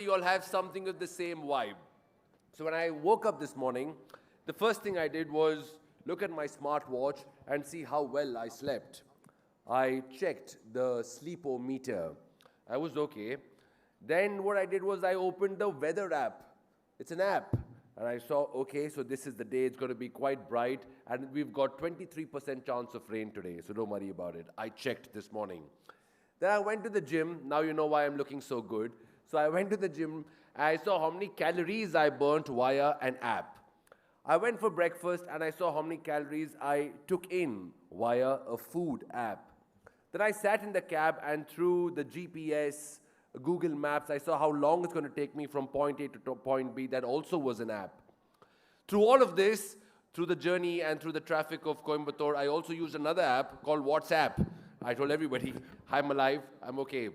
you all have something of the same vibe. So when I woke up this morning, the first thing I did was look at my smartwatch and see how well I slept. I checked the sleepometer. I was okay. Then what I did was I opened the weather app. It's an app. And I saw, okay, so this is the day, it's going to be quite bright, and we've got 23% chance of rain today, so don't worry about it. I checked this morning. Then I went to the gym. Now you know why I'm looking so good. So I went to the gym, and I saw how many calories I burnt via an app. I went for breakfast, and I saw how many calories I took in via a food app. Then I sat in the cab, and through the GPS, Google Maps, I saw how long it's going to take me from point A to point B. That also was an app. Through all of this, through the journey and through the traffic of Coimbatore, I also used another app called WhatsApp. I told everybody, I'm alive, I'm okay.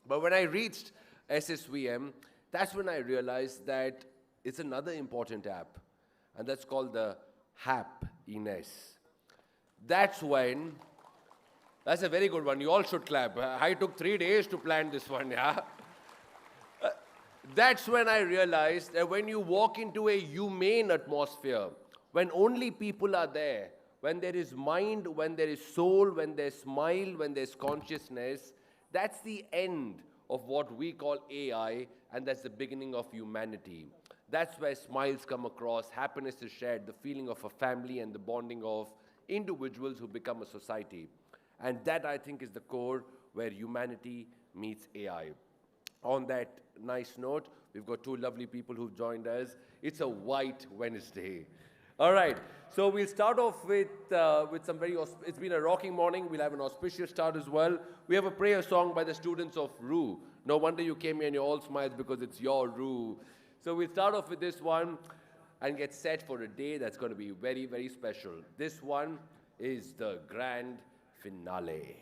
But when I reached SSVM, that's when I realized that it's another important app, and that's called the happiness. That's when, that's a very good one. You all should clap. I took 3 days to plan this one, yeah? That's when I realized that when you walk into a humane atmosphere, when only people are there, when there is mind, when there is soul, when there's smile, when there's consciousness, that's the end of what we call AI, and that's the beginning of humanity. That's where smiles come across, happiness is shared, the feeling of a family and the bonding of individuals who become a society. And that, I think, is the core where humanity meets AI. On that nice note, we've got two lovely people who've joined us. It's a white Wednesday. All right, so we'll start off with some very, it's been a rocking morning. We'll have an auspicious start as well. We have a prayer song by the students of RU. No wonder you came here and you all smiled because it's your RU. So we'll start off with this one and get set for a day that's going to be very, very special. This one is the grand finale.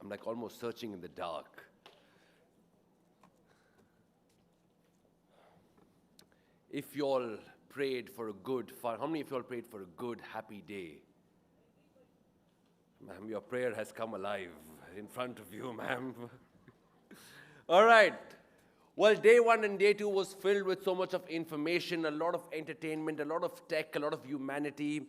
I'm like almost searching in the dark. If you all prayed for a good, how many of you all prayed for a good, happy day? Ma'am, your prayer has come alive in front of you, ma'am. All right. Well, day one and day two was filled with so much of information, a lot of entertainment, a lot of tech, a lot of humanity,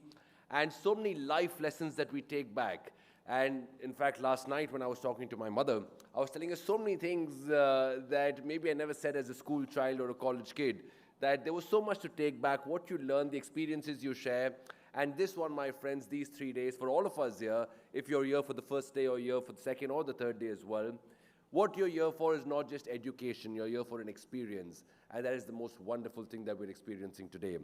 and so many life lessons that we take back. And in fact, last night when I was talking to my mother, I was telling her so many things that maybe I never said as a school child or a college kid, that there was so much to take back, what you learn, the experiences you share. And this one, my friends, these 3 days, for all of us here, if you're here for the first day or here for the second or the third day as well, what you're here for is not just education, you're here for an experience. And that is the most wonderful thing that we're experiencing today.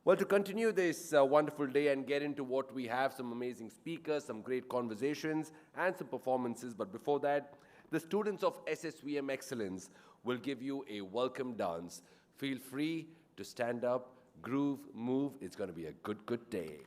Well, to continue this wonderful day and get into what we have, some amazing speakers, some great conversations, and some performances. But before that, the students of SSVM Excellence will give you a welcome dance. Feel free to stand up, groove, move. It's going to be a good, good day.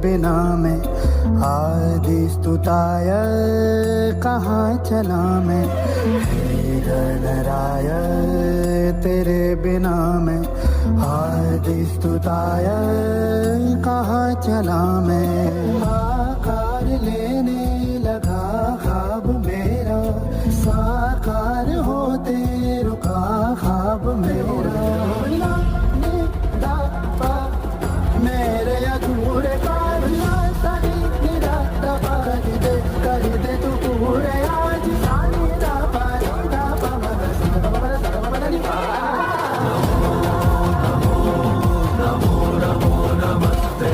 बिना मैं आदि स्तुताय कहाँ चला मैं हे गणराय तेरे बिना मैं आदि स्तुताय कहाँ चला मैं आकार लेने लगा ख्वाब मेरा साकार होते रुका ख्वाब मेरा मेरे अधूरे कर दे तू पूरे आज सानी दा पानी दा पवन नमो नमो नमस्ते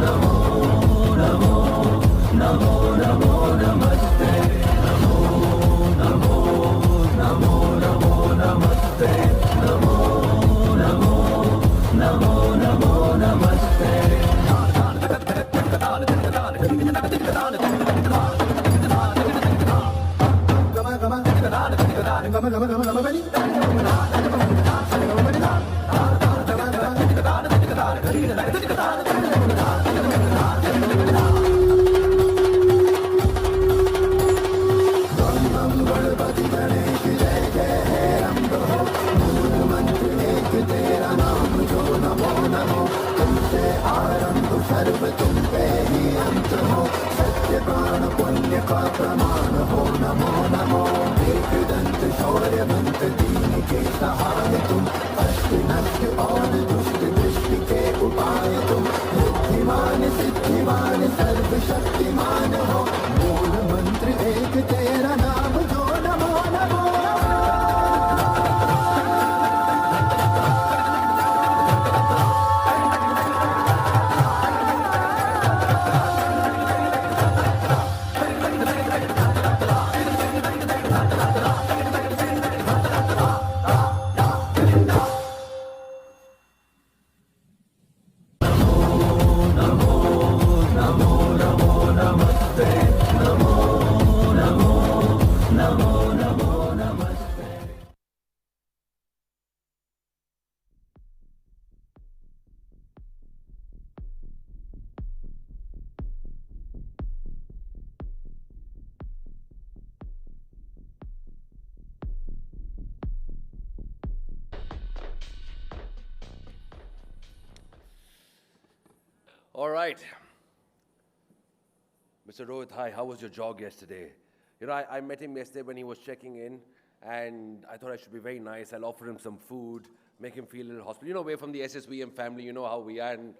नमो नमो नमो नमो नमस्ते नमो नमो नमो नमो नमस्ते नमो नमो नमो नमो नमस्ते सर्व तुम पे ही अंत हो सत्य प्राण पुण्य का प्रमाण हो नमो नमो एक दंत शौर्यवंत दीन के सहाय तुम अष्ट नष्ट और दुष्ट दृष्टि के उपाय तुम बुद्धिमान सिद्धिमान सर्वशक्तिमान हो मूल मंत्र एक तेरा नाम जो Namo Namo All right. Mr. Rohit, hi, how was your jog yesterday? You know, I met him yesterday when he was checking in, and I thought I should be very nice. I'll offer him some food, make him feel a little hospitable. You know, we're from the SSVM family, you know how we are. And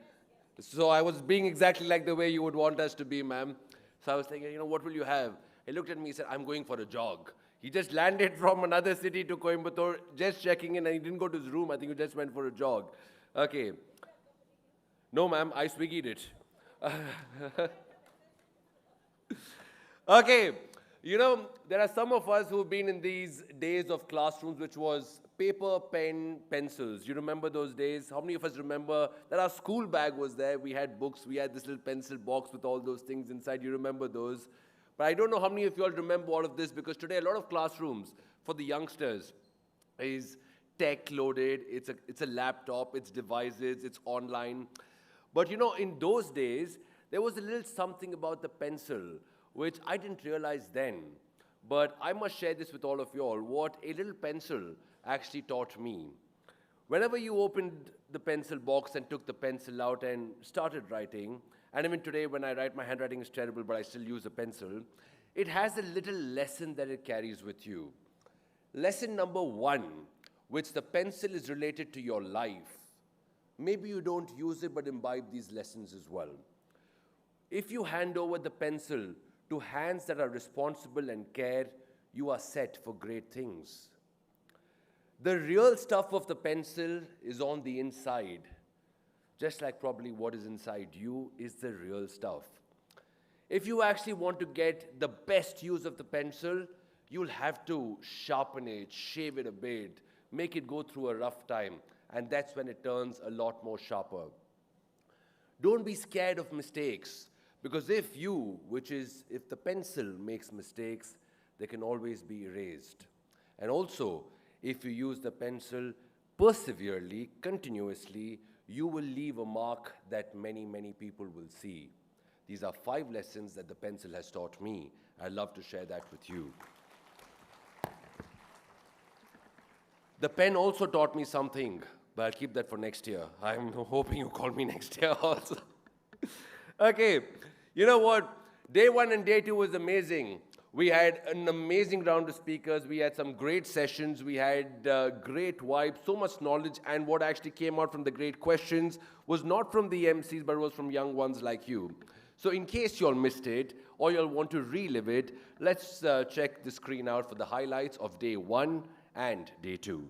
so I was being exactly like the way you would want us to be, ma'am. So I was thinking, you know, what will you have? He looked at me, he said, I'm going for a jog. He just landed from another city to Coimbatore, just checking in, and he didn't go to his room. I think he just went for a jog. Okay. No, ma'am, I Swiggy'd it. Okay. You know, there are some of us who've been in these days of classrooms, which was paper, pen, pencils. You remember those days? How many of us remember that our school bag was there? We had books, we had this little pencil box with all those things inside. You remember those? But I don't know how many of you all remember all of this, because today a lot of classrooms for the youngsters is tech loaded, it's a laptop, it's devices, it's online. But you know, in those days, there was a little something about the pencil, which I didn't realize then. But I must share this with all of you all, what a little pencil actually taught me. Whenever you opened the pencil box and took the pencil out and started writing, and even today when I write, my handwriting is terrible, but I still use a pencil, it has a little lesson that it carries with you. Lesson number 1, which the pencil is related to your life. Maybe you don't use it, but imbibe these lessons as well. If you hand over the pencil to hands that are responsible and care, you are set for great things. The real stuff of the pencil is on the inside. Just like probably what is inside you is the real stuff. If you actually want to get the best use of the pencil, you'll have to sharpen it, shave it a bit, make it go through a rough time, and that's when it turns a lot more sharper. Don't be scared of mistakes, because if the pencil makes mistakes, they can always be erased. And also, if you use the pencil perseverely, continuously, you will leave a mark that many, many people will see. These are 5 lessons that the pencil has taught me. I'd love to share that with you. The pen also taught me something, but I'll keep that for next year. I'm hoping you call me next year also. Okay, you know what? Day 1 and day 2 was amazing. We had an amazing round of speakers. We had some great sessions. We had great vibes, so much knowledge. And what actually came out from the great questions was not from the MCs, but it was from young ones like you. So in case you all missed it, or you all want to relive it, let's check the screen out for the highlights of day 1 and day 2.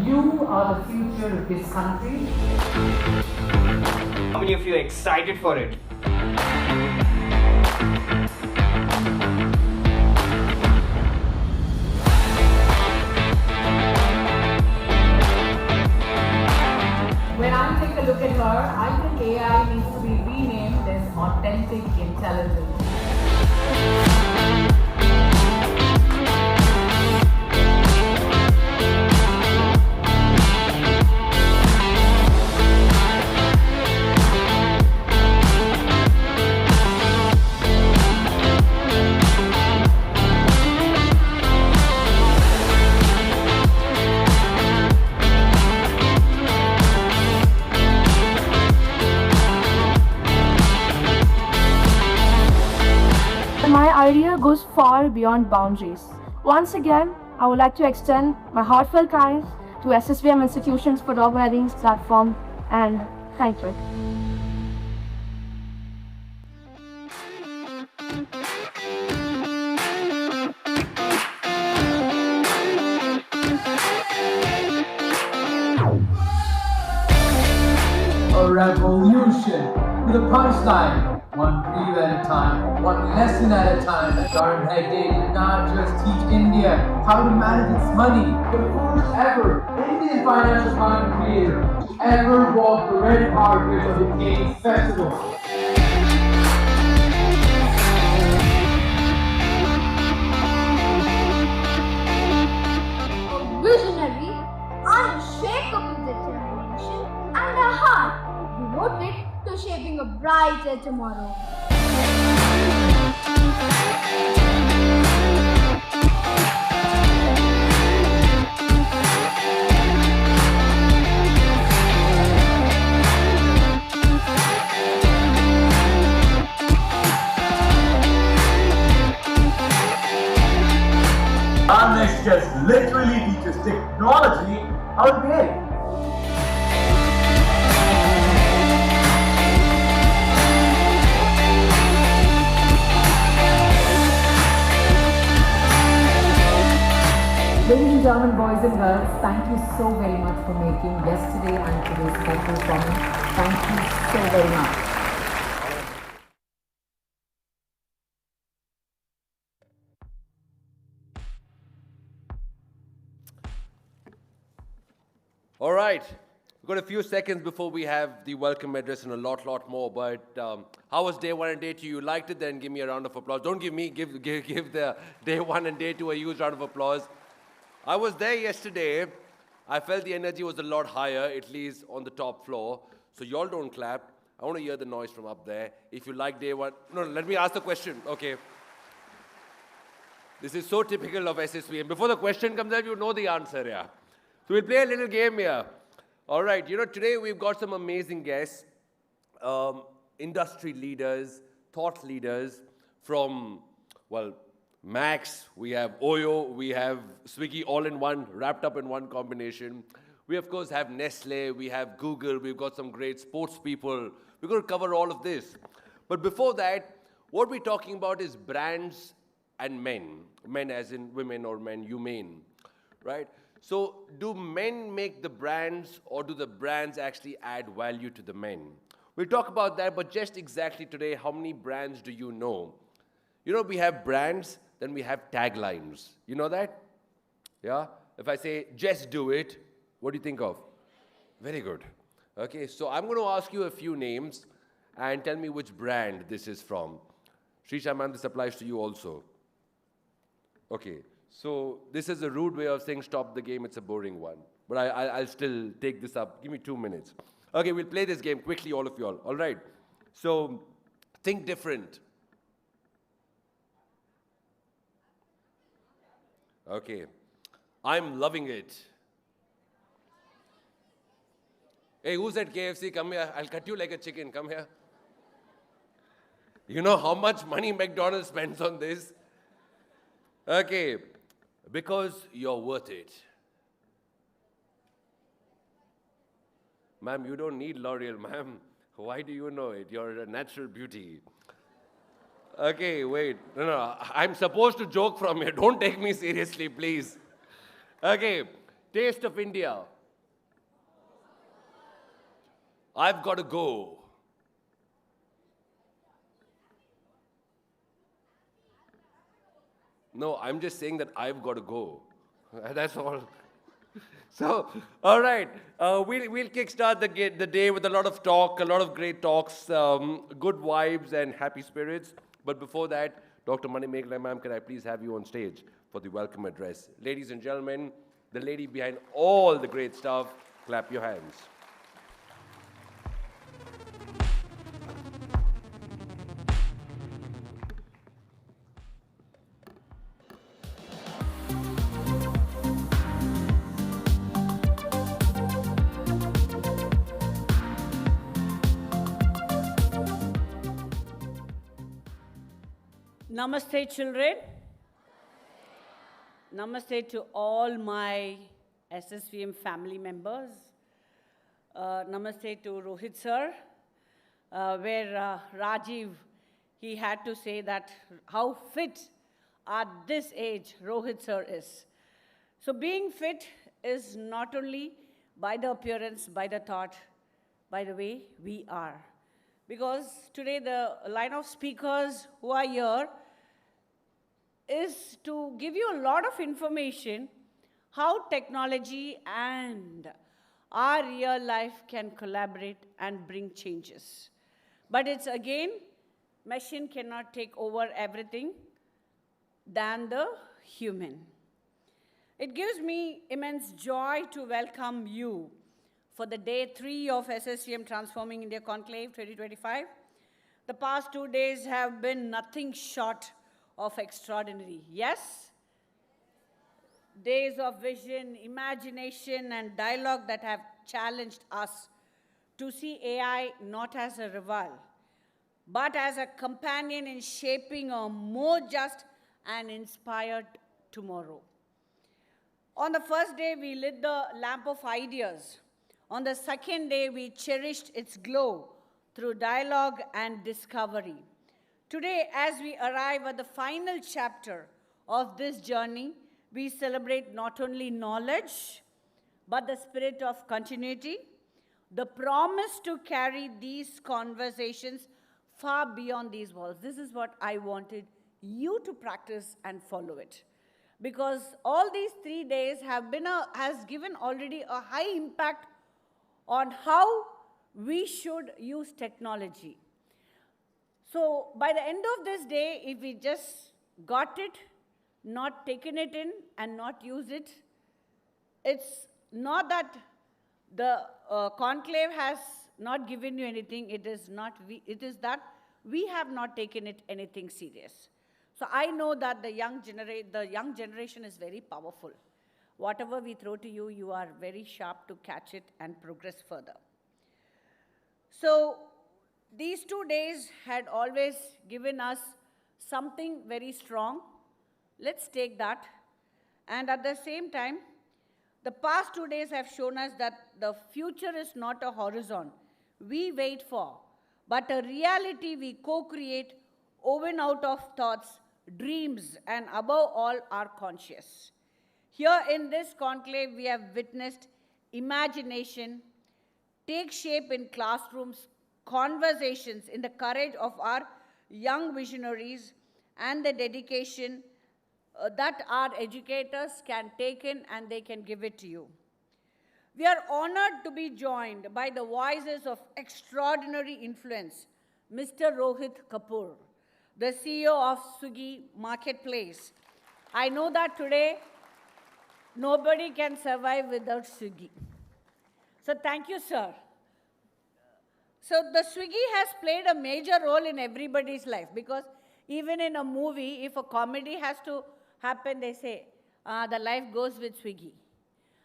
You are the future of this country. How many of you are excited for it? When I take a look at her, I think AI needs to be renamed as authentic intelligence. My idea goes far beyond boundaries. Once again, I would like to extend my heartfelt thanks to SSVM institutions for organizing this platform, and thank you. A revolution with a punchline. One reel at a time, one lesson at a time. Darren Hegde did not just teach India how to manage its money. The first ever Indian financial content creator to ever walk the red carpet of the King's Festival. A visionary, unshakable determination, and a heart devoted to shaping a brighter tomorrow. this technology, how it behaves. Ladies and gentlemen, boys and girls, thank you so very much for making yesterday and today special for me. Thank you so very much. All right. We've got a few seconds before we have the welcome address and a lot more. But how was day one and day two? You liked it? Then give me a round of applause. Don't give me, give the day one and day two a huge round of applause. I was there yesterday. I felt the energy was a lot higher, at least on the top floor. So y'all don't clap. I want to hear the noise from up there. If you like day one, no, let me ask the question. Okay. This is so typical of SSVM. Before the question comes up, you know the answer, yeah. So we'll play a little game here. All right, today we've got some amazing guests, industry leaders, thought leaders from, well, Max, we have Oyo, we have Swiggy all in one, wrapped up in one combination. We, of course, have Nestle, we have Google, we've got some great sports people. We're going to cover all of this. But before that, what we're talking about is brands and men. Men as in women or men, you mean, right? So do men make the brands or do the brands actually add value to the men? We'll talk about that, but just exactly today, how many brands do you know? We have brands, then we have taglines. You know that? Yeah? If I say, just do it, what do you think of? Very good. Okay, so I'm going to ask you a few names and tell me which brand this is from. Srisha ma'am, this applies to you also. Okay, so this is a rude way of saying stop the game, it's a boring one. But I'll still take this up. Give me 2 minutes. Okay, we'll play this game quickly, all of you all. All right? So, think different. Okay. I'm loving it. Hey, who's at KFC? Come here. I'll cut you like a chicken. Come here. You know how much money McDonald's spends on this? Okay. Because you're worth it. Ma'am, you don't need L'Oreal, ma'am. Why do you know it? You're a natural beauty. Okay, wait. No. I'm supposed to joke from here. Don't take me seriously, please. Okay. Taste of India. I've got to go. No, I'm just saying that I've got to go. That's all. So, all right. We'll kickstart the day with a lot of talk, a lot of great talks, good vibes and happy spirits. But before that, Dr. Manimekla ma'am, can I please have you on stage for the welcome address? Ladies and gentlemen, the lady behind all the great stuff, clap your hands. Namaste, children. Namaste to all my SSVM family members. Namaste to Rohit sir, where Rajiv, he had to say that how fit at this age Rohit sir is. So being fit is not only by the appearance, by the thought, by the way we are. Because today the line of speakers who are here is to give you a lot of information how technology and our real life can collaborate and bring changes. But it's again, machine cannot take over everything than the human. It gives me immense joy to welcome you for the day 3 of SSVM Transforming India Conclave 2025. The past 2 days have been nothing short of extraordinary. Yes? Days of vision, imagination, and dialogue that have challenged us to see AI not as a rival, but as a companion in shaping a more just and inspired tomorrow. On the first day, we lit the lamp of ideas. On the second day, we cherished its glow through dialogue and discovery. Today, as we arrive at the final chapter of this journey, we celebrate not only knowledge, but the spirit of continuity, the promise to carry these conversations far beyond these walls. This is what I wanted you to practice and follow it. Because all these 3 days has given already a high impact on how we should use technology. So by the end of this day, if we just got it, not taken it in and not used it, it's not that the conclave has not given you anything, it is that we have not taken it anything serious. So I know that the young generation is very powerful. Whatever we throw to you, you are very sharp to catch it and progress further. So these 2 days had always given us something very strong. Let's take that. And at the same time, the past 2 days have shown us that the future is not a horizon we wait for, but a reality we co-create, woven out of thoughts, dreams, and above all, our conscious. Here in this conclave, we have witnessed imagination take shape in classrooms, conversations, in the courage of our young visionaries, and the dedication that our educators can take in and they can give it to you. We are honored to be joined by the voices of extraordinary influence, Mr. Rohit Kapoor, the CEO of Swiggy Marketplace. I know that today nobody can survive without Swiggy. So thank you, sir. So the Swiggy has played a major role in everybody's life, because even in a movie, if a comedy has to happen, they say, the life goes with Swiggy.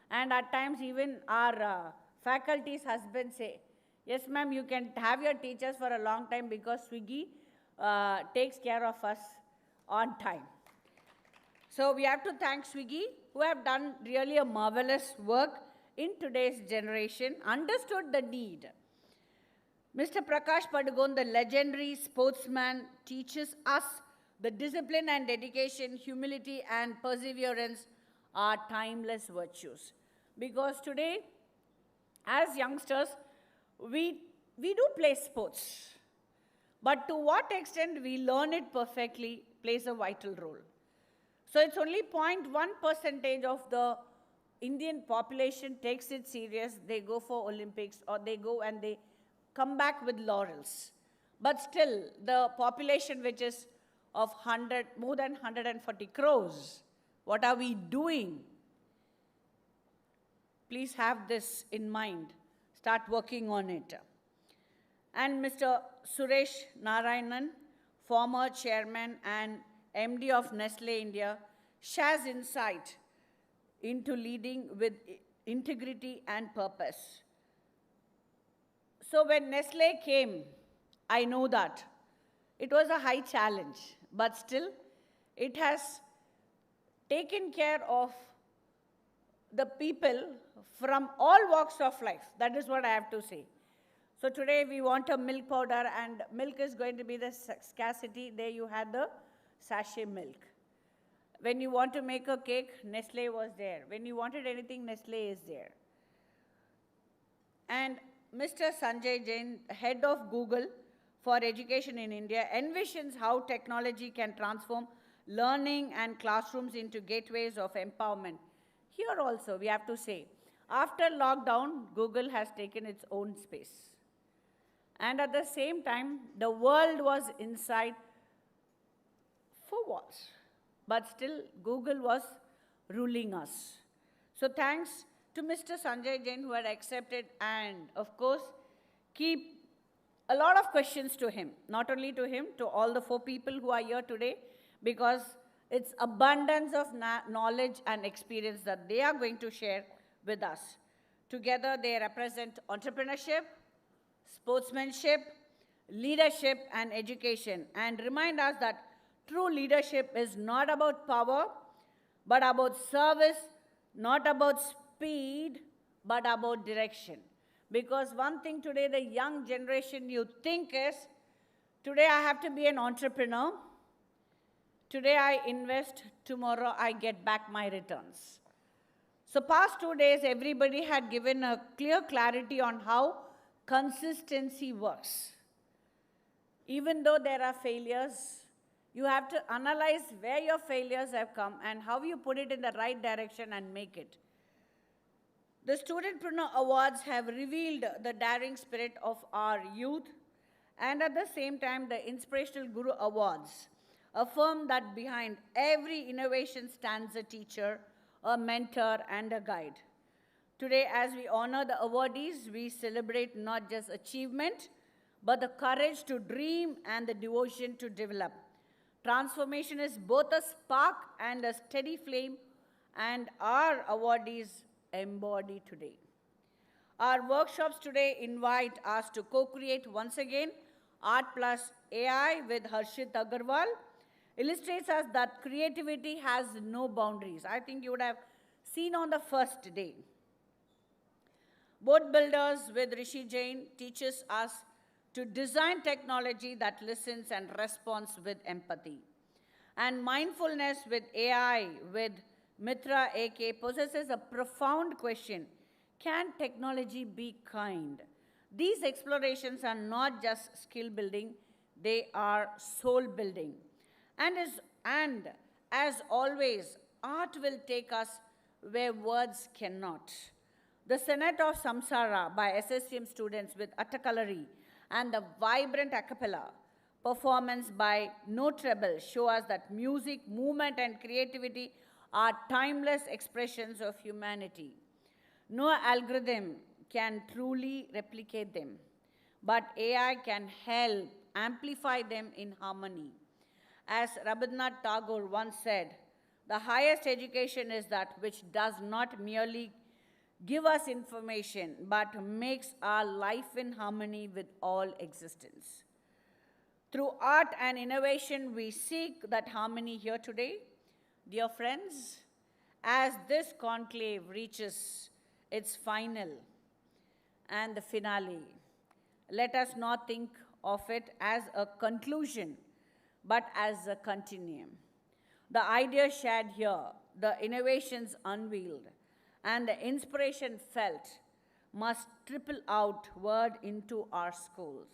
And at times, even our faculty's husbands say, yes, ma'am, you can have your teachers for a long time because Swiggy takes care of us on time. So we have to thank Swiggy, who have done really a marvelous work in today's generation, understood the need. Mr. Prakash Padukone, the legendary sportsman, teaches us the discipline and dedication, humility and perseverance are timeless virtues. Because today, as youngsters, we do play sports. But to what extent we learn it perfectly plays a vital role. So it's only 0.1% of the Indian population takes it serious. They go for Olympics, or they go and they come back with laurels. But still, the population which is of more than 140 crores, what are we doing? Please have this in mind. Start working on it. And Mr. Suresh Narayanan, former chairman and MD of Nestle India, shares insight into leading with integrity and purpose. So when Nestle came, I know that it was a high challenge, but still it has taken care of the people from all walks of life. That is what I have to say. So today we want a milk powder, and milk is going to be the scarcity. There you had the sachet milk. When you want to make a cake, Nestle was there. When you wanted anything, Nestle is there. And Mr. Sanjay Jain, head of Google for Education in India, envisions how technology can transform learning and classrooms into gateways of empowerment. Here also, we have to say, after lockdown, Google has taken its own space. And at the same time, the world was inside 4 walls. But still, Google was ruling us. So thanks to Mr. Sanjay Jain, who had accepted, and of course, keep a lot of questions to him. Not only to him, to all the 4 people who are here today, because it's abundance of knowledge and experience that they are going to share with us. Together, they represent entrepreneurship, sportsmanship, leadership, and education, and remind us that true leadership is not about power, but about service, not about speed, but about direction. Because one thing today, the young generation you think is, today I have to be an entrepreneur. Today I invest, tomorrow I get back my returns. So past 2 days, everybody had given a clear clarity on how consistency works. Even though there are failures, you have to analyze where your failures have come and how you put it in the right direction and make it. The Studentpreneur Awards have revealed the daring spirit of our youth, and at the same time, the Inspirational Guru Awards affirm that behind every innovation stands a teacher, a mentor, and a guide. Today, as we honor the awardees, we celebrate not just achievement, but the courage to dream and the devotion to develop. Transformation is both a spark and a steady flame, and our awardees embody today. Our workshops today invite us to co-create once again Art plus AI with Harshit Agarwal, illustrates us that creativity has no boundaries. I think you would have seen on the first day. Boat Builders with Rishi Jain teaches us to design technology that listens and responds with empathy. And Mindfulness with AI with Mitra AK possesses a profound question: can technology be kind? These explorations are not just skill building, they are soul building. And as always, art will take us where words cannot. The Sonnet of Samsara by SSVM students with Attakalari and the vibrant a cappella performance by No Treble show us that music, movement, and creativity are timeless expressions of humanity. No algorithm can truly replicate them, but AI can help amplify them in harmony. As Rabindranath Tagore once said, the highest education is that which does not merely give us information, but makes our life in harmony with all existence. Through art and innovation, we seek that harmony here today. Dear friends, as this conclave reaches its final and the finale, let us not think of it as a conclusion, but as a continuum. The ideas shared here, the innovations unveiled, and the inspiration felt must trickle outward into our schools,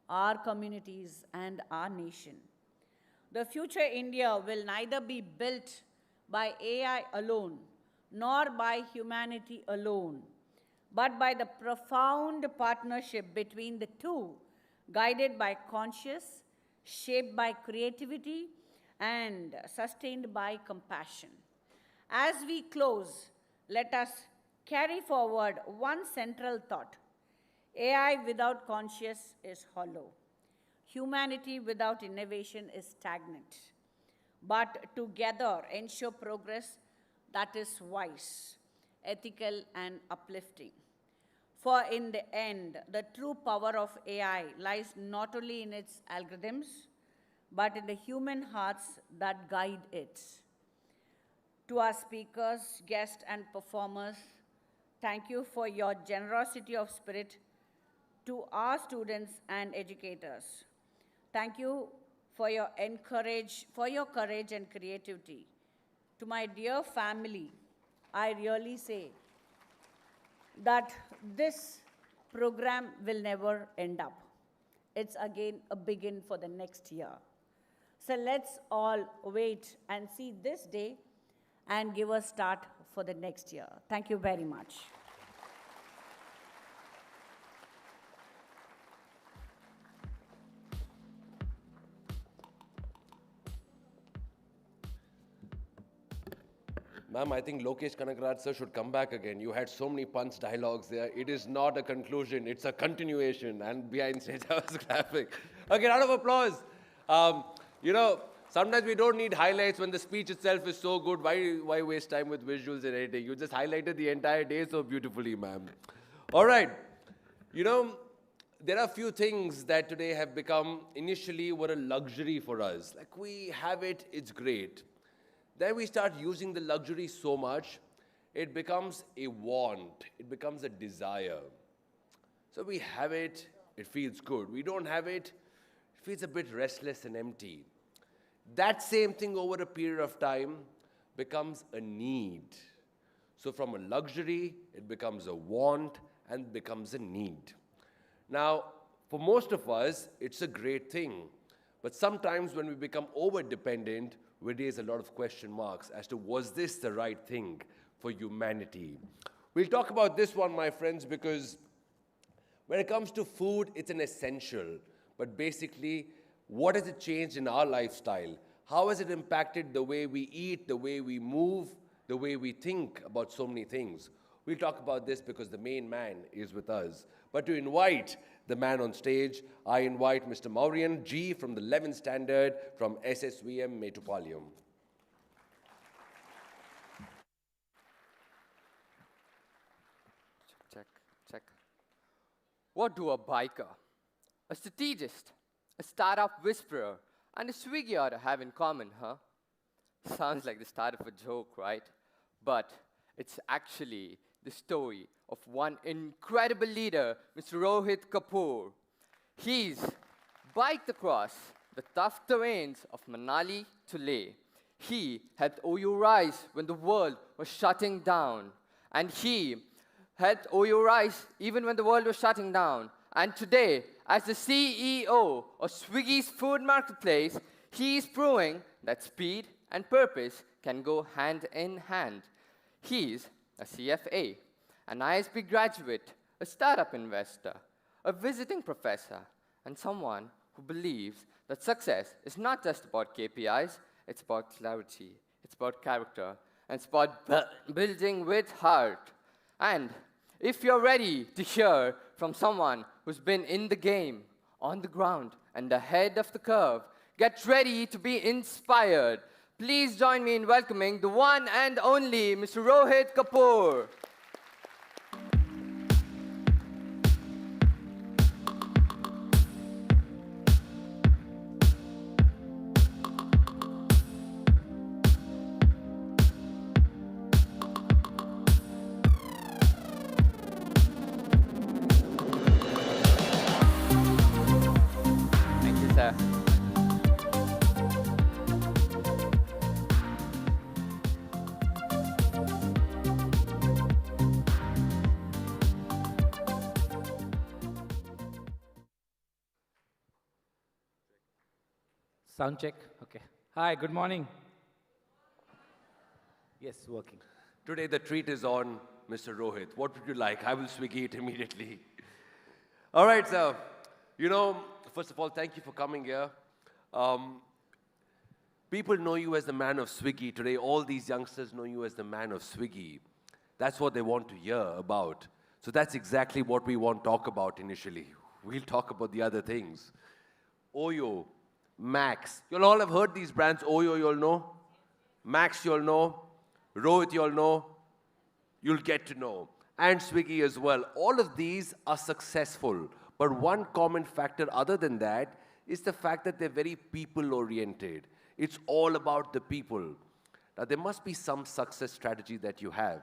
our communities, and our nation. The future India will neither be built by AI alone, nor by humanity alone, but by the profound partnership between the two, guided by conscience, shaped by creativity, and sustained by compassion. As we close, let us carry forward one central thought: AI without conscience is hollow. Humanity without innovation is stagnant. But together ensure progress that is wise, ethical, and uplifting. For in the end, the true power of AI lies not only in its algorithms, but in the human hearts that guide it. To our speakers, guests, and performers, thank you for your generosity of spirit. To our students and educators, thank you for your courage and creativity. To my dear family, I really say that this program will never end up. It's again a begin for the next year. So let's all wait and see this day and give a start for the next year. Thank you very much. Ma'am, I think Lokesh Kanagraj sir should come back again. You had so many punch dialogues there. It is not a conclusion, it's a continuation. And behind stage, I was clapping. Okay, round of applause. Sometimes we don't need highlights when the speech itself is so good. Why waste time with visuals and editing? You just highlighted the entire day so beautifully, ma'am. All right. There are a few things that today have become, initially were a luxury for us. Like, we have it, it's great. Then we start using the luxury so much it becomes a want, it becomes a desire. So we have it, it feels good. We don't have it, it feels a bit restless and empty. That same thing over a period of time becomes a need. So from a luxury, it becomes a want and becomes a need. Now, for most of us, it's a great thing. But sometimes when we become over-dependent, we raise a lot of question marks as to was this the right thing for humanity? We'll talk about this one, my friends, because when it comes to food, it's an essential. But basically, what has it changed in our lifestyle? How has it impacted the way we eat, the way we move, the way we think about so many things? We'll talk about this because the main man is with us. But to invite the man on stage, I invite Mr. Mauryan G from the 11th Standard from SSVM Metropolium. Check. What do a biker, a strategist, a startup whisperer, and a Swiggy order have in common, huh? Sounds like the start of a joke, right? But it's actually the story of one incredible leader, Mr. Rohit Kapoor. He's biked across the tough terrains of Manali to Leh. He helped OU rise when the world was shutting down. And he helped OU rise even when the world was shutting down. And today, as the CEO of Swiggy's food marketplace, he is proving that speed and purpose can go hand in hand. He's a CFA, an ISB graduate, a startup investor, a visiting professor, and someone who believes that success is not just about KPIs, it's about clarity, it's about character, and it's about building with heart. And if you're ready to hear from someone who's been in the game, on the ground, and ahead of the curve, get ready to be inspired. Please join me in welcoming the one and only Mr. Rohit Kapoor. Thank you, sir. Sound check. Okay. Hi, good morning. Yes, working. Today the treat is on Mr. Rohit. What would you like? I will Swiggy it immediately. All right, sir. You know, first of all, thank you for coming here. People know you as the man of Swiggy. Today, all these youngsters know you as the man of Swiggy. That's what they want to hear about. So that's exactly what we want to talk about initially. We'll talk about the other things. Oyo, Max. You'll all have heard these brands. Oyo, you'll know. Max, you'll know. Rohit, you'll know. You'll get to know. And Swiggy as well. All of these are successful. But one common factor other than that is the fact that they're very people-oriented. It's all about the people. Now, there must be some success strategy that you have.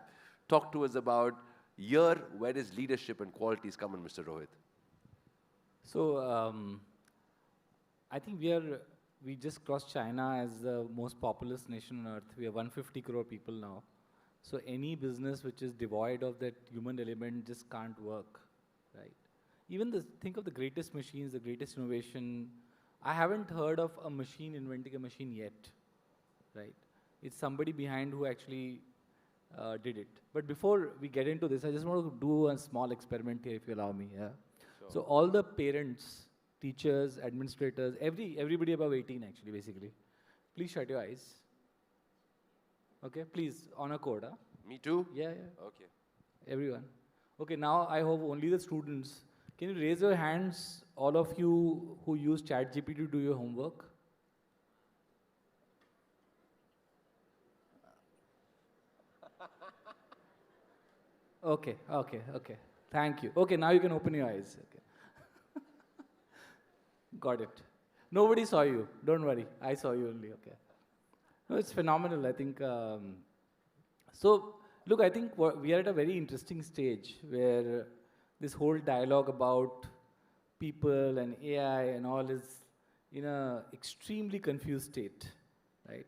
Talk to us about here, where does leadership and qualities come in, Mr. Rohit? So, I think we just crossed China as the most populous nation on earth. We have 150 crore people now. So any business which is devoid of that human element just can't work, right? Even think of the greatest machines, the greatest innovation. I haven't heard of a machine inventing a machine yet, right? It's somebody behind who actually did it. But before we get into this, I just want to do a small experiment here, if you allow me. Yeah. Sure. So all the parents, teachers, administrators, everybody above 18 actually, basically. Please shut your eyes. Okay, please, on a code, huh? Me too? Yeah, yeah. Okay. Everyone. Okay, now I hope only the students. Can you raise your hands, all of you who use ChatGPT to do your homework? Okay. Thank you. Okay, now you can open your eyes. Okay. Got it. Nobody saw you. Don't worry. I saw you only. Okay. No, it's phenomenal, I think. So Look, I think we are at a very interesting stage where this whole dialogue about people and AI and all is in a extremely confused state, right?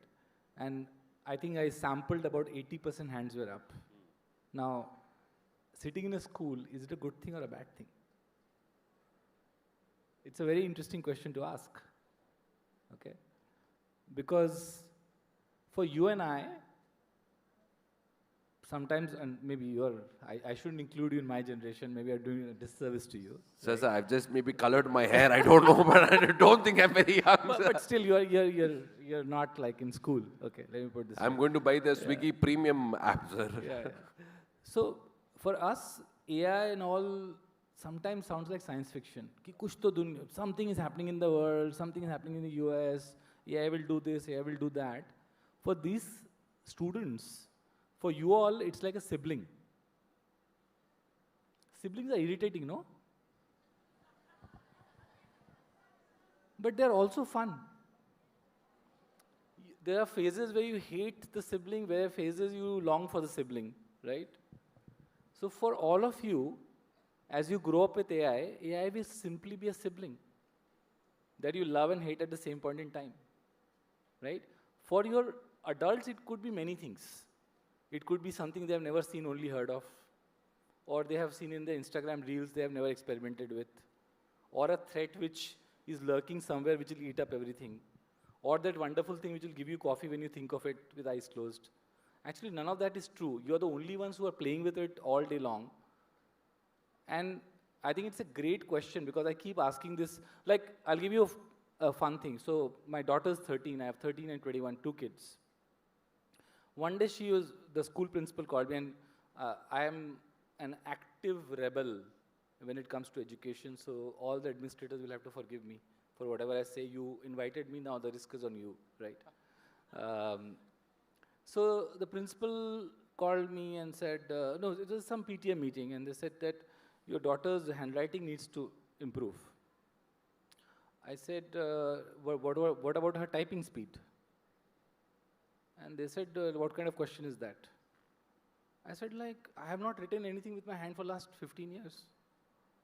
And I think I sampled about 80% hands were up. Now, sitting in a school, is it a good thing or a bad thing? It's a very interesting question to ask, okay? Because for you and I, sometimes, and maybe I shouldn't include you in my generation, maybe I'm doing a disservice to you. Sir, I've just maybe colored my hair, I don't know, but I don't think I'm very young. But still, you're not like in school. Okay, let me put this I'm way. going to buy the Swiggy premium app, sir. Yeah. So, for us, AI and all sometimes sounds like science fiction. Ki kuch to something is happening in the world, something is happening in the US, AI will do this, AI will do that. For these students, for you all, it's like a sibling. Siblings are irritating, no? But they're also fun. There are phases where you hate the sibling, where phases you long for the sibling, right? So for all of you, as you grow up with AI will simply be a sibling that you love and hate at the same point in time, right? For your adults, it could be many things. It could be something they have never seen, only heard of, or they have seen in the Instagram reels they have never experimented with, or a threat which is lurking somewhere which will eat up everything, or that wonderful thing which will give you coffee when you think of it with eyes closed. Actually, none of that is true. You are the only ones who are playing with it all day long. And I think it's a great question because I keep asking this. Like, I'll give you a fun thing. So my daughter's 13. I have 13 and 21, 2 kids. One day the school principal called me, and I am an active rebel when it comes to education, so all the administrators will have to forgive me for whatever I say. You invited me, now the risk is on you, right? So the principal called me and said, no, it was some PTA meeting, and they said that your daughter's handwriting needs to improve. I said, what about her typing speed? And they said, what kind of question is that? I said, like, I have not written anything with my hand for the last 15 years,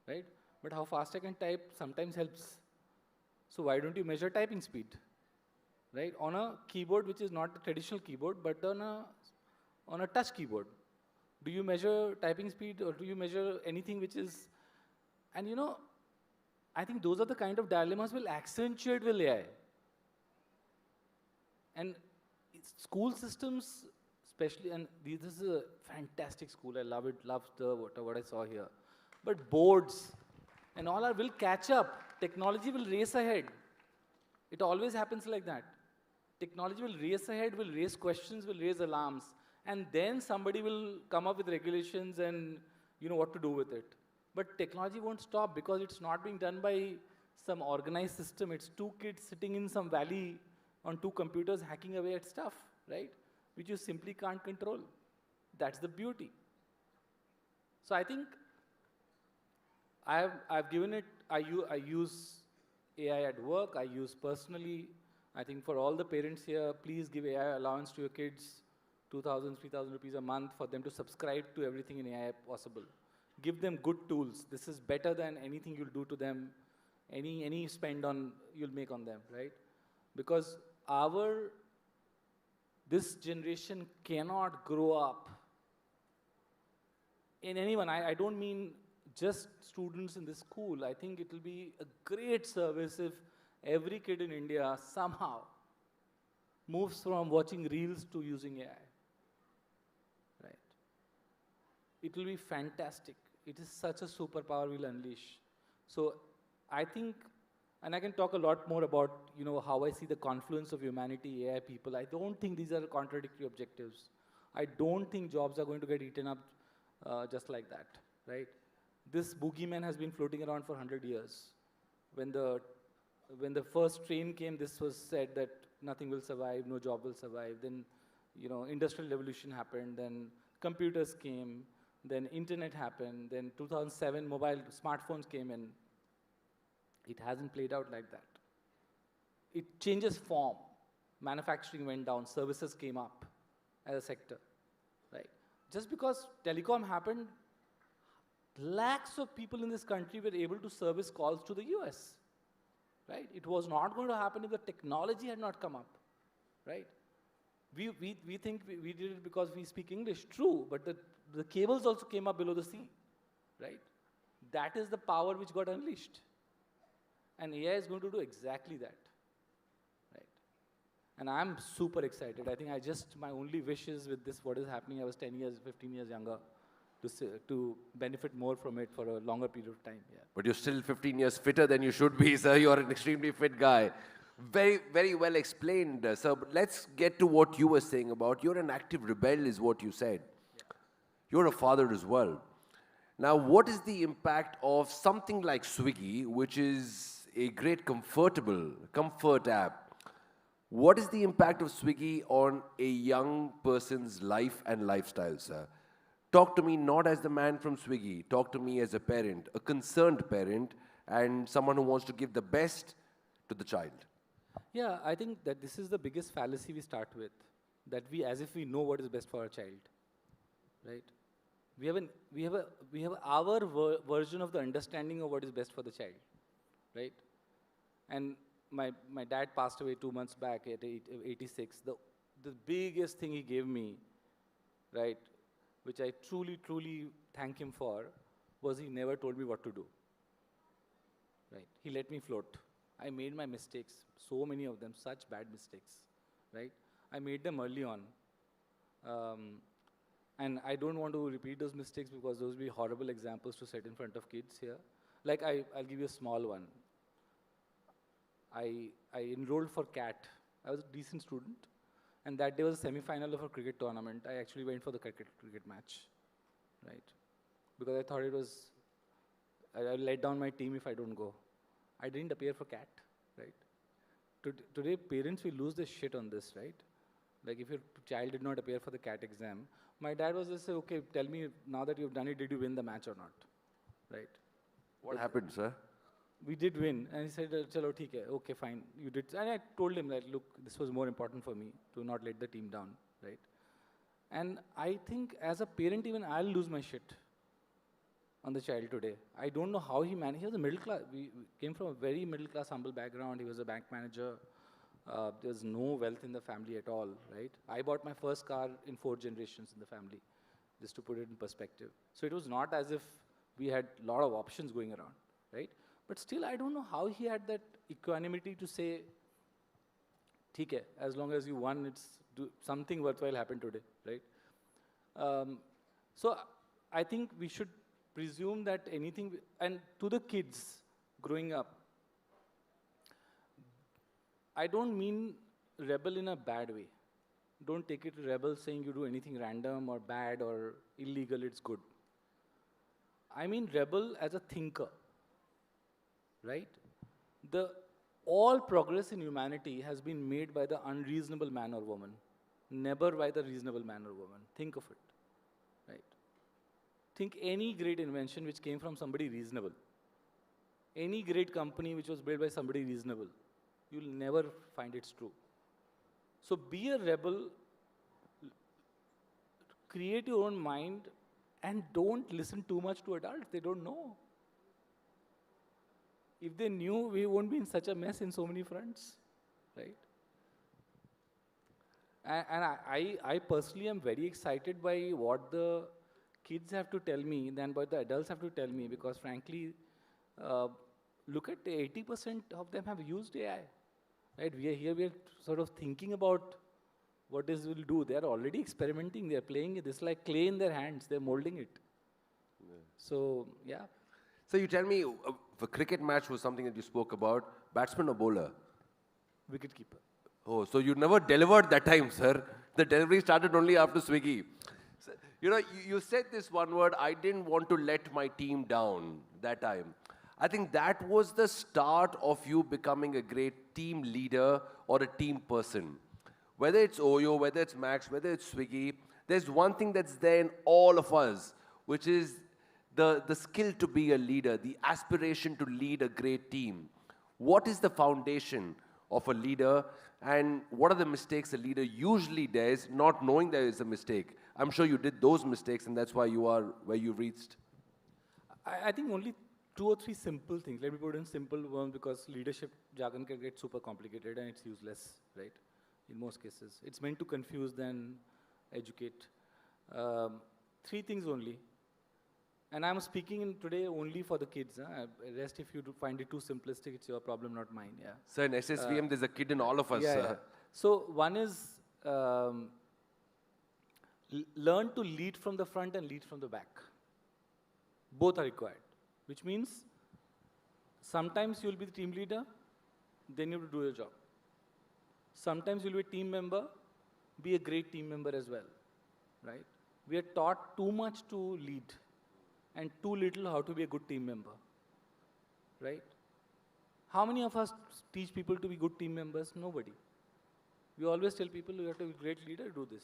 right? But how fast I can type sometimes helps. So why don't you measure typing speed, right? On a keyboard which is not the traditional keyboard, but on a touch keyboard. Do you measure typing speed, or do you measure anything which is, and you know, I think those are the kind of dilemmas will accentuate with AI. And school systems, especially, and this is a fantastic school, I love it, love what I saw here. But boards and all will catch up. Technology will race ahead. It always happens like that. Technology will race ahead, will raise questions, will raise alarms, and then somebody will come up with regulations and you know what to do with it. But technology won't stop because it's not being done by some organized system. It's 2 kids sitting in some valley on 2 computers hacking away at stuff, right? Which you simply can't control. That's the beauty. So I think I've given it, I use AI at work, I use personally. I think for all the parents here, please give AI allowance to your kids, 2,000, 3,000 rupees a month for them to subscribe to everything in AI possible. Give them good tools. This is better than anything you'll do to them, any spend on you'll make on them, right? Because this generation cannot grow up in anyone. I don't mean just students in this school. I think it will be a great service if every kid in India somehow moves from watching reels to using AI, right? It will be fantastic. It is such a superpower we'll unleash. So I think, and I can talk a lot more about, you know, how I see the confluence of humanity, AI, people. I don't think these are contradictory objectives. I don't think jobs are going to get eaten up just like that, right? This boogeyman has been floating around for 100 years. When the first train came, this was said that nothing will survive, no job will survive. Then, you know, industrial revolution happened. Then computers came. Then internet happened. Then 2007, smartphones came in. It hasn't played out like that. It changes form. Manufacturing went down. Services came up as a sector, right? just because telecom happened, lakhs of people in this country were able to service calls to the US, right? It was not going to happen if the technology had not come up, right? We think we did it because we speak English, true, but the cables also came up below the sea, right? That is the power which got unleashed. And AI is going to do exactly that, right? And I'm super excited. I think my only wish is with this, what is happening, I was 10 years, 15 years younger, to benefit more from it for a longer period of time, yeah. But you're still 15 years fitter than you should be, sir. You're an extremely fit guy. Very, very well explained, sir. But let's get to what you were saying about you're an active rebel is what you said. Yeah. You're a father as well. Now, what is the impact of something like Swiggy, which is a great comfort app? What is the impact of Swiggy on a young person's life and lifestyle, sir? Talk to me not as the man from Swiggy. Talk to me as a parent, a concerned parent, and someone who wants to give the best to the child. Yeah, I think that this is the biggest fallacy we start with, that as if we know what is best for our child, right? We have our version of the understanding of what is best for the child, right? And my dad passed away 2 months back at 86. The biggest thing he gave me, right, which I truly, truly thank him for, was he never told me what to do, right? He let me float. I made my mistakes, so many of them, such bad mistakes, right? I made them early on. And I don't want to repeat those mistakes because those will be horrible examples to set in front of kids here. Like, I'll give you a small one. I enrolled for CAT. I was a decent student. And that day was a semi-final of a cricket tournament. I actually went for the cricket match, right? Because I thought I'll let down my team if I don't go. I didn't appear for CAT, right? Today, parents will lose their shit on this, right? Like, if your child did not appear for the CAT exam, my dad was just say, okay, tell me, now that you've done it, did you win the match or not, right? What happened, sir? We did win, and he said, chalo, theek hai, okay, fine, you did. And I told him that, look, this was more important for me, to not let the team down, right? And I think as a parent, even I'll lose my shit on the child today. I don't know how he managed. He was a middle class. We came from a very middle class, humble background. He was a bank manager. There was no wealth in the family at all, right? I bought my first car in 4 generations in the family, just to put it in perspective. So it was not as if we had a lot of options going around, right? But still, I don't know how he had that equanimity to say, theek hai, as long as you won, something worthwhile happened today, right? So I think we should presume that anything, and to the kids growing up, I don't mean rebel in a bad way. Don't take it rebel saying you do anything random or bad or illegal, it's good. I mean rebel as a thinker, right? All progress in humanity has been made by the unreasonable man or woman, never by the reasonable man or woman. Think of it, right? Think any great invention which came from somebody reasonable. Any great company which was built by somebody reasonable. You'll never find it's true. So be a rebel, create your own mind, and don't listen too much to adults. They don't know. If they knew, we won't be in such a mess in so many fronts, right? And I personally am very excited by what the kids have to tell me than what the adults have to tell me, because frankly, look at 80% of them have used AI, right? We are sort of thinking about what this will do. They are already experimenting. They are playing it. It's like clay in their hands. They're molding it. Yeah. So, yeah. So you tell me, the cricket match was something that you spoke about. Batsman or bowler? Wicketkeeper. Oh, so you never delivered that time, sir. The delivery started only after Swiggy. So, you said this one word, I didn't want to let my team down that time. I think that was the start of you becoming a great team leader or a team person. Whether it's Oyo, whether it's Max, whether it's Swiggy, there's one thing that's there in all of us, which is the skill to be a leader, the aspiration to lead a great team. What is the foundation? of a leader, and what are the mistakes a leader usually does, not knowing there is a mistake? I'm sure you did those mistakes, and that's why you are where you reached. I think only 2 or 3 simple things. Let me put in simple ones because leadership jargon can get super complicated and it's useless, right? In most cases. It's meant to confuse than educate. 3 things only. And I'm speaking in today only for the kids. Rest, if you do find it too simplistic, it's your problem, not mine. Yeah. So in SSVM, there's a kid in all of us. Yeah. So one is learn to lead from the front and lead from the back. Both are required, which means sometimes you'll be the team leader, then you have to do your job. Sometimes you'll be a team member, be a great team member as well, right? We are taught too much to lead and too little how to be a good team member, right? How many of us teach people to be good team members? Nobody. We always tell people you have to be a great leader, do this.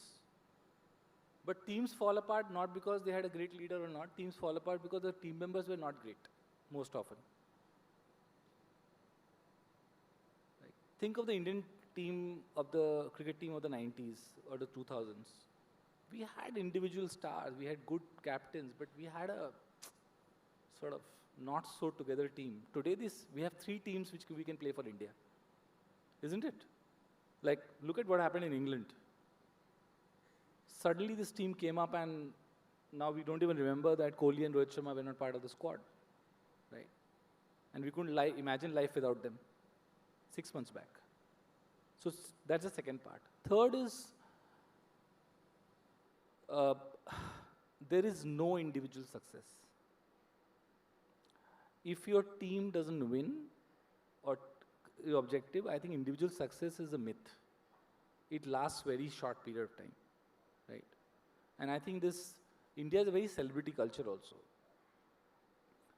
But teams fall apart not because they had a great leader or not. Teams fall apart because the team members were not great, most often. Right. Think of the Indian team of the cricket team of the 90s or the 2000s. We had individual stars, we had good captains, but we had a sort of not so together team. Today we have 3 teams which we can play for India. Isn't it? Like, look at what happened in England. Suddenly this team came up and now we don't even remember that Kohli and Rohit Sharma were not part of the squad, right? And we couldn't imagine life without them 6 months back. So that's the second part. Third is, there is no individual success. If your team doesn't win or your objective, I think individual success is a myth. It lasts very short period of time. Right. And I think India is a very celebrity culture also.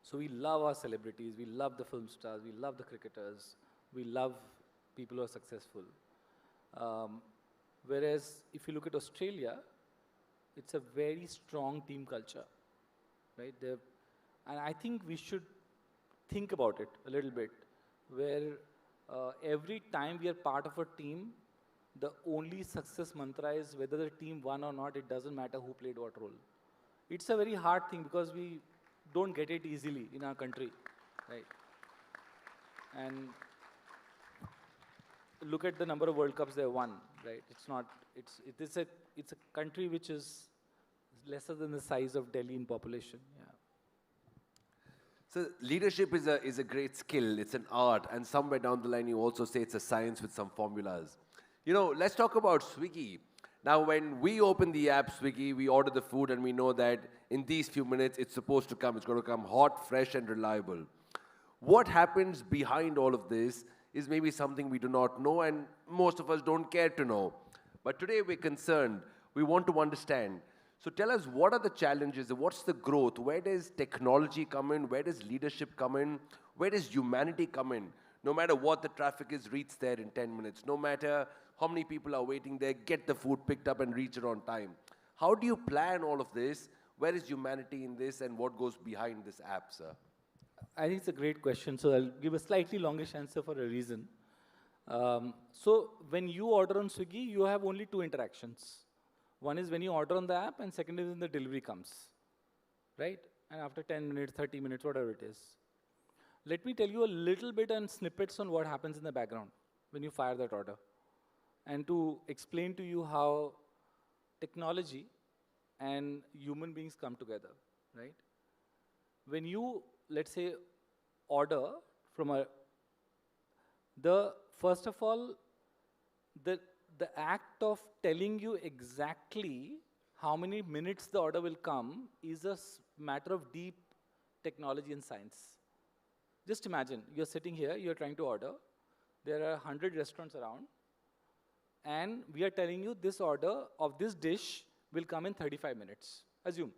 So we love our celebrities, we love the film stars, we love the cricketers, we love people who are successful. Whereas if you look at Australia, it's a very strong team culture, right? And I think we should think about it a little bit, where every time we are part of a team, the only success mantra is whether the team won or not, it doesn't matter who played what role. It's a very hard thing because we don't get it easily in our country, right? And look at the number of World Cups they won, right? It's a country which is lesser than the size of Delhi in population, yeah. So leadership is a great skill, it's an art, and somewhere down the line you also say it's a science with some formulas. You know, let's talk about Swiggy. Now, when we open the app Swiggy, we order the food and we know that in these few minutes it's supposed to come. It's going to come hot, fresh and reliable. What happens behind all of this is maybe something we do not know and most of us don't care to know. But today we're concerned. We want to understand. So tell us, what are the challenges? What's the growth? Where does technology come in? Where does leadership come in? Where does humanity come in? No matter what the traffic is, reach there in 10 minutes. No matter how many people are waiting there, get the food picked up and reach it on time. How do you plan all of this? Where is humanity in this and what goes behind this app, sir? I think it's a great question. So I'll give a slightly longish answer for a reason. So when you order on Swiggy, you have only 2 interactions. One is when you order on the app and second is when the delivery comes, right? And after 10 minutes, 30 minutes, whatever it is. Let me tell you a little bit and snippets on what happens in the background when you fire that order. And to explain to you how technology and human beings come together, right? When you, let's say, order from first of all, the act of telling you exactly how many minutes the order will come is a matter of deep technology and science. Just imagine, you're sitting here, you're trying to order. There are 100 restaurants around. And we are telling you this order of this dish will come in 35 minutes. Assume.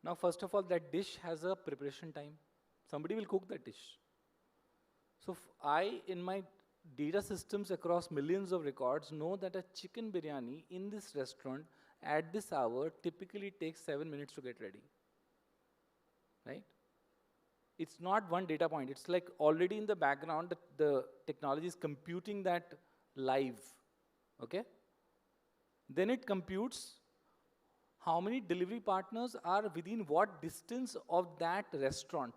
Now, first of all, that dish has a preparation time. Somebody will cook that dish. So in my data systems across millions of records, know that a chicken biryani in this restaurant at this hour typically takes 7 minutes to get ready. Right? it's not one data point. It's like already in the background, the technology is computing that live, okay? Then it computes how many delivery partners are within what distance of that restaurant,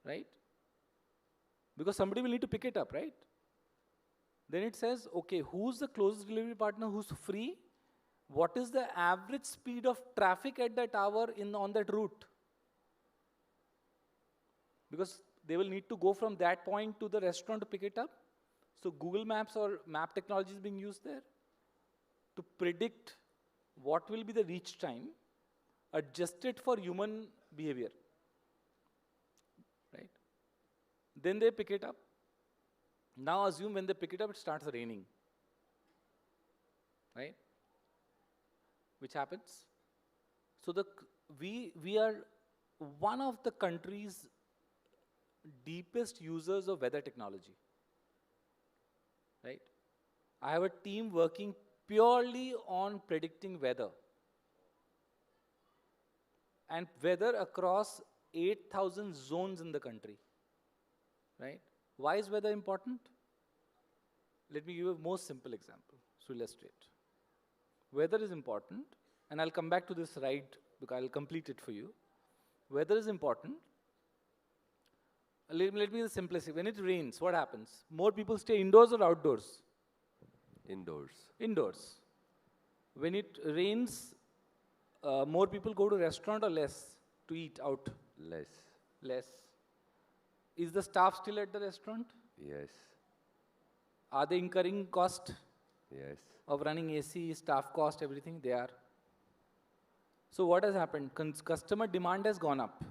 right? Because somebody will need to pick it up, right? Then it says, okay, who's the closest delivery partner who's free? What is the average speed of traffic at that hour on that route? Because they will need to go from that point to the restaurant to pick it up. So Google Maps or map technology is being used there to predict what will be the reach time adjusted for human behavior, right? Then they pick it up. Now assume when they pick it up, it starts raining, right? Which happens. So we are one of the country's deepest users of weather technology, right? I have a team working purely on predicting weather. And weather across 8,000 zones in the country, right? Why is weather important? Let me give you a most simple example to illustrate. Weather is important, and I'll come back to this right because I'll complete it for you. Weather is important. Let me be the simplest. When it rains, what happens? More people stay indoors or outdoors? Indoors. Indoors. When it rains, more people go to restaurant or less to eat out? Less. Less. Is the staff still at the restaurant? Yes. Are they incurring cost? Yes. Of running AC, staff cost, everything? They are. So what has happened? Customer demand has gone up.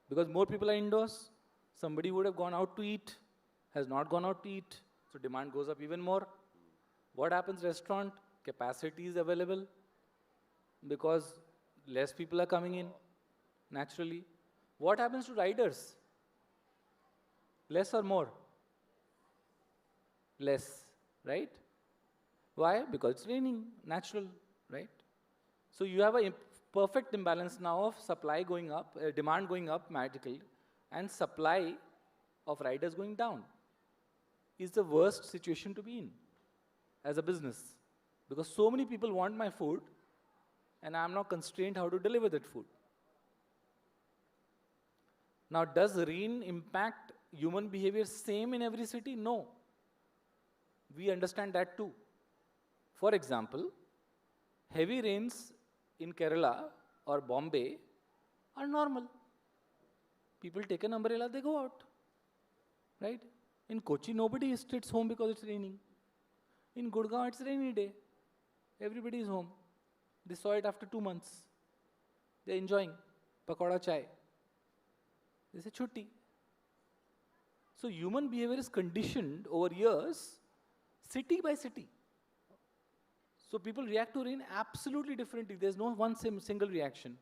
Because more people are indoors, somebody would have gone out to eat, has not gone out to eat, so demand goes up even more. What happens restaurant? Capacity is available because less people are coming in, naturally. What happens to riders? Less or more? Less, right? Why? Because it's raining, natural, right? So you have a perfect imbalance now of supply going up, demand going up magically, and supply of riders going down. Is the worst situation to be in as a business. Because so many people want my food, and I'm now constrained how to deliver that food. Now, does rain impact human behavior same in every city? No. We understand that too. For example, heavy rains in Kerala or Bombay are normal. People take an umbrella, they go out, right? In Kochi, nobody sits home because it's raining. In Gurgaon, it's rainy day. Everybody is home. They saw it after 2 months. They're enjoying pakoda chai. They say chutti. So human behavior is conditioned over years, city by city. So people react to rain absolutely differently. There's no one single reaction.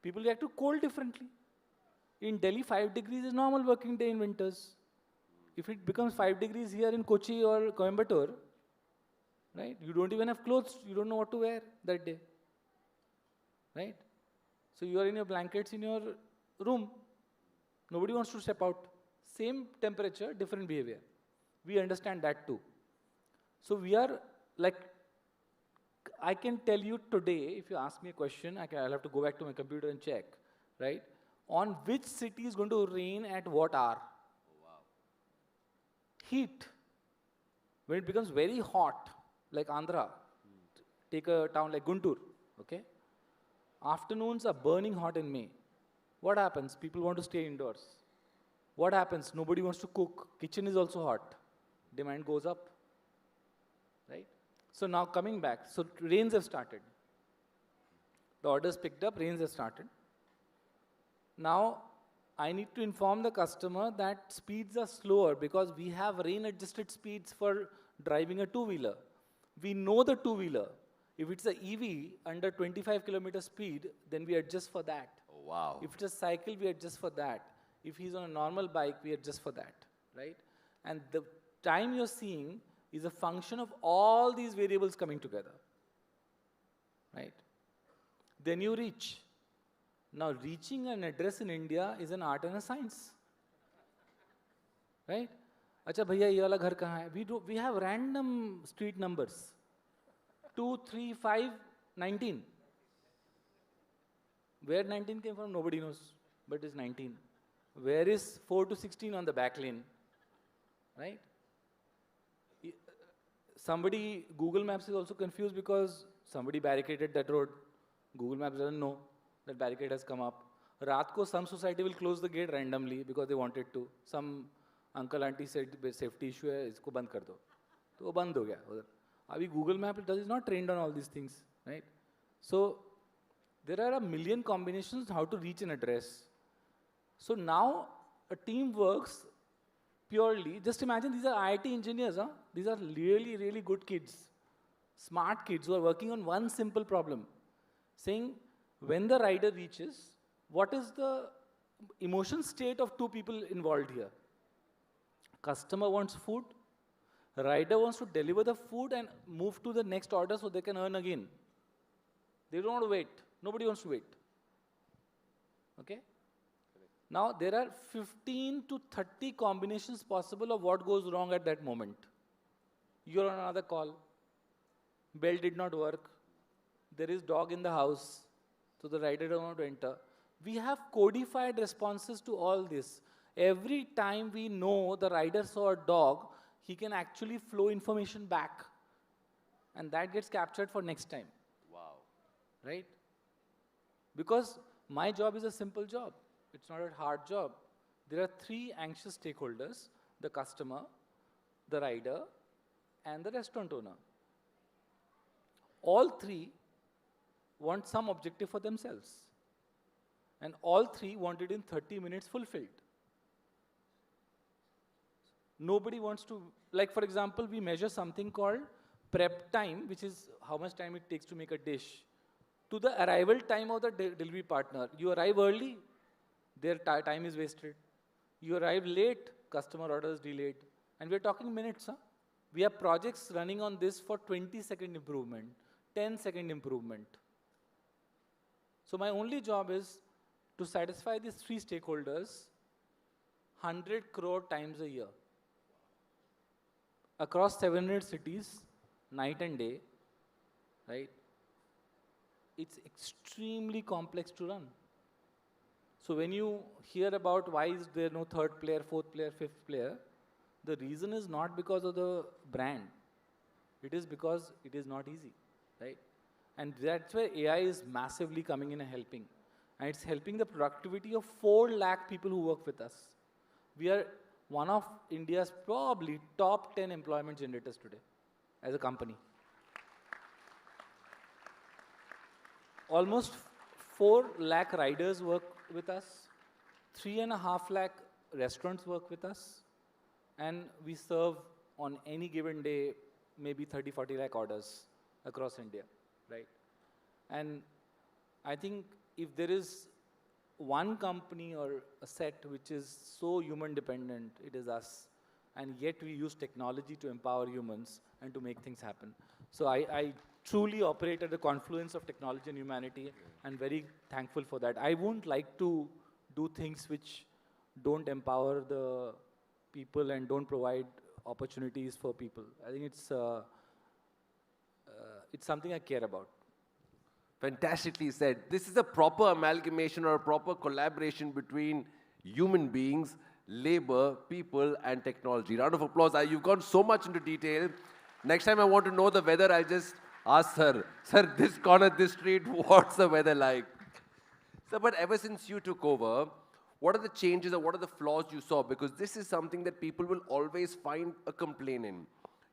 People react to cold differently. In Delhi, 5 degrees is normal working day in winters. If it becomes 5 degrees here in Kochi or Coimbatore, right, you don't even have clothes, you don't know what to wear that day, right? So you are in your blankets in your room. Nobody wants to step out. Same temperature, different behavior. We understand that too. So we are like, I can tell you today, if you ask me a question, I'll have to go back to my computer and check, right? On which city is going to rain at what hour? Oh, wow. Heat. When it becomes very hot, like Andhra, take a town like Guntur, okay? Afternoons are burning hot in May. What happens? People want to stay indoors. What happens? Nobody wants to cook. Kitchen is also hot. Demand goes up, right? So now coming back, so rains have started. The orders picked up, rains have started. Now, I need to inform the customer that speeds are slower because we have rain-adjusted speeds for driving a two-wheeler. We know the two-wheeler. If it's an EV under 25 kilometer speed, then we adjust for that. Oh, wow. If it's a cycle, we adjust for that. If he's on a normal bike, we adjust for that, right? And the time you're seeing is a function of all these variables coming together, right? Then you reach. Now, reaching an address in India is an art and a science. Right? Acha bhaiya, ye wala ghar kahan hai? We have random street numbers. 2, 3, 5, 19. Where 19 came from, nobody knows, but it's 19. Where is 4 to 16 on the back lane? Right? Somebody, Google Maps is also confused because somebody barricaded that road. Google Maps doesn't know that barricade has come up. Raat ko some society will close the gate randomly because they wanted to. Some uncle, auntie said safety issue hai, isko band kar do. So वो बंद हो गया उधर. अभी Google Map is not trained on all these things, right? So there are a million combinations how to reach an address. So now a team works purely. Just imagine these are IIT engineers, huh? These are really, really good kids, smart kids who are working on one simple problem, saying when the rider reaches, what is the emotion state of two people involved here? Customer wants food. Rider wants to deliver the food and move to the next order so they can earn again. They don't want to wait. Nobody wants to wait. Okay? Now, there are 15 to 30 combinations possible of what goes wrong at that moment. You're on another call. Bell did not work. There is dog in the house. So the rider doesn't want to enter. We have codified responses to all this. Every time we know the rider saw a dog, he can actually flow information back. And that gets captured for next time. Wow. Right? Because my job is a simple job. It's not a hard job. There are 3 anxious stakeholders: the customer, the rider, and the restaurant owner. All 3 want some objective for themselves. And all 3 want it in 30 minutes fulfilled. Nobody wants to, like for example, we measure something called prep time, which is how much time it takes to make a dish, to the arrival time of the delivery partner. You arrive early, their time is wasted. You arrive late, customer order is delayed. And we're talking minutes, huh? We have projects running on this for 20-second improvement, 10-second improvement. So my only job is to satisfy these 3 stakeholders 100 crore times a year. Across 700 cities, night and day, right? It's extremely complex to run. So when you hear about why is there no 3rd player, 4th player, 5th player, the reason is not because of the brand. It is because it is not easy, right? And that's where AI is massively coming in and helping. And it's helping the productivity of 4 lakh people who work with us. We are one of India's probably top 10 employment generators today as a company. Almost 4 lakh riders work with us, 3.5 lakh restaurants work with us, and we serve on any given day maybe 30-40 lakh orders across India, right? And I think if there is one company or a set which is so human dependent, it is us. And yet we use technology to empower humans and to make things happen. So I truly operate at the confluence of technology and humanity, and very thankful for that. I won't like to do things which don't empower the people and don't provide opportunities for people. I think it's something I care about. Fantastically said. This is a proper amalgamation or a proper collaboration between human beings, labor, people, and technology. Round of applause. You've gone so much into detail. Next time I want to know the weather, I'll just ask Sir, this corner, this street, what's the weather like? Sir, but ever since you took over, what are the changes or what are the flaws you saw? Because this is something that people will always find a complaint in.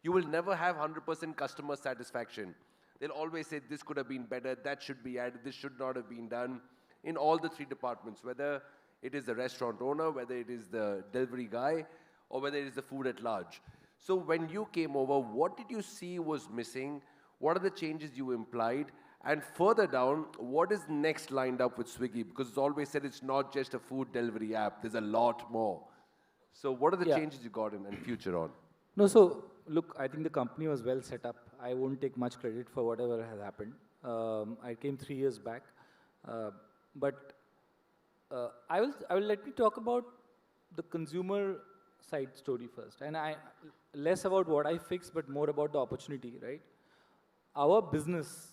You will never have 100% customer satisfaction. They'll always say, this could have been better, that should be added, this should not have been done, in all the 3 departments, whether it is the restaurant owner, whether it is the delivery guy, or whether it is the food at large. So when you came over, what did you see was missing? What are the changes you implied? And further down, what is next lined up with Swiggy? Because it's always said it's not just a food delivery app, there's a lot more. So what are the changes you got in and future on? No, so look, I think the company was well set up. I won't take much credit for whatever has happened. I came 3 years back. But I will let me talk about the consumer side story first, and less about what I fix, but more about the opportunity, right? Our business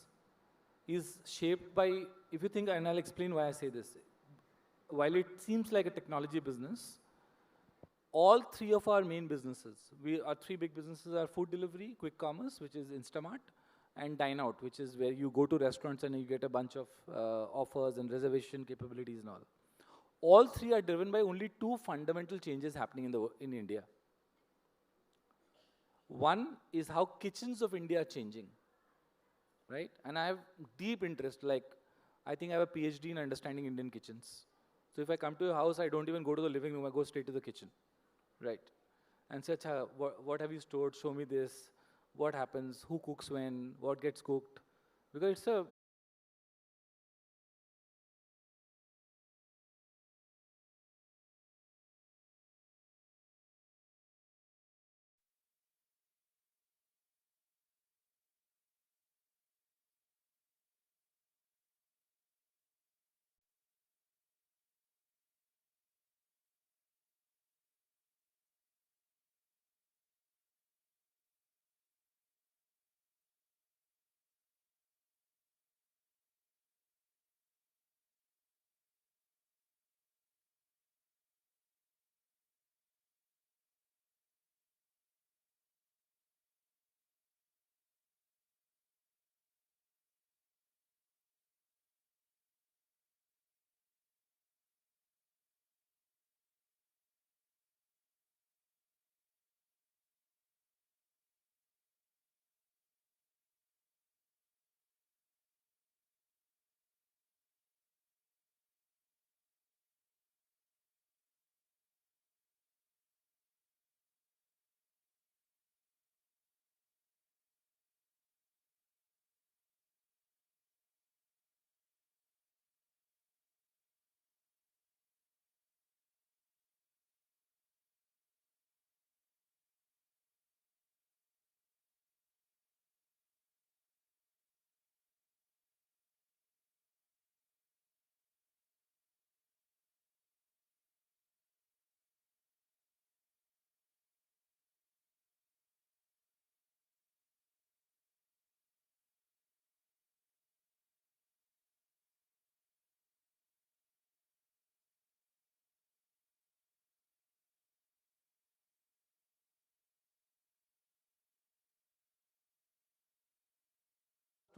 is shaped by, if you think, and I'll explain why I say this. While it seems like a technology business, all three of our main businesses, our three big businesses are food delivery, quick commerce, which is Instamart, and Dine Out, which is where you go to restaurants and you get a bunch of offers and reservation capabilities and all. All three are driven by only two fundamental changes happening in India. One is how kitchens of India are changing, right? And I have deep interest, like I think I have a PhD in understanding Indian kitchens. So if I come to a house, I don't even go to the living room, I go straight to the kitchen, right? And say, what have you stored? Show me this. What happens? Who cooks when? What gets cooked? Because it's a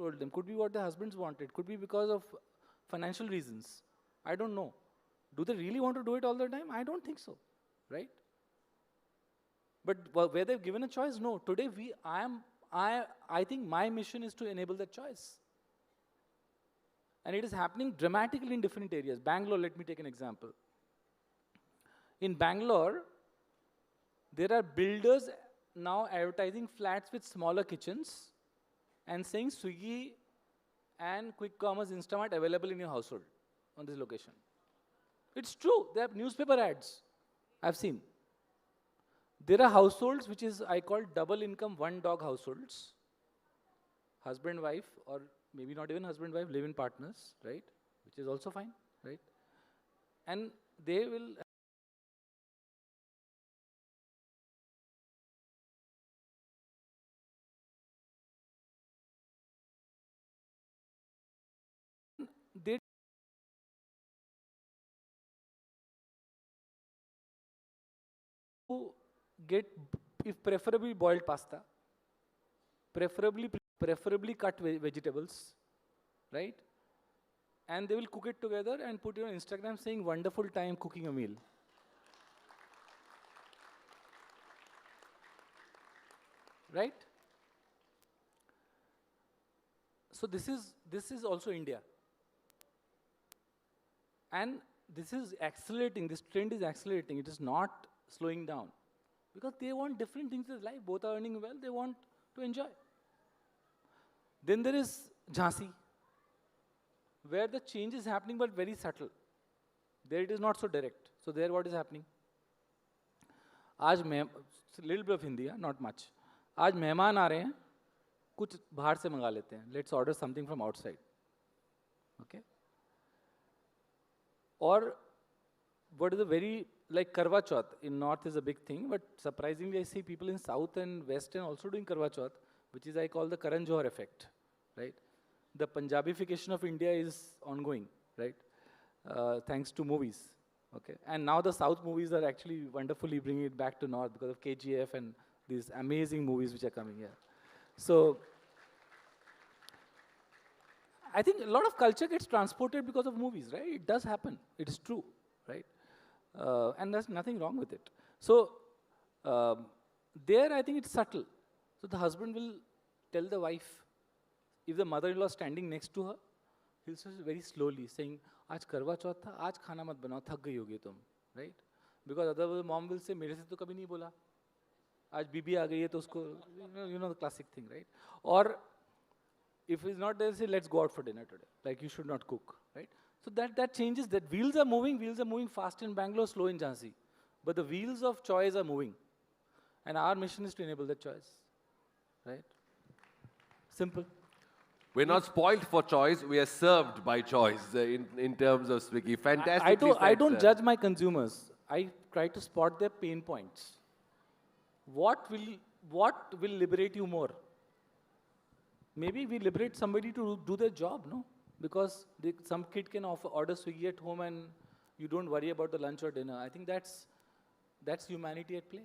told them. Could be what the husbands wanted. Could be because of financial reasons. I don't know. Do they really want to do it all the time? I don't think so, right? But where they've given a choice, no. Today, I think my mission is to enable that choice. And it is happening dramatically in different areas. Bangalore, let me take an example. In Bangalore, there are builders now advertising flats with smaller kitchens and saying Swiggy and quick commerce Instamart available in your household on this location. It's true. They have newspaper ads. I've seen. There are households which is I call double income, one dog households. Husband, wife, or maybe not even husband, wife, live-in partners, right? Which is also fine, right? And they will they get, if preferably boiled pasta, preferably cut vegetables, right? And they will cook it together and put it on Instagram saying wonderful time cooking a meal. Right? So this is also India. And this is accelerating, this trend is accelerating, it is not slowing down. Because they want different things in life, both are earning well, they want to enjoy. Then there is Jhansi, where the change is happening but very subtle. There it is not so direct. So there what is happening? आज little bit of Hindi, not much. आज मेहमान आ रहे हैं, कुछ बाहर से मंगा लेते हैं. Let's order something from outside. Okay? Or what is a very, like Karwa Chauth in North is a big thing, but surprisingly I see people in South and Western also doing Karwa Chauth, which is I call the Karan Johar effect, right? The Punjabification of India is ongoing, right? Thanks to movies, okay? And now the South movies are actually wonderfully bringing it back to North because of KGF and these amazing movies which are coming here. So, I think a lot of culture gets transported because of movies, right? It does happen. It is true, right? And there's nothing wrong with it. So, there I think it's subtle. So the husband will tell the wife, if the mother-in-law is standing next to her, he'll say very slowly, saying, "Aaj Karwa Chauth tha, aaj khana mat banao, thak gayi hogi tum," right? Because otherwise mom will say, "Mere se to kabhi nahi bola. Aaj bibi aa gayi hai to usko," you know the classic thing, right? Or if he's not there, say, "Let's go out for dinner today." Like you should not cook, right? So that changes. That wheels are moving fast in Bangalore, slow in Jhansi. But the wheels of choice are moving. And our mission is to enable that choice, right? Simple. We're not spoiled for choice, we are served by choice in terms of Swiggy. Fantastic. I don't judge my consumers. I try to spot their pain points. What will liberate you more? Maybe we liberate somebody to do their job, no? Because some kid can order Swiggy at home and you don't worry about the lunch or dinner. I think that's humanity at play.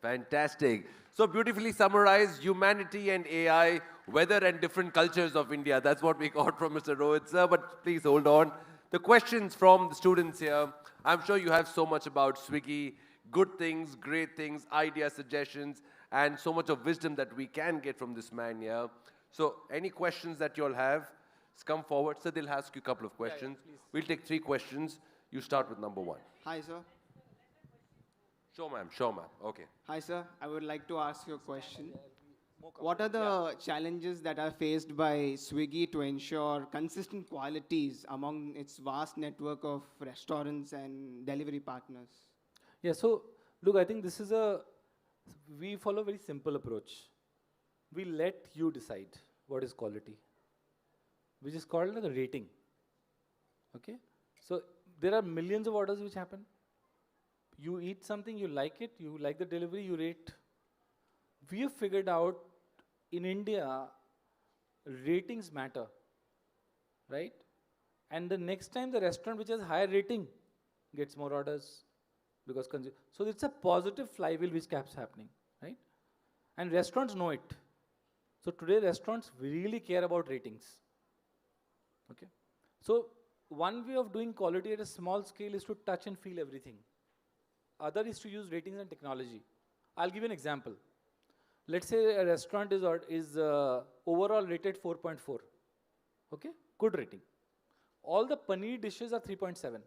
Fantastic. So beautifully summarized, humanity and AI, weather and different cultures of India. That's what we got from Mr. Rohit, sir. But please hold on. The questions from the students here. I'm sure you have so much about Swiggy, good things, great things, ideas, suggestions, and so much of wisdom that we can get from this man here. So any questions that you all have, come forward. So they'll ask you a couple of questions. Yeah, we'll take 3 questions. You start with number 1. Hi, sir. Sure, ma'am. Sure, ma'am. Okay. Hi, sir. I would like to ask you a question. What are the challenges that are faced by Swiggy to ensure consistent qualities among its vast network of restaurants and delivery partners? Yeah, so look, I think this is we follow a very simple approach. We let you decide what is quality, which is called like a rating. Okay? So there are millions of orders which happen. You eat something, you like it, you like the delivery, you rate. We have figured out in India, ratings matter, right? And the next time the restaurant which has higher rating gets more orders. Because so it's a positive flywheel which keeps happening, right? And restaurants know it. So today restaurants really care about ratings. Okay? So one way of doing quality at a small scale is to touch and feel everything. Other is to use ratings and technology. I'll give you an example. Let's say a restaurant is overall rated 4.4. Okay? Good rating. All the paneer dishes are 3.7.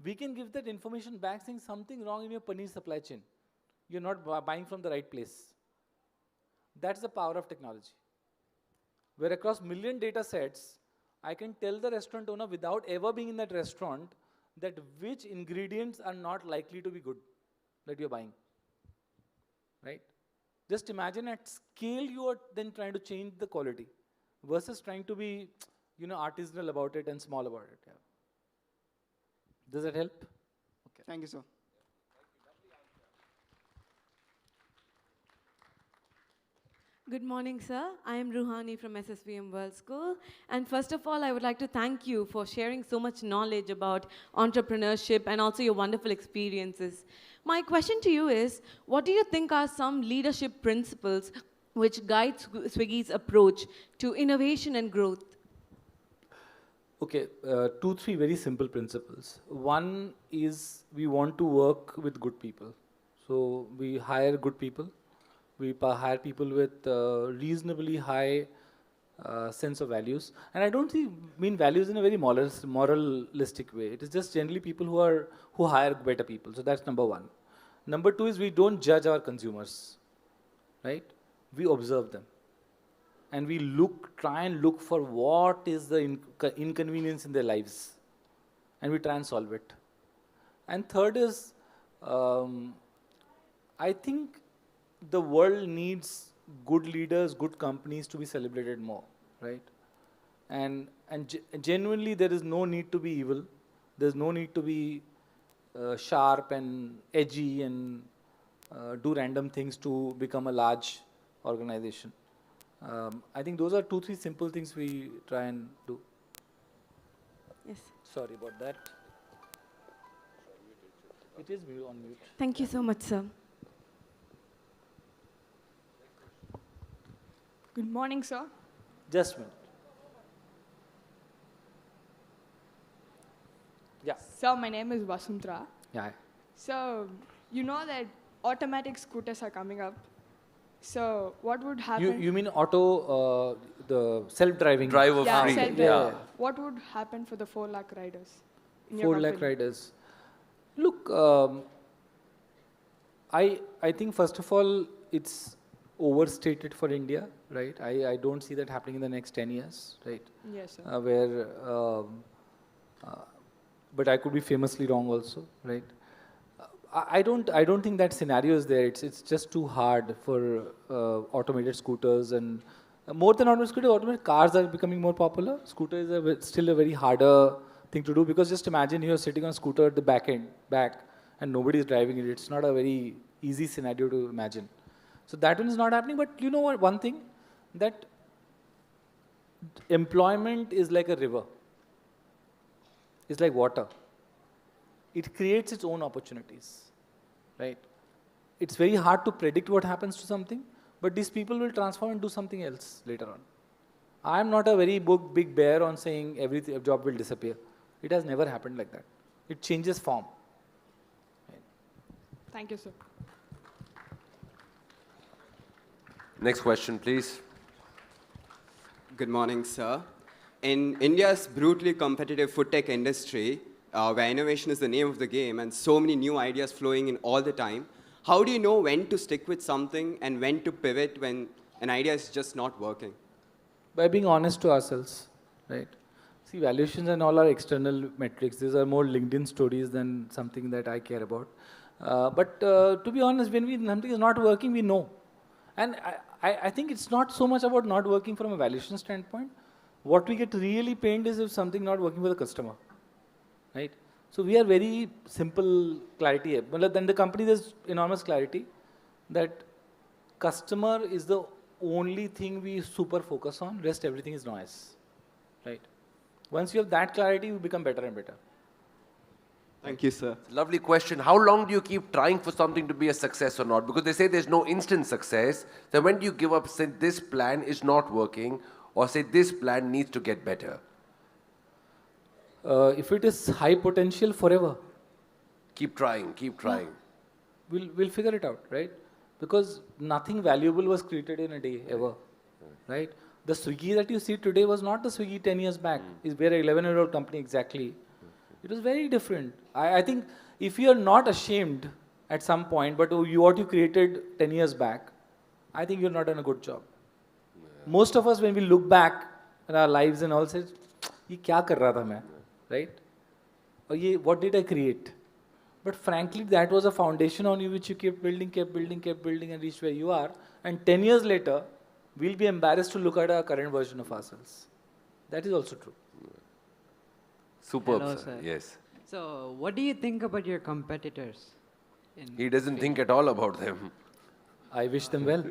We can give that information back saying something wrong in your paneer supply chain. You're not buying from the right place. That's the power of technology. Where across million data sets, I can tell the restaurant owner without ever being in that restaurant that which ingredients are not likely to be good that you're buying. Right? Just imagine at scale you are then trying to change the quality versus trying to be, artisanal about it and small about it. Yeah. Does that help? Okay. Thank you, sir. Good morning, sir. I am Ruhani from SSVM World School. And first of all, I would like to thank you for sharing so much knowledge about entrepreneurship and also your wonderful experiences. My question to you is, what do you think are some leadership principles which guide Swiggy's approach to innovation and growth? Okay, 2, 3 very simple principles. One is we want to work with good people. So we hire good people. We hire people with reasonably high sense of values. And I don't mean values in a very moralistic way. It is just generally people who hire better people. So that's number 1. Number 2 is we don't judge our consumers, right? We observe them. And we try and look for what is the inconvenience in their lives. And we try and solve it. And third is, I think the world needs good leaders, good companies to be celebrated more, right? And genuinely there is no need to be evil. There's no need to be sharp and edgy and do random things to become a large organization. I think those are 2-3 simple things we try and do. Yes. Sorry about that. It is on mute. Thank you so much, sir. Good morning, sir. Just a minute. Yeah. Sir, my name is Vasuntra. Yeah. So, you know that automatic scooters are coming up. So, what would happen? You mean auto, the self-driving? Driver free. Self-driving. Yeah. What would happen for the 4 lakh riders? In 4 your lakh company? riders. Look, I think first of all, it's overstated for India, right? I don't see that happening in the next 10 years, right? Yes, sir. But I could be famously wrong also, right? I don't think that scenario is there. It's just too hard for automated scooters, and more than automated scooters, automated cars are becoming more popular. Scooter is still a very harder thing to do, because just imagine you're sitting on a scooter at the back, and nobody is driving it. It's not a very easy scenario to imagine. So that one is not happening. But you know what? One thing, that employment is like a river. It's like water. It creates its own opportunities, right? It's very hard to predict what happens to something, but these people will transform and do something else later on. I'm not a very big bear on saying every job will disappear. It has never happened like that. It changes form. Right. Thank you, sir. Next question, please. Good morning, sir. In India's brutally competitive food tech industry, where innovation is the name of the game and so many new ideas flowing in all the time, how do you know when to stick with something and when to pivot when an idea is just not working? By being honest to ourselves, right? See, valuations and all are external metrics. These are more LinkedIn stories than something that I care about. But to be honest, when something is not working, we know. And I think it's not so much about not working from a valuation standpoint. What we get really pained is if something not working for the customer, right? So we are very simple clarity here. But then the company, there's enormous clarity that customer is the only thing we super focus on. Rest everything is noise, right? Once you have that clarity, you become better and better. Thank you, sir. Lovely question. How long do you keep trying for something to be a success or not? Because they say there's no instant success. So when do you give up, say this plan is not working, or say this plan needs to get better? If it is high potential, forever. Keep trying, keep trying. Yeah. We'll figure it out, right? Because nothing valuable was created in a day, ever, right? The Swiggy that you see today was not the Swiggy 10 years back. We're an 11-year-old company exactly. It was very different. I think if you are not ashamed at some point, but what you created 10 years back, I think you're not done a good job. Most of us, when we look back at our lives and all, say, "Ye kya kar raha tha main?" Right? Or what did I create? But frankly, that was a foundation on which you kept building, and reached where you are. And 10 years later, we'll be embarrassed to look at our current version of ourselves. That is also true. Superb, Hello, sir. sir. Yes. So, what do you think about your competitors? He doesn't think at all about them. I wish them well.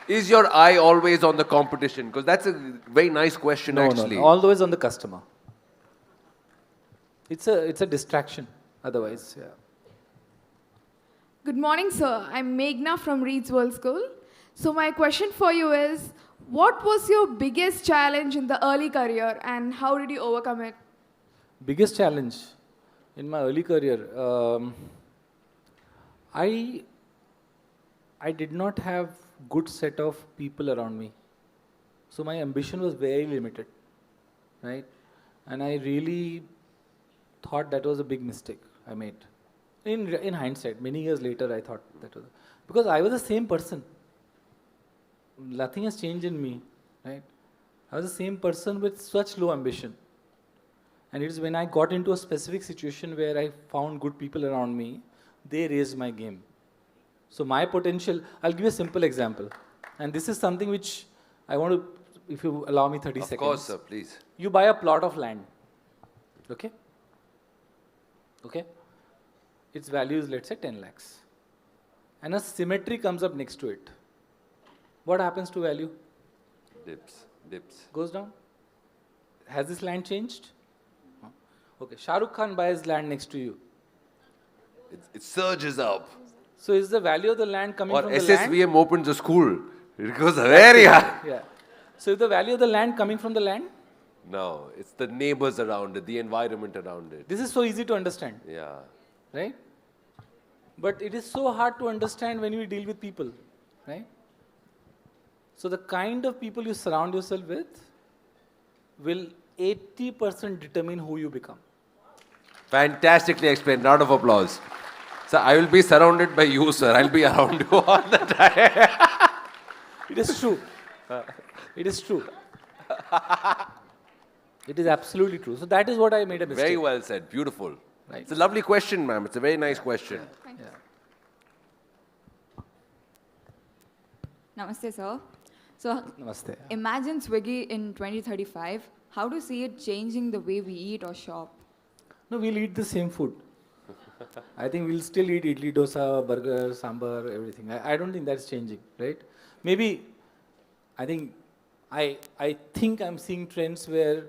Is your eye always on the competition? Because that's a very nice question, actually. No, always on the customer. It's a distraction, otherwise, yeah. Good morning, sir. I'm Meghna from Reed's World School. So my question for you is, what was your biggest challenge in the early career and how did you overcome it? Biggest challenge in my early career, I did not have good set of people around me. So my ambition was very limited, right? And I really thought that was a big mistake I made. In hindsight, many years later, I thought that was, because I was the same person. Nothing has changed in me, right? I was the same person with such low ambition. And it is when I got into a specific situation where I found good people around me, they raised my game. So my potential, I'll give you a simple example. And this is something which I want to if you allow me 30 seconds. Of course, sir, please. You buy a plot of land. Okay? Okay? Its value is, let's say, 10 lakhs. And a cemetery comes up next to it. What happens to value? Dips. Goes down. Has this land changed? No. Okay, Shah Rukh Khan buys land next to you. It surges up. So is the value of the land coming from the land? SSVM opens a school. It goes very high. Yeah. So is the value of the land coming from the land? No, it's the neighbors around it, the environment around it. This is so easy to understand. Yeah. Right? But it is so hard to understand when you deal with people. Right? So the kind of people you surround yourself with will 80% determine who you become. Fantastically explained. Round of applause. Sir, I will be surrounded by you, sir. I'll be around you all the time. It is true. It is true. It is absolutely true. So that is what I made a mistake. Very well said. Beautiful. Right. It's a lovely question, ma'am. It's a very nice question. Thank you. Namaste, sir. So, Namaste. Imagine Swiggy in 2035. How do you see it changing the way we eat or shop? No, we'll eat the same food. I think we'll still eat idli, dosa, burger, sambar, everything. I don't think that's changing, right? Maybe, I think I'm seeing trends where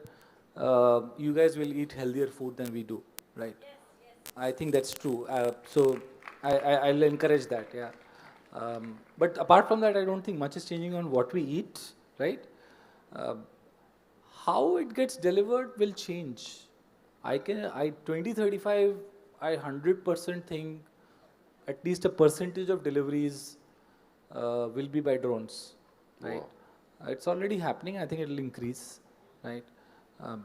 you guys will eat healthier food than we do, right? Yes. I think that's true. So I'll encourage that, yeah. But apart from that, I don't think much is changing on what we eat, right? How it gets delivered will change. 2035, I 100% think at least a percentage of deliveries will be by drones, right? Wow. It's already happening. I think it will increase, right?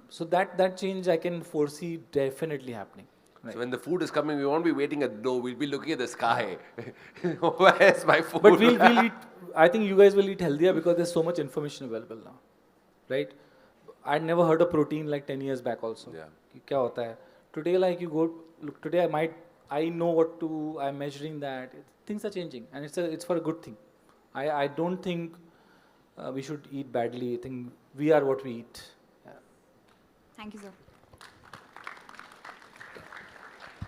So that change I can foresee definitely happening. Right. So when the food is coming, we won't be waiting at the door. We'll be looking at the sky. Where's my food? But we'll eat. I think you guys will eat healthier because there's so much information available now, right? I'd never heard of protein like 10 years back also. Yeah. क्या होता है? Today, like you go, look, today I know what to, I'm measuring that. Things are changing and it's for a good thing. I don't think we should eat badly. I think we are what we eat. Yeah. Thank you, sir.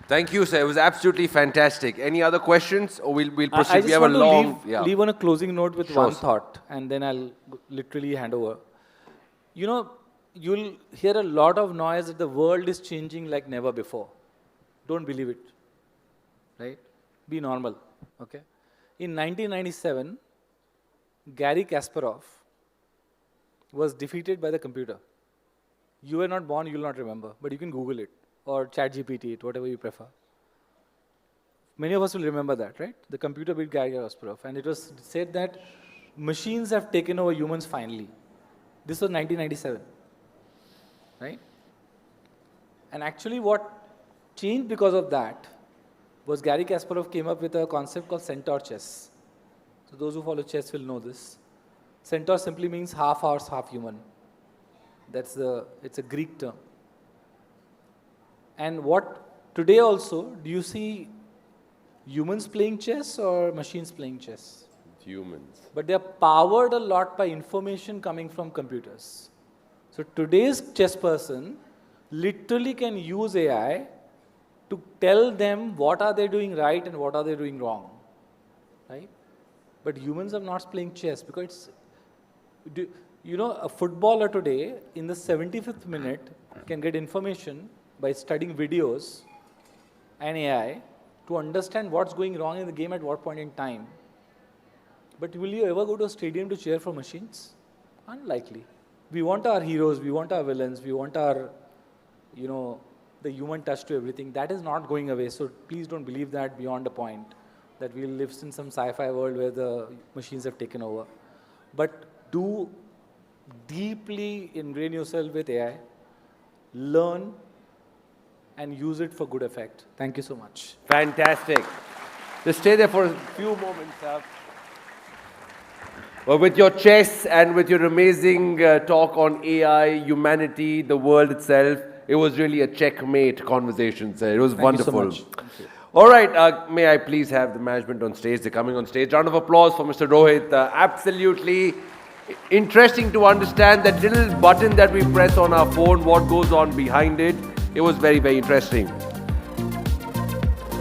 Thank you, sir. It was absolutely fantastic. Any other questions or we'll proceed? I just we have want a to long... leave on a closing note with Sure, one sir. thought and then I'll literally hand over. You know, you'll hear a lot of noise that the world is changing like never before. Don't believe it, right? Be normal, okay? In 1997, Garry Kasparov was defeated by the computer. You were not born, you'll not remember, but you can Google it or ChatGPT it, whatever you prefer. Many of us will remember that, right? The computer beat Garry Kasparov, and it was said that machines have taken over humans finally. This was 1997, right? And actually what changed because of that was Garry Kasparov came up with a concept called centaur chess. So those who follow chess will know this. Centaur simply means half horse, half human. It's a Greek term. And today also, do you see humans playing chess or machines playing chess? Humans. But they are powered a lot by information coming from computers. So today's chess person literally can use AI to tell them what are they doing right and what are they doing wrong, right? But humans are not playing chess because a footballer today in the 75th minute can get information by studying videos and AI to understand what's going wrong in the game at what point in time. But will you ever go to a stadium to cheer for machines? Unlikely. We want our heroes, we want our villains, we want our, the human touch to everything. That is not going away. So please don't believe that beyond a point, that we'll live in some sci-fi world where the machines have taken over. But do deeply ingrain yourself with AI, learn, and use it for good effect. Thank you so much. Fantastic. Just stay there for a few moments. Well, with your chess and with your amazing talk on AI, humanity, the world itself, it was really a checkmate conversation, sir. It was wonderful. Thank you so much. Thank you. All right, may I please have the management on stage? They're coming on stage. Round of applause for Mr. Rohit. Absolutely interesting to understand that little button that we press on our phone, what goes on behind it. It was very, very interesting.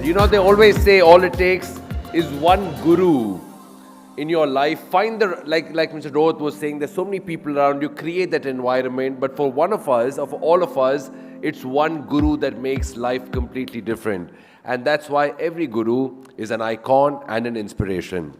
You know, they always say all it takes is one guru in your life. Find the, like Mr. Rohit was saying, there's so many people around you, create that environment. But for one of us, of all of us, it's one guru that makes life completely different. And that's why every guru is an icon and an inspiration.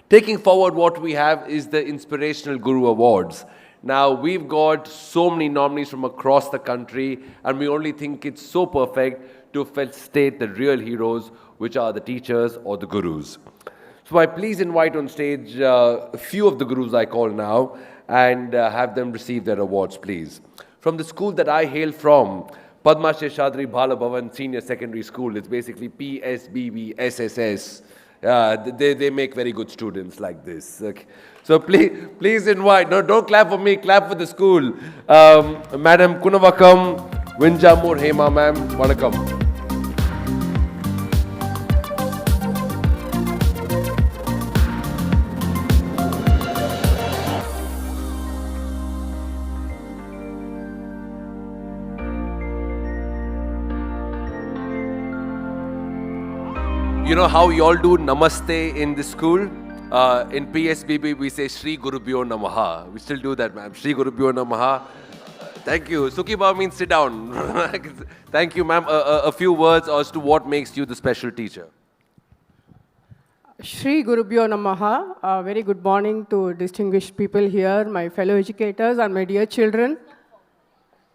Taking forward, what we have is the Inspirational Guru Awards. Now, we've got so many nominees from across the country, and we only think it's so perfect to felicitate the real heroes, which are the teachers or the gurus. So I please invite on stage a few of the gurus I call now, and have them receive their awards, please. From the school that I hail from, Padma Sheshadri Bhala Bhavan Senior Secondary School, it's basically PSBB SSS. They make very good students like this. Okay. So please invite, no, don't clap for me, clap for the school. Madam Kunavakam Vinjamur Hema ma'am, Vanakkam. You know how you all do namaste in the school? In PSBB, we say Shri Gurubhyo Namaha. We still do that, ma'am. Shri Gurubhyo Namaha. Thank you. Sukhi means sit down. Thank you, ma'am. A few words as to what makes you the special teacher. Shri Gurubhyo Namaha. A very good morning to distinguished people here, my fellow educators and my dear children.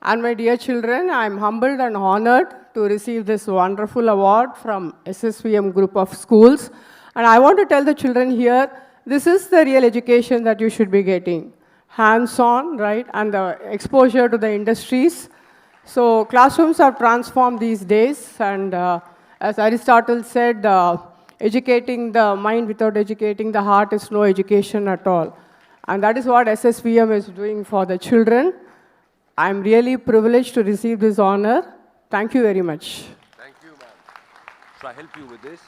And my dear children, I am humbled and honored to receive this wonderful award from SSVM group of schools. And I want to tell the children here, this is the real education that you should be getting. Hands-on, right, and the exposure to the industries. So classrooms are transformed these days, and as Aristotle said, educating the mind without educating the heart is no education at all. And that is what SSVM is doing for the children. I'm really privileged to receive this honor. Thank you very much. Thank you, ma'am. Shall I help you with this?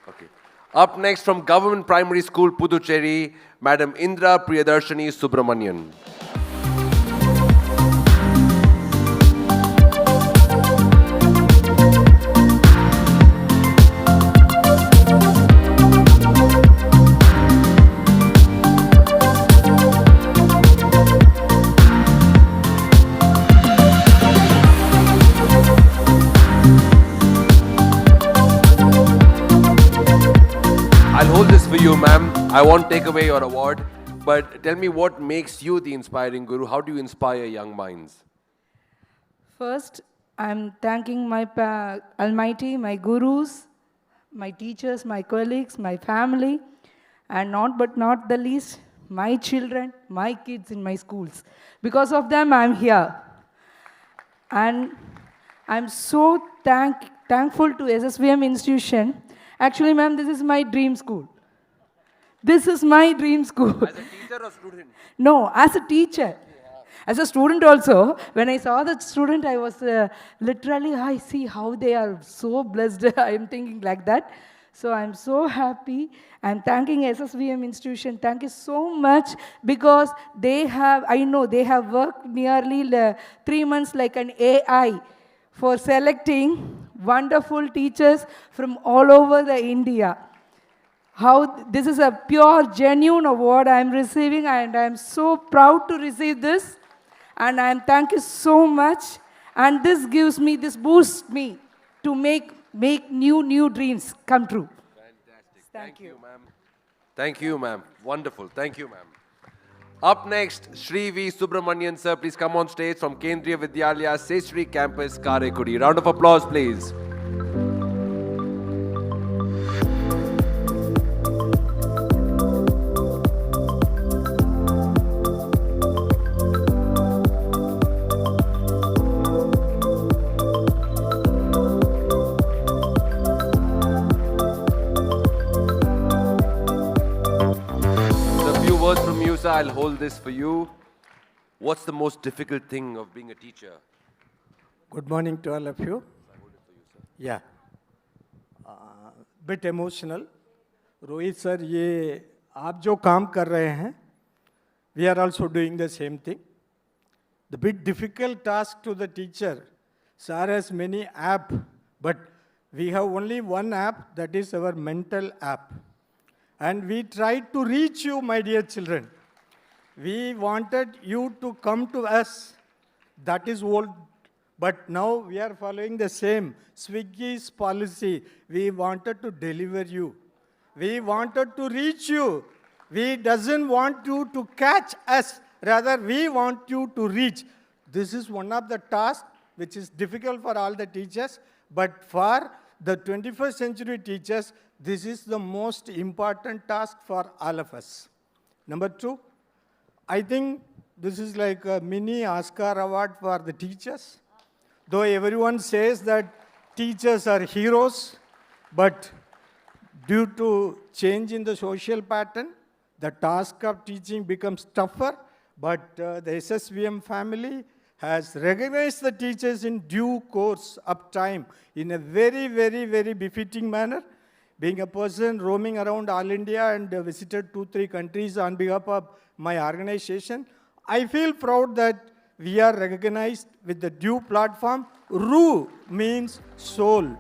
Okay. Up next from Government Primary School, Puducherry, Madam Indra Priyadarshini Subramanian. For you, ma'am. I won't take away your award, but tell me what makes you the inspiring guru? How do you inspire young minds? First, I'm thanking my Almighty, my gurus, my teachers, my colleagues, my family, and not the least, my children, my kids in my schools. Because of them, I'm here. And I'm so thankful to SSVM institution. Actually, ma'am, this is my dream school. This is my dream school. As a teacher or student? No, as a teacher. As a student also, when I saw the student, I was literally, I see how they are so blessed. I am thinking like that. So I'm so happy. I'm thanking SSVM institution. Thank you so much, because they have, I know they have worked nearly 3 months like an AI for selecting wonderful teachers from all over the India. How this is a pure, genuine award I am receiving, and I am so proud to receive this. And I am thank you so much. And this gives me, this boosts me to make new dreams come true. Fantastic. Thank you, ma'am. Thank you, ma'am. Wonderful. Thank you, ma'am. Up next, Shri V. Subramanian, sir, please come on stage from Kendriya Vidyalaya, Seshri Campus, Karekudi. Round of applause, please. I'll hold this for you. What's the most difficult thing of being a teacher? Good morning to all of you. Yeah. Bit emotional. Rohit sir, ये आप जो काम कर रहे हैं, we are also doing the same thing. The bit difficult task to the teacher, sir has many apps, but we have only one app, that is our mental app. And we tried to reach you, my dear children. We wanted you to come to us. That is old. But now we are following the same Swiggy's policy. We wanted to deliver you. We wanted to reach you. We doesn't want you to catch us. Rather, we want you to reach. This is one of the tasks which is difficult for all the teachers. But for the 21st century teachers, this is the most important task for all of us. Number 2, I think this is like a mini Oscar award for the teachers. Though everyone says that teachers are heroes, but due to change in the social pattern, the task of teaching becomes tougher. But the SSVM family has recognized the teachers in due course of time in a very, very, very befitting manner. Being a person roaming around all India and visited 2-3 countries on behalf of my organization, I feel proud that we are recognized with the due platform. Ru means soul.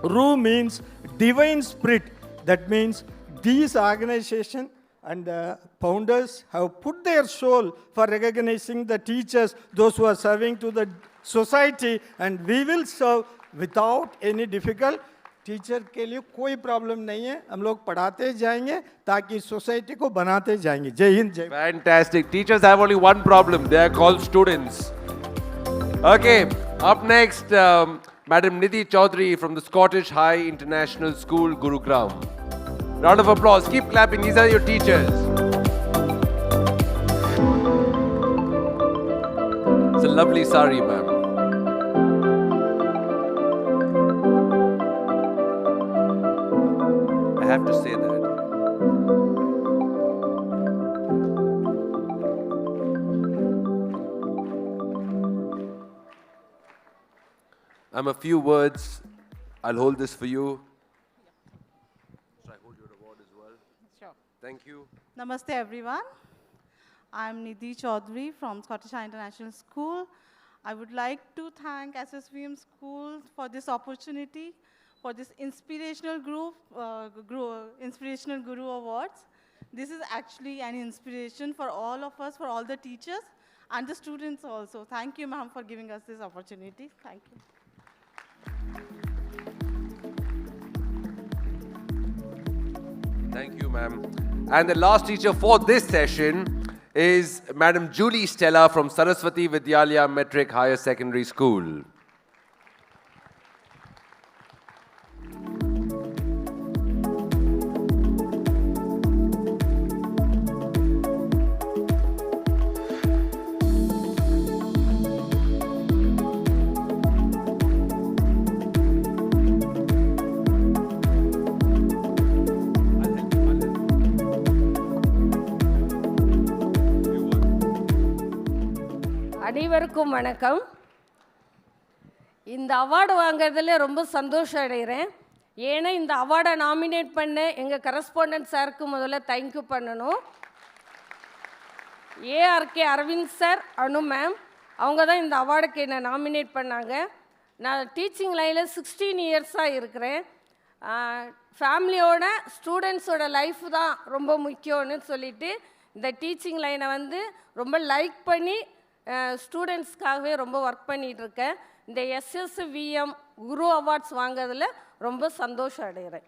Ru means divine spirit. That means these organizations and the founders have put their soul for recognizing the teachers, those who are serving to the society, and we will serve without any difficulty. Teacher के लिए कोई problem नहीं है, हम लोग पढ़ाते जाएंगे ताकि सोसाइटी को बनाते जाएंगे. जय हिंद, जय. Fantastic. Teachers have only one problem. They are called students. Okay, up next, Madam Nidhi Chaudhary from the Scottish High International School, Gurugram. Round of applause. Keep clapping. These are your teachers. It's a lovely sari, ma'am. I have to say that. A few words. I'll hold this for you. Should I hold your award as well? Sure. Thank you. Namaste everyone. I'm Nidhi Chaudhary from Scottish High International School. I would like to thank SSVM School for this opportunity, for this inspirational Inspirational Guru Awards. This is actually an inspiration for all of us, for all the teachers and the students also. Thank you, ma'am, for giving us this opportunity. Thank you. Thank you, ma'am. And the last teacher for this session is Madam Julie Stella from Saraswati Vidyalaya Metric Higher Secondary School. அனைவருக்கும் வணக்கம். இந்த award வாங்குறதுல ரொம்ப சந்தோஷம் அடைகிறேன். ஏன்னா இந்த அவார்டை nominate பண்ண எங்கள் கரஸ்பாண்டன்ட் சாருக்கு முதல்ல தேங்க்யூ பண்ணணும். ஏஆர்கே அரவிந்த் சார், அனு மேம், அவங்க தான் இந்த அவார்டுக்கு என்னை நாமினேட் பண்ணாங்க. நான் டீச்சிங் லைனில் 16 இயர்ஸாக இருக்கிறேன். ஃபேமிலியோட ஸ்டூடெண்ட்ஸோட லைஃப் தான் ரொம்ப முக்கியம்னு சொல்லிட்டு இந்த டீச்சிங் லைனை வந்து ரொம்ப லைக் பண்ணி ஸ்டூடெண்ட்ஸ்க்காகவே ரொம்ப ஒர்க் பண்ணிகிட்ருக்கேன். இந்த SSVM குரு அவார்ட்ஸ் வாங்குறதுல ரொம்ப சந்தோஷம் அடைகிறேன்.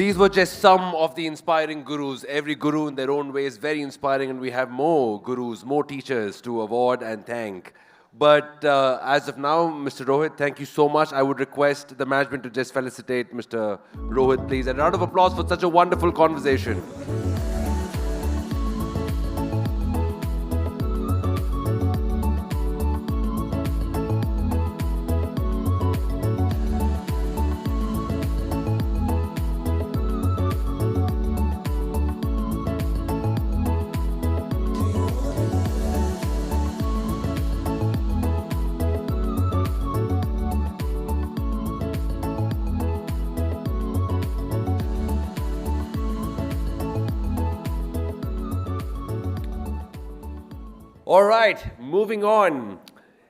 These were just some of the inspiring gurus. Every guru in their own way is very inspiring, and we have more gurus, more teachers to award and thank. But as of now, Mr. Rohit, thank you so much. I would request the management to just felicitate Mr. Rohit, please. And a round of applause for such a wonderful conversation. All right, moving on.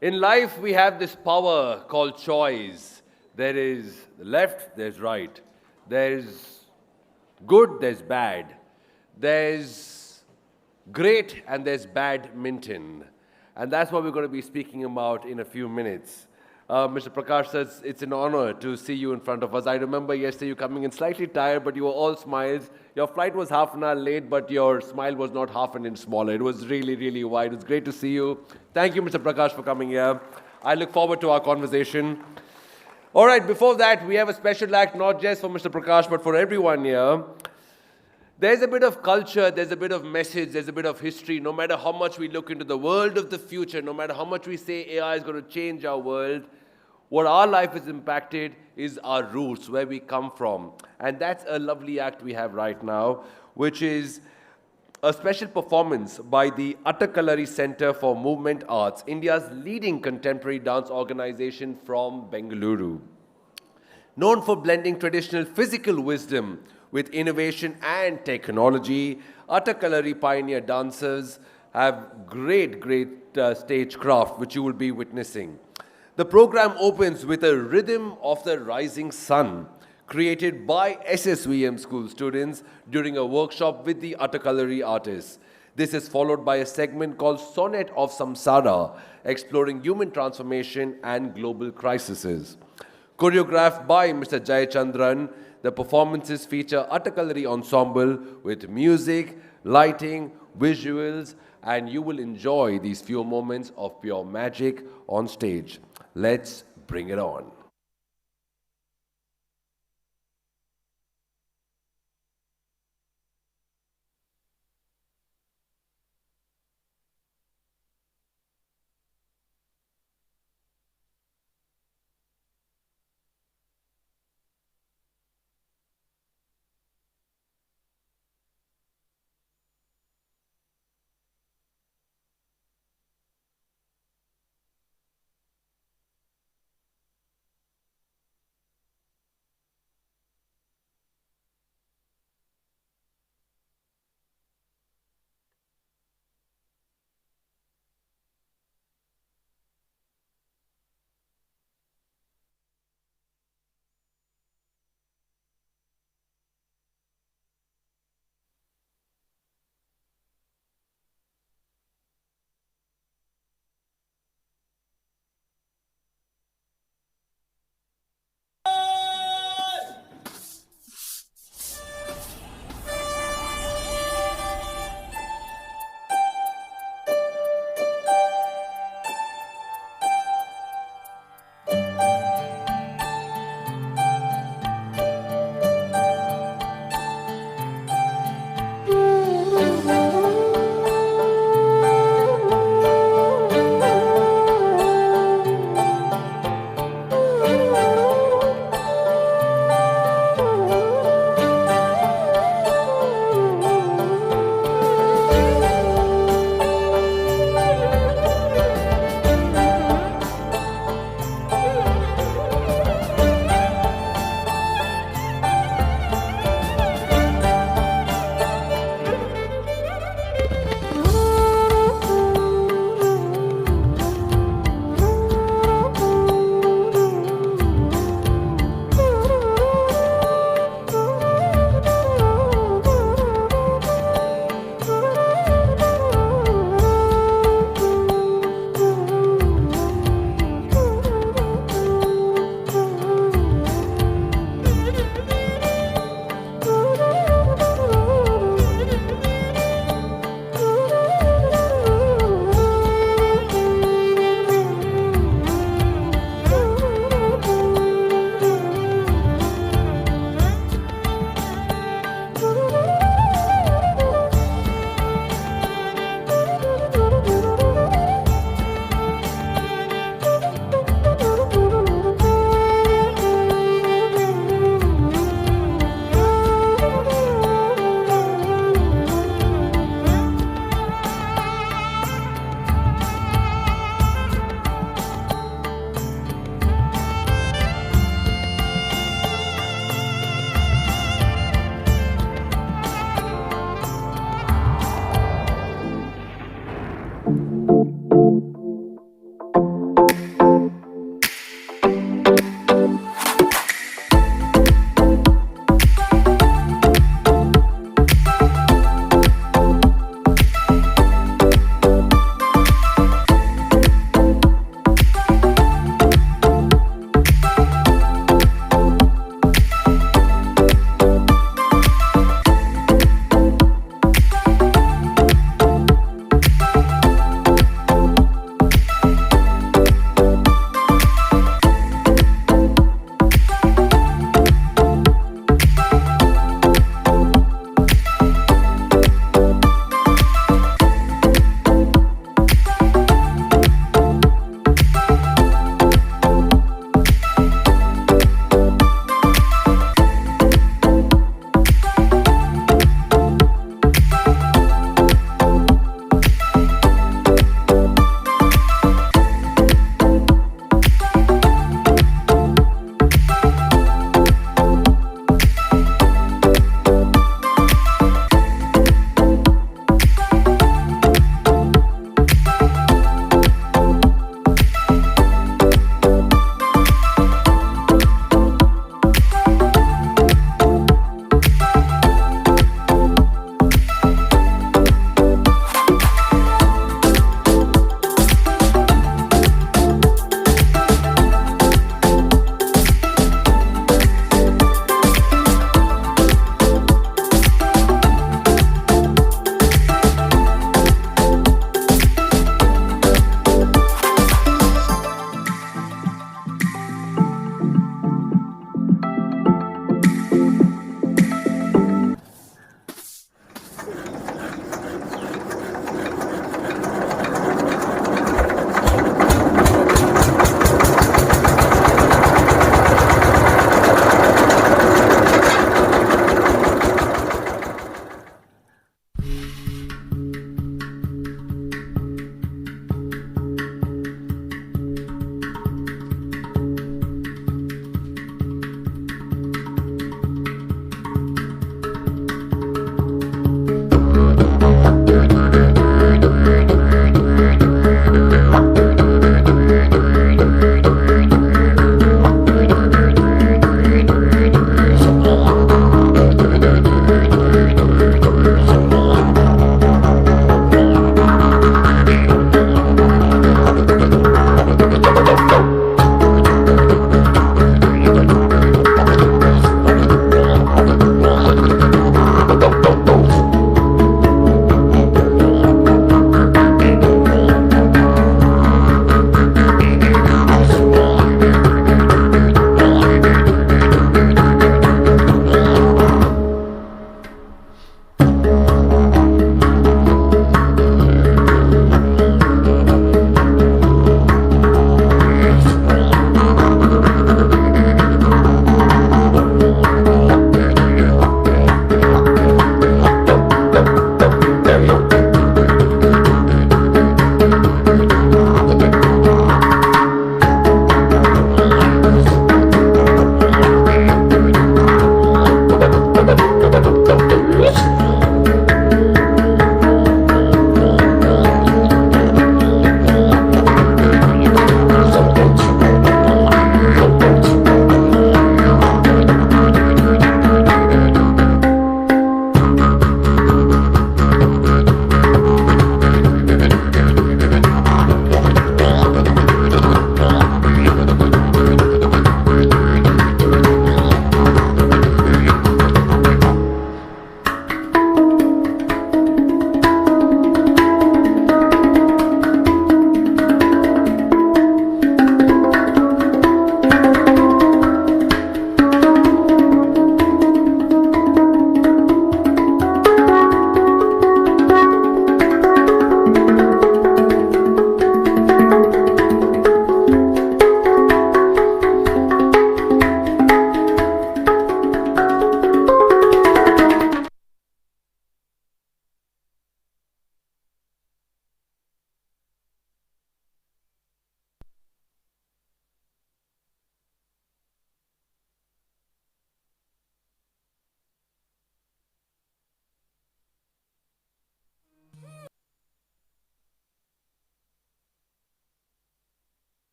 In life, we have this power called choice. There is left, there's right. There's good, there's bad. There's great, and there's badminton. And that's what we're going to be speaking about in a few minutes. Mr. Prakash says it's an honor to see you in front of us. I remember yesterday you coming in slightly tired, but you were all smiles. Your flight was half an hour late, but your smile was not half an inch smaller. It was really, really wide. It was great to see you. Thank you, Mr. Prakash, for coming here. I look forward to our conversation. All right, before that, we have a special act, not just for Mr. Prakash, but for everyone here. There's a bit of culture, there's a bit of message, there's a bit of history. No matter how much we look into the world of the future, no matter how much we say AI is going to change our world, what our life is impacted is our roots, where we come from. And that's a lovely act we have right now, which is a special performance by the Attakalari Center for Movement Arts, India's leading contemporary dance organization from Bengaluru. Known for blending traditional physical wisdom with innovation and technology, Attakalari pioneer dancers have great stagecraft, which you will be witnessing. The program opens with a rhythm of the rising sun, created by SSVM school students during a workshop with the Attakalari artists. This is followed by a segment called Sonnet of Samsara, exploring human transformation and global crises. Choreographed by Mr. Jayachandran, the performances feature Attakalari ensemble with music, lighting, visuals, and you will enjoy these few moments of pure magic on stage. Let's bring it on.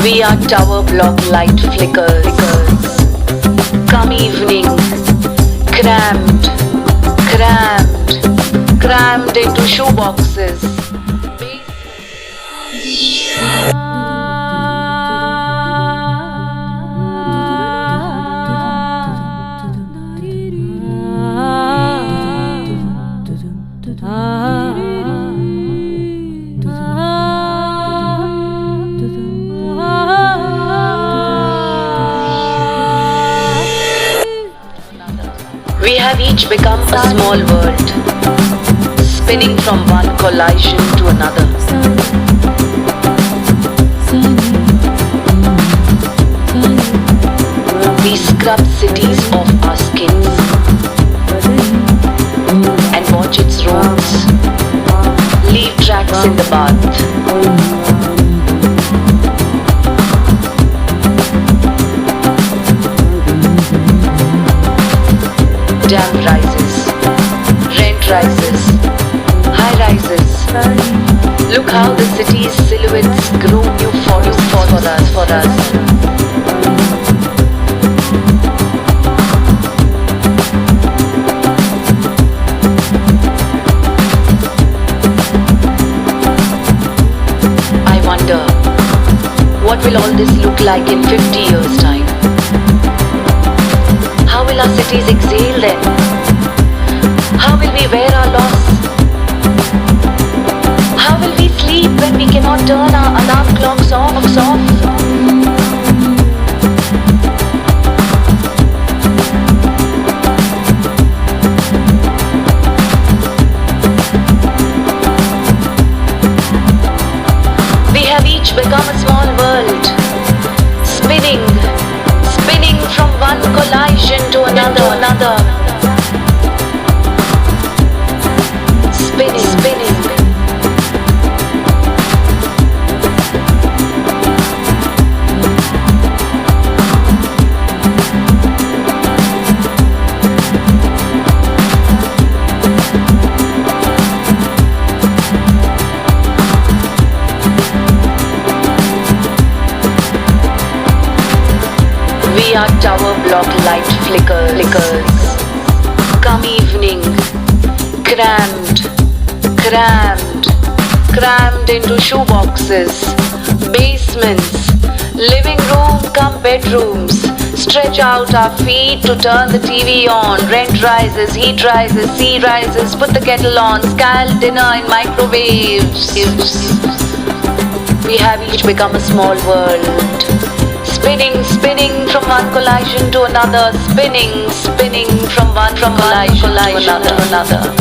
We are tower block light flickers. Come evening, crammed, crammed into shoeboxes. We have each become a small world, spinning from one collision to another. We scrub cities off our skins and watch its roads leave tracks in the bath. Dam rises, rent rises, high rises. Look how the city's silhouettes grow new for us. I wonder, what will all this look like in 50 years' time? How will our cities exhale then? How will we wear our loss? How will we sleep when we cannot turn our alarm clocks off? We have each become a small world, spinning from one collision to another. Spinning. We are tower block light flickers. Come evening, crammed into shoeboxes, basements, living room come bedrooms. Stretch out our feet to turn the TV on. Rent rises, heat rises, sea rises. Put the kettle on, scald dinner in microwaves. We have each become a small world. Spinning from one collision to another. Spinning from one collision to another.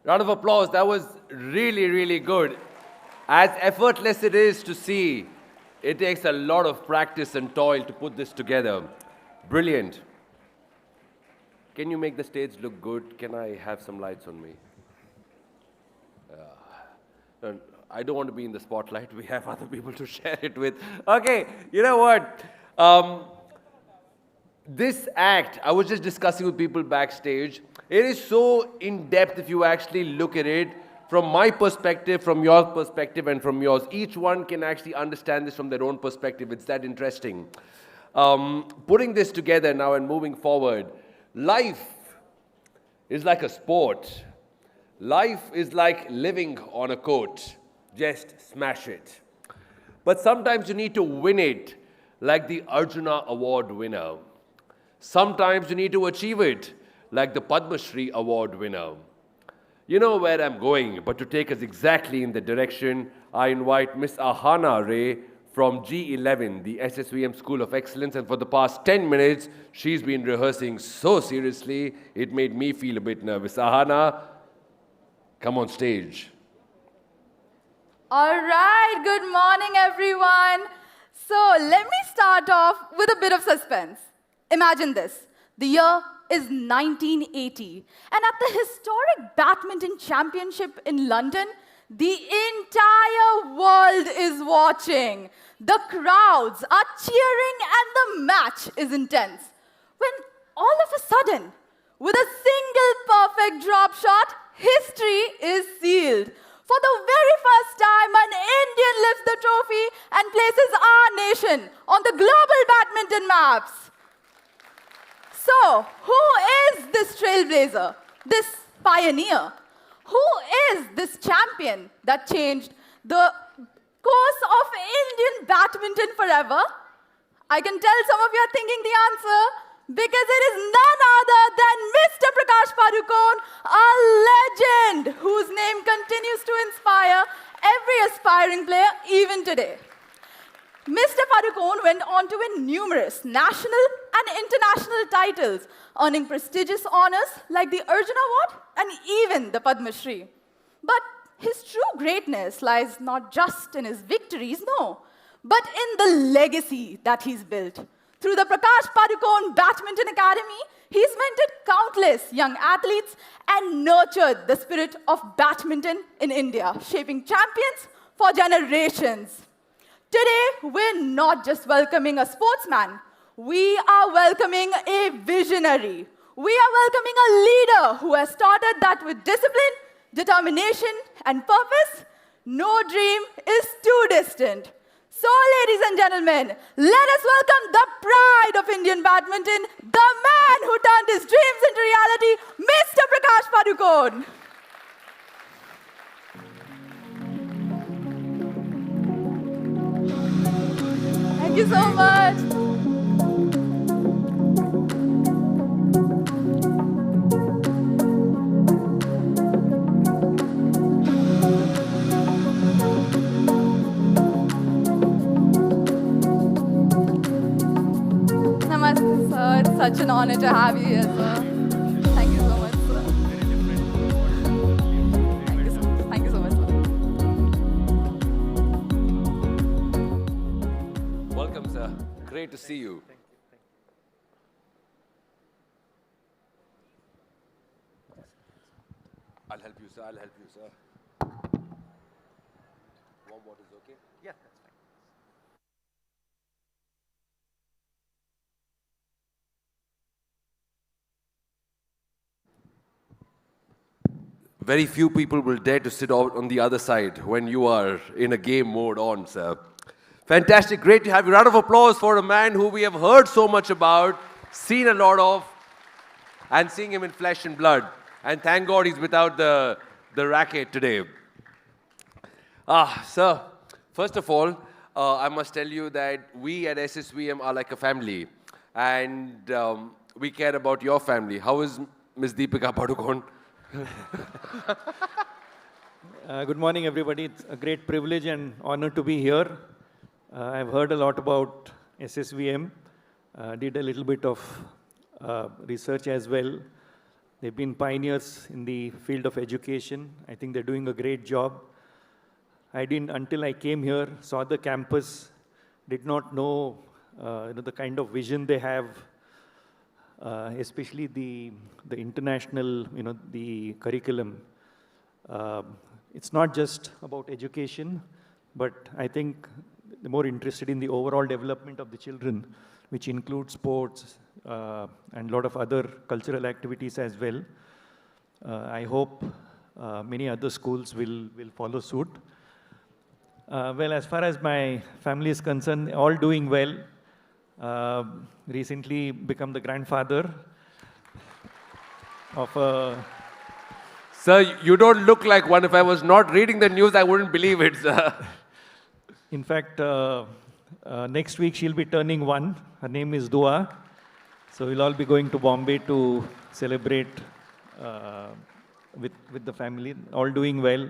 Round of applause. That was really, really good. As effortless it is to see, it takes a lot of practice and toil to put this together. Brilliant. Can you make the stage look good? Can I have some lights on me? I don't want to be in the spotlight. We have other people to share it with. Okay, you know what? This act, I was just discussing with people backstage. It is so in-depth if you actually look at it from my perspective, from your perspective, and from yours. Each one can actually understand this from their own perspective. It's that interesting. Putting this together now and moving forward, life is like a sport. Life is like living on a court. Just smash it. But sometimes you need to win it like the Arjuna Award winner. Sometimes you need to achieve it like the Padma Shri Award winner. You know where I'm going, but to take us exactly in the direction, I invite Miss Ahana Ray from G11, the SSVM School of Excellence, and for the past 10 minutes, she's been rehearsing so seriously, it made me feel a bit nervous. Ahana, come on stage. All right, good morning, everyone. So let me start off with a bit of suspense. Imagine this. The year is 1980, and at the historic badminton championship in London, the entire world is watching. The crowds are cheering and the match is intense. When all of a sudden, with a single perfect drop shot, history is sealed. For the very first time, an Indian lifts the trophy and places our nation on the global badminton maps. So, who is this trailblazer, this pioneer? Who is this champion that changed the course of Indian badminton forever? I can tell some of you are thinking the answer, because it is none other than Mr. Prakash Padukone, a legend whose name continues to inspire every aspiring player even today. Mr. Padukone went on to win numerous national and international titles, earning prestigious honors like the Arjuna Award and even the Padma Shri. But his true greatness lies not just in his victories, no, but in the legacy that he's built. Through the Prakash Padukone Badminton Academy, he's mentored countless young athletes and nurtured the spirit of badminton in India, shaping champions for generations. Today, we're not just welcoming a sportsman, we are welcoming a visionary. We are welcoming a leader who has started that with discipline, determination, and purpose. No dream is too distant. So, ladies and gentlemen, let us welcome the pride of Indian badminton, the man who turned his dreams into reality, Mr. Prakash Padukone. Thank you so much. Namaste, sir. It's such an honor to have you here, sir. Thank you so much, sir. Thank you so much, sir. Welcome, sir. Great to see you. I'll help you, sir. I'll help you, sir. Warm water is okay? Yeah, that's fine. Very few people will dare to sit out on the other side when you are in a game mode on, sir. Fantastic, great to have you. Round of applause for a man who we have heard so much about, seen a lot of, and seeing him in flesh and blood. And thank God he's without the racket today. Sir, first of all, I must tell you that we at SSVM are like a family. And we care about your family. How is Ms. Deepika Padukone? Good morning, everybody. It's a great privilege and honor to be here. I've heard a lot about SSVM, did a little bit of research as well. They've been pioneers in the field of education. I think they're doing a great job. I didn't, until I came here, saw the campus, did not know, the kind of vision they have, especially the international, the curriculum. It's not just about education, but I think they're more interested in the overall development of the children, which includes sports and a lot of other cultural activities as well. I hope many other schools will follow suit. Well, as far as my family is concerned, all doing well. Recently become the grandfather of a... Sir, you don't look like one. If I was not reading the news, I wouldn't believe it, sir. In fact, next week she'll be turning 1. Her name is Dua. So we'll all be going to Bombay to celebrate with the family, all doing well.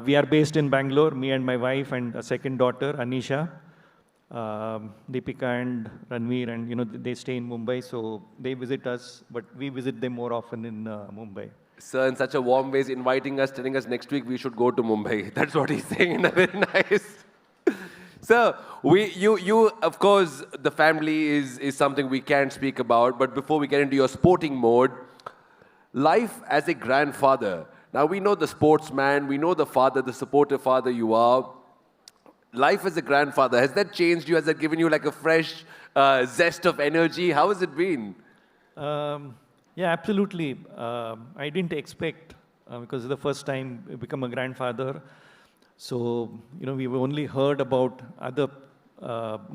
We are based in Bangalore, me and my wife and a second daughter, Anisha. Deepika and Ranveer, and they stay in Mumbai, so they visit us, but we visit them more often in Mumbai. Sir, in such a warm way, is inviting us, telling us next week we should go to Mumbai. That's what he's saying. Very nice. Sir, you, of course, the family is something we can't speak about, but before we get into your sporting mode, life as a grandfather. Now, we know the sportsman, we know the father, the supportive father you are. Life as a grandfather, has that changed you? Has that given you like a fresh zest of energy? How has it been? Yeah, absolutely. I didn't expect, because it's the first time I become a grandfather. So, we've only heard about other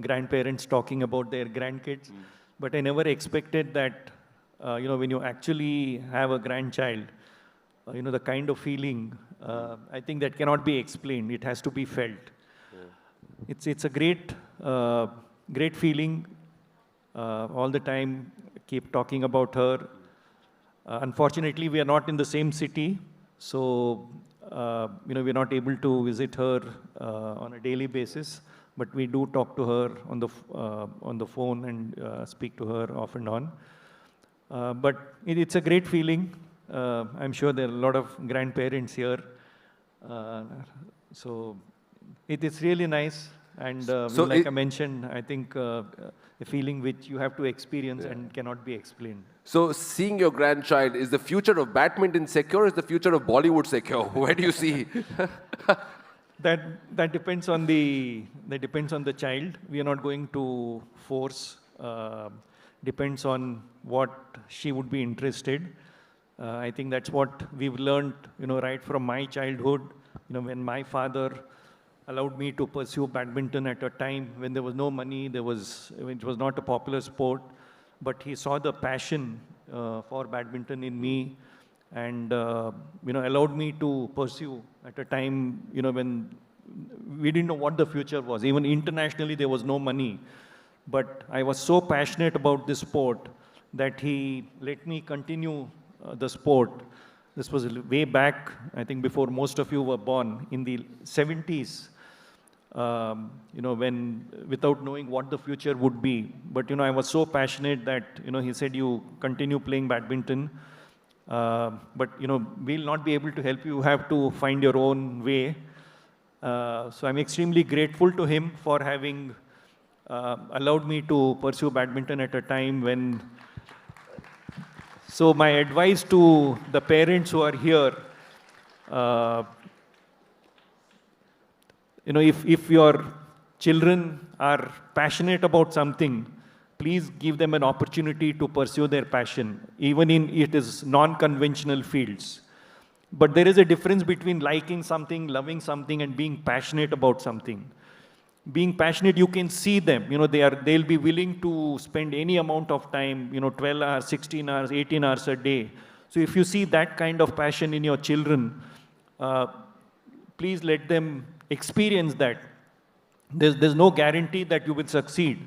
grandparents talking about their grandkids. But I never expected that, when you actually have a grandchild, the kind of feeling, I think that cannot be explained. It has to be felt. It's a great feeling. All the time, keep talking about her. Unfortunately, we are not in the same city, so we're not able to visit her on a daily basis. But we do talk to her on the phone and speak to her off and on. But it's a great feeling. I'm sure there are a lot of grandparents here, so it is really nice. And So like I mentioned, I think a feeling which you have to experience and cannot be explained. So seeing your grandchild, is the future of badminton secure or is the future of Bollywood secure? Where do you see? That depends on the child. We are not going to force. Depends on what she would be interested. I think that's what we've learned, right from my childhood. When my father allowed me to pursue badminton at a time when there was no money, it was not a popular sport, but he saw the passion for badminton in me, and allowed me to pursue at a time when we didn't know what the future was. Even internationally, there was no money, but I was so passionate about this sport that he let me continue the sport. This was way back, I think before most of you were born, in the 70s. When, without knowing what the future would be. But, I was so passionate that, he said, you continue playing badminton, but, we'll not be able to help you. You have to find your own way. So I'm extremely grateful to him for having allowed me to pursue badminton at a time when... So my advice to the parents who are here, if your children are passionate about something, please give them an opportunity to pursue their passion, even in it is non-conventional fields. But there is a difference between liking something, loving something, and being passionate about something. Being passionate, you can see them. They'll be willing to spend any amount of time, 12 hours, 16 hours, 18 hours a day. So if you see that kind of passion in your children, please let them experience that. There's no guarantee that you will succeed.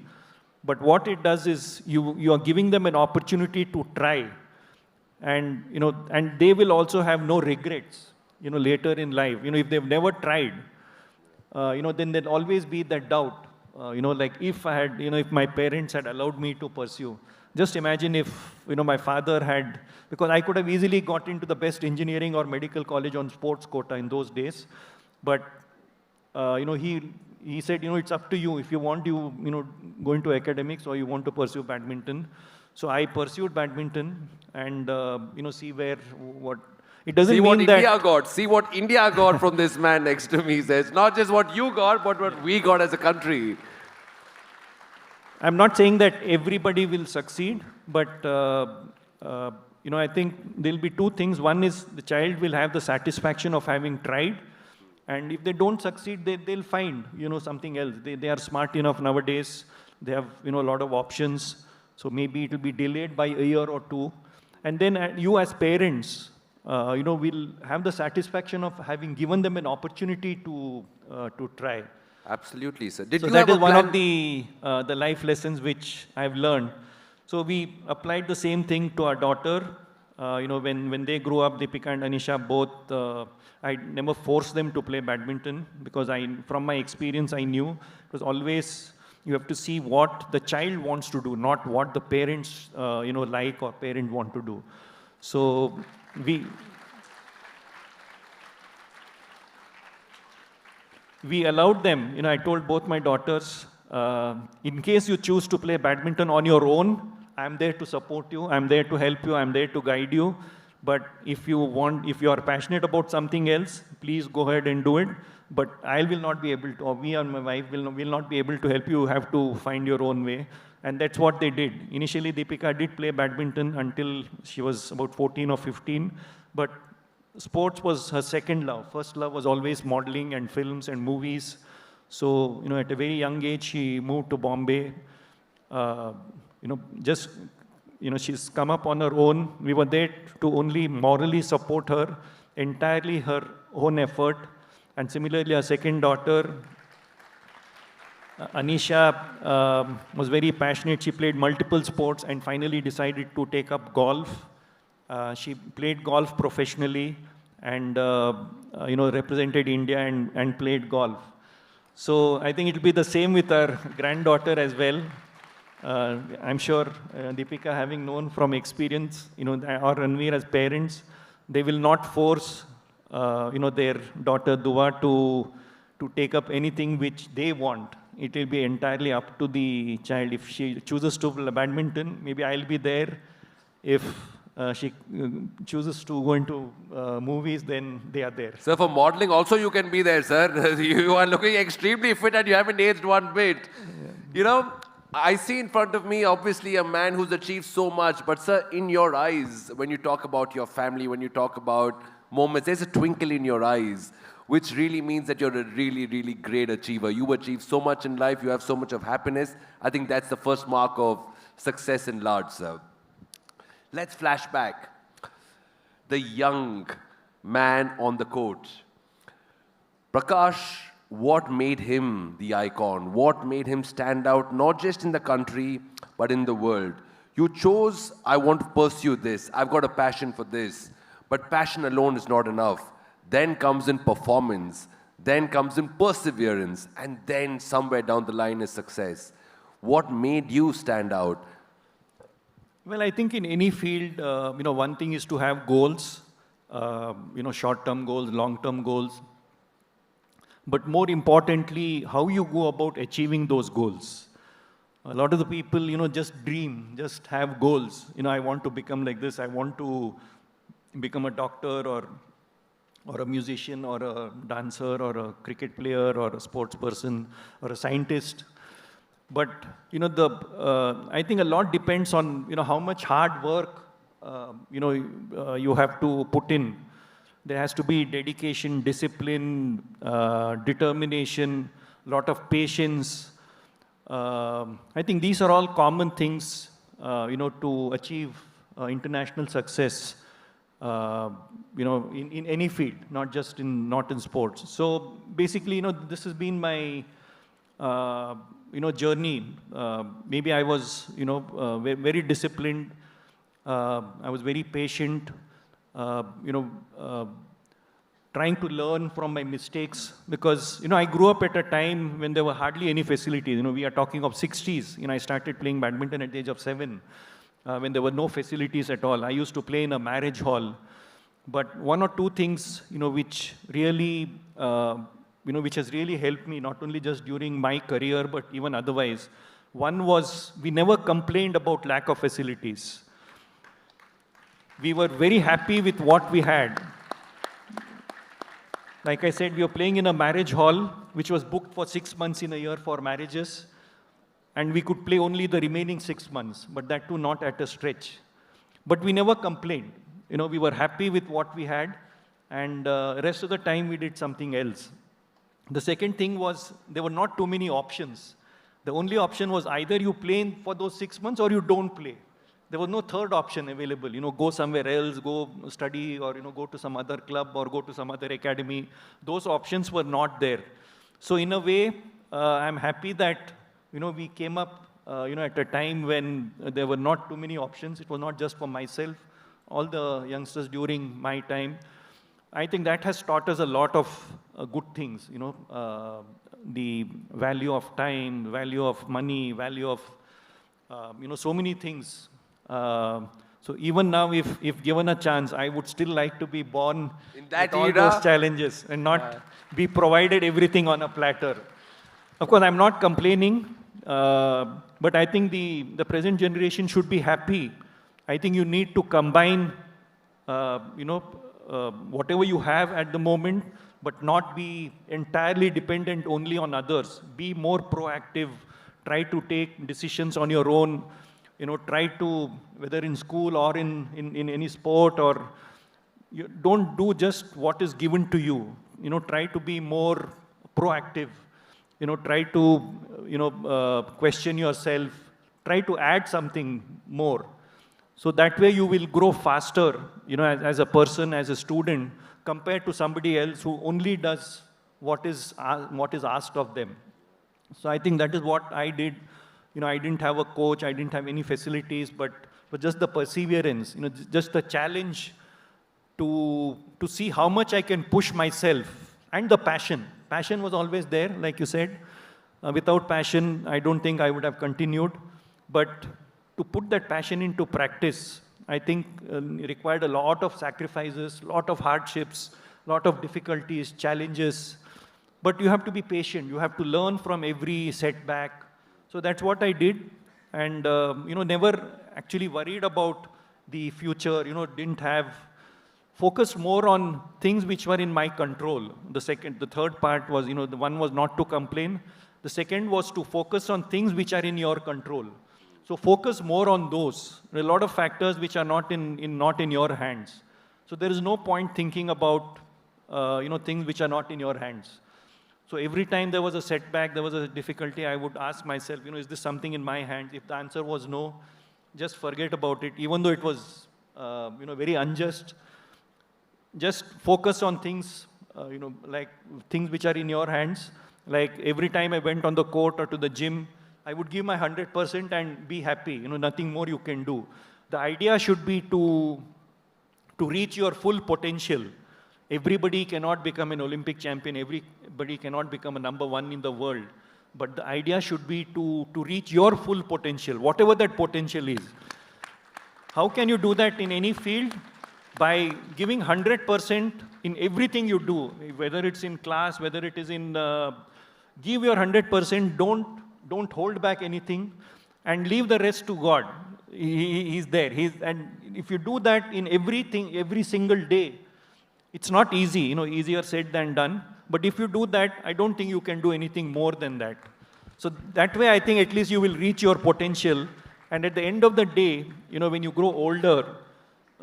But what it does is you are giving them an opportunity to try. And, and they will also have no regrets, later in life. If they've never tried, then there'll always be that doubt. Like if I had, if my parents had allowed me to pursue, just imagine if, my father had, because I could have easily got into the best engineering or medical college on sports quota in those days. But, he said, it's up to you. If you want, go into academics or you want to pursue badminton. So I pursued badminton and, see what, it doesn't see mean what that... India got. See what India got from this man next to me. Says not just what you got, but what we got as a country. I'm not saying that everybody will succeed, but I think there'll be two things. One is the child will have the satisfaction of having tried, and if they don't succeed, they'll find something else. They are smart enough nowadays. They have a lot of options. So maybe it will be delayed by a year or two, and then you as parents, will have the satisfaction of having given them an opportunity to try. Absolutely, sir. So that is one of the life lessons which I've learned. So we applied the same thing to our daughter. When they grew up, Deepika and Anisha both, I never forced them to play badminton because from my experience, I knew it was always, you have to see what the child wants to do, not what the parents, like or parent want to do. So we allowed them, I told both my daughters, in case you choose to play badminton on your own, I'm there to support you, I'm there to help you, I'm there to guide you. But if you are passionate about something else, please go ahead and do it. But I will not be able to, or we and my wife will not be able to help you. You have to find your own way. And that's what they did. Initially, Deepika did play badminton until she was about 14 or 15. But sports was her second love. First love was always modeling and films and movies. So, at a very young age, she moved to Bombay. She's come up on her own. We were there to only morally support her, entirely her own effort. And similarly, our second daughter, Anisha, was very passionate. She played multiple sports and finally decided to take up golf. She played golf professionally and, represented India and played golf. So I think it will be the same with our granddaughter as well. I'm sure Deepika, having known from experience, or Ranveer as parents, they will not force, their daughter Dua to take up anything which they want. It will be entirely up to the child. If she chooses to play badminton, maybe I'll be there. If she chooses to go into movies, then they are there. Sir, for modeling also you can be there, sir. You are looking extremely fit and you haven't aged one bit. Yeah. I see in front of me, obviously, a man who's achieved so much. But, sir, in your eyes, when you talk about your family, when you talk about moments, there's a twinkle in your eyes, which really means that you're a really, really great achiever. You achieve so much in life. You have so much of happiness. I think that's the first mark of success in large, sir. Let's flash back. The young man on the court. Prakash, what made him the icon? What made him stand out, not just in the country, but in the world? You chose, I want to pursue this. I've got a passion for this. But passion alone is not enough. Then comes in performance. Then comes in perseverance. And then somewhere down the line is success. What made you stand out? Well, I think in any field, one thing is to have goals, short-term goals, long-term goals. But more importantly, how you go about achieving those goals. A lot of the people, just dream, just have goals. I want to become like this. I want to become a doctor or a musician or a dancer or a cricket player or a sports person or a scientist. But, I think a lot depends on, how much hard work, you have to put in. There has to be dedication, discipline, determination, a lot of patience. I think these are all common things, to achieve international success, in any field, not in sports. So basically, this has been my, journey. Maybe I was, very disciplined. I was very patient. Trying to learn from my mistakes because, I grew up at a time when there were hardly any facilities. We are talking of 60s. I started playing badminton at the age of 7. when there were no facilities at all. I used to play in a marriage hall. But one or two things, which really, which has really helped me, not only just during my career, but even otherwise. One was, we never complained about lack of facilities. We were very happy with what we had. Like I said, we were playing in a marriage hall, which was booked for 6 months in a year for marriages. And we could play only the remaining 6 months, but that too not at a stretch. But we never complained. We were happy with what we had, and rest of the time we did something else. The second thing was, there were not too many options. The only option was either you play for those 6 months or you don't play. There was no third option available. Go somewhere else, go study, or go to some other club or go to some other academy. Those options were not there. So in a way, I'm happy that we came up at a time when there were not too many options. It was not just for myself. All the youngsters during my time, I think that has taught us a lot of good things, the value of time, value of money, value of, so many things. So even now, if given a chance, I would still like to be born in that with all era, those challenges and not be provided everything on a platter. Of course, I'm not complaining, but I think the present generation should be happy. I think you need to combine, whatever you have at the moment, but not be entirely dependent only on others. Be more proactive. Try to take decisions on your own. Try to, whether in school or in any sport, or you don't do just what is given to you. Try to be more proactive. Try to, question yourself. Try to add something more. So that way you will grow faster, as a person, as a student, compared to somebody else who only does what is asked of them. So I think that is what I did. I didn't have a coach, I didn't have any facilities, but just the perseverance, just the challenge to see how much I can push myself, and the passion. Passion was always there, like you said. Without passion, I don't think I would have continued. But to put that passion into practice, I think required a lot of sacrifices, a lot of hardships, a lot of difficulties, challenges. But you have to be patient. You have to learn from every setback. So that's what I did. And, never actually worried about the future, didn't have, focused more on things which were in my control. The third part was, the one was not to complain. The second was to focus on things which are in your control. So focus more on those. There are a lot of factors which are not in your hands. So there is no point thinking about things which are not in your hands. So every time there was a setback, there was a difficulty, I would ask myself, is this something in my hands? If the answer was no, just forget about it. Even though it was, very unjust, just focus on things, like things which are in your hands. Like every time I went on the court or to the gym, I would give my 100% and be happy. Nothing more you can do. The idea should be to reach your full potential. Everybody cannot become an Olympic champion. Everybody cannot become a number one in the world. But the idea should be to reach your full potential, whatever that potential is. How can you do that in any field? By giving 100% in everything you do, whether it's in class, whether it is in, give your 100%, don't hold back anything, and leave the rest to God. He's there. And if you do that in everything, every single day, it's not easy, easier said than done. But if you do that, I don't think you can do anything more than that. So that way, I think at least you will reach your potential. And at the end of the day, when you grow older,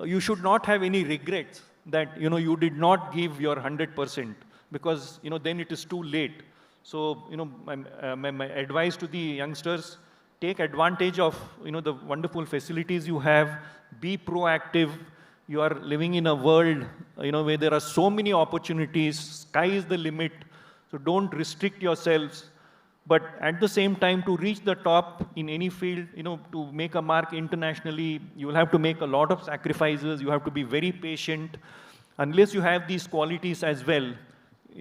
you should not have any regrets that, you did not give your 100%, because, then it is too late. So, my advice to the youngsters, take advantage of, the wonderful facilities you have, be proactive. You are living in a world, where there are so many opportunities, sky is the limit, so don't restrict yourselves. But at the same time, to reach the top in any field, to make a mark internationally, you will have to make a lot of sacrifices, you have to be very patient. Unless you have these qualities as well,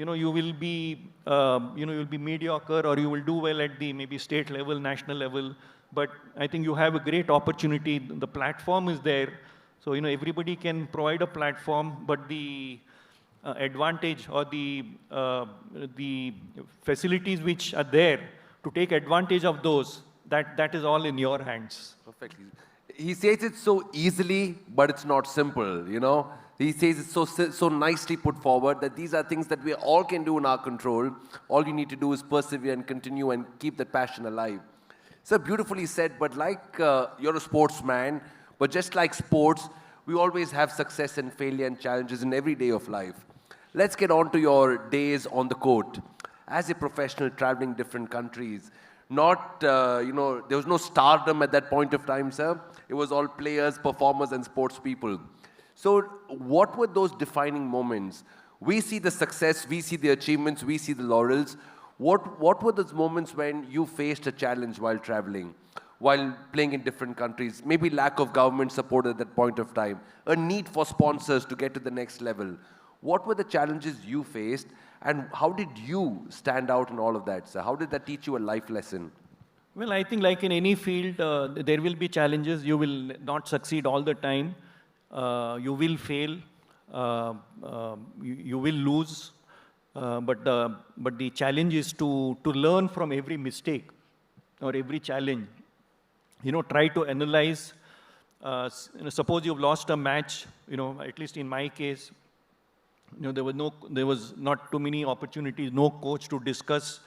you will be, you'll be mediocre, or you will do well at the maybe state level, national level. But I think you have a great opportunity. The platform is there. So, everybody can provide a platform, but the advantage or the facilities which are there to take advantage of those, that is all in your hands. Perfectly. He says it so easily, but it's not simple, He says it's so nicely put forward that these are things that we all can do in our control. All you need to do is persevere and continue and keep that passion alive. So beautifully said, but like you're a sportsman, but just like sports, we always have success and failure and challenges in every day of life. Let's get on to your days on the court. As a professional traveling different countries, there was no stardom at that point of time, sir. It was all players, performers, and sports people. So what were those defining moments? We see the success, we see the achievements, we see the laurels. What were those moments when you faced a challenge while traveling, while playing in different countries? Maybe lack of government support at that point of time, a need for sponsors to get to the next level. What were the challenges you faced, and how did you stand out in all of that, sir? How did that teach you a life lesson? Well, I think like in any field, there will be challenges. You will not succeed all the time. You will fail. You will lose. But the challenge is to learn from every mistake or every challenge. Try to analyze. Suppose you've lost a match. At least in my case, there was not too many opportunities. No coach to discuss.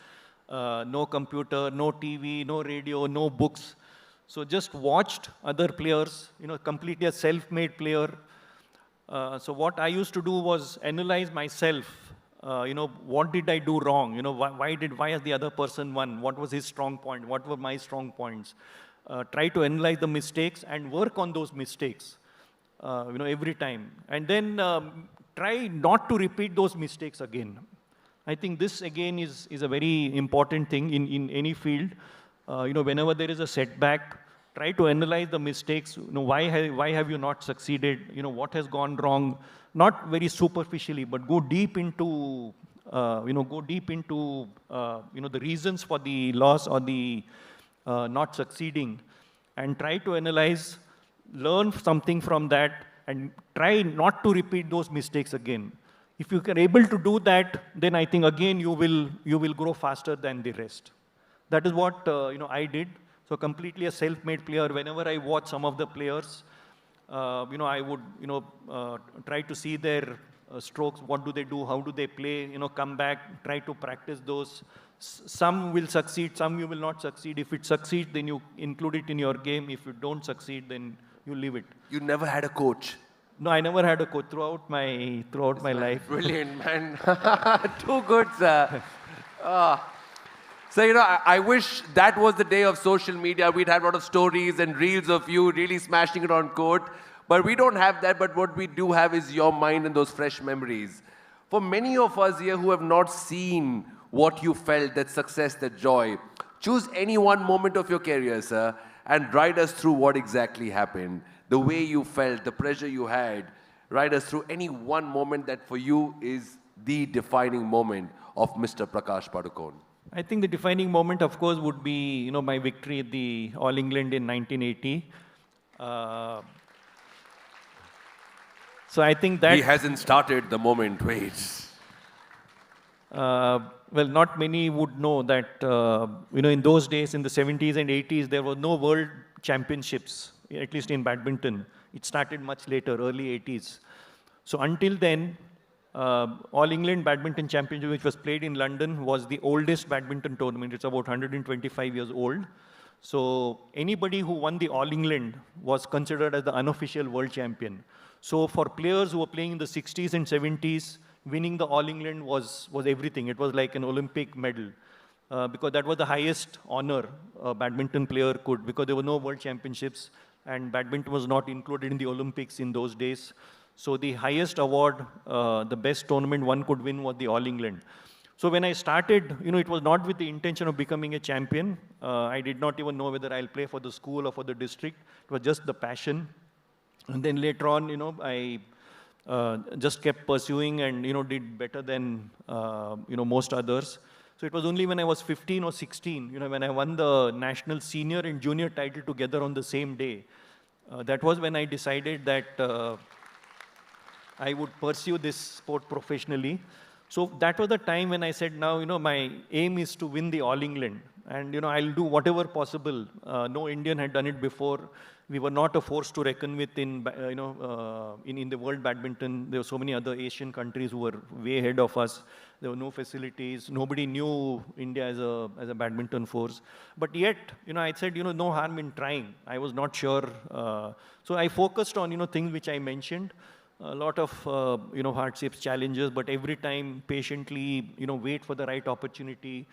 No computer, no TV, no radio, no books. So just watched other players, completely a self-made player. So what I used to do was analyze myself. What did I do wrong? Why has the other person won? What was his strong point? What were my strong points? Try to analyze the mistakes and work on those mistakes, every time. And then try not to repeat those mistakes again. I think this again is a very important thing in any field. Whenever there is a setback, try to analyze the mistakes. Why have you not succeeded? What has gone wrong? Not very superficially, but go deep into the reasons for the loss or the not succeeding, and try to analyze, learn something from that, and try not to repeat those mistakes again. If you are able to do that, then I think again you will grow faster than the rest. That is what I did. So completely a self-made player. Whenever I watch some of the players, I would try to see their strokes. What do they do? How do they play? Come back, try to practice those. Some will succeed, some you will not succeed. If it succeeds, then you include it in your game. If you don't succeed, then you leave it. You never had a coach? No, I never had a coach throughout my life. Brilliant, man. Too good, sir. So, I wish that was the day of social media. We'd have a lot of stories and reels of you really smashing it on court. But we don't have that. But what we do have is your mind and those fresh memories. For many of us here who have not seen what you felt, that success, that joy, choose any one moment of your career, sir, and write us through what exactly happened. The way you felt, the pressure you had. Write us through any one moment that for you is the defining moment of Mr. Prakash Padukone. I think the defining moment, of course, would be my victory at the All England in 1980. So I think that... He hasn't started the moment, wait. Well, not many would know that, in those days, in the 70s and 80s, there were no world championships, at least in badminton. It started much later, early 80s. So until then, All England Badminton Championship, which was played in London, was the oldest badminton tournament. It's about 125 years old. So anybody who won the All England was considered as the unofficial world champion. So for players who were playing in the 60s and 70s, winning the All England was everything. It was like an Olympic medal. Because that was the highest honor a badminton player could, because there were no world championships and badminton was not included in the Olympics in those days. So the highest award, the best tournament one could win was the All England. So when I started, it was not with the intention of becoming a champion. I did not even know whether I'll play for the school or for the district. It was just the passion. And then later on, I just kept pursuing and, did better than, most others. So it was only when I was 15 or 16, when I won the national senior and junior title together on the same day. That was when I decided that I would pursue this sport professionally. So that was the time when I said, now, my aim is to win the All England. And, I'll do whatever possible. No Indian had done it before. We were not a force to reckon with in the world badminton. There were so many other Asian countries who were way ahead of us. There were no facilities. Nobody knew India as a badminton force. But yet, I said, no harm in trying. I was not sure. So I focused on, things which I mentioned. A lot of, hardships, challenges, but every time patiently, wait for the right opportunity.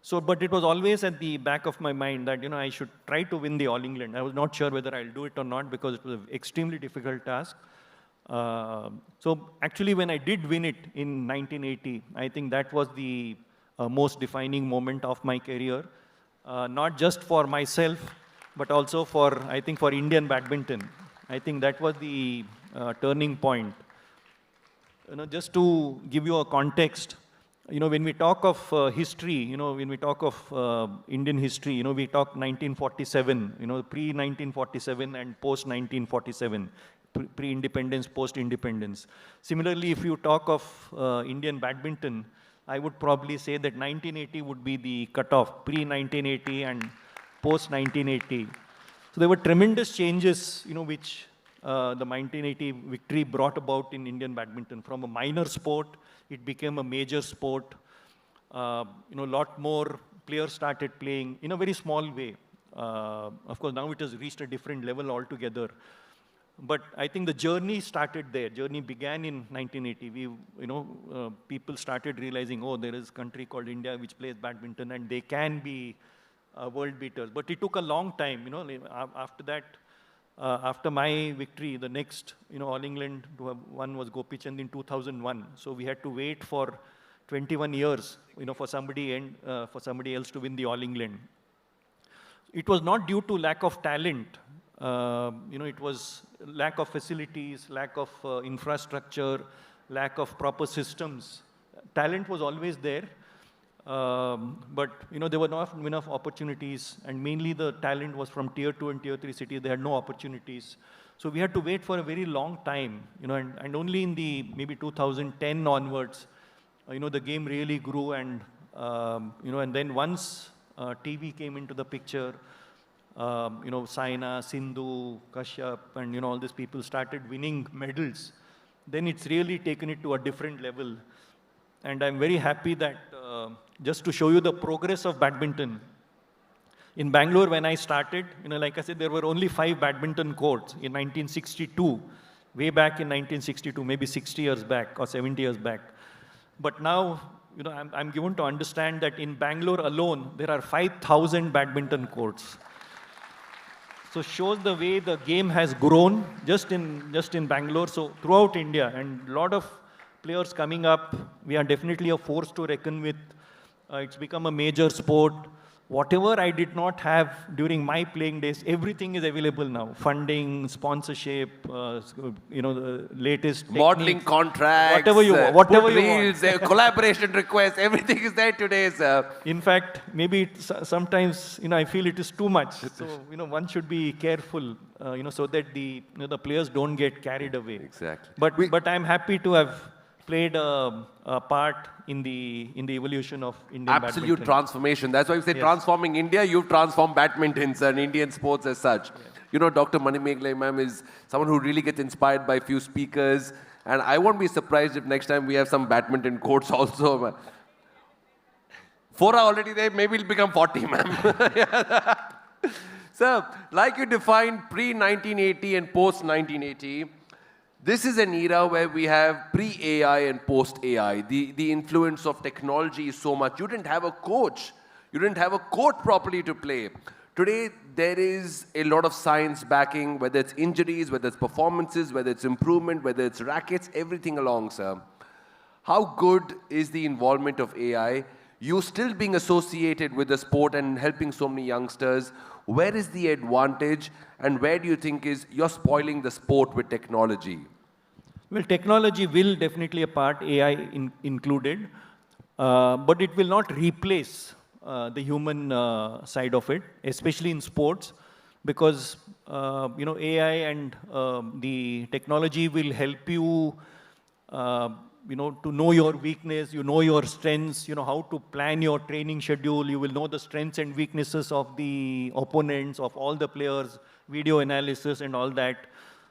So, but it was always at the back of my mind that, I should try to win the All England. I was not sure whether I'll do it or not because it was an extremely difficult task. So actually, when I did win it in 1980, I think that was the most defining moment of my career. Not just for myself, but also for, I think, for Indian badminton. I think that was the turning point. Just to give you a context, when we talk of history, when we talk of Indian history, we talk 1947, pre-1947 and post-1947, pre-independence, post-independence. Similarly, if you talk of Indian badminton, I would probably say that 1980 would be the cutoff, pre-1980 and post-1980. So there were tremendous changes, which the 1980 victory brought about in Indian badminton. From a minor sport, it became a major sport. A lot more players started playing in a very small way. Of course, now it has reached a different level altogether. But I think the journey started there. Journey began in 1980. People started realizing, oh, there is a country called India which plays badminton, and they can be world beaters. But it took a long time. After that, after my victory, the next, All England to have won was Gopi Chand in 2001. So we had to wait for 21 years, for somebody else to win the All England. It was not due to lack of talent. It was lack of facilities, lack of infrastructure, lack of proper systems. Talent was always there. But there were not enough opportunities, and mainly the talent was from tier 2 and tier 3 cities. They had no opportunities. So we had to wait for a very long time, and only in the maybe 2010 onwards, the game really grew, and and then once TV came into the picture, Saina, Sindhu, Kashyap, and all these people started winning medals. Then it's really taken it to a different level. And I'm very happy that just to show you the progress of badminton, in Bangalore when I started, like I said, there were only 5 badminton courts in 1962, way back in 1962, maybe 60 years back or 70 years back. But now, I'm given to understand that in Bangalore alone, there are 5,000 badminton courts. So shows the way the game has grown just in Bangalore, so throughout India, and a lot of players coming up. We are definitely a force to reckon with. It's become a major sport. Whatever I did not have during my playing days, everything is available now. Funding, sponsorship, the latest modeling contracts, whatever you reels, want. Collaboration requests, everything is there today, sir. In fact, maybe sometimes I feel it is too much. So one should be careful, so that the players don't get carried away. Exactly. But I'm happy to have played a part in the evolution of Indian Absolute badminton. transformation. That's why we say transforming India. You've transformed badminton and Indian sports as such. Yeah. Dr. Manimeghlai ma'am is someone who really gets inspired by few speakers. And I won't be surprised if next time we have some badminton courts also. 4 are already there. Maybe it'll become 40, ma'am. Sir, like you defined pre-1980 and post-1980, this is an era where we have pre-AI and post-AI. The influence of technology is so much. You didn't have a coach. You didn't have a court properly to play. Today, there is a lot of science backing, whether it's injuries, whether it's performances, whether it's improvement, whether it's rackets, everything along, sir. How good is the involvement of AI? You still being associated with the sport and helping so many youngsters. Where is the advantage, and where do you think you're spoiling the sport with technology? Well, technology will definitely a part, AI included, but it will not replace the human side of it, especially in sports, because AI and the technology will help you, to know your weakness, your strengths, how to plan your training schedule. You will know the strengths and weaknesses of the opponents, of all the players, video analysis and all that.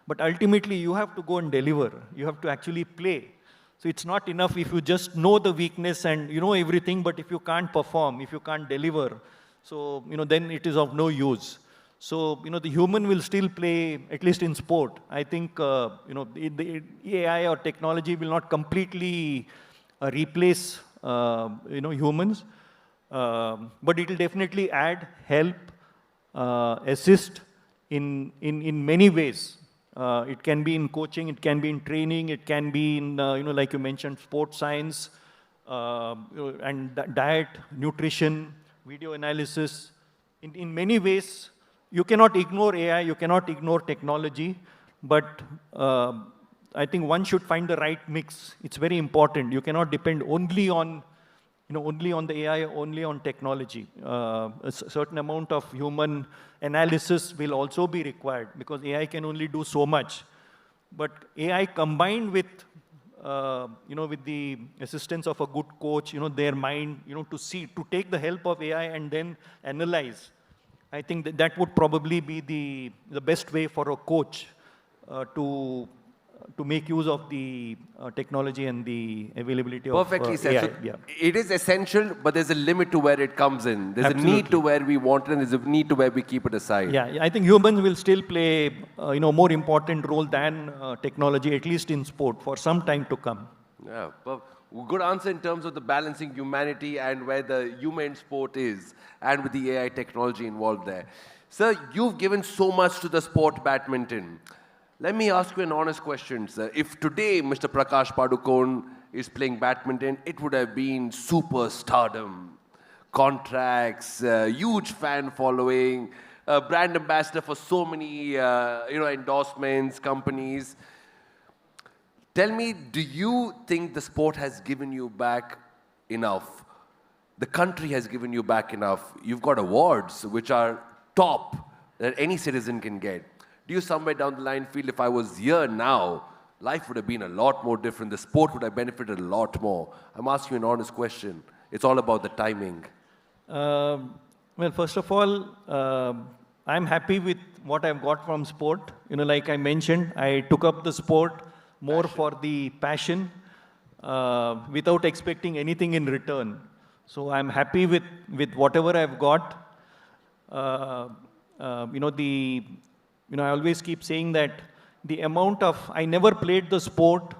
But ultimately, you have to go and deliver. You have to actually play. So it's not enough if you just know the weakness and you know everything, but if you can't perform, if you can't deliver, so then it is of no use. So the human will still play, at least in sport. I think the AI or technology will not completely replace humans, but it will definitely add, help, assist in many ways. It can be in coaching, it can be in training, it can be in, like you mentioned, sports science, and diet, nutrition, video analysis. In many ways, you cannot ignore AI, you cannot ignore technology, but I think one should find the right mix. It's very important. You cannot depend only on the AI, only on technology. A certain amount of human analysis will also be required because AI can only do so much. But AI combined with, with the assistance of a good coach, their mind, to take the help of AI and then analyze. I think that would probably be the best way for a coach to make use of the technology and the availability Perfectly of said. AI. So Yeah. it is essential, but there's a limit to where it comes in. There's a need to where we want it, and there's a need to where we keep it aside. Yeah, I think humans will still play, more important role than technology, at least in sport, for some time to come. Yeah, good answer in terms of the balancing humanity and where the human sport is, and with the AI technology involved there. Sir, you've given so much to the sport badminton. Let me ask you an honest question, sir. If today Mr. Prakash Padukone is playing badminton, it would have been superstardom, contracts, huge fan following, brand ambassador for so many endorsements, companies. Tell me, do you think the sport has given you back enough? The country has given you back enough. You've got awards which are top that any citizen can get. Do you somewhere down the line feel if I was here now, life would have been a lot more different, the sport would have benefited a lot more? I'm asking you an honest question. It's all about the timing. Well, first of all, I'm happy with what I've got from sport. Like I mentioned, I took up the sport more for the passion, without expecting anything in return. So I'm happy with whatever I've got. I always keep saying that the amount of, I never played the sport,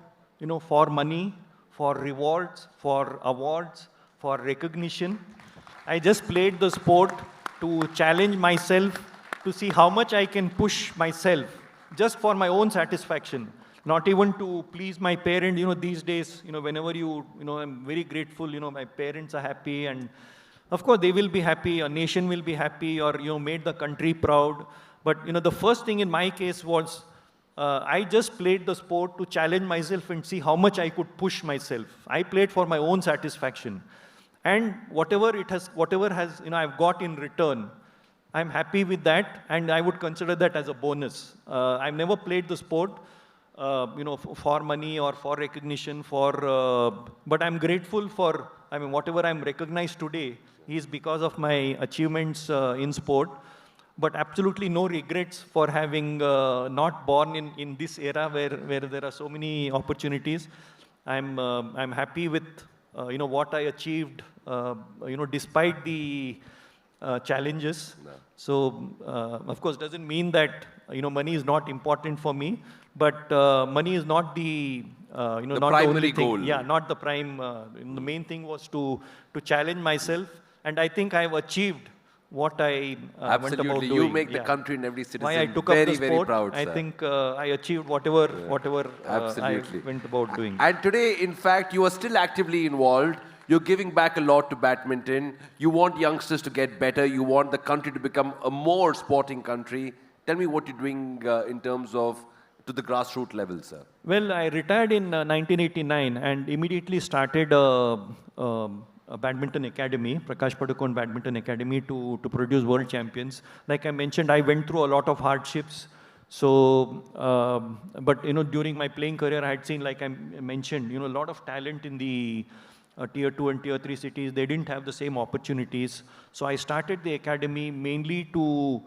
for money, for rewards, for awards, for recognition. I just played the sport to challenge myself, to see how much I can push myself, just for my own satisfaction. Not even to please my parent, these days, whenever I'm very grateful, my parents are happy, and of course they will be happy, a nation will be happy, or, made the country proud. But, the first thing in my case was, I just played the sport to challenge myself and see how much I could push myself. I played for my own satisfaction. And whatever has, I've got in return, I'm happy with that, and I would consider that as a bonus. I've never played the sport, for money or for recognition, but I'm grateful for, whatever I'm recognized today is because of my achievements in sport. But absolutely no regrets for having not born in this era where there are so many opportunities. I'm happy with what I achieved, despite the challenges. No. So of course, doesn't mean that money is not important for me, but money is not the not the only thing. Goal. Yeah, not the prime. The main thing was to challenge myself, and I think I've achieved what I went about doing. You make the country and every citizen Why I took up the sport, very proud, sir. I think I achieved whatever I went about doing. And today, in fact, you are still actively involved. You're giving back a lot to badminton. You want youngsters to get better. You want the country to become a more sporting country. Tell me what you're doing in terms of to the grassroots level, sir? Well, I retired in 1989 and immediately started a badminton academy, Prakash Padukone Badminton Academy, to produce world champions. Like I mentioned, I went through a lot of hardships. So, but during my playing career, I had seen, like I mentioned, a lot of talent in the tier 2 and tier 3 cities. They didn't have the same opportunities. So I started the academy mainly to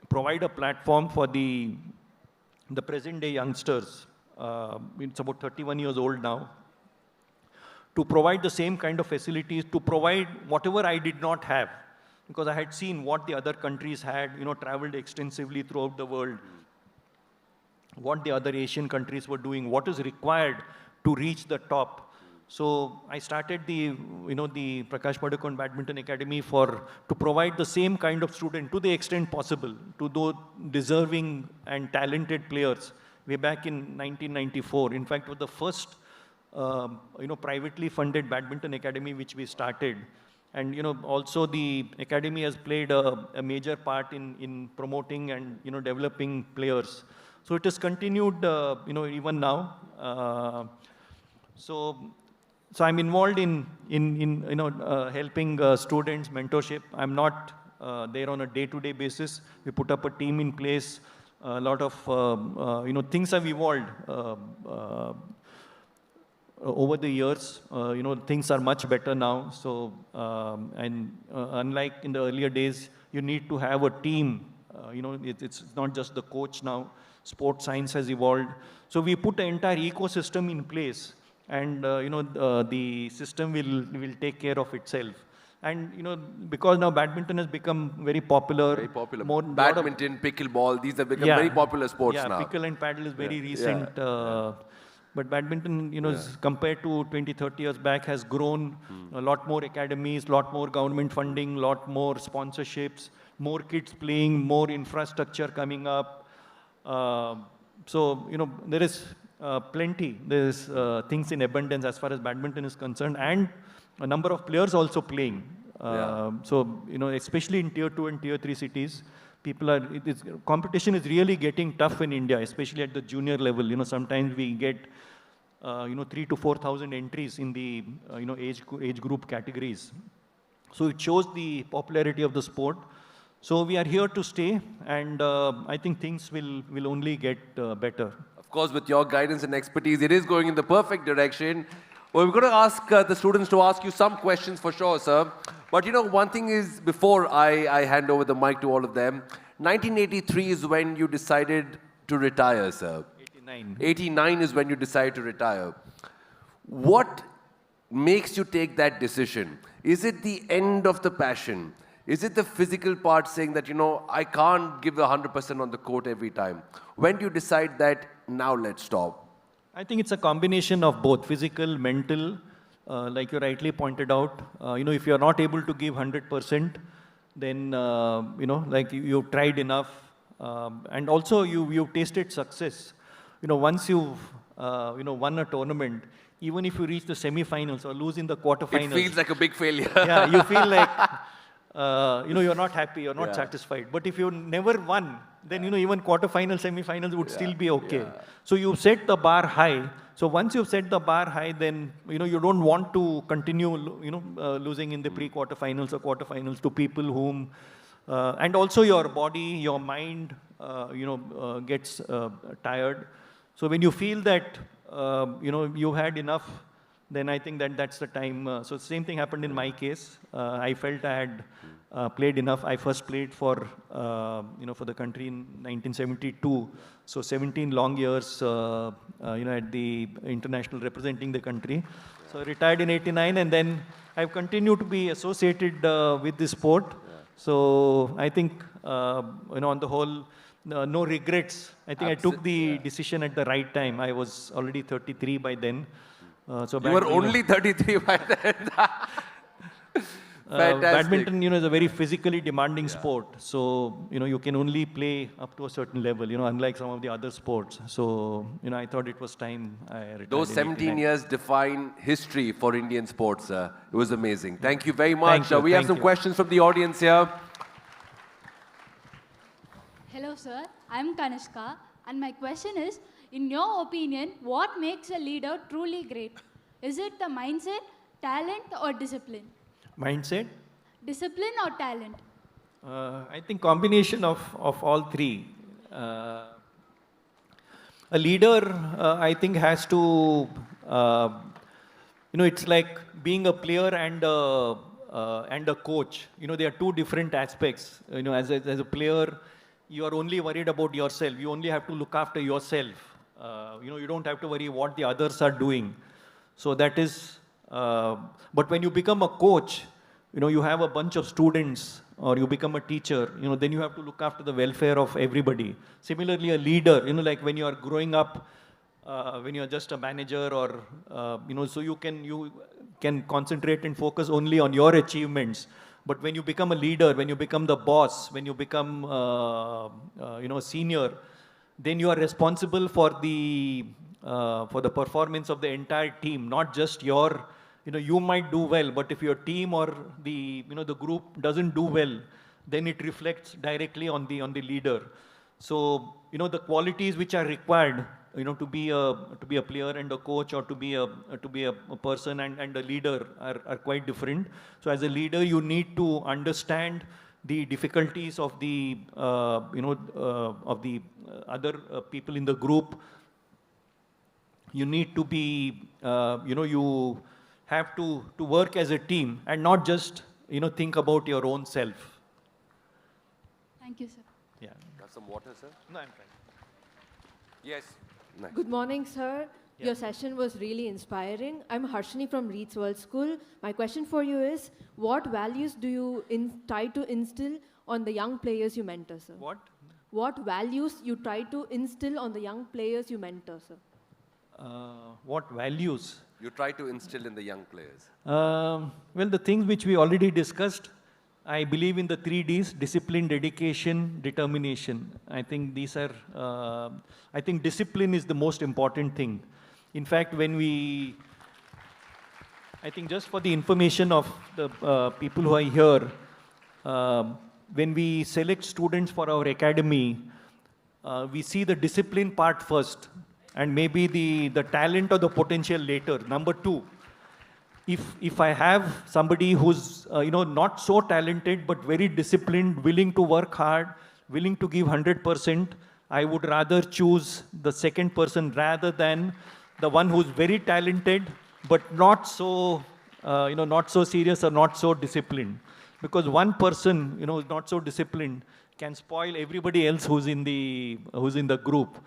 provide a platform for the present day youngsters. It's about 31 years old now. To provide the same kind of facilities, to provide whatever I did not have. Because I had seen what the other countries had, traveled extensively throughout the world. What the other Asian countries were doing, what is required to reach the top. So I started the Prakash Padukone Badminton Academy to provide the same kind of student to the extent possible to those deserving and talented players way back in 1994. In fact, it was the first privately funded badminton academy which we started. And also the academy has played a major part in promoting and developing players. So it has continued even now. So I'm involved in helping students, mentorship. I'm not there on a day-to-day basis. We put up a team in place. A lot of things have evolved over the years. Things are much better now. So unlike in the earlier days, you need to have a team. It's not just the coach now. Sports science has evolved. So we put an entire ecosystem in place. And the system will take care of itself. And because now badminton has become very popular. Very popular. Badminton, pickleball, these have become very popular sports now. Yeah, pickle and paddle is very recent. But badminton, compared to 20, 30 years back, has grown. A lot more academies, a lot more government funding, a lot more sponsorships, more kids playing, more infrastructure coming up. So there is plenty. There's things in abundance as far as badminton is concerned, and a number of players also playing. So especially in tier 2 and tier 3 cities, competition is really getting tough in India, especially at the junior level. Sometimes we get 3,000 to 4,000 entries in the age group categories. So it shows the popularity of the sport. So we are here to stay, and I think things will only get better. Of course, with your guidance and expertise, it is going in the perfect direction. Well, we're going to ask the students to ask you some questions for sure, sir. But one thing is, before I hand over the mic to all of them, 1983 is when you decided to retire, sir. 89. 89 is when you decided to retire. What makes you take that decision? Is it the end of the passion? Is it the physical part saying that, I can't give the 100% on the court every time? When do you decide that, now let's stop? I think it's a combination of both, physical, mental, like you rightly pointed out. If you're not able to give 100%, then, like you've tried enough. And also you've tasted success. Once you've, won a tournament, even if you reach the semi-finals or lose in the quarterfinals. It feels like a big failure. Yeah, you feel like, you're not happy, you're not satisfied. But if you never won, then, even quarterfinals, semi-finals would still be okay. So you set the bar high. So once you've set the bar high, then, you don't want to continue, losing in the pre-quarterfinals or quarterfinals to people whom, and also your body, your mind, gets tired. So when you feel that, you had enough, then I think that's the time. So the same thing happened in my case. I felt I had played enough. I first played for the country in 1972. So 17 long years, at the international representing the country. So I retired in 89, and then I've continued to be associated with this sport. So I think, on the whole, no regrets. I think I took the decision at the right time. I was already 33 by then. So you were only 33 by then. Fantastic. Badminton, is a very physically demanding sport. So, you can only play up to a certain level, unlike some of the other sports. So, I thought it was time I retired. Those 17 years define history for Indian sports. It was amazing. Thank you very much. We have some questions from the audience here. Hello, sir. I'm Kanishka. And my question is, in your opinion, what makes a leader truly great? Is it the mindset, talent, or discipline? Mindset? Discipline or talent? I think combination of all three. A leader, I think, has to, it's like being a player and a coach. There are two different aspects. As a player, you are only worried about yourself. You only have to look after yourself. You don't have to worry what the others are doing. So that is, but when you become a coach, you have a bunch of students, or you become a teacher, then you have to look after the welfare of everybody. Similarly, a leader, like when you are growing up, when you are just a manager, or, so you can concentrate and focus only on your achievements. But when you become a leader, when you become the boss, when you become, senior, then you are responsible for the performance of the entire team, not just your. You might do well, but if your team or the group doesn't do well, then it reflects directly on the leader. So the qualities which are required to be a player and a coach, or to be a person and a leader are quite different. So as a leader, you need to understand the difficulties of the other people in the group. You need to be you have to work as a team and not just think about your own self. Thank you, sir. Yeah. Got some water, sir? No, I'm fine. Yes. Nice. Good morning, sir. Yeah. Your session was really inspiring. I'm Harshini from Reeds World School. My question for you is, what values do you try to instill on the young players you mentor, sir? What? What values you try to instill on the young players you mentor, sir? What values? You try to instill in the young players. Well, the things which we already discussed, I believe in the 3 Ds: discipline, dedication, determination. I think these are, I think discipline is the most important thing. In fact, I think just for the information of the people who are here, when we select students for our academy, we see the discipline part first, and maybe the talent or the potential later. Number 2, if I have somebody who's not so talented but very disciplined, willing to work hard, willing to give 100%, I would rather choose the second person rather than the one who's very talented but not so not so serious or not so disciplined. Because one person who's not so disciplined can spoil everybody else who's in the group.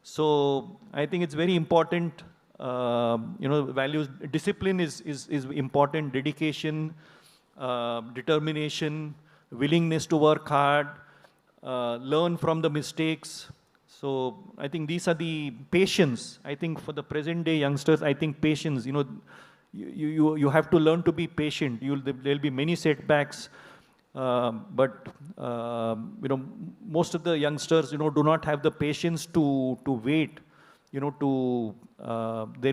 So I think it's very important. Values, discipline is important. Dedication, determination, willingness to work hard, learn from the mistakes. So I think these are the patience. I think for the present day youngsters, I think patience. You have to learn to be patient. There'll be many setbacks, but most of the youngsters do not have the patience to wait. There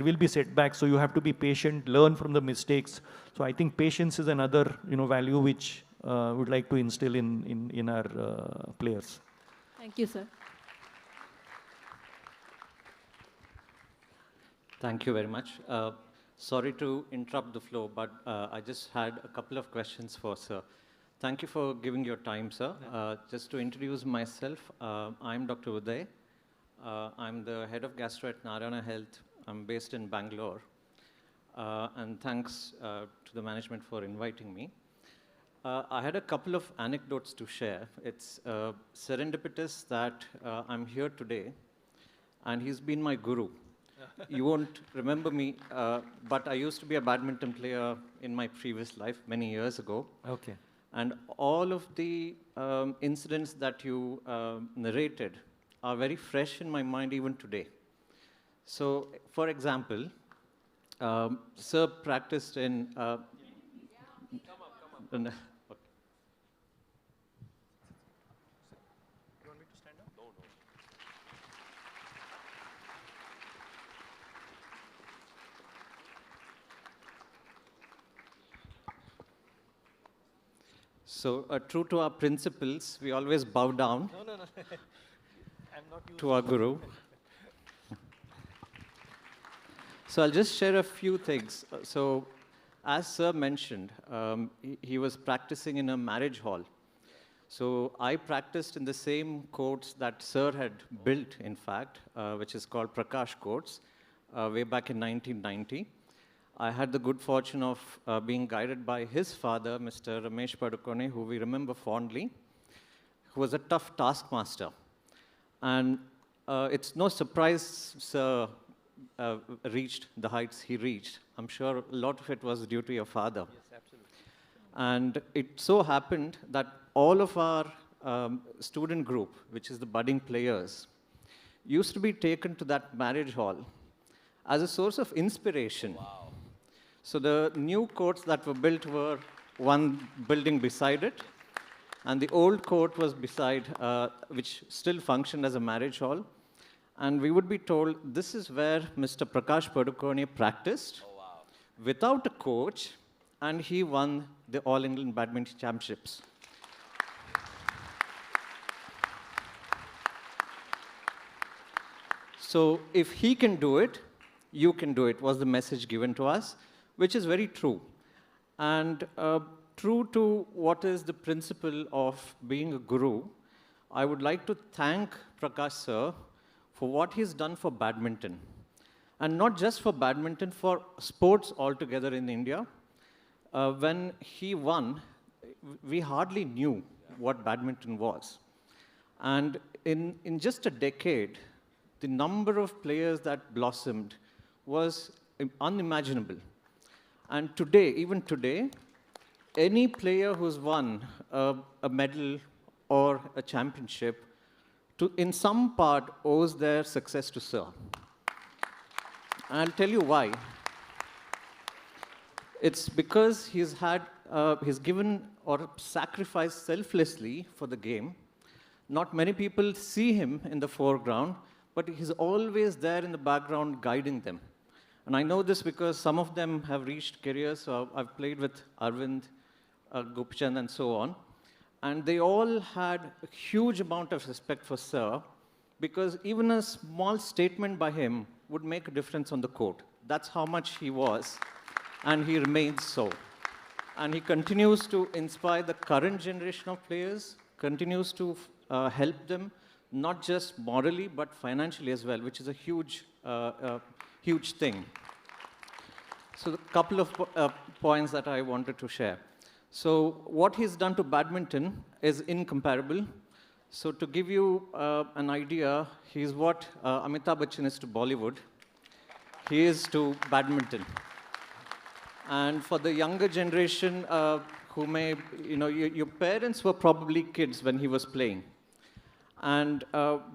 will be setbacks, so you have to be patient, learn from the mistakes. So I think patience is another value which we would like to instill in our players. Thank you, sir. Thank you very much. Sorry to interrupt the flow, but I just had a couple of questions for sir. Thank you for giving your time, sir. Just to introduce myself, I'm Dr. Uday. I'm the head of gastro at Narayana Health. I'm based in Bangalore. And thanks to the management for inviting me. I had a couple of anecdotes to share. It's serendipitous that I'm here today, and he's been my guru. You won't remember me, but I used to be a badminton player in my previous life many years ago. Okay. And all of the incidents that you narrated are very fresh in my mind even today. So, for example, sir practiced in... Okay. So, true to our principles, we always bow down. No. to our guru. So I'll just share a few things. So as Sir mentioned, he was practicing in a marriage hall. So I practiced in the same courts that Sir had built, in fact, which is called Prakash courts, way back in 1990. I had the good fortune of being guided by his father, Mr. Ramesh Padukone, who we remember fondly, who was a tough taskmaster. And it's no surprise Sir reached the heights he reached. I'm sure a lot of it was due to your father. Yes, absolutely. And it so happened that all of our student group, which is the budding players, used to be taken to that marriage hall as a source of inspiration. Wow. So the new courts that were built were one building beside it, and the old court was beside, which still functioned as a marriage hall. And we would be told, this is where Mr. Prakash Padukone practiced without a coach, and he won the All England Badminton Championships. So if he can do it, you can do it, was the message given to us, which is very true. And true to what is the principle of being a guru, I would like to thank Prakash Sir for what he's done for badminton. And not just for badminton, for sports altogether in India. When he won, we hardly knew what badminton was. And in just a decade, the number of players that blossomed was unimaginable. And today, even today, any player who's won a medal or a championship, in some part, owes their success to Sir. And I'll tell you why. It's because he's given or sacrificed selflessly for the game. Not many people see him in the foreground, but he's always there in the background guiding them. And I know this because some of them have reached careers. So I've played with Arvind, Gopchand, and so on. And they all had a huge amount of respect for Sir, because even a small statement by him would make a difference on the court. That's how much he was, and he remains so. And he continues to inspire the current generation of players, continues to help them, not just morally, but financially as well, which is a huge, huge thing. So a couple of points that I wanted to share. So what he's done to badminton is incomparable. So to give you an idea, he's what Amitabh Bachchan is to Bollywood. He is to badminton. And for the younger generation who may, your parents were probably kids when he was playing. And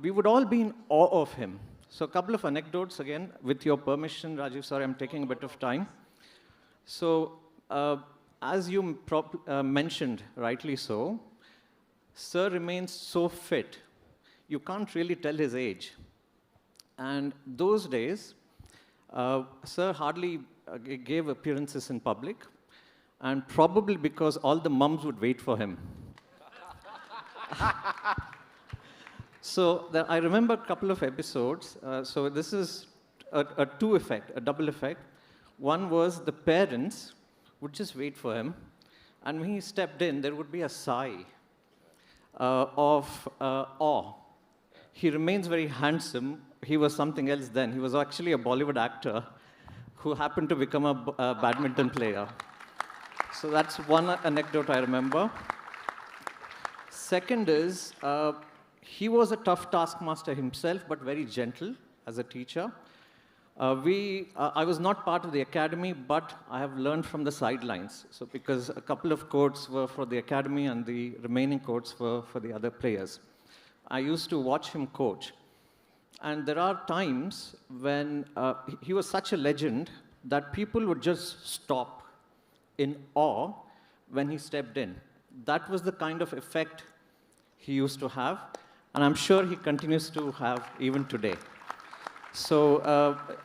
we would all be in awe of him. So a couple of anecdotes again, with your permission, Rajiv, sorry, I'm taking a bit of time. So as you mentioned, rightly so, Sir remains so fit, you can't really tell his age. And those days, Sir hardly gave appearances in public, and probably because all the mums would wait for him. So I remember a couple of episodes. So this is a double effect. One was the parents would just wait for him, and when he stepped in, there would be a sigh of awe. He remains very handsome. He was something else then. He was actually a Bollywood actor who happened to become a badminton player. So that's one anecdote I remember. Second is, he was a tough taskmaster himself, but very gentle as a teacher. I was not part of the academy, but I have learned from the sidelines. So because a couple of courts were for the academy and the remaining courts were for the other players. I used to watch him coach. And there are times when he was such a legend that people would just stop in awe when he stepped in. That was the kind of effect he used to have, and I'm sure he continues to have even today. So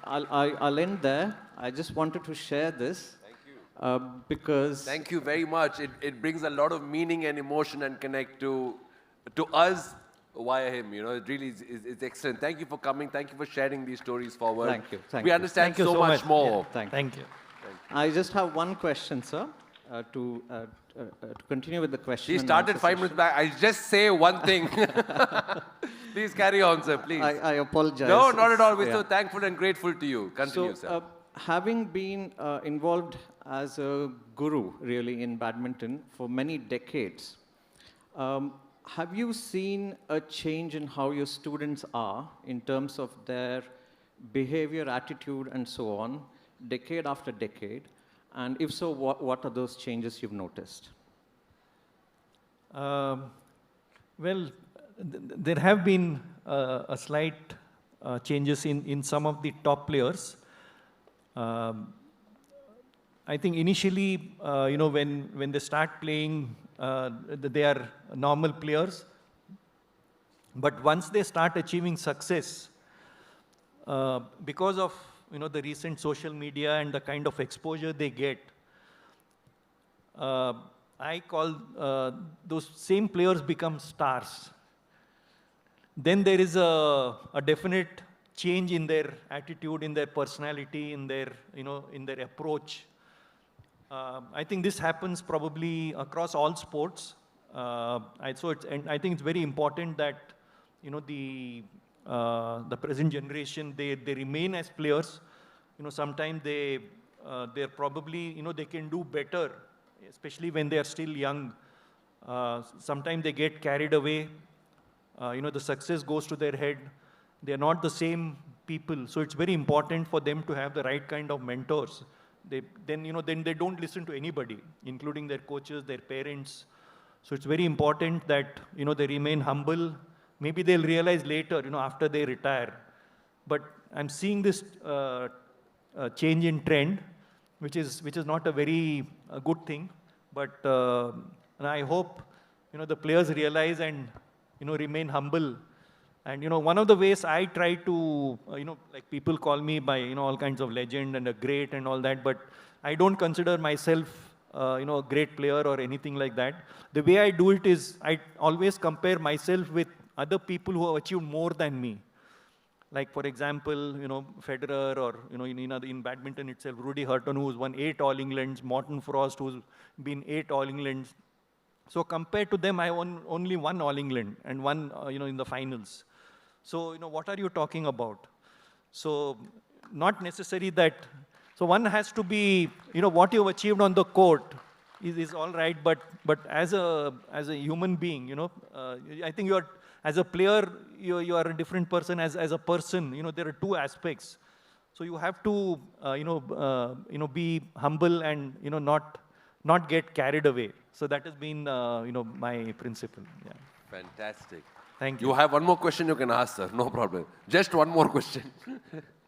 I'll end there. I just wanted to share this. Thank you. Because... Thank you very much. It brings a lot of meaning and emotion and connect to us via him. You know, it really is excellent. Thank you for coming. Thank you for sharing these stories forward. Thank you. Thank we you. understand Thank you so much more. Yeah, Thank you. I just have one question, sir, to continue with the question. He started 5 minutes back. I just say one thing. Please carry on, sir, please. I apologize. No, not at all. We're so thankful and grateful to you. Continue, sir. Having been involved as a guru, really, in badminton for many decades, have you seen a change in how your students are in terms of their behavior, attitude, and so on, decade after decade? And if so, what are those changes you've noticed? Well, there have been a slight changes in some of the top players. I think initially, when they start playing, they are normal players. But once they start achieving success, because of the recent social media and the kind of exposure they get, I call those same players become stars. Then there is a definite change in their attitude, in their personality, in their approach. I think this happens probably across all sports. And I think it's very important that the present generation they remain as players. Sometimes they're probably they can do better, especially when they are still young. Sometimes they get carried away. The success goes to their head. They're not the same people. So it's very important for them to have the right kind of mentors. Then they don't listen to anybody, including their coaches, their parents. So it's very important that they remain humble. Maybe they'll realize later, after they retire. But I'm seeing this change in trend, which is not a very good thing. But and I hope the players realize and remain humble. And one of the ways I try to like people call me by all kinds of legend and a great and all that, but I don't consider myself a great player or anything like that. The way I do it is I always compare myself with other people who have achieved more than me. Like, for example, Federer, or in badminton itself, Rudy Hurton, who's won 8 All Englands, Morton Frost, who's been 8 All Englands. So compared to them, I won only 1 All England and 1 in the finals. So what are you talking about? So not necessary that. So one has to be what you've achieved on the court is all right, but as a human being, I think you're. As a player, you are a different person. As a person, there are 2 aspects. So you have to, be humble and not get carried away. So that has been, my principle. Yeah. Fantastic. Thank you. You have one more question you can ask, sir. No problem. Just one more question.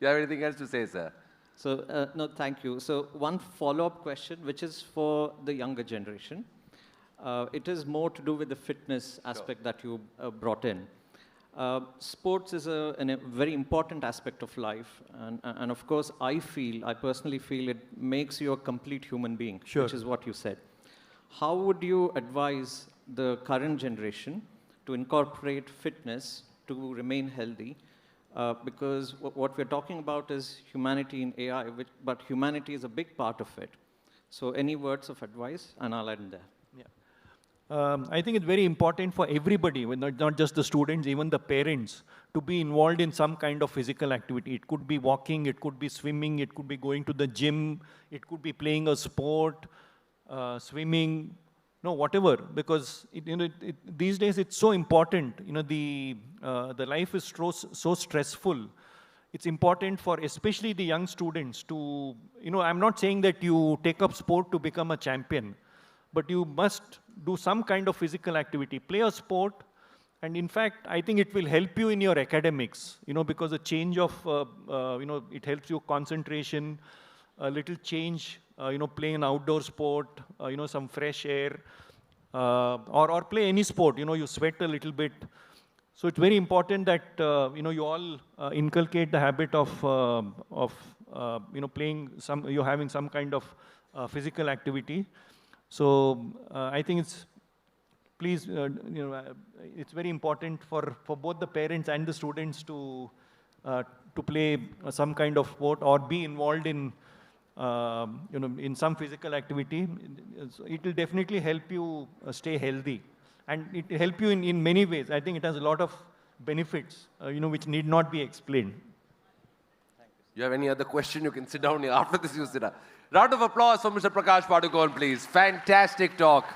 You have anything else to say, sir? So no, thank you. So one follow-up question, which is for the younger generation. It is more to do with the fitness aspect that you brought in. Sports is a very important aspect of life. And of course, I personally feel it makes you a complete human being, which is what you said. How would you advise the current generation to incorporate fitness to remain healthy? Because what we're talking about is humanity in AI, but humanity is a big part of it. So any words of advice, and I'll end there. I think it's very important for everybody, not just the students, even the parents, to be involved in some kind of physical activity. It could be walking, it could be swimming, it could be going to the gym, it could be playing a sport, swimming, whatever. Because these days it's so important. The life is so stressful. It's important for especially the young students to, I'm not saying that you take up sport to become a champion, but you must do some kind of physical activity, play a sport, and in fact, I think it will help you in your academics, because a change of, it helps you concentration, a little change, play an outdoor sport, some fresh air, or play any sport, you sweat a little bit. So it's very important that, you all inculcate the habit of playing you're having some kind of physical activity. So I think it's please, it's very important for both the parents and the students to play some kind of sport or be involved in, in some physical activity. It will definitely help you stay healthy. And it will help you in many ways. I think it has a lot of benefits, which need not be explained. You have any other question? You can sit down here. After this, you sit down. Round of applause for Mr. Prakash Padukone, please. Fantastic talk.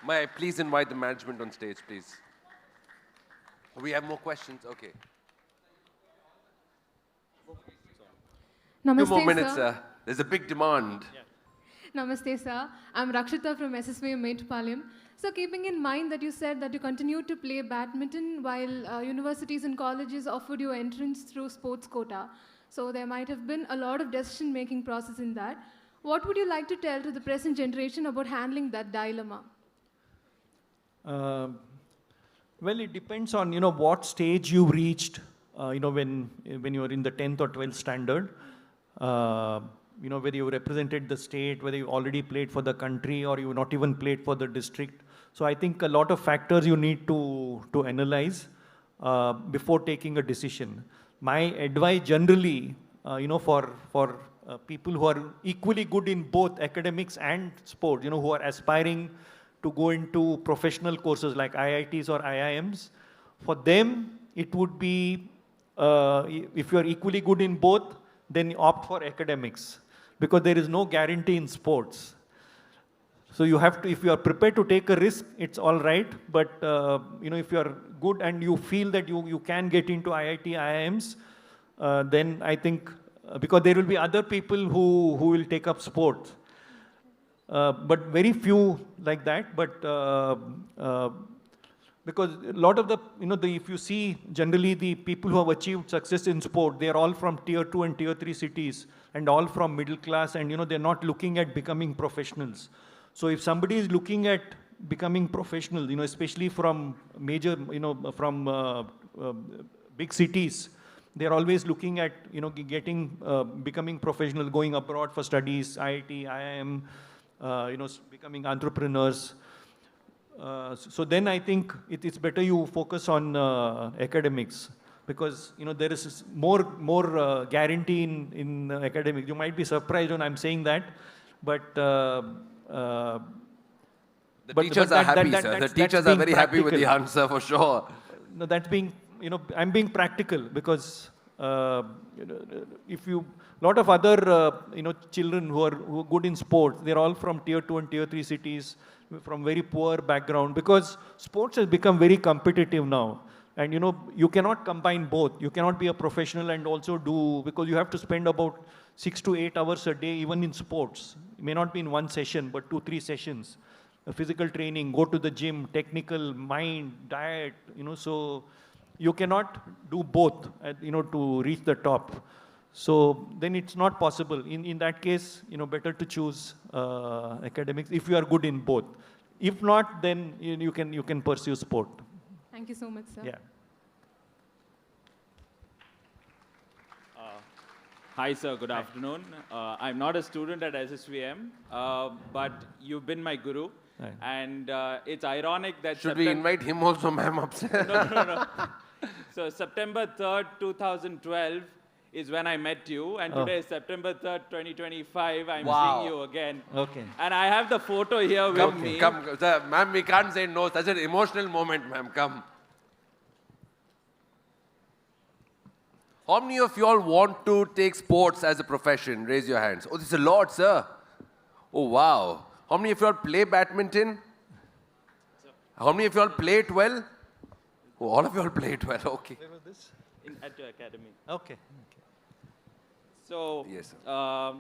May I please invite the management on stage, please? We have more questions? Okay. Namaste, 2 more minutes, sir. sir. There's a big demand. Namaste, sir. I'm Rakshita from SSVM Metropolitan. So keeping in mind that you said that you continue to play badminton while universities and colleges offered you entrance through sports quota. So there might have been a lot of decision-making process in that. What would you like to tell to the present generation about handling that dilemma? Well, it depends on, what stage you reached, when you were in the 10th or 12th standard. Whether you represented the state, whether you already played for the country or you not even played for the district. So I think a lot of factors you need to analyze before taking a decision. My advice generally, for people who are equally good in both academics and sport, who are aspiring to go into professional courses like IITs or IIMs, for them it would be, if you are equally good in both, then opt for academics, because there is no guarantee in sports. So you have to, if you are prepared to take a risk, it's all right. But if you are good and you feel that you can get into IIT, IIMs, then I think, because there will be other people who will take up sports. But very few like that. But because a lot of the, if you see generally the people who have achieved success in sport, they are all from tier 2 and tier 3 cities and all from middle class, and they're not looking at becoming professionals. So if somebody is looking at becoming professional, especially from major, from big cities, they're always looking at, becoming professional, going abroad for studies, IIT, IIM, becoming entrepreneurs. So then I think it's better you focus on academics, because there is more guarantee in academics. You might be surprised when I'm saying that, but the teachers are happy, sir. The teachers are very happy with the answer, for sure. No, that's being, I'm being practical, because if you, lot of other, children who are good in sports, they're all from tier 2 and tier 3 cities, from very poor background, because sports has become very competitive now. And you cannot combine both. You cannot be a professional and also do, because you have to spend about 6 to 8 hours a day, even in sports. It may not be in one session, but 2-3 sessions. Physical training, go to the gym, technical, mind, diet, so you cannot do both, to reach the top. So then it's not possible. In that case, better to choose academics if you are good in both. If not, then you can pursue sport. Thank you so much, sir. Yeah. Hi, sir. Good afternoon. I'm not a student at SSVM, but you've been my guru. Right. And it's ironic that... Should we invite him also, ma'am, upstairs? No. So September 3rd, 2012 is when I met you. And today is September 3rd, 2025. I'm seeing you again. Okay. And I have the photo here with me. Come, sir, ma'am, we can't say no. Such an emotional moment, ma'am. Come. How many of you all want to take sports as a profession? Raise your hands. Oh, this is a lot, sir. Oh, wow. How many of you all play badminton? How many of you all play it well? Oh, all of you all play it well. Okay. Where was this? At your academy. Okay. So, yes, sir.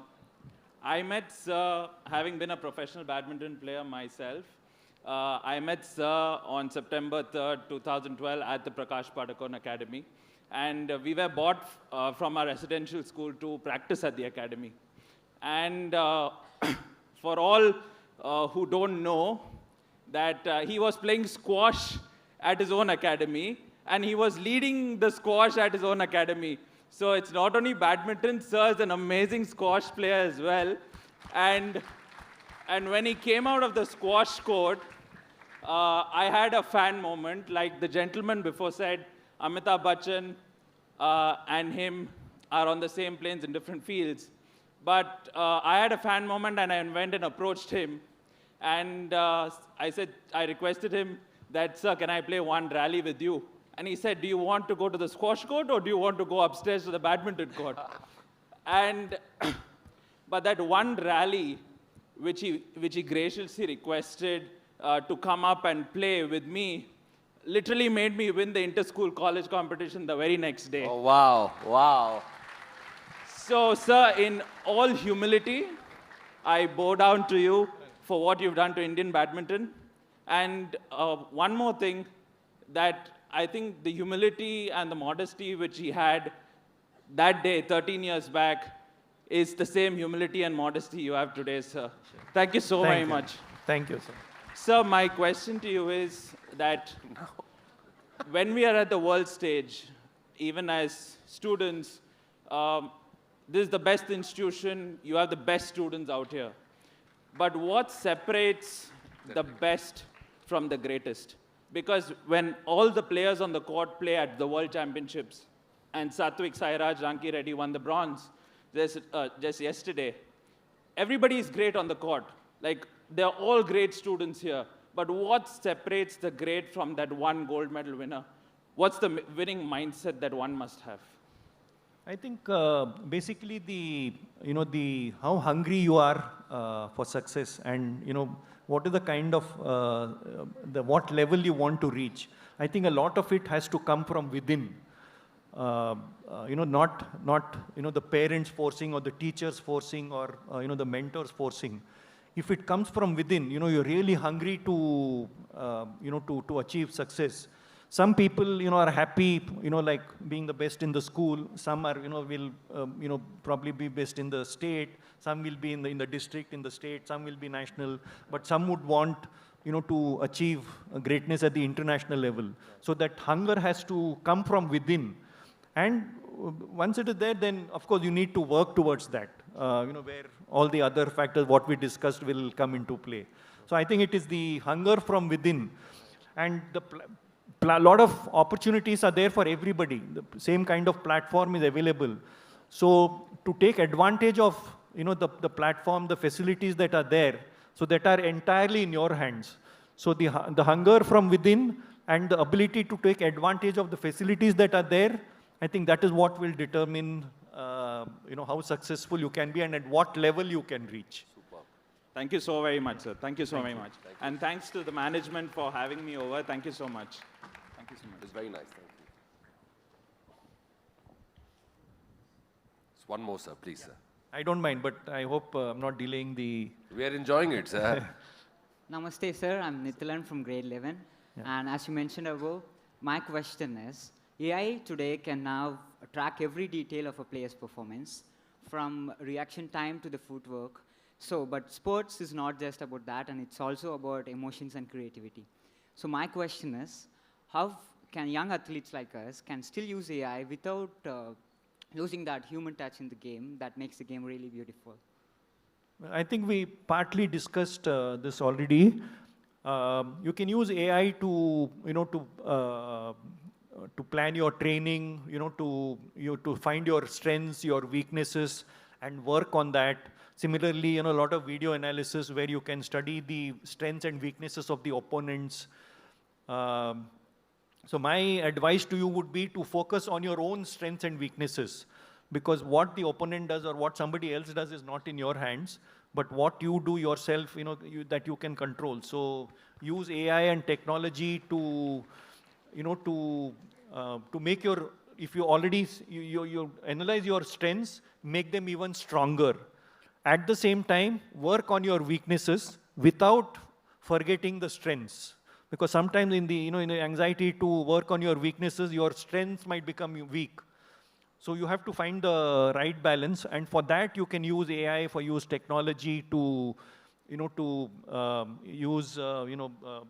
I met Sir, having been a professional badminton player myself, I met Sir on September 3rd, 2012 at the Prakash Padukone Academy. And we were bought from our residential school to practice at the academy. And for all who don't know, that he was playing squash at his own academy, and he was leading the squash at his own academy. So it's not only badminton, Sir is an amazing squash player as well. And And when he came out of the squash court, I had a fan moment. Like the gentleman before said, Amitabh Bachchan and him are on the same planes in different fields. But I had a fan moment and I went and approached him. And I requested him that, sir, can I play one rally with you? And he said, do you want to go to the squash court or do you want to go upstairs to the badminton court? And, but that one rally, which he graciously requested to come up and play with me, literally made me win the inter-school college competition the very next day. Oh, wow, wow. So, sir, in all humility, I bow down to you for what you've done to Indian badminton. And one more thing, that I think the humility and the modesty which he had that day, 13 years back, is the same humility and modesty you have today, sir. Thank you so very much. Thank you, sir. Sir, my question to you is that when we are at the world stage, even as students, this is the best institution, you have the best students out here. But what separates the best from the greatest? Because when all the players on the court play at the World Championships, and Satvik Sairaj, Ranki Reddy won the bronze just yesterday, everybody is great on the court. Like, they're all great students here. But what separates the great from that one gold medal winner? What's the winning mindset that one must have? I think basically how hungry you are for success, and what is the kind of what level you want to reach. I think a lot of it has to come from within. Not the parents forcing or the teachers forcing or the mentors forcing. If it comes from within, you're really hungry to to achieve success. Some people, are happy, like being the best in the school. Some are, will, probably be best in the state. Some will be in the district, in the state. Some will be national. But some would want, to achieve greatness at the international level. So that hunger has to come from within. And once it is there, then of course you need to work towards that. Where all the other factors, what we discussed, will come into play. So I think it is the hunger from within, and a lot of opportunities are there for everybody. The same kind of platform is available. So to take advantage of the platform, the facilities that are there, so that are entirely in your hands. So the hunger from within and the ability to take advantage of the facilities that are there, I think that is what will determine how successful you can be and at what level you can reach. Super. Thank you so very much, sir. Thank you so very much. And thanks to the management for having me over. Thank you so much. Thank you so much. It was very nice. Thank you. One more, sir, please, sir. I don't mind, but I hope I'm not delaying the... We are enjoying it, sir. Namaste, sir. I'm Nithilan from grade 11. Yeah. And as you mentioned above, my question is, AI today can now track every detail of a player's performance, from reaction time to the footwork. But sports is not just about that, and it's also about emotions and creativity. So my question is, how can young athletes like us can still use AI without losing that human touch in the game that makes the game really beautiful? I think we partly discussed this already. You can use AI to, to plan your training, to find your strengths, your weaknesses, and work on that. Similarly, a lot of video analysis where you can study the strengths and weaknesses of the opponents. So my advice to you would be to focus on your own strengths and weaknesses, because what the opponent does or what somebody else does is not in your hands, but what you do yourself, that you can control. So use AI and technology to, to make your, if you already, you analyze your strengths, make them even stronger. At the same time, work on your weaknesses without forgetting the strengths. Because sometimes in the, in the anxiety to work on your weaknesses, your strengths might become weak. So you have to find the right balance. And for that, you can use AI, use technology to, use,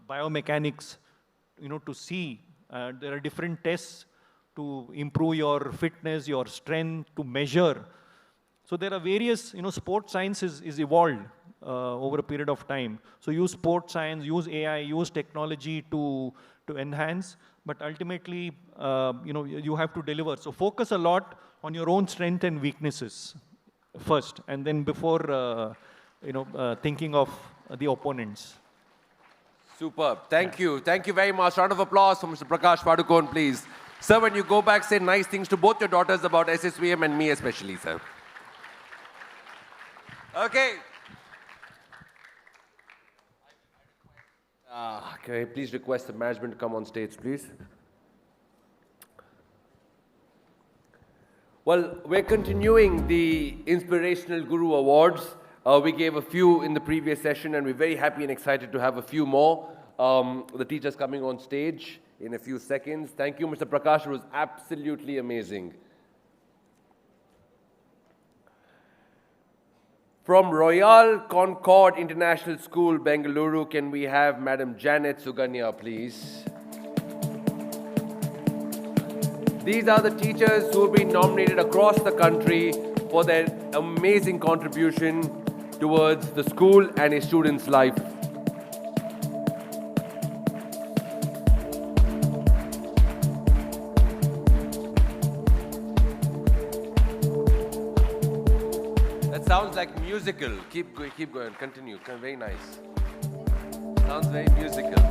biomechanics, to see. There are different tests to improve your fitness, your strength, to measure. So there are various, sports science is evolved. over a period of time. So use sports science, use AI, use technology to enhance, but ultimately, you have to deliver. So focus a lot on your own strength and weaknesses first, and then before, thinking of the opponents. Superb. Thank you. Thank you very much. Round of applause for Mr. Prakash Padukone, please. Sir, when you go back, say nice things to both your daughters about SSVM and me especially, sir. Okay. Can I please request the management to come on stage, please? Well, we're continuing the Inspirational Guru Awards. We gave a few in the previous session, and we're very happy and excited to have a few more. The teachers coming on stage in a few seconds. Thank you, Mr. Prakash. It was absolutely amazing. From Royal Concord International School, Bengaluru, can we have Madam Janet Suganya, please? These are the teachers who have been nominated across the country for their amazing contribution towards the school and a student's life. Sounds like musical. Keep going. Continue. Very nice. Sounds very musical.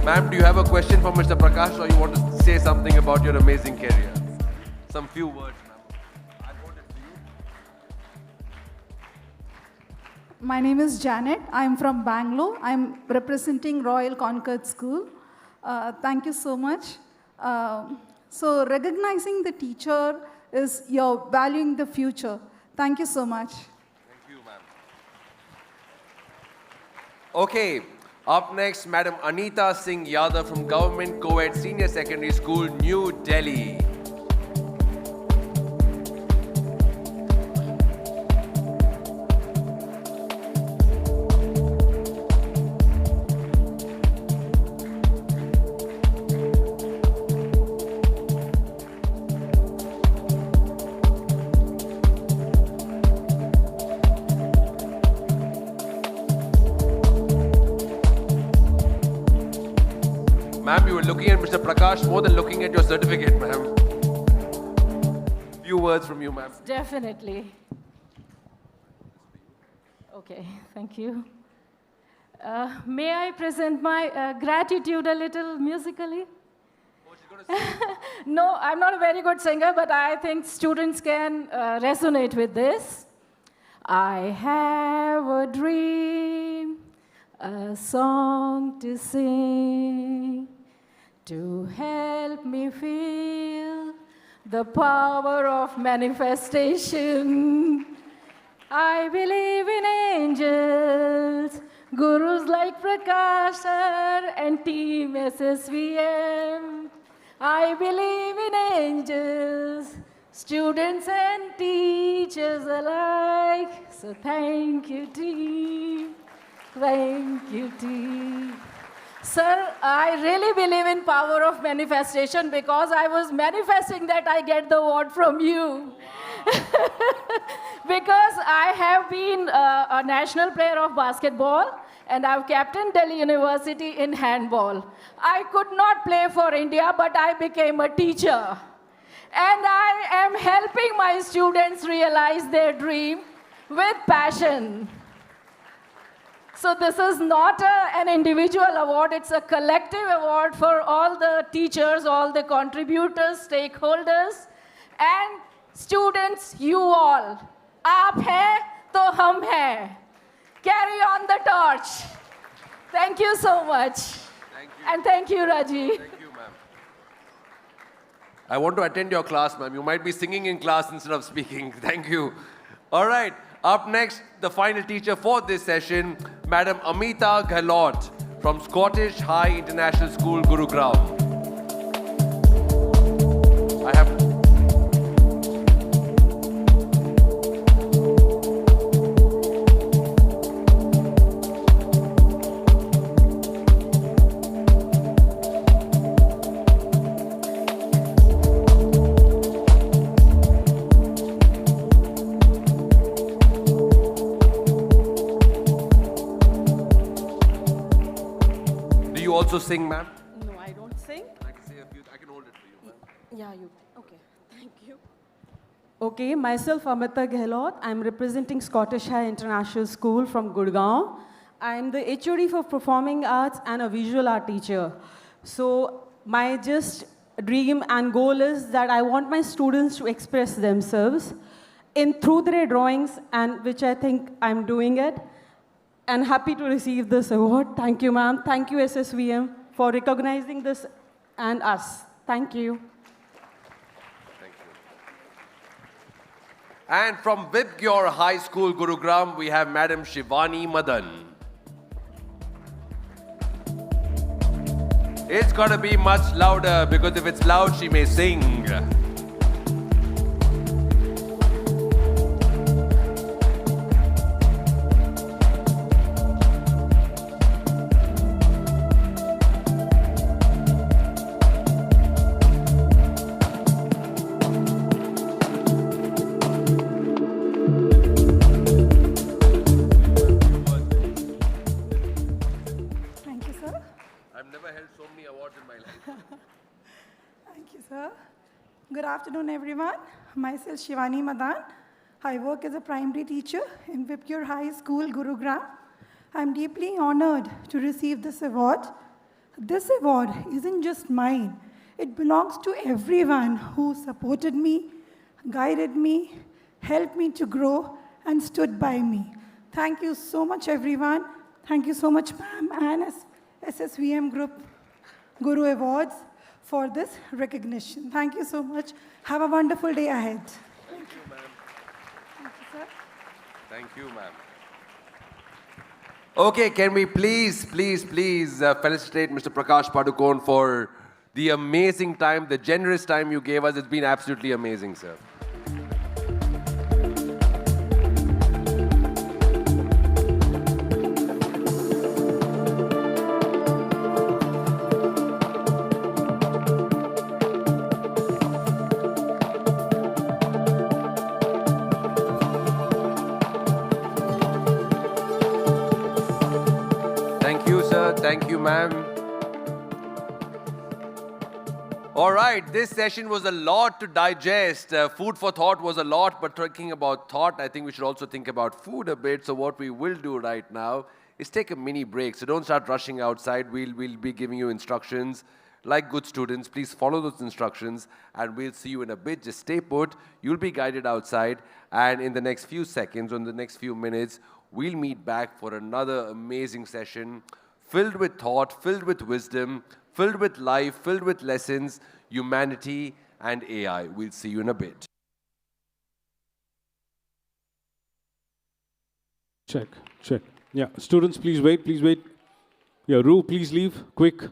Ma'am, do you have a question for Mr. Prakash, or you want to say something about your amazing career? Some few words, ma'am. I want it to you. My name is Janet. I'm from Bangalore. I'm representing Royal Concord School. Thank you so much. So recognizing the teacher is you're valuing the future. Thank you so much. Thank you, ma'am. Okay, up next, Madam Anita Singh Yadav from Government Co-ed Senior Secondary School, New Delhi. Ma'am, you were looking at Mr. Prakash more than looking at your certificate, ma'am. Few words from you, ma'am. Definitely. Okay, thank you. May I present my gratitude a little musically? No, I'm not a very good singer, but I think students can resonate with this. I have a dream, a song to sing, to help me feel the power of manifestation. I believe in angels, gurus like Prakash Sir and Team SSVM. I believe in angels, students and teachers alike. So thank you, team. Thank you, team. Sir, I really believe in power of manifestation because I was manifesting that I get the award from you. Because I have been a national player of basketball and I've captained Delhi University in handball. I could not play for India, but I became a teacher. And I am helping my students realize their dream with passion. So this is not an individual award, it's a collective award for all the teachers, all the contributors, stakeholders, and students, you all. Aap hai, to hum hai. Carry on the torch. Thank you so much. Thank you. And thank you, Raji. Thank you, ma'am. I want to attend your class, ma'am. You might be singing in class instead of speaking. Thank you. All right. Up next, the final teacher for this session, Madam Amita Gehlot from Scottish High International School, Gurugram. I have... also sing, ma'am? No, I don't sing. I can say a few. I can hold it for you, ma'am. Yeah, you. Okay. Thank you. Okay, myself Amita Gehlot. I'm representing Scottish High International School from Gurgaon. I'm the HOD for Performing Arts and a visual art teacher. So my just dream and goal is that I want my students to express themselves through their drawings, and which I think I'm doing it. And happy to receive this award. Thank you, ma'am. Thank you, SSVM, for recognizing this and us. Thank you. And from Vibgyor High School, Gurugram, we have Madam Shivani Madan. It's got to be much louder, because if it's loud, she may sing. Thank you, sir. I've never held so many awards in my life. Thank you, sir. Good afternoon, everyone. Myself, Shivani Madan. I work as a primary teacher in Vibgyor High School, Gurugram. I'm deeply honored to receive this award. This award isn't just mine. It belongs to everyone who supported me, guided me, helped me to grow, and stood by me. Thank you so much, everyone. Thank you so much, ma'am, and SSVM Group Guru Awards for this recognition. Thank you so much. Have a wonderful day ahead. Thank you, ma'am. Thank you, sir. Thank you, ma'am. Okay, can we please felicitate Mr. Prakash Padukone for the amazing time, the generous time you gave us. It's been absolutely amazing, sir. Thank you, sir. Thank you, ma'am. All right, this session was a lot to digest. Food for thought was a lot, but talking about thought, I think we should also think about food a bit. So what we will do right now is take a mini break. So don't start rushing outside. We'll be giving you instructions. Like good students, please follow those instructions, and we'll see you in a bit. Just stay put. You'll be guided outside, and in the next few seconds, or in the next few minutes, we'll meet back for another amazing session filled with thought, filled with wisdom, filled with life, filled with lessons, humanity, and AI. We'll see you in a bit. Check. Yeah, students, please wait, please wait. Yeah, Ru, please leave, quick.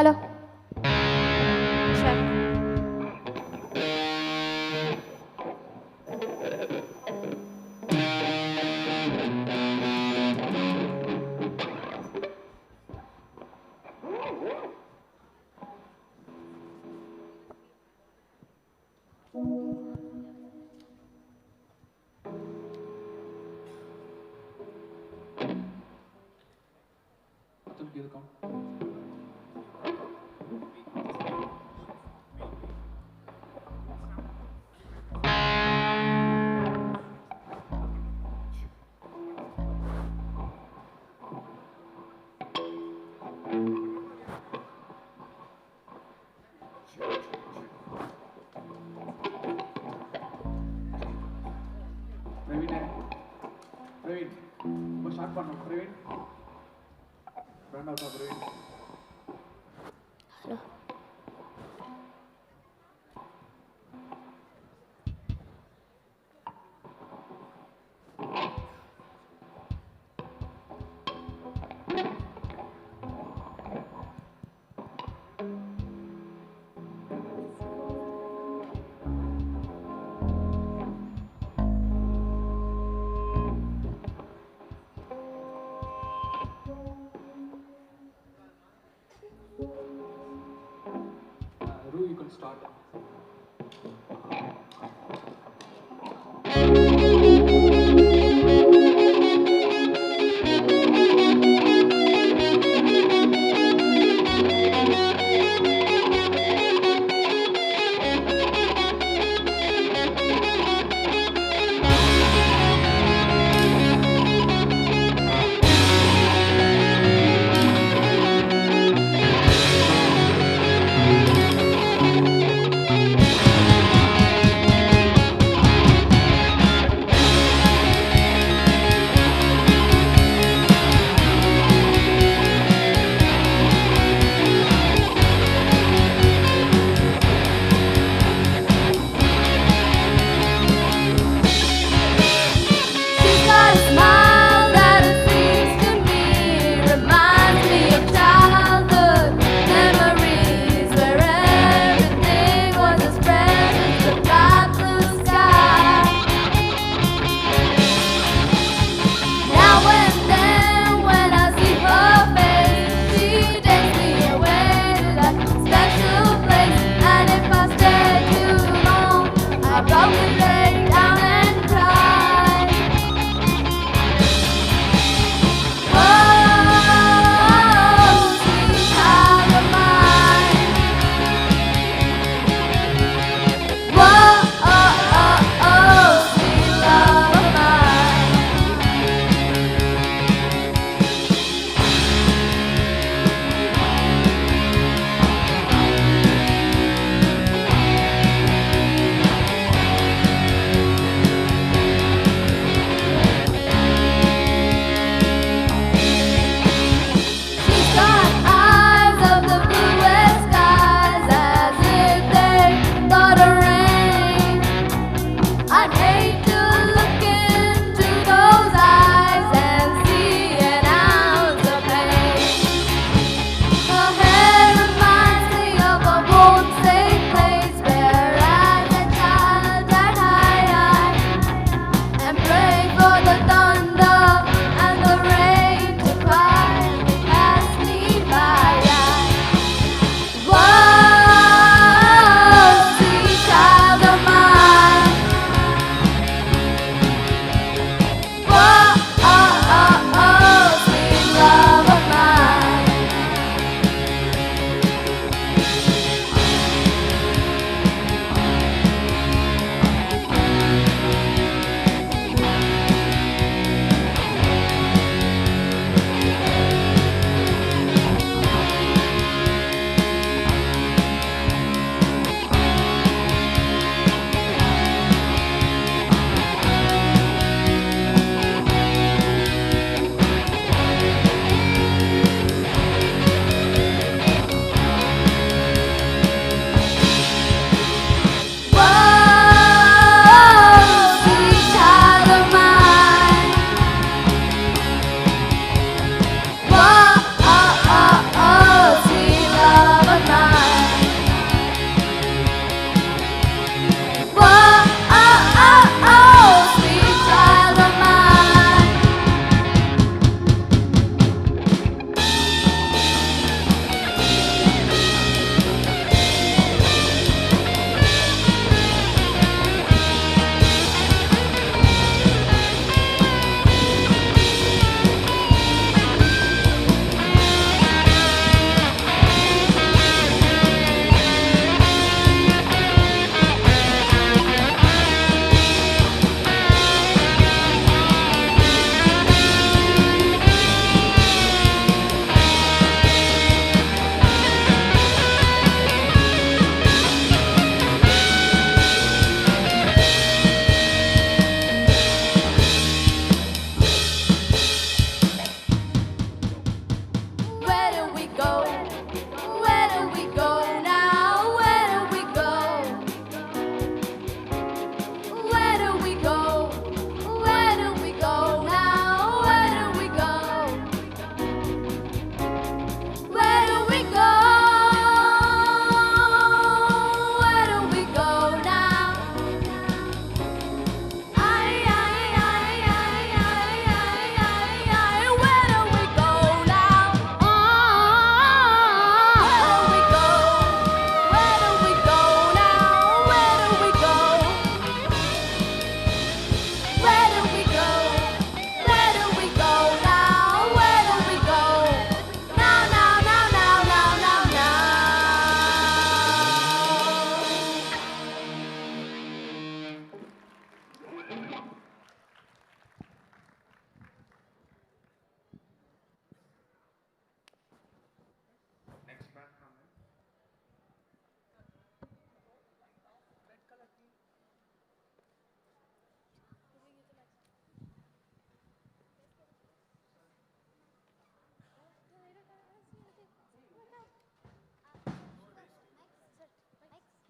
Hello. Praveen, go start பண்ணு Praveen. Run out of Praveen. Hello. Ru, you can start.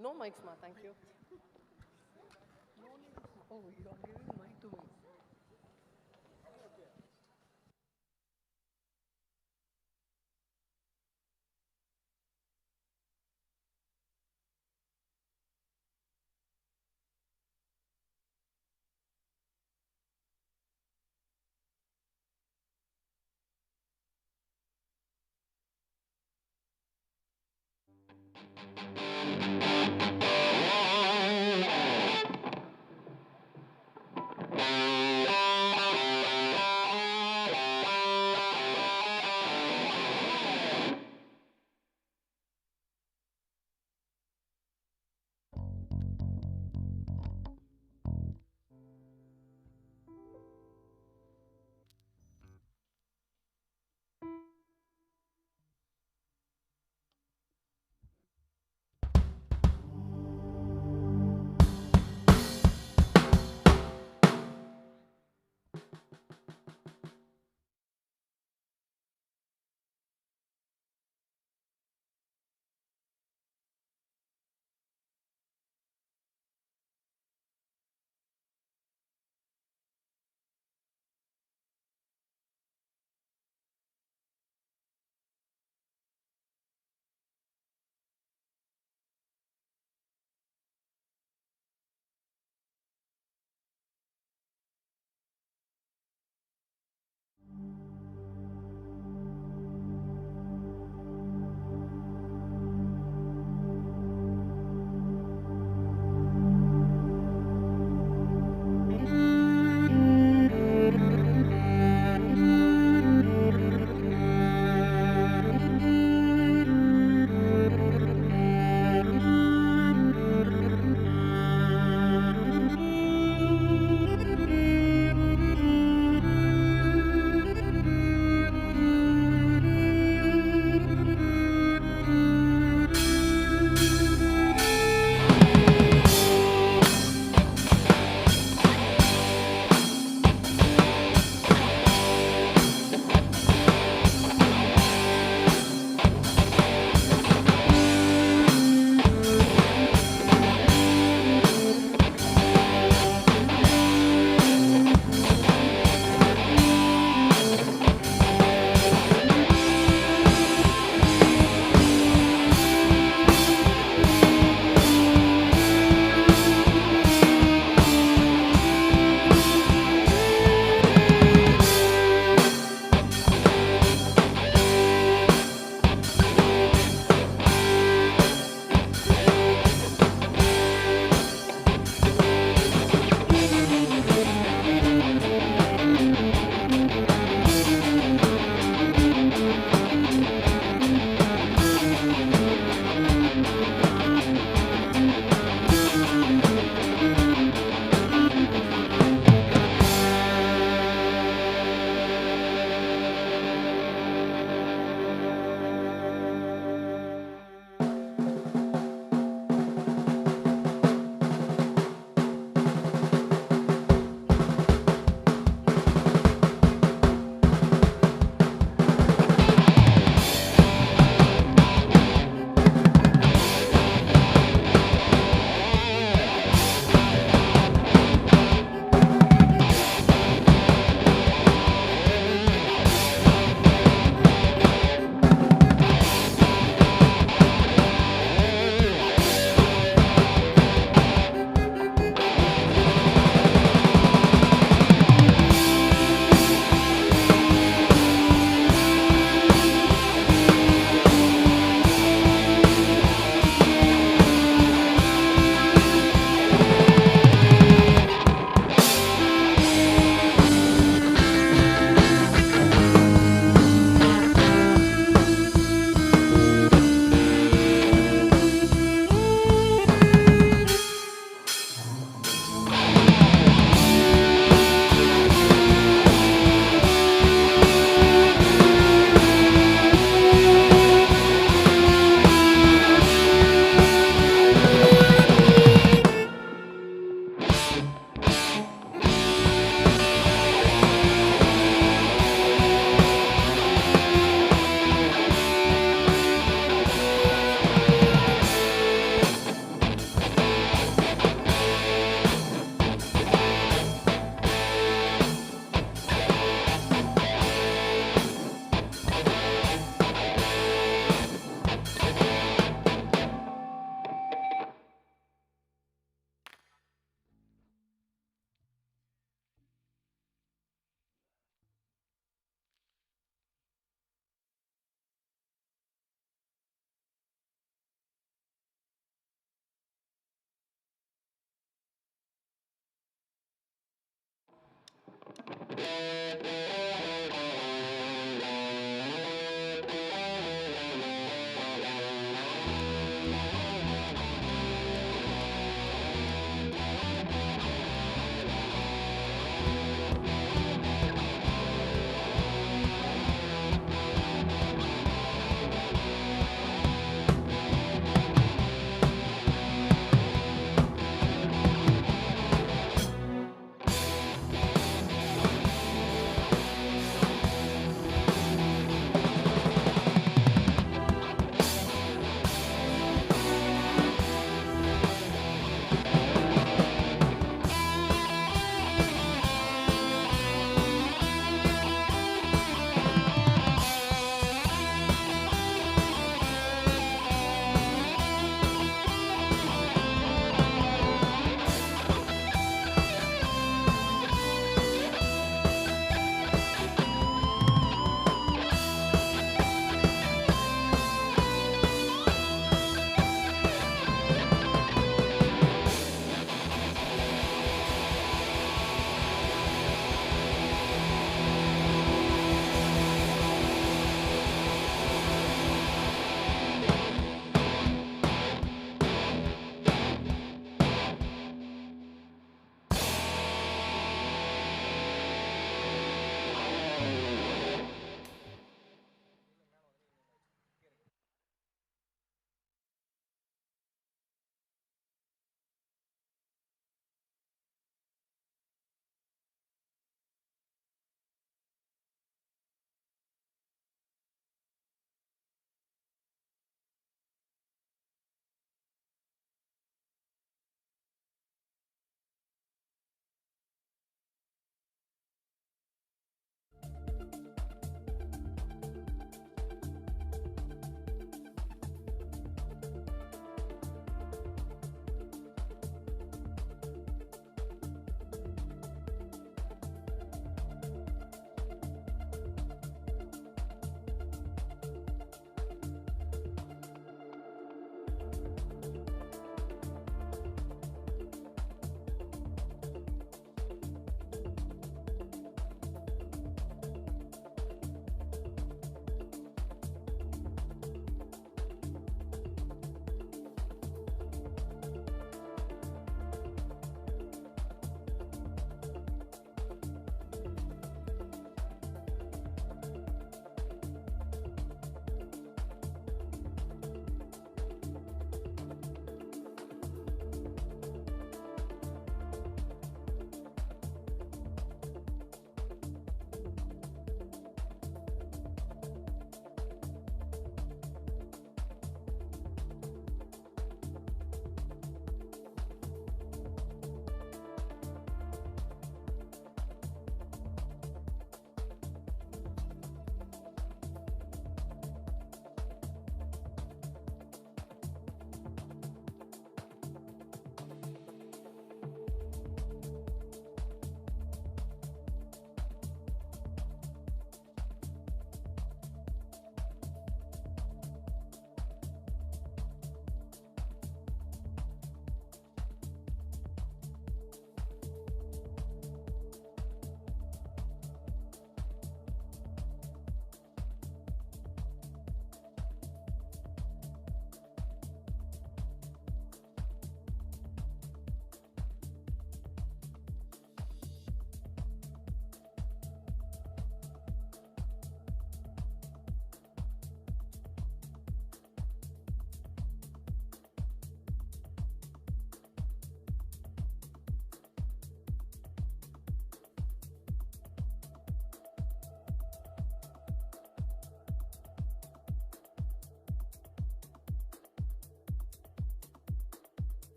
No mics, ma. Thank you. Oh, you are giving mic to me.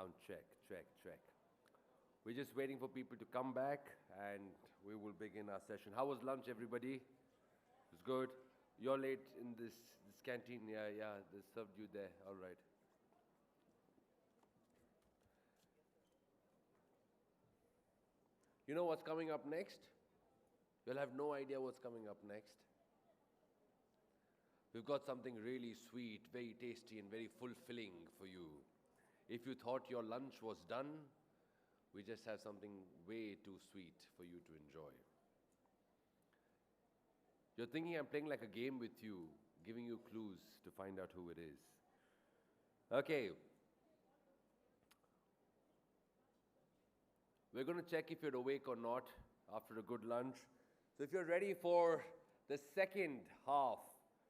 Sound check, check, check. We're just waiting for people to come back and we will begin our session. How was lunch, everybody? It was good. You're late in this canteen. Yeah, they served you there. All right. You know what's coming up next? You'll have no idea what's coming up next. We've got something really sweet, very tasty, and very fulfilling for you. If you thought your lunch was done, we just have something way too sweet for you to enjoy. You're thinking I'm playing like a game with you, giving you clues to find out who it is. Okay. We're going to check if you're awake or not after a good lunch. So if you're ready for the second half,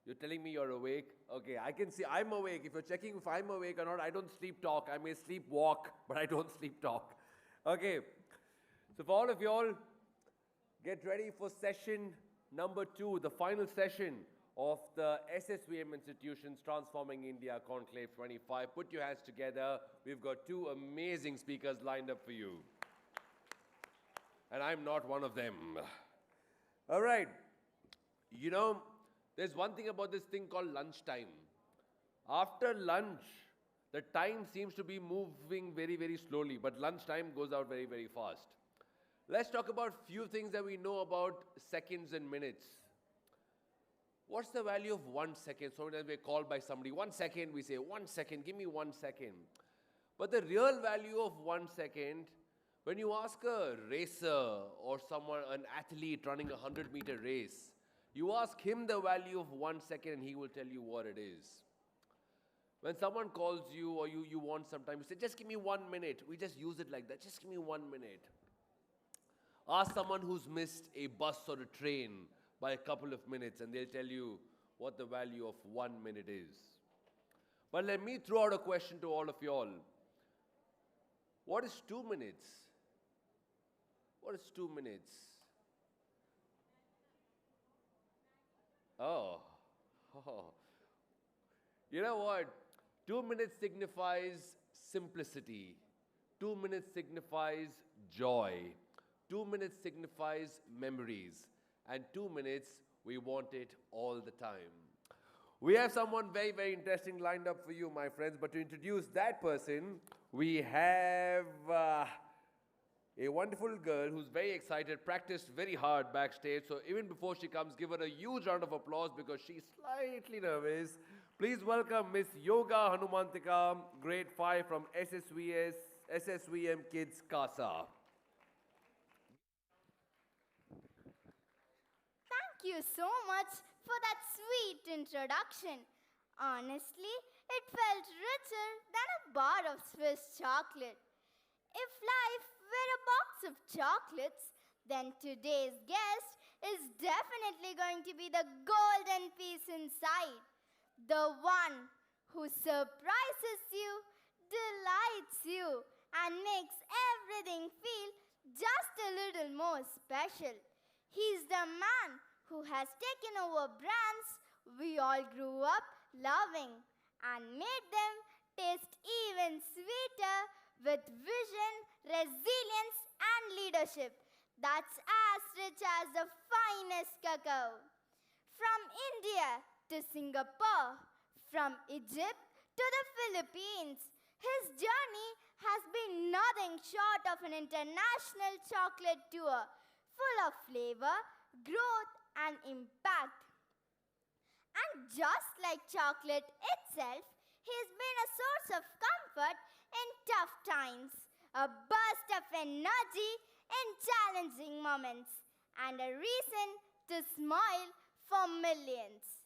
you're telling me you're awake? Okay, I can see I'm awake. If you're checking if I'm awake or not, I don't sleep talk. I may sleep walk, but I don't sleep talk. Okay, so for all of y'all, get ready for session number 2, the final session of the SSVM Institutions Transforming India Conclave 25. Put your hands together. We've got 2 amazing speakers lined up for you. And I'm not one of them. All right. You know, there's one thing about this thing called lunchtime. After lunch, the time seems to be moving very, very slowly, but lunchtime goes out very, very fast. Let's talk about few things that we know about seconds and minutes. What's the value of 1 second? So when we're called by somebody, 1 second, we say, 1 second, give me 1 second. But the real value of 1 second, when you ask a racer or someone, an athlete running a 100-meter race, you ask him the value of 1 second and he will tell you what it is. When someone calls you or you want some time, you say, just give me 1 minute. We just use it like that. Just give me 1 minute. Ask someone who's missed a bus or a train by a couple of minutes and they'll tell you what the value of 1 minute is. But let me throw out a question to all of y'all. What is 2 minutes? What is 2 minutes? Oh. You know what? 2 minutes signifies simplicity. 2 minutes signifies joy. 2 minutes signifies memories. And 2 minutes, we want it all the time. We have someone very, very interesting lined up for you, my friends. But to introduce that person, we have a wonderful girl who's very excited, practiced very hard backstage. So even before she comes, give her a huge round of applause because she's slightly nervous. Please welcome Miss Yoga Hanumantika, grade 5 from SSVM Kids CASA. Thank you so much for that sweet introduction. Honestly, it felt richer than a bar of Swiss chocolate. If life were a box of chocolates, then today's guest is definitely going to be the golden piece inside. The one who surprises you, delights you, and makes everything feel just a little more special. He's the man who has taken over brands we all grew up loving and made them taste even sweeter with vision, resilience, and leadership that's as rich as the finest cacao. From India to Singapore, from Egypt to the Philippines, his journey has been nothing short of an international chocolate tour full of flavor, growth, and impact. And just like chocolate itself, he's been a source of comfort in tough times, a burst of energy in challenging moments, and a reason to smile for millions.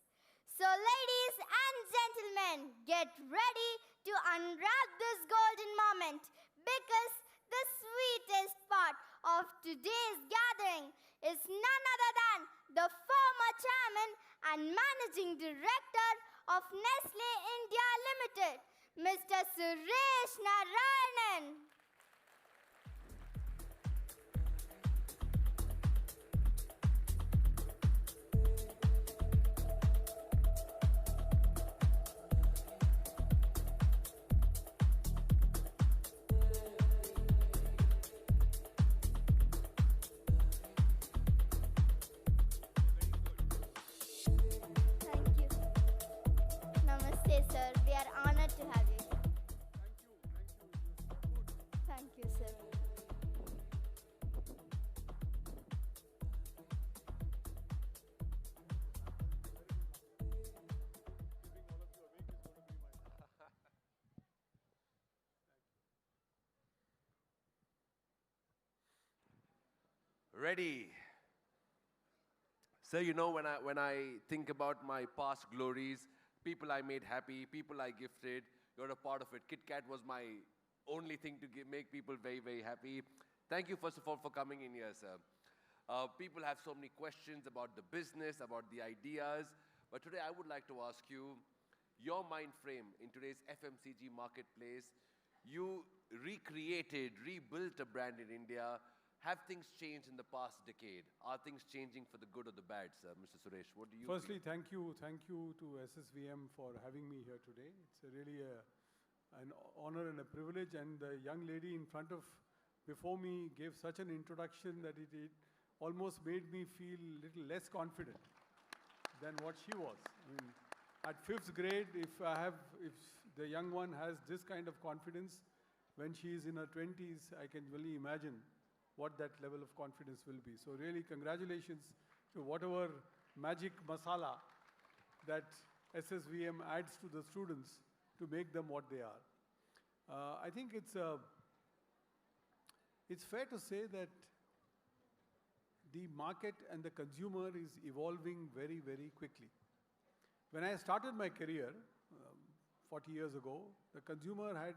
So ladies and gentlemen, get ready to unwrap this golden moment because the sweetest part of today's gathering is none other than the former chairman and managing director of Nestle India Limited, Mr. Suresh Narayanan. Thank you, sir. Ready. So, you know, when I think about my past glories, people I made happy, people I gifted, you're a part of it. Kit Kat was my only thing to make people very, very happy. Thank you, first of all, for coming in here, sir. People have so many questions about the business, about the ideas, but today I would like to ask you, your mind frame in today's FMCG marketplace, you recreated, rebuilt a brand in India. Have things changed in the past decade? Are things changing for the good or the bad, sir? Mr. Suresh, what do you Firstly, think? thank you to SSVM for having me here today. It's really an honor and a privilege, and the young lady in front of, before me, gave such an introduction that it almost made me feel a little less confident than what she was. I mean, at 5th grade, if the young one has this kind of confidence, when she is in her 20s, I can really imagine what that level of confidence will be. So really, congratulations to whatever magic masala that SSVM adds to the students to make them what they are. I think it's fair to say that the market and the consumer is evolving very, very quickly. When I started my career 40 years ago, the consumer had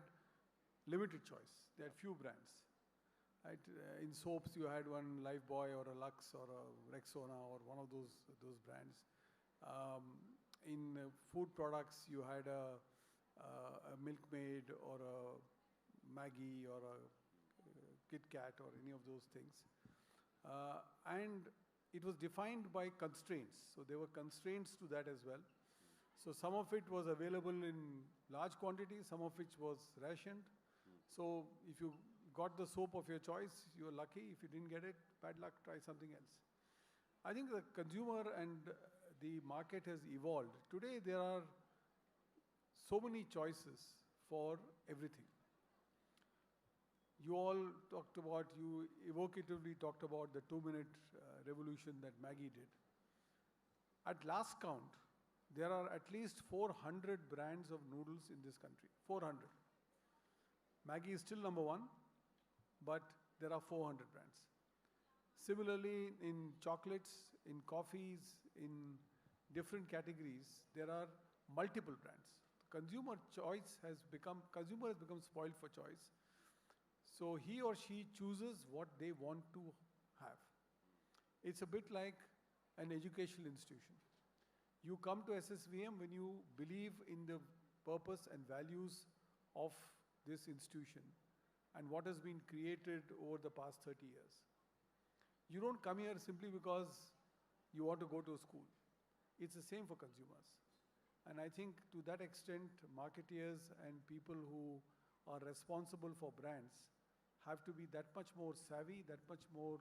limited choice. They had few brands. Right? In soaps, you had one Lifebuoy or a Lux or a Rexona or one of those brands. In food products, you had a Milkmaid or a Maggi or a Kit Kat or any of those things. And it was defined by constraints. So there were constraints to that as well. So some of it was available in large quantities, some of which was rationed. So if you got the soap of your choice, you were lucky. If you didn't get it, bad luck, try something else. I think the consumer and the market has evolved. Today there are so many choices for everything. You all talked about, you evocatively talked about the 2-minute revolution that Maggi did. At last count, there are at least 400 brands of noodles in this country. 400. Maggi is still number 1, but there are 400 brands. Similarly, in chocolates, in coffees, in different categories, there are multiple brands. Consumer has become spoiled for choice. So he or she chooses what they want to have. It's a bit like an educational institution. You come to SSVM when you believe in the purpose and values of this institution and what has been created over the past 30 years. You don't come here simply because you want to go to school. It's the same for consumers. And I think to that extent, marketeers and people who are responsible for brands have to be that much more savvy, that much more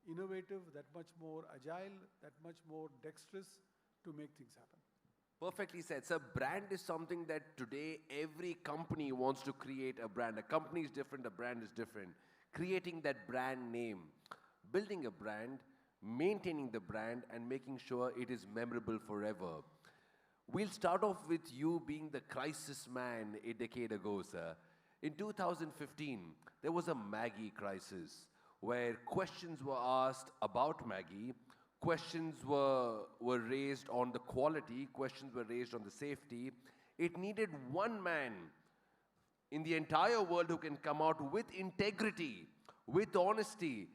innovative, that much more agile, that much more dexterous to make things happen. Perfectly said. So brand is something that today every company wants to create a brand. A company is different, a brand is different. Creating that brand name, building a brand, maintaining the brand, and making sure it is memorable forever. We'll start off with you being the crisis man a decade ago, sir. In 2015, there was a Maggi crisis where questions were asked about Maggi, questions were raised on the quality, questions were raised on the safety. It needed one man in the entire world who can come out with integrity, with honesty,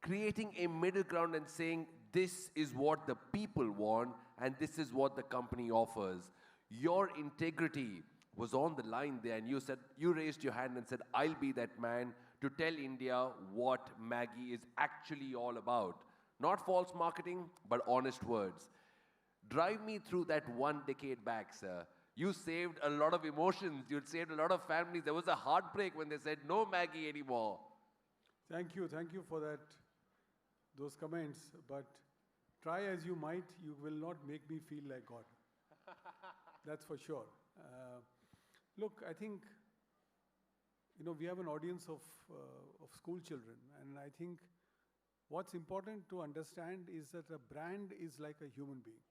creating a middle ground and saying, this is what the people want and this is what the company offers. Your integrity was on the line there, and you raised your hand and said, I'll be that man to tell India what Maggi is actually all about. Not false marketing, but honest words. Drive me through that 1 decade back, sir. You saved a lot of emotions. You saved a lot of families. There was a heartbreak when they said, no Maggi anymore. Thank you for those comments. But try as you might, you will not make me feel like God. That's for sure. Look, I think we have an audience of school children, and I think what's important to understand is that a brand is like a human being.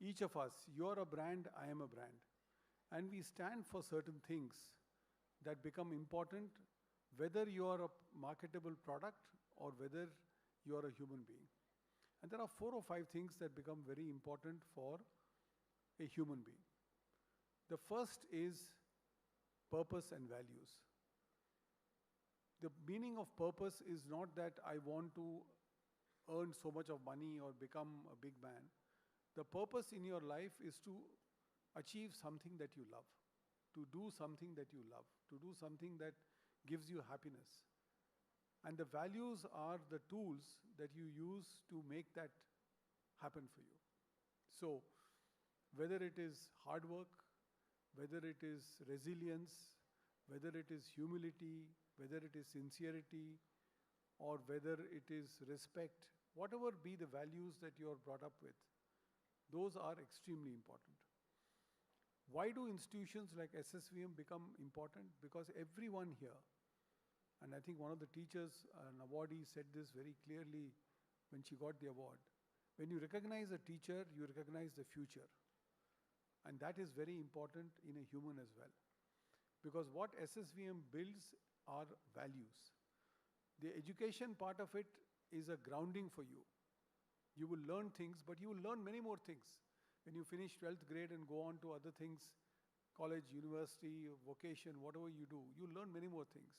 Each of us, you're a brand, I am a brand. And we stand for certain things that become important, whether you are a marketable product or whether you are a human being. And there are 4 or 5 things that become very important for a human being. The first is purpose and values. The meaning of purpose is not that I want to earn so much of money or become a big man. The purpose in your life is to achieve something that you love, to do something that you love, to do something that gives you happiness. And the values are the tools that you use to make that happen for you. So, whether it is hard work, whether it is resilience, whether it is humility, whether it is sincerity, or whether it is respect, whatever be the values that you are brought up with, those are extremely important. Why do institutions like SSVM become important? Because everyone here, and I think one of the teachers, an awardee, said this very clearly when she got the award. When you recognize a teacher, you recognize the future. And that is very important in a human as well. Because what SSVM builds are values. The education part of it is a grounding for you. You will learn things, but you will learn many more things. When you finish 12th grade and go on to other things, college, university, vocation, whatever you do, you learn many more things.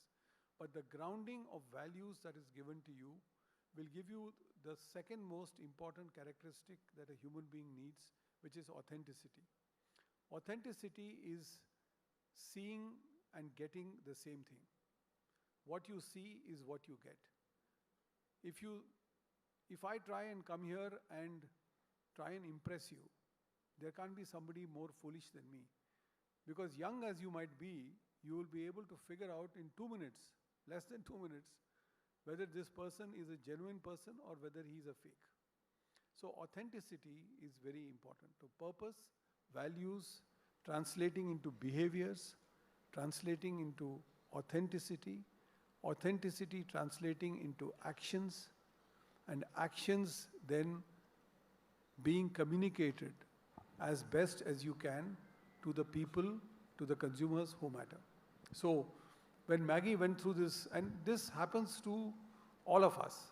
But the grounding of values that is given to you will give you the second most important characteristic that a human being needs, which is authenticity. Authenticity is seeing and getting the same thing. What you see is what you get. If I try and come here and try and impress you, there can't be somebody more foolish than me. Because young as you might be, you will be able to figure out in 2 minutes, less than 2 minutes, whether this person is a genuine person or whether he's a fake. So authenticity is very important. So purpose, values, translating into behaviors, translating into authenticity, authenticity translating into actions, and actions then being communicated as best as you can to the people, to the consumers who matter. So when Maggie went through this, and this happens to all of us,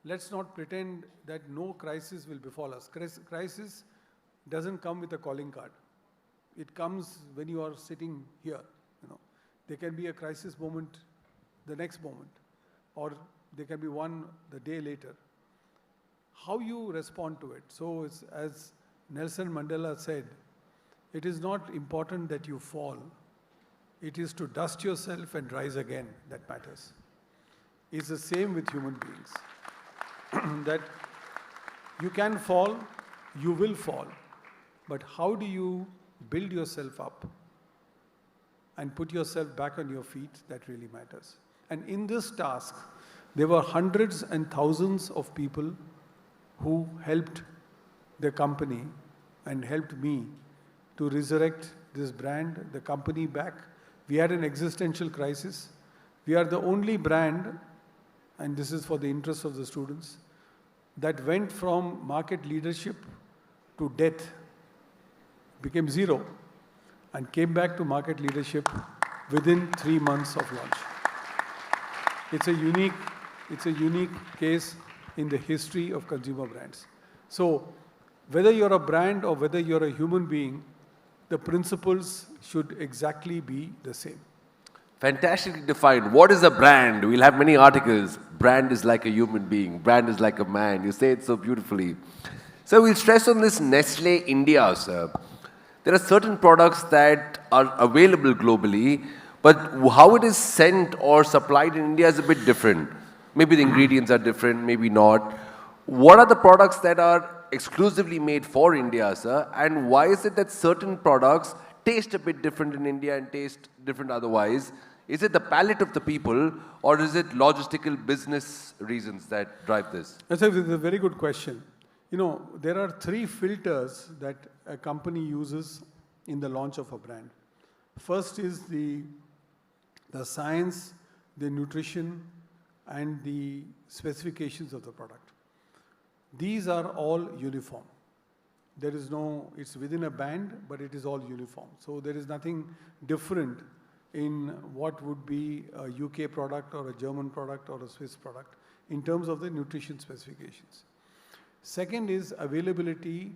let's not pretend that no crisis will befall us. Crisis doesn't come with a calling card. It comes when you are sitting here. There can be a crisis moment the next moment, or there can be one the day later. How you respond to it. So it's, as Nelson Mandela said, it is not important that you fall. It is to dust yourself and rise again that matters. It's the same with human beings. That you can fall, you will fall. But how do you build yourself up and put yourself back on your feet? That really matters. And in this task, there were hundreds and thousands of people who helped the company and helped me to resurrect this brand, the company back. We had an existential crisis. We are the only brand, and this is for the interest of the students, that went from market leadership to death, became zero, and came back to market leadership within 3 months of launch. It's a unique case in the history of consumer brands. So whether you're a brand or whether you're a human being, the principles should exactly be the same. Fantastically defined. What is a brand? We'll have many articles. Brand is like a human being. Brand is like a man. You say it so beautifully. So we'll stress on this Nestle India, sir. There are certain products that are available globally, but how it is sent or supplied in India is a bit different. Maybe the ingredients are different, maybe not. What are the products that are exclusively made for India, sir? And why is it that certain products taste a bit different in India and taste different otherwise? Is it the palate of the people, or is it logistical business reasons that drive this? That's a very good question. There are 3 filters that a company uses in the launch of a brand. First is the the science, the nutrition, and the specifications of the product. These are all uniform. There is no, it's within a band, but it is all uniform. So there is nothing different in what would be a UK product or a German product or a Swiss product in terms of the nutrition specifications. Second is availability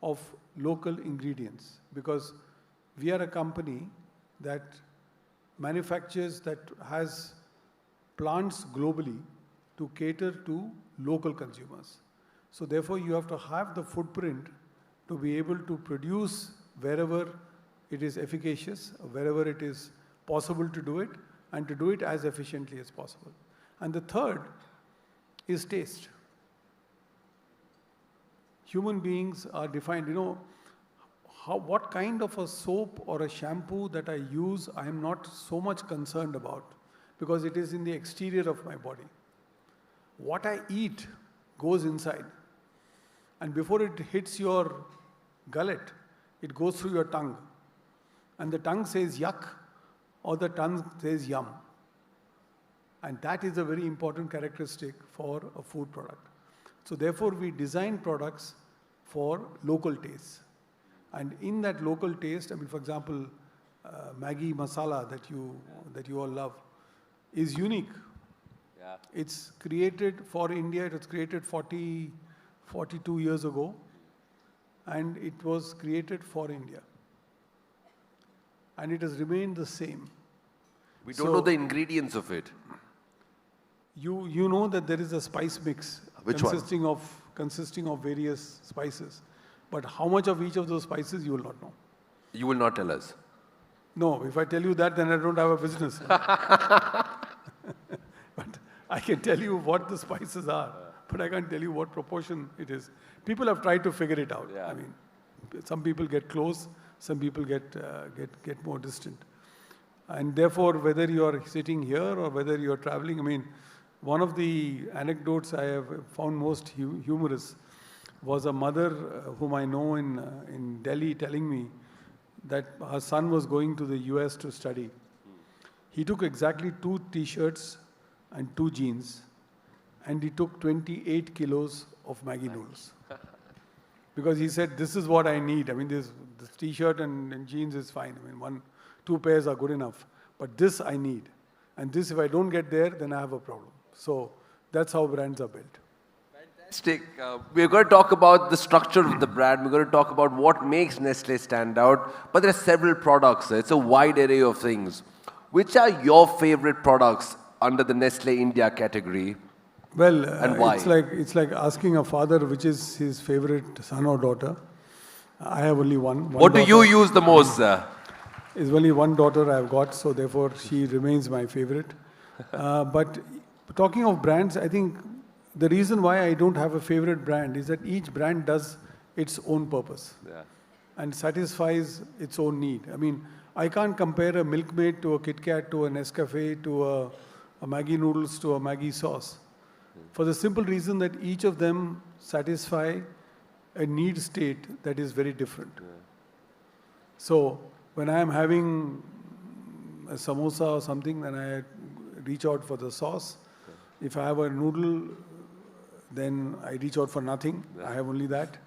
of local ingredients, because we are a company that manufactures, that has plants globally to cater to local consumers. So therefore you have to have the footprint to be able to produce wherever it is efficacious, wherever it is possible to do it, and to do it as efficiently as possible. And the third is taste. Human beings are defined, you know, what kind of a soap or a shampoo that I use, I am not so much concerned about, because it is in the exterior of my body. What I eat goes inside. And before it hits your gullet, it goes through your tongue. And the tongue says yuck, or the tongue says yum. And that is a very important characteristic for a food product. So therefore we design products for local tastes. And in that local taste, I mean, for example, Maggi masala that you all love is unique. Yeah. It's created for India. It was created 42 years ago, and it was created for India. And it has remained the same. We don't know the ingredients of it. You know that there is a spice mix consisting of various spices. But how much of each of those spices you will not know. You will not tell us. No, if I tell you that, then I don't have a business. But I can tell you what the spices are, but I can't tell you what proportion it is. People have tried to figure it out. Yeah. I mean, some people get close, some people get more distant. And therefore, whether you are sitting here or whether you are traveling, I mean, one of the anecdotes I have found most humorous was a mother whom I know in Delhi telling me that her son was going to the US to study. He took exactly 2 t-shirts and 2 jeans, and he took 28 kilos of Maggi noodles. Because he said, this is what I need. I mean, this t-shirt and jeans is fine. I mean, 2 pairs are good enough. But this I need. And this, if I don't get there, then I have a problem. So that's how brands are built. Fantastic. We're going to talk about the structure of the brand. We're going to talk about what makes Nestle stand out. But there are several products. It's a wide array of things. Which are your favorite products under the Nestle India category? Well, and why? It's like asking a father which is his favorite son or daughter. I have only one. What do you use the most, sir? It's only one daughter I've got, so therefore she remains my favorite. But talking of brands, I think the reason why I don't have a favorite brand is that each brand does its own purpose and satisfies its own need. I mean, I can't compare a Milkmaid to a Kit Kat to a Nescafe to a Maggi noodles to a Maggi sauce, for the simple reason that each of them satisfy a need state that is very different. So when I am having a samosa or something, then I reach out for the sauce. If I have a noodle, then I reach out for nothing. I have only that.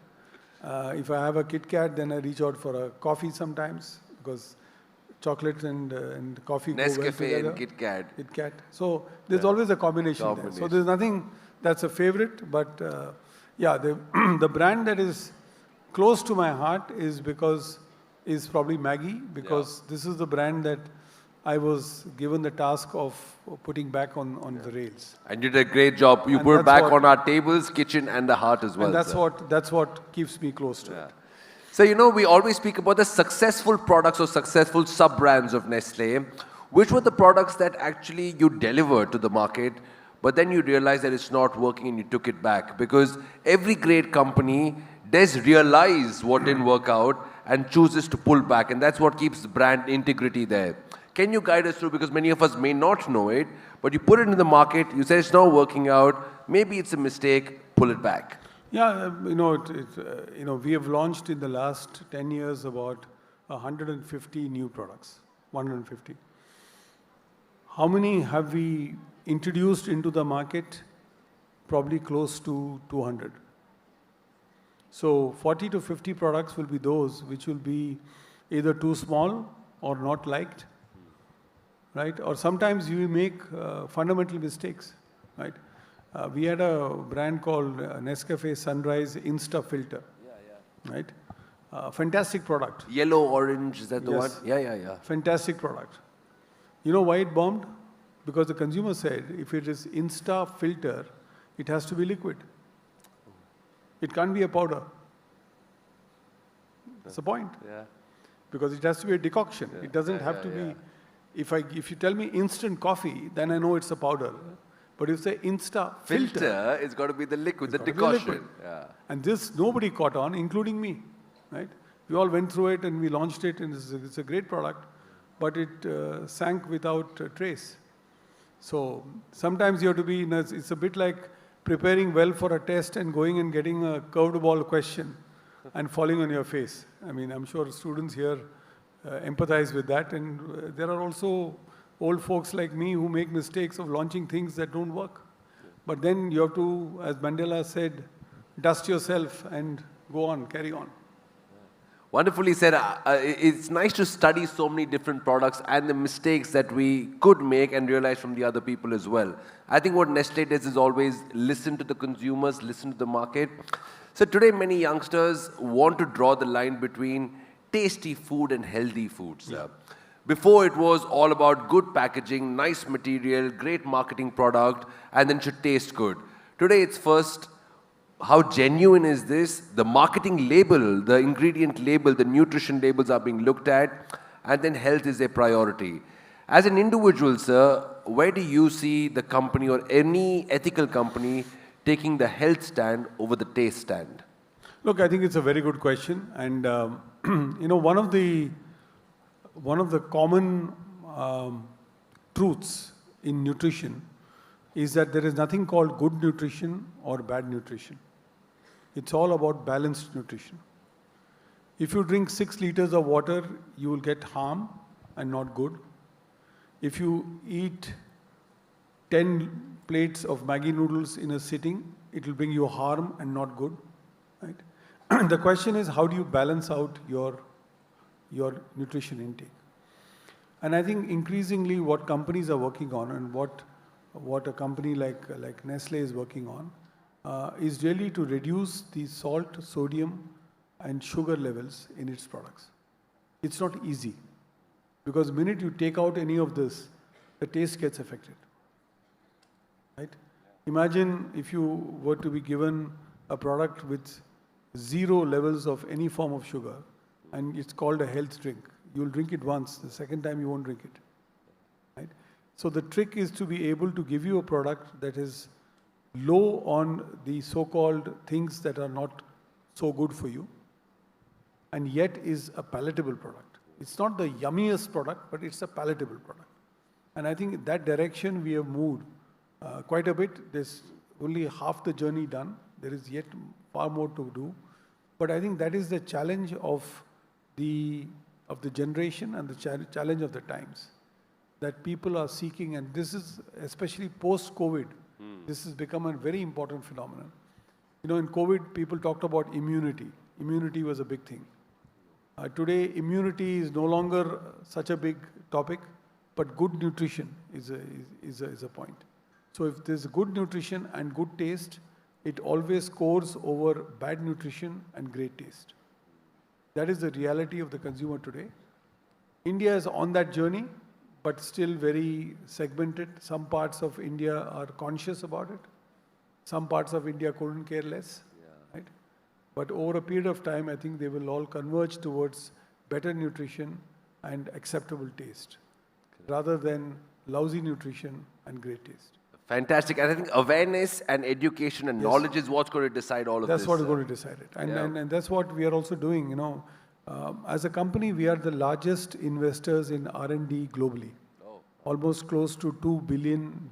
If I have a Kit Kat, then I reach out for a coffee sometimes, because chocolate and coffee go well together. Nescafe and Kit Kat. Kit Kat. So there's always a combination there. So there's nothing that's a favorite, but yeah, the brand that is close to my heart is probably Maggi, because this is the brand that I was given the task of putting back on the rails. And you did a great job. You put it back on our tables, kitchen, and the heart as well. And that's what keeps me close to it. So, you know, we always speak about the successful products or successful sub-brands of Nestle. Which were the products that actually you delivered to the market, but then you realized that it's not working and you took it back? Because every great company does realize what didn't work out and chooses to pull back. And that's what keeps brand integrity there. Can you guide us through, because many of us may not know it, but you put it in the market, you say it's not working out, maybe it's a mistake, pull it back. Yeah, we have launched in the last 10 years about 150 new products, 150. How many have we introduced into the market? Probably close to 200. So 40 to 50 products will be those which will be either too small or not liked, right? Or sometimes you make fundamental mistakes, right? We had a brand called Nescafe Sunrise Insta Filter, right? Fantastic product. Yellow, orange, is that the one? Yes. Yeah. Fantastic product. You know why it bombed? Because the consumer said, if it is Insta Filter, it has to be liquid. It can't be a powder. That's the point. Yeah. Because it has to be a decoction. It doesn't have to be. If you tell me instant coffee, then I know it's a powder. But if it's Insta Filter, it's got to be the liquid, the got to be decoction. liquid. Yeah. And this nobody caught on, including me, right? We all went through it and we launched it, and it's a great product, but it sank without a trace. So sometimes you have to be. It's a bit like preparing well for a test and going and getting a curved ball question and falling on your face. I mean, I'm sure students here empathize with that. And there are also old folks like me who make mistakes of launching things that don't work. But then you have to, as Mandela said, dust yourself and go on, carry on. Wonderfully said. It's nice to study so many different products and the mistakes that we could make and realize from the other people as well. I think what Nestle does is always listen to the consumers, listen to the market. So today many youngsters want to draw the line between tasty food and healthy foods. Before it was all about good packaging, nice material, great marketing product, and then should taste good. Today it's first, how genuine is this? The marketing label, the ingredient label, the nutrition labels are being looked at, and then health is a priority. As an individual, sir, where do you see the company or any ethical company taking the health stand over the taste stand? Look, I think it's a very good question. And, one of the common truths in nutrition is that there is nothing called good nutrition or bad nutrition. It's all about balanced nutrition. If you drink 6 liters of water, you will get harm and not good. If you eat 10 plates of Maggi noodles in a sitting, it will bring you harm and not good. Right? The question is, how do you balance out your nutrition intake? And I think increasingly what companies are working on and what a company like Nestle is working on is really to reduce the salt, sodium, and sugar levels in its products. It's not easy, because the minute you take out any of this, the taste gets affected. Right? Imagine if you were to be given a product with 0 levels of any form of sugar, and it's called a health drink. You'll drink it once, the second time you won't drink it. Right? So the trick is to be able to give you a product that is low on the so-called things that are not so good for you, and yet is a palatable product. It's not the yummiest product, but it's a palatable product. And I think in that direction we have moved quite a bit. There's only half the journey done. There is yet far more to do. But I think that is the challenge of the generation and the challenge of the times, that people are seeking, and this is especially post-COVID, this has become a very important phenomenon. In COVID, people talked about immunity. Immunity was a big thing. Today, immunity is no longer such a big topic, but good nutrition is a point. So if there's good nutrition and good taste, it always scores over bad nutrition and great taste. That is the reality of the consumer today. India is on that journey, but still very segmented. Some parts of India are conscious about it. Some parts of India couldn't care less. Right? But over a period of time, I think they will all converge towards better nutrition and acceptable taste, rather than lousy nutrition and great taste. Fantastic. And I think awareness and education and knowledge is what's going to decide all of this. That's what is going to decide it. And that's what we are also doing. As a company, we are the largest investors in R&D globally. Almost close to $2 billion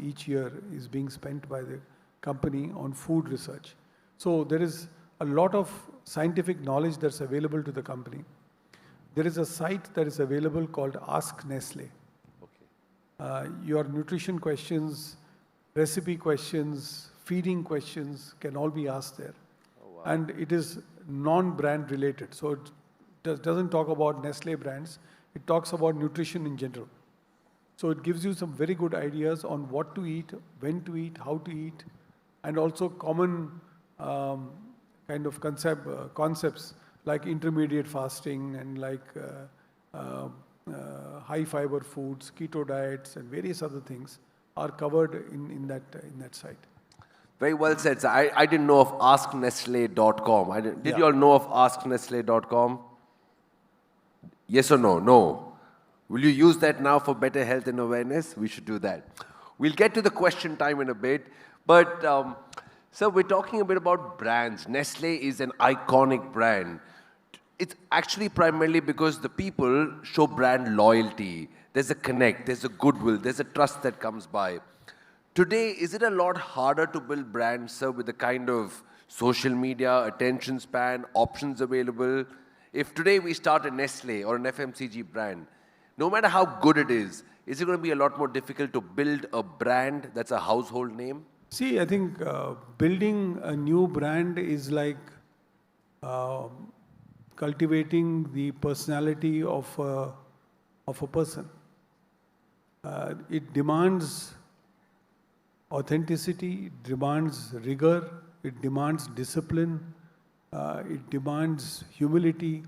each year is being spent by the company on food research. So there is a lot of scientific knowledge that's available to the company. There is a site that is available called Ask Nestle. your nutrition questions, recipe questions, feeding questions can all be asked there. And it is non-brand related. So it doesn't talk about Nestle brands. It talks about nutrition in general. So it gives you some very good ideas on what to eat, when to eat, how to eat, and also common kind of concepts like intermediate fasting and like high fiber foods, keto diets, and various other things are covered in that site. Very well said, sir. I didn't know of AskNestle.com. Did you all know of AskNestle.com? Yes or no? No. Will you use that now for better health and awareness? We should do that. We'll get to the question time in a bit. But, sir, we're talking a bit about brands. Nestle is an iconic brand. It's actually primarily because the people show brand loyalty. There's a connect, there's a goodwill, there's a trust that comes by. Today, is it a lot harder to build brands, sir, with the kind of social media, attention span, options available? If today we start a Nestle or an FMCG brand, no matter how good it is it going to be a lot more difficult to build a brand that's a household name? See, I think building a new brand is like cultivating the personality of a person. It demands authenticity, it demands rigor, it demands discipline, it demands humility,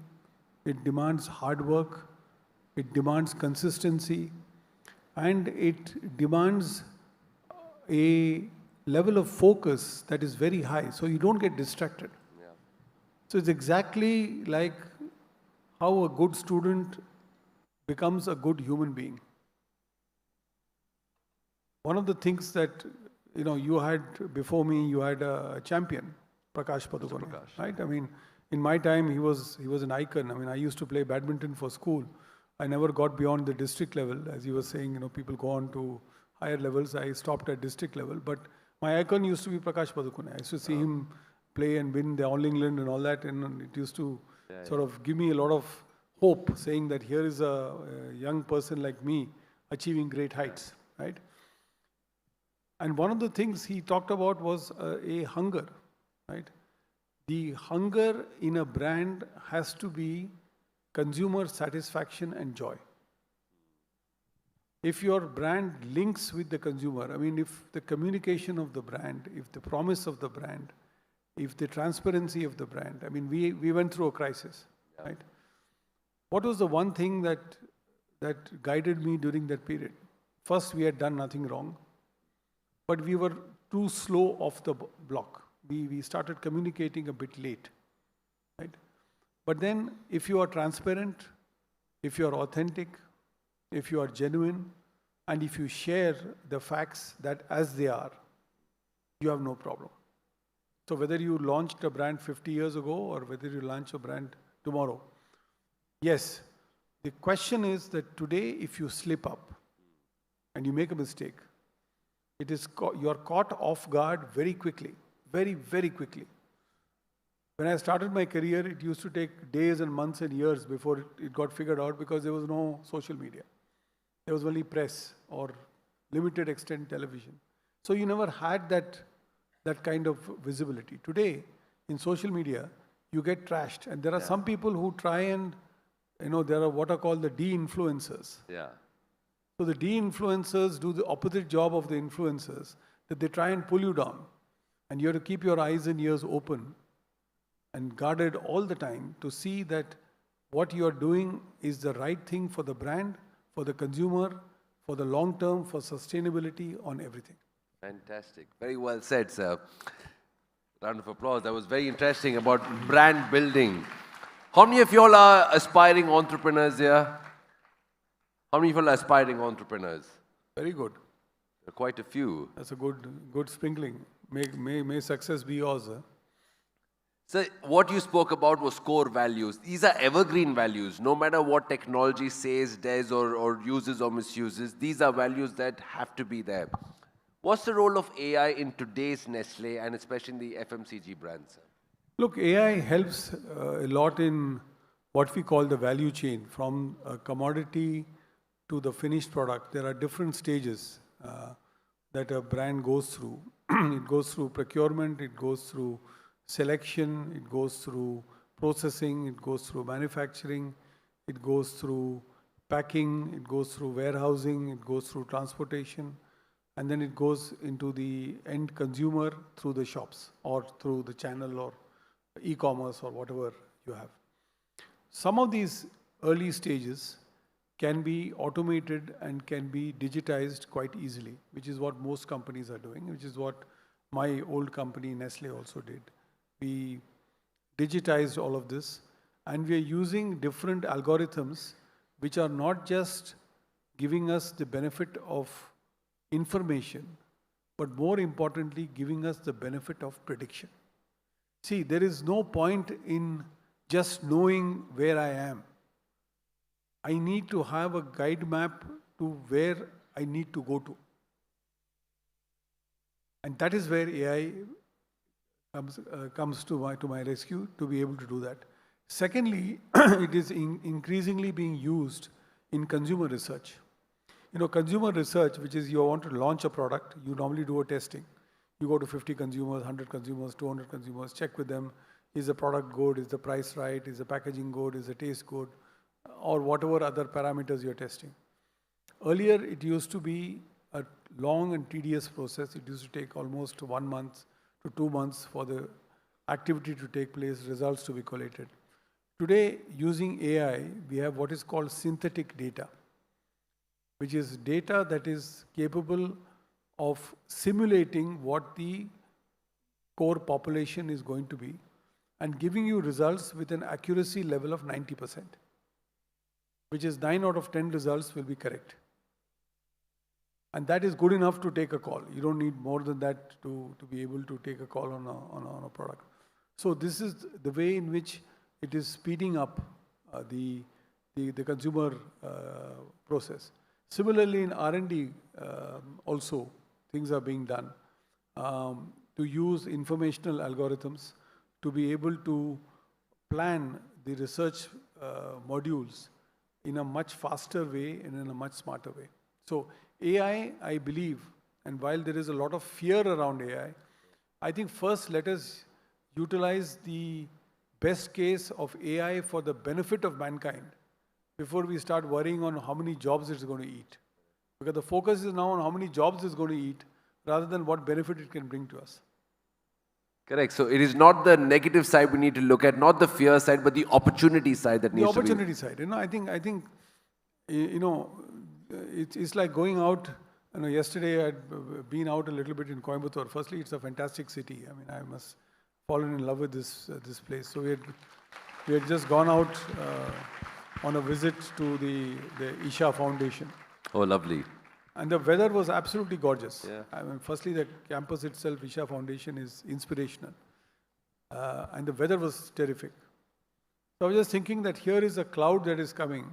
it demands hard work, it demands consistency, and it demands a level of focus that is very high, so you don't get distracted. Yeah. So it's exactly like how a good student becomes a good human being. One of the things that you had before me, you had a champion, Prakash Padukone, right? I mean, in my time, he was an icon. I mean, I used to play badminton for school. I never got beyond the district level. As you were saying, people go on to higher levels. I stopped at district level. But my icon used to be Prakash Padukone. I used to see him play and win the All England and all that. And it used to sort of give me a lot of hope, saying that here is a young person like me achieving great heights, right? And one of the things he talked about was a hunger, right? The hunger in a brand has to be consumer satisfaction and joy. If your brand links with the consumer, I mean, if the communication of the brand, if the promise of the brand, if the transparency of the brand, I mean, we went through a crisis, right? What was the one thing that guided me during that period? First, we had done nothing wrong, but we were too slow off the block. We started communicating a bit late, right? But then, if you are transparent, if you are authentic, if you are genuine, and if you share the facts that as they are, you have no problem. So whether you launched a brand 50 years ago or whether you launch a brand tomorrow, yes, the question is that today if you slip up and you make a mistake, you are caught off guard very quickly, very, very quickly. When I started my career, it used to take days and months and years before it got figured out because there was no social media. There was only press or limited extent television. So you never had that kind of visibility. Today, in social media, you get trashed. And there are some people who try and, there are what are called the de-influencers. Yeah. So the de-influencers do the opposite job of the influencers, that they try and pull you down. And you have to keep your eyes and ears open and guarded all the time to see that what you are doing is the right thing for the brand, for the consumer, for the long term, for sustainability, on everything. Fantastic. Very well said, sir. Round of applause. That was very interesting about brand building. How many of you all are aspiring entrepreneurs here? How many of you all are aspiring entrepreneurs? Very good. There are quite a few. That's a good sprinkling. May success be yours. So what you spoke about was core values. These are evergreen values. No matter what technology says, does, or uses or misuses, these are values that have to be there. What's the role of AI in today's Nestle and especially in the FMCG brands? Look, AI helps a lot in what we call the value chain, from a commodity to the finished product, there are different stages that a brand goes through. It goes through procurement, it goes through selection, it goes through processing, it goes through manufacturing, it goes through packing, it goes through warehousing, it goes through transportation, and then it goes into the end consumer through the shops or through the channel or e-commerce or whatever you have. Some of these early stages can be automated and can be digitized quite easily, which is what most companies are doing, which is what my old company Nestle also did. We digitized all of this, and we are using different algorithms which are not just giving us the benefit of information, but more importantly, giving us the benefit of prediction. See, there is no point in just knowing where I am. I need to have a guide map to where I need to go to. And that is where AI comes to my rescue to be able to do that. Secondly, it is increasingly being used in consumer research. You know, consumer research, which is you want to launch a product, you normally do a testing. You go to 50 consumers, 100 consumers, 200 consumers, check with them, is the product good, is the price right, is the packaging good, is the taste good, or whatever other parameters you're testing. Earlier, it used to be a long and tedious process. It used to take almost 1 month to 2 months for the activity to take place, results to be collated. Today, using AI, we have what is called synthetic data, which is data that is capable of simulating what the core population is going to be and giving you results with an accuracy level of 90%, which is 9 out of 10 results will be correct. And that is good enough to take a call. You don't need more than that to be able to take a call on a product. So this is the way in which it is speeding up the consumer process. Similarly, in R&D also, things are being done to use informational algorithms to be able to plan the research modules in a much faster way and in a much smarter way. So AI, I believe, and while there is a lot of fear around AI, I think first let us utilize the best case of AI for the benefit of mankind before we start worrying on how many jobs it's going to eat. Because the focus is now on how many jobs it's going to eat rather than what benefit it can bring to us. Correct. So it is not the negative side we need to look at, not the fear side, but the opportunity side that needs to be. The opportunity side. You know, I think, you know, it's like going out. You know, yesterday I'd been out a little bit in Coimbatore. Firstly, it's a fantastic city. I mean, I must fallen in love with this place. So we had just gone out on a visit to the Isha Foundation. Oh, lovely. And the weather was absolutely gorgeous. Yeah. I mean, firstly, the campus itself, Isha Foundation, is inspirational. And the weather was terrific. So I was just thinking that here is a cloud that is coming,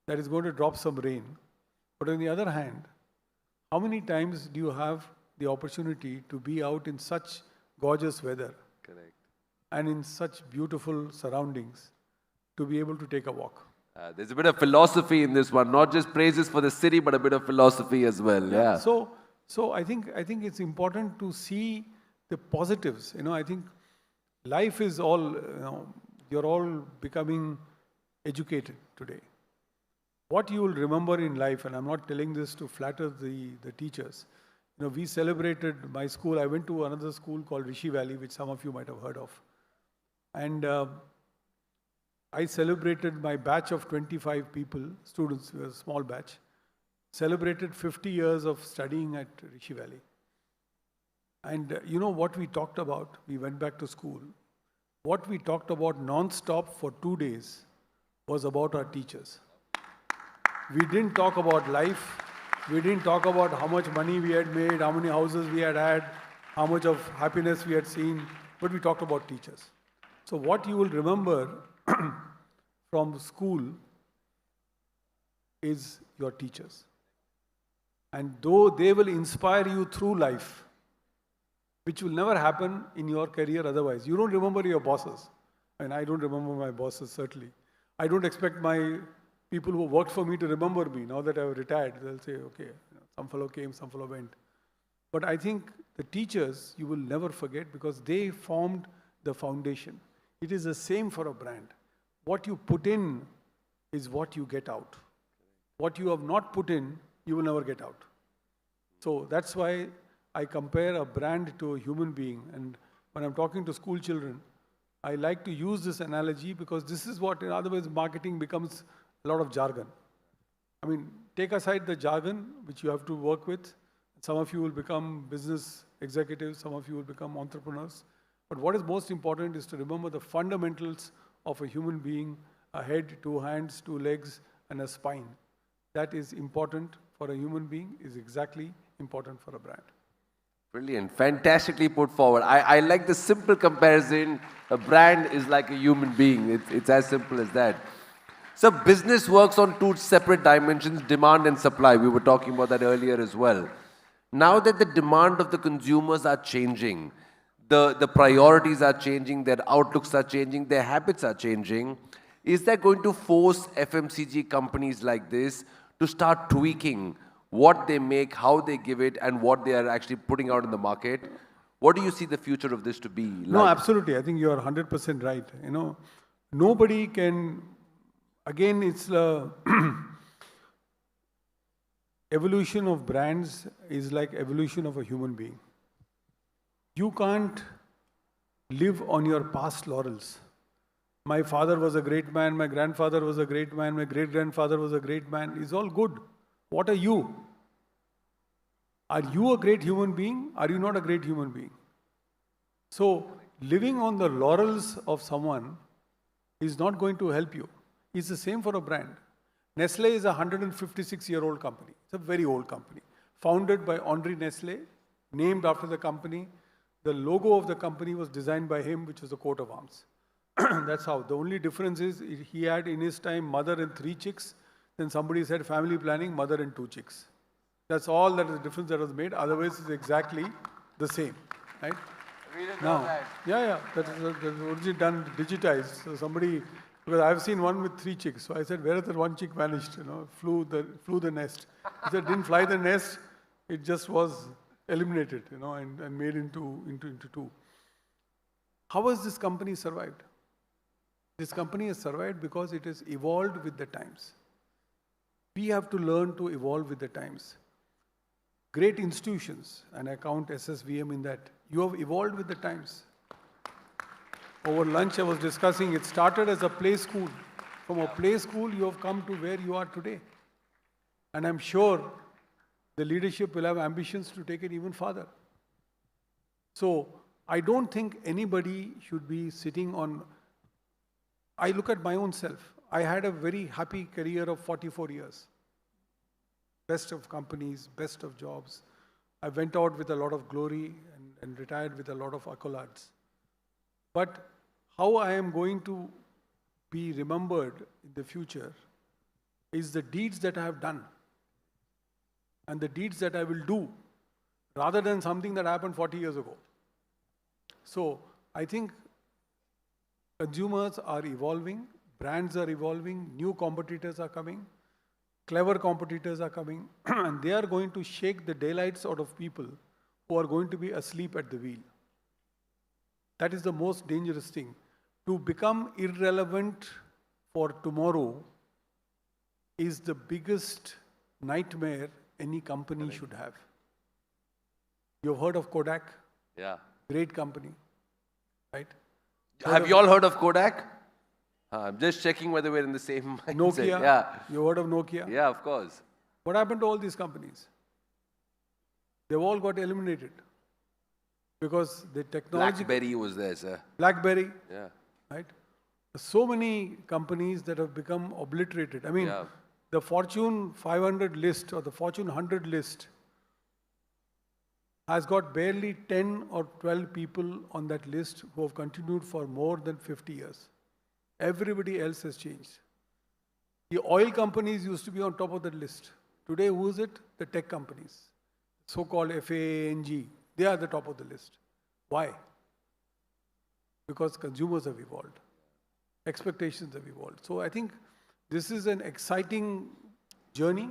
that is going to drop some rain. But on the other hand, how many times do you have the opportunity to be out in such gorgeous weather? Correct. And in such beautiful surroundings to be able to take a walk? There's a bit of philosophy in this one, not just praises for the city, but a bit of philosophy as well. Yeah. So I think it's important to see the positives. You know, I think life is all, you know, you're all becoming educated today. What you will remember in life, and I'm not telling this to flatter the teachers. You know, we celebrated my school. I went to another school called Rishi Valley, which some of you might have heard of. And I celebrated my batch of 25 people, students, a small batch, celebrated 50 years of studying at Rishi Valley. And you know what we talked about? We went back to school. What we talked about non-stop for 2 days was about our teachers. We didn't talk about life. We didn't talk about how much money we had made, how many houses we had had, how much of happiness we had seen, but we talked about teachers. So what you will remember from school is your teachers. And though they will inspire you through life, which will never happen in your career otherwise. You don't remember your bosses. And I don't remember my bosses, certainly. I don't expect my people who worked for me to remember me. Now that I've retired, they'll say, okay, some fellow came, some fellow went. But I think the teachers, you will never forget because they formed the foundation. It is the same for a brand. What you put in is what you get out. What you have not put in, you will never get out. So that's why I compare a brand to a human being. And when I'm talking to school children, I like to use this analogy because this is what, otherwise marketing becomes a lot of jargon. I mean, take aside the jargon, which you have to work with. Some of you will become business executives, some of you will become entrepreneurs. But what is most important is to remember the fundamentals of a human being, a head, 2 hands, 2 legs, and a spine. That is important for a human being, is exactly important for a brand. Brilliant. Fantastically put forward. I like the simple comparison. A brand is like a human being. It's as simple as that. So business works on 2 separate dimensions, demand and supply. We were talking about that earlier as well. Now that the demand of the consumers are changing, the priorities are changing, their outlooks are changing, their habits are changing, is that going to force FMCG companies like this to start tweaking what they make, how they give it, and what they are actually putting out in the market? What do you see the future of this to be like? No, absolutely. I think you are 100% right. Nobody can, again, it's the evolution of brands is like evolution of a human being. You can't live on your past laurels. My father was a great man, my grandfather was a great man, my great-grandfather was a great man. It's all good. What are you? Are you a great human being? Are you not a great human being? So, living on the laurels of someone is not going to help you. It's the same for a brand. Nestle is a 156-year-old company. It's a very old company. Founded by Henri Nestle, named after the company. The logo of the company was designed by him, which was a coat of arms. That's how. The only difference is he had in his time mother and 3 chicks. Then somebody said family planning, mother and 2 chicks. That's all that is the difference that was made. Otherwise, it's exactly the same. Right? We didn't know that. Yeah. That is originally done, digitized. So somebody, because I've seen one with 3 chicks. So I said, where has that 1 chick vanished? Flew the nest. He said, didn't fly the nest. It just was eliminated, and made into 2. How has this company survived? This company has survived because it has evolved with the times. We have to learn to evolve with the times. Great institutions, and I count SSVM in that, you have evolved with the times. Over lunch I was discussing, it started as a play school. From a play school you have come to where you are today. And I'm sure the leadership will have ambitions to take it even further. So I don't think anybody should be sitting on... I look at my own self. I had a very happy career of 44 years. Best of companies, best of jobs. I went out with a lot of glory and retired with a lot of accolades. But how I am going to be remembered in the future is the deeds that I have done and the deeds that I will do rather than something that happened 40 years ago. So I think consumers are evolving, brands are evolving, new competitors are coming, clever competitors are coming, and they are going to shake the daylights out of people who are going to be asleep at the wheel. That is the most dangerous thing. To become irrelevant for tomorrow is the biggest nightmare any company should have. You've heard of Kodak? Yeah. Great company, right? Have you all heard of Kodak? I'm just checking whether we're in the same mindset. Nokia? Yeah. You heard of Nokia? Yeah, of course. What happened to all these companies? They've all got eliminated because the technology... BlackBerry was there, sir. BlackBerry? Yeah. Right? So many companies that have become obliterated. I mean, the Fortune 500 list or the Fortune 100 list has got barely 10 or 12 people on that list who have continued for more than 50 years. Everybody else has changed. The oil companies used to be on top of that list. Today, who is it? The tech companies. So-called FAANG. They are the top of the list. Why? Because consumers have evolved. Expectations have evolved. So I think This is an exciting journey,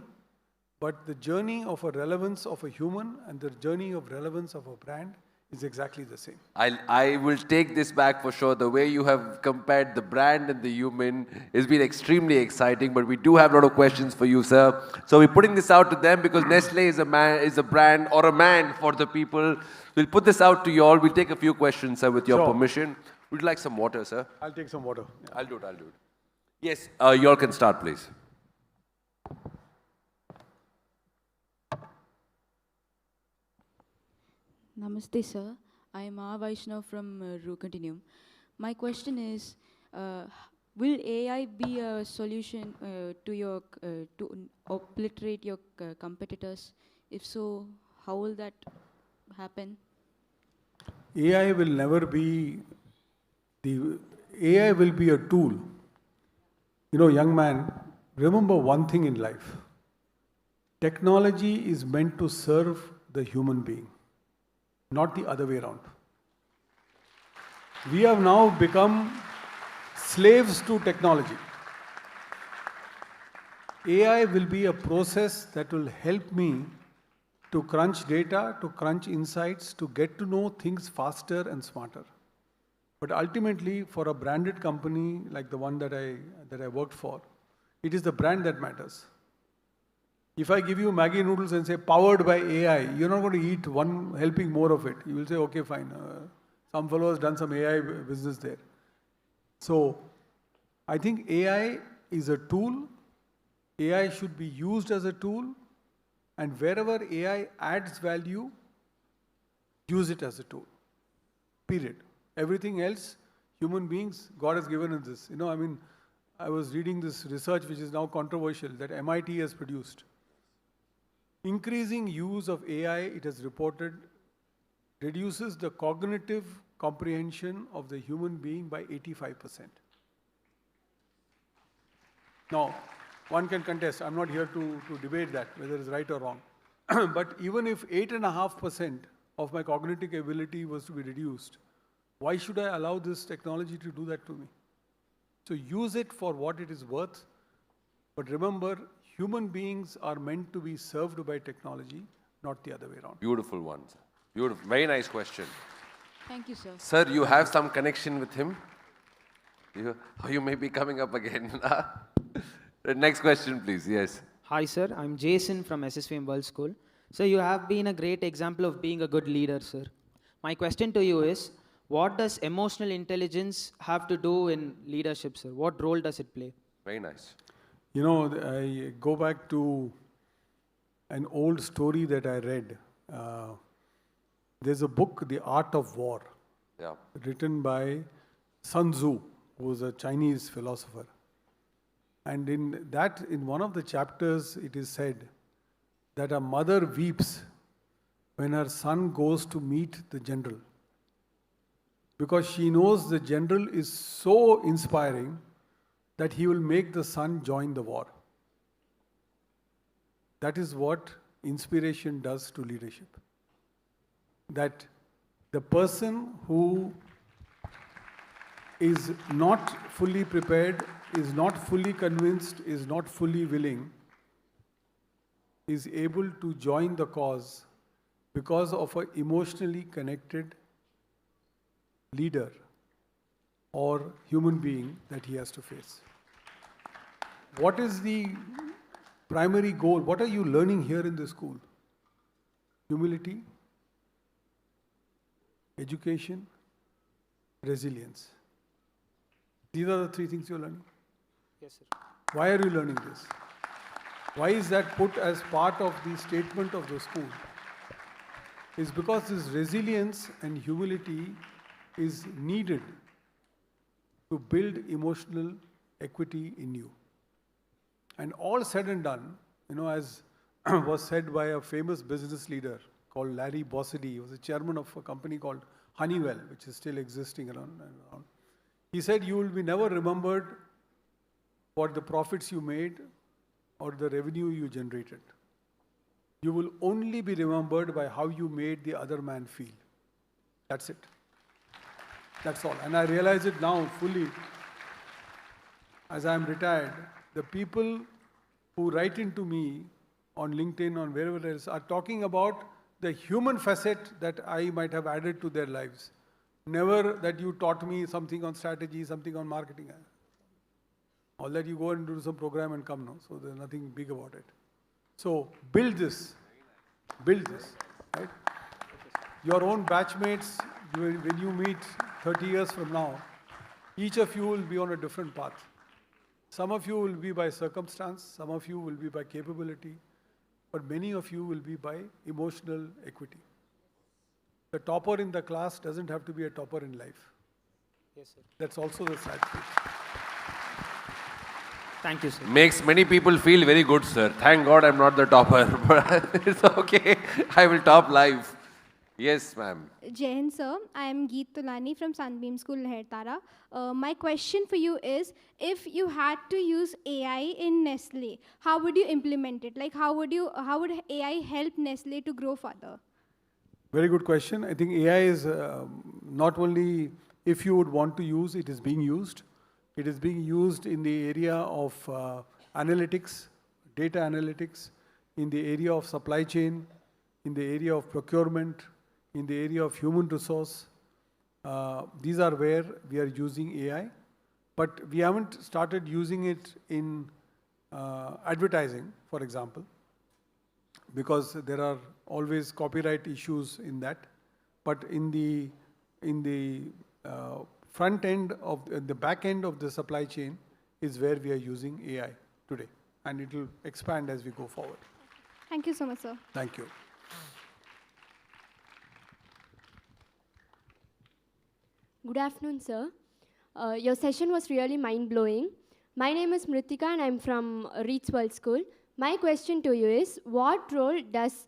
but the journey of a relevance of a human and the journey of relevance of a brand is exactly the same. I will take this back for sure. The way you have compared the brand and the human has been extremely exciting, but we do have a lot of questions for you, sir. So we're putting this out to them because Nestle is a brand or a man for the people. We'll put this out to you all. We'll take a few questions, sir, with your permission. Would you like some water, sir? I'll take some water. Yeah. I'll do it. Yes, you all can start, please. Namaste, sir. I am A. Vaishnav from Ru Continuum. My question is, will AI be a solution to obliterate your competitors? If so, how will that happen? AI will never be AI will be a tool. You know, young man, remember one thing in life. Technology is meant to serve the human being, not the other way around. We have now become slaves to technology. AI will be a process that will help me to crunch data, to crunch insights, to get to know things faster and smarter. But ultimately, for a branded company like the one that I worked for, it is the brand that matters. If I give you Maggi noodles and say powered by AI, you're not going to eat one helping more of it. You will say, okay, fine. Some fellow has done some AI business there. So I think AI is a tool. AI should be used as a tool. And wherever AI adds value, use it as a tool. Period. Everything else, human beings, God has given us this. You know, I mean, I was reading this research which is now controversial that MIT has produced. Increasing use of AI, it has reported, reduces the cognitive comprehension of the human being by 85%. Now, one can contest. I'm not here to debate that, whether it's right or wrong. But even if 8.5% of my cognitive ability was to be reduced, why should I allow this technology to do that to me? So use it for what it is worth. But remember, human beings are meant to be served by technology, not the other way around. Beautiful one. Beautiful. Very nice question. Thank you, sir. Sir, you have some connection with him? You may be coming up again. Next question, please. Yes. Hi, sir. I'm Jason from SSVM World School. So you have been a great example of being a good leader, sir. My question to you is, what does emotional intelligence have to do in leadership, sir? What role does it play? Very nice. You know, I go back to an old story that I read. There's a book, The Art of War, written by Sun Tzu, who was a Chinese philosopher. And in one of the chapters, it is said that a mother weeps when her son goes to meet the general, because she knows the general is so inspiring that he will make the son join the war. That is what inspiration does to leadership. That the person who is not fully prepared, is not fully convinced, is not fully willing, is able to join the cause because of an emotionally connected leader or human being that he has to face. What is the primary goal? What are you learning here in the school? Humility, education, resilience. These are the three things you're learning. Yes, sir. Why are you learning this? Why is that put as part of the statement of the school? It's because this resilience and humility is needed to build emotional equity in you. And all said and done, you know, as was said by a famous business leader called Larry Bossidy, he was the chairman of a company called Honeywell, which is still existing around. He said, you will be never remembered for the profits you made or the revenue you generated. You will only be remembered by how you made the other man feel. That's it. That's all. And I realize it now fully as I am retired, the people who write into me on LinkedIn, on wherever else, are talking about the human facet that I might have added to their lives. Never that you taught me something on strategy, something on marketing. All that you go and do some program and come now. So there's nothing big about it. So build this, right? Your own batchmates, when you meet 30 years from now, each of you will be on a different path. Some of you will be by circumstance, some of you will be by capability, but many of you will be by emotional equity. The topper in the class doesn't have to be a topper in life. Yes, sir. That's also the sad truth. Thank you, sir. Makes many people feel very good, sir. Thank God I'm not the topper, but it's okay. I will top life. Yes, ma'am. Jain sir, I am Geet Tulani from Sunbeam School, Lehertara. My question for you is, if you had to use AI in Nestle, how would you implement it? Like, how would AI help Nestle to grow further? Very good question. I think AI is not only if you would want to use, it is being used. It is being used in the area of analytics, data analytics, in the area of supply chain, in the area of procurement, in the area of human resource. These are where we are using AI, but we haven't started using it in advertising, for example, because there are always copyright issues in that. But in the front end of the back end of the supply chain is where we are using AI today, and it will expand as we go forward. Thank you so much, sir. Thank you. Good afternoon, sir. Your session was really mind-blowing. My name is Mritika and I'm from Reach World School. My question to you is, what role does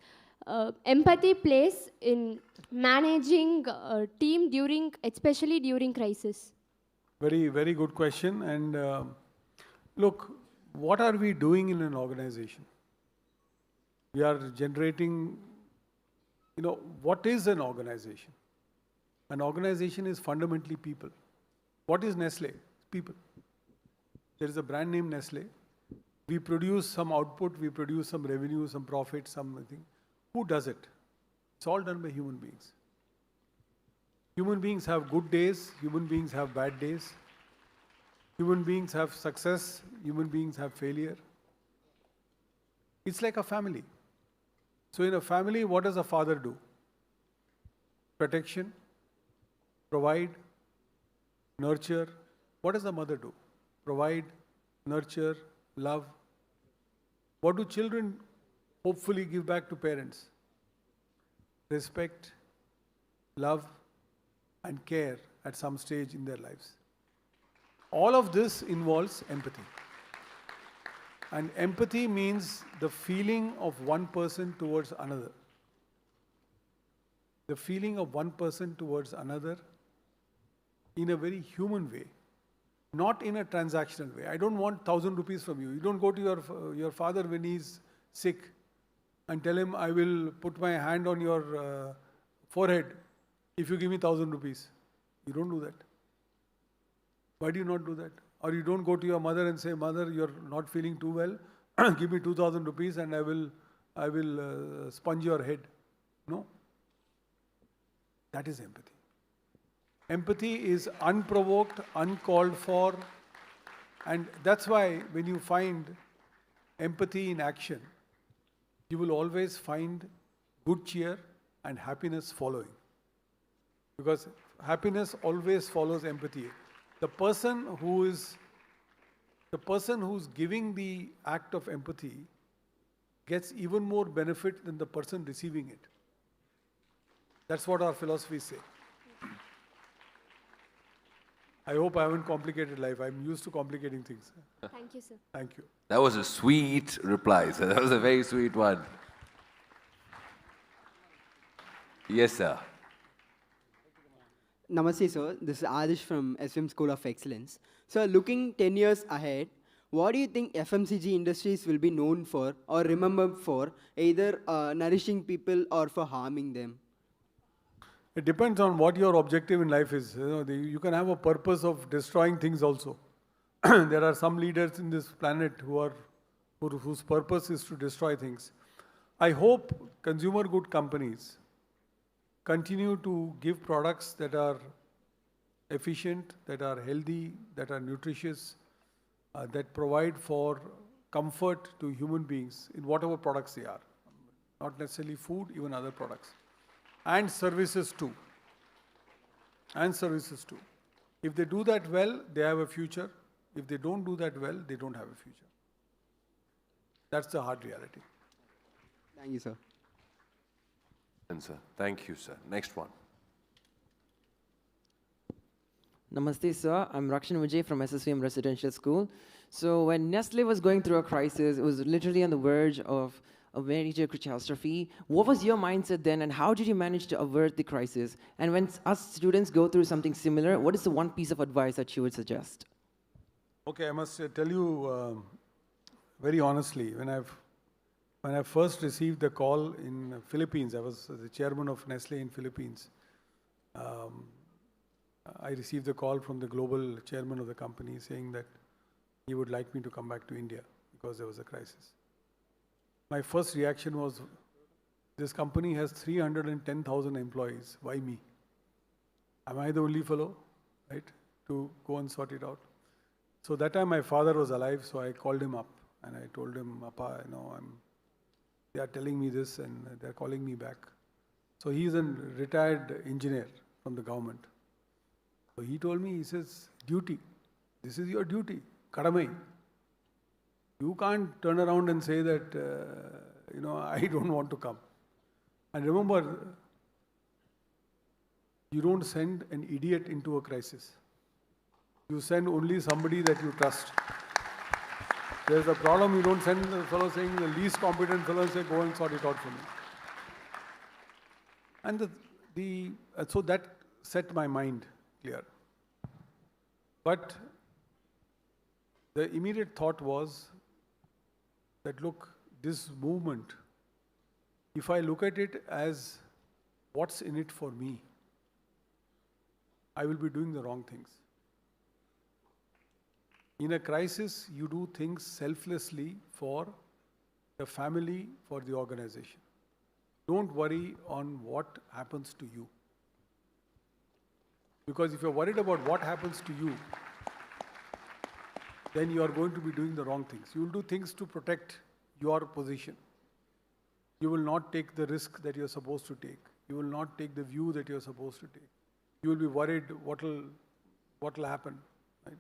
empathy plays in managing a team especially during crisis? Very, very good question. And look, what are we doing in an organization? We are generating, what is an organization? An organization is fundamentally people. What is Nestle? People. There is a brand name Nestle. We produce some output, we produce some revenue, some profit, something. Who does it? It's all done by human beings. Human beings have good days, human beings have bad days. Human beings have success, human beings have failure. It's like a family. So in a family, what does a father do? Protection, provide, nurture. What does a mother do? Provide, nurture, love. What do children hopefully give back to parents? Respect, love, and care at some stage in their lives. All of this involves empathy. And empathy means the feeling of one person towards another. The feeling of one person towards another in a very human way, not in a transactional way. I don't want 1,000 rupees from you. You don't go to your father when he's sick and tell him, I will put my hand on your forehead if you give me 1,000 rupees. You don't do that. Why do you not do that? Or you don't go to your mother and say, Mother, you're not feeling too well. Give me 2,000 rupees and I will sponge your head. No. That is empathy. Empathy is unprovoked, uncalled for, and that's why when you find empathy in action, you will always find good cheer and happiness following. Because happiness always follows empathy. The person who's giving the act of empathy gets even more benefit than the person receiving it. That's what our philosophies say. I hope I haven't complicated life. I'm used to complicating things. Thank you, sir. Thank you. That was a sweet reply, sir. That was a very sweet one. Yes, sir. Namaste, sir. This is Adish from SSVM School of Excellence. Sir, looking 10 years ahead, what do you think FMCG industries will be known for or remembered for, either nourishing people or for harming them? It depends on what your objective in life is. You can have a purpose of destroying things also. there are some leaders in this planet whose purpose is to destroy things. I hope consumer good companies continue to give products that are efficient, that are healthy, that are nutritious, that provide for comfort to human beings in whatever products they are. Not necessarily food, even other products. And services too. If they do that well, they have a future. If they don't do that well, they don't have a future. That's the hard reality. Thank you, sir. Sir. Thank you, sir. Next one. Namaste, sir. I'm Rakshan Vijay from SSVM Residential School. So when Nestle was going through a crisis, it was literally on the verge of a major catastrophe. What was your mindset then, and how did you manage to avert the crisis? And when us students go through something similar, what is the one piece of advice that you would suggest? Okay, I must tell you very honestly, when I first received the call in Philippines, I was the chairman of Nestle in Philippines. I received the call from the global chairman of the company saying that he would like me to come back to India because there was a crisis. My first reaction was, this company has 310,000 employees. Why me? Am I the only fellow, right, to go and sort it out? So that time my father was alive, so I called him up and I told him, Appa, they are telling me this and they are calling me back. So he is a retired engineer from the government. So he told me, he says, duty. This is your duty. Kadamai. You can't turn around and say that, I don't want to come. And remember, you don't send an idiot into a crisis. You send only somebody that you trust. There's a problem, you don't send the fellow saying, the least competent fellow, and say, go and sort it out for me. And so that set my mind clear. But the immediate thought was that, look, this movement, if I look at it as what's in it for me, I will be doing the wrong things. In a crisis, you do things selflessly for the family, for the organization. Don't worry on what happens to you. Because if you're worried about what happens to you, then you are going to be doing the wrong things. You will do things to protect your position. You will not take the risk that you're supposed to take. You will not take the view that you're supposed to take. You will be worried what will happen. Right?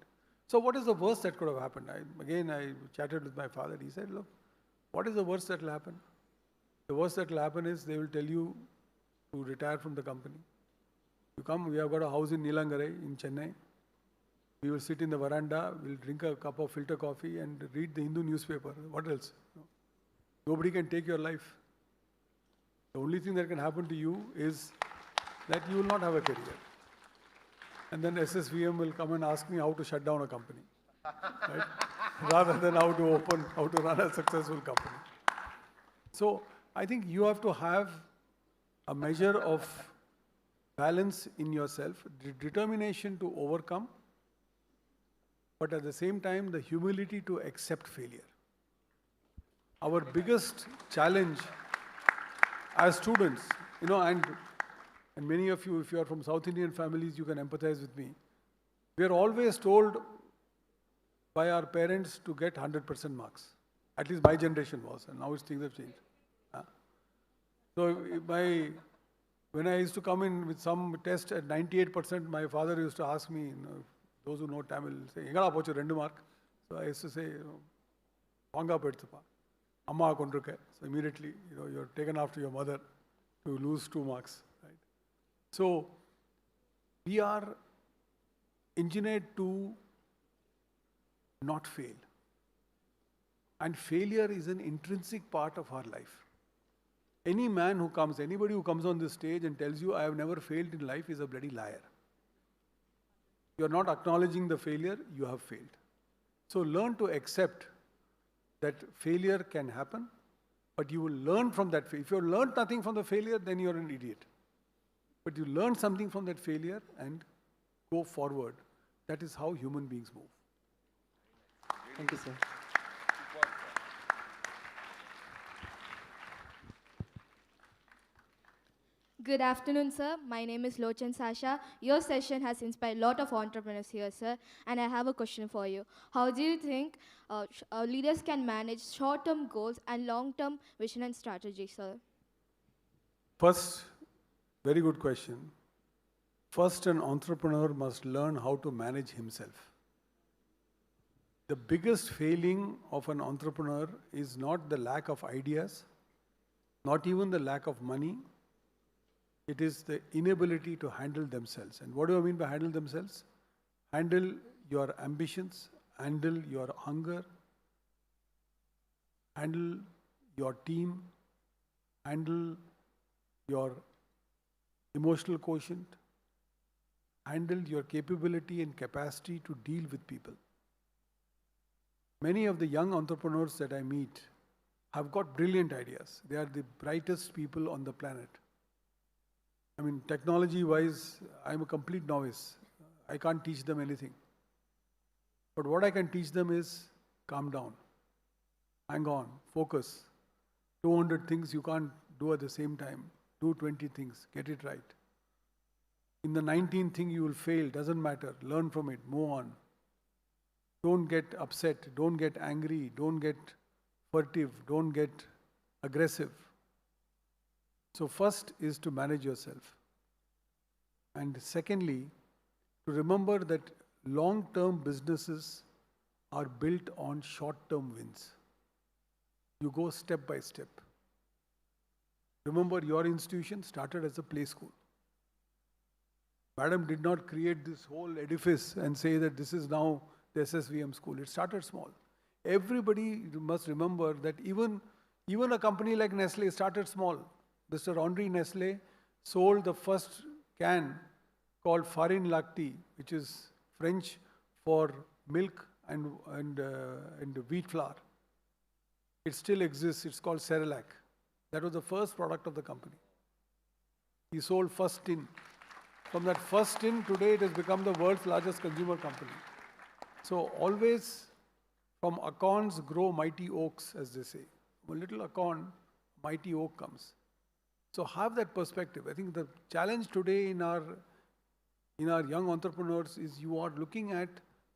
So what is the worst that could have happened? I chatted with my father. He said, look, what is the worst that will happen? The worst that will happen is they will tell you to retire from the company. You come, we have got a house in Neelangarai in Chennai. We will sit in the veranda, we'll drink a cup of filter coffee and read the Hindu newspaper. What else? Nobody can take your life. The only thing that can happen to you is that you will not have a career. And then SSVM will come and ask me how to shut down a company, right? Rather than how to run a successful company. So I think you have to have a measure of balance in yourself, the determination to overcome, but at the same time, the humility to accept failure. Our biggest challenge as students, and many of you, if you are from South Indian families, you can empathize with me. We are always told by our parents to get 100% marks. At least my generation was, and now things have changed. So when I used to come in with some test at 98%, my father used to ask me, those who know Tamil, say, "Engala pochu 2 mark." So I used to say, "Vanga pedthuppa, amma kondrukke." So immediately, you're taken after your mother to lose 2 marks. Right? So we are engineered to not fail. And failure is an intrinsic part of our life. Any man who comes, anybody who comes on this stage and tells you, I have never failed in life, is a bloody liar. You're not acknowledging the failure, you have failed. So learn to accept that failure can happen, but you will learn from that. If you learned nothing from the failure, then you're an idiot. But you learn something from that failure and go forward. That is how human beings move. Thank you, sir. Good afternoon, sir. My name is Lochan Sasha. Your session has inspired a lot of entrepreneurs here, sir. And I have a question for you. How do you think leaders can manage short-term goals and long-term vision and strategy, sir? First, very good question. First, an entrepreneur must learn how to manage himself. The biggest failing of an entrepreneur is not the lack of ideas, not even the lack of money. It is the inability to handle themselves. And what do I mean by handle themselves? Handle your ambitions, handle your hunger, handle your team, handle your emotional quotient, handle your capability and capacity to deal with people. Many of the young entrepreneurs that I meet have got brilliant ideas. They are the brightest people on the planet. I mean, technology-wise, I'm a complete novice. I can't teach them anything. But what I can teach them is calm down, hang on, focus. 200 things you can't do at the same time. Do 20 things, get it right. In the 19th thing you will fail, doesn't matter. Learn from it, move on. Don't get upset, don't get angry, don't get furtive, don't get aggressive. So first is to manage yourself. And secondly, to remember that long-term businesses are built on short-term wins. You go step by step. Remember, your institution started as a play school. Madam did not create this whole edifice and say that this is now the SSVM school. It started small. Everybody must remember that even a company like Nestle started small. Mr. Henri Nestle sold the first can called Farine Lacti, which is French for milk and wheat flour. It still exists. It's called Cerelac. That was the first product of the company. He sold first tin. From that first tin, today it has become the world's largest consumer company. So always from acorns grow mighty oaks, as they say. From a little acorn, mighty oak comes. So have that perspective. I think the challenge today in our young entrepreneurs is you are looking at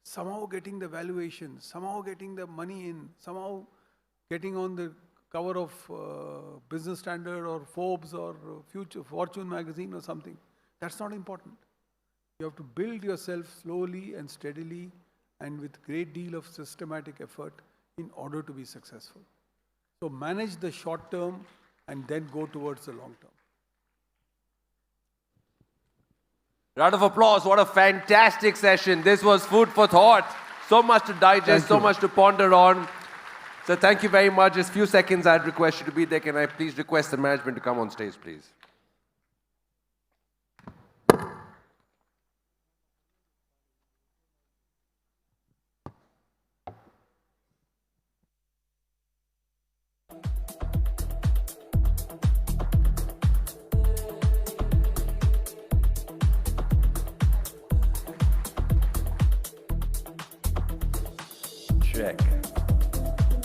somehow getting the valuation, somehow getting the money in, somehow getting on the cover of Business Standard or Forbes or Fortune magazine or something. That's not important. You have to build yourself slowly and steadily and with great deal of systematic effort in order to be successful. So manage the short term and then go towards the long term. Round of applause. What a fantastic session. This was food for thought. So much to digest, so much to ponder on. So thank you very much. Just a few seconds, I'd request you to be there. Can I please request the management to come on stage, please?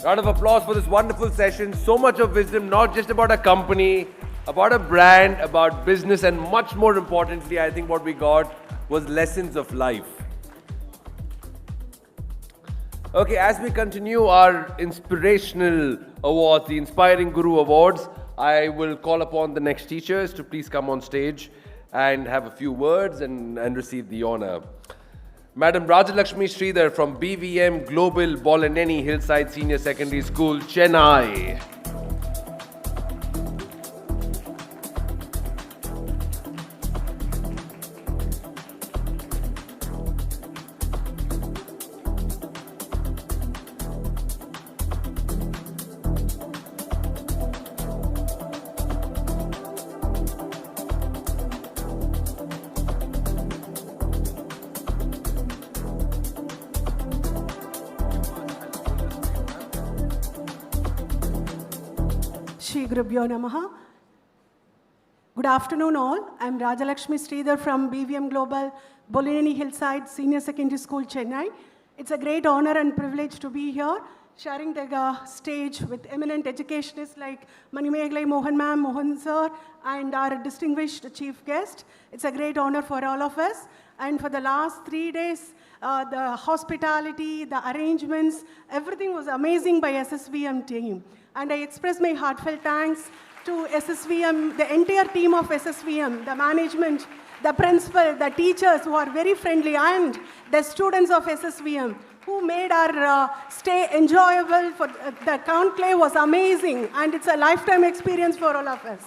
Round of applause for this wonderful session. So much of wisdom, not just about a company, about a brand, about business, and much more importantly, I think what we got was lessons of life. Okay, as we continue our inspirational awards, the Inspiring Guru Awards, I will call upon the next teachers to please come on stage and have a few words and receive the honor. Madam Rajalakshmi Sridhar from BVM Global Bolaneni Hillside Senior Secondary School, Chennai. Good afternoon all. I'm Rajalakshmi Sridhar from BVM Global Bolaneni Hillside Senior Secondary School, Chennai. It's a great honor and privilege to be here, sharing the stage with eminent educationists like Manimeglai Mohan ma'am, Mohan sir, and our distinguished chief guest. It's a great honor for all of us. And for the last 3 days, the hospitality, the arrangements, everything was amazing by SSVM team. And I express my heartfelt thanks to SSVM, the entire team of SSVM, the management, the principal, the teachers who are very friendly, and the students of SSVM who made our stay enjoyable. For the conclave was amazing, and it's a lifetime experience for all of us.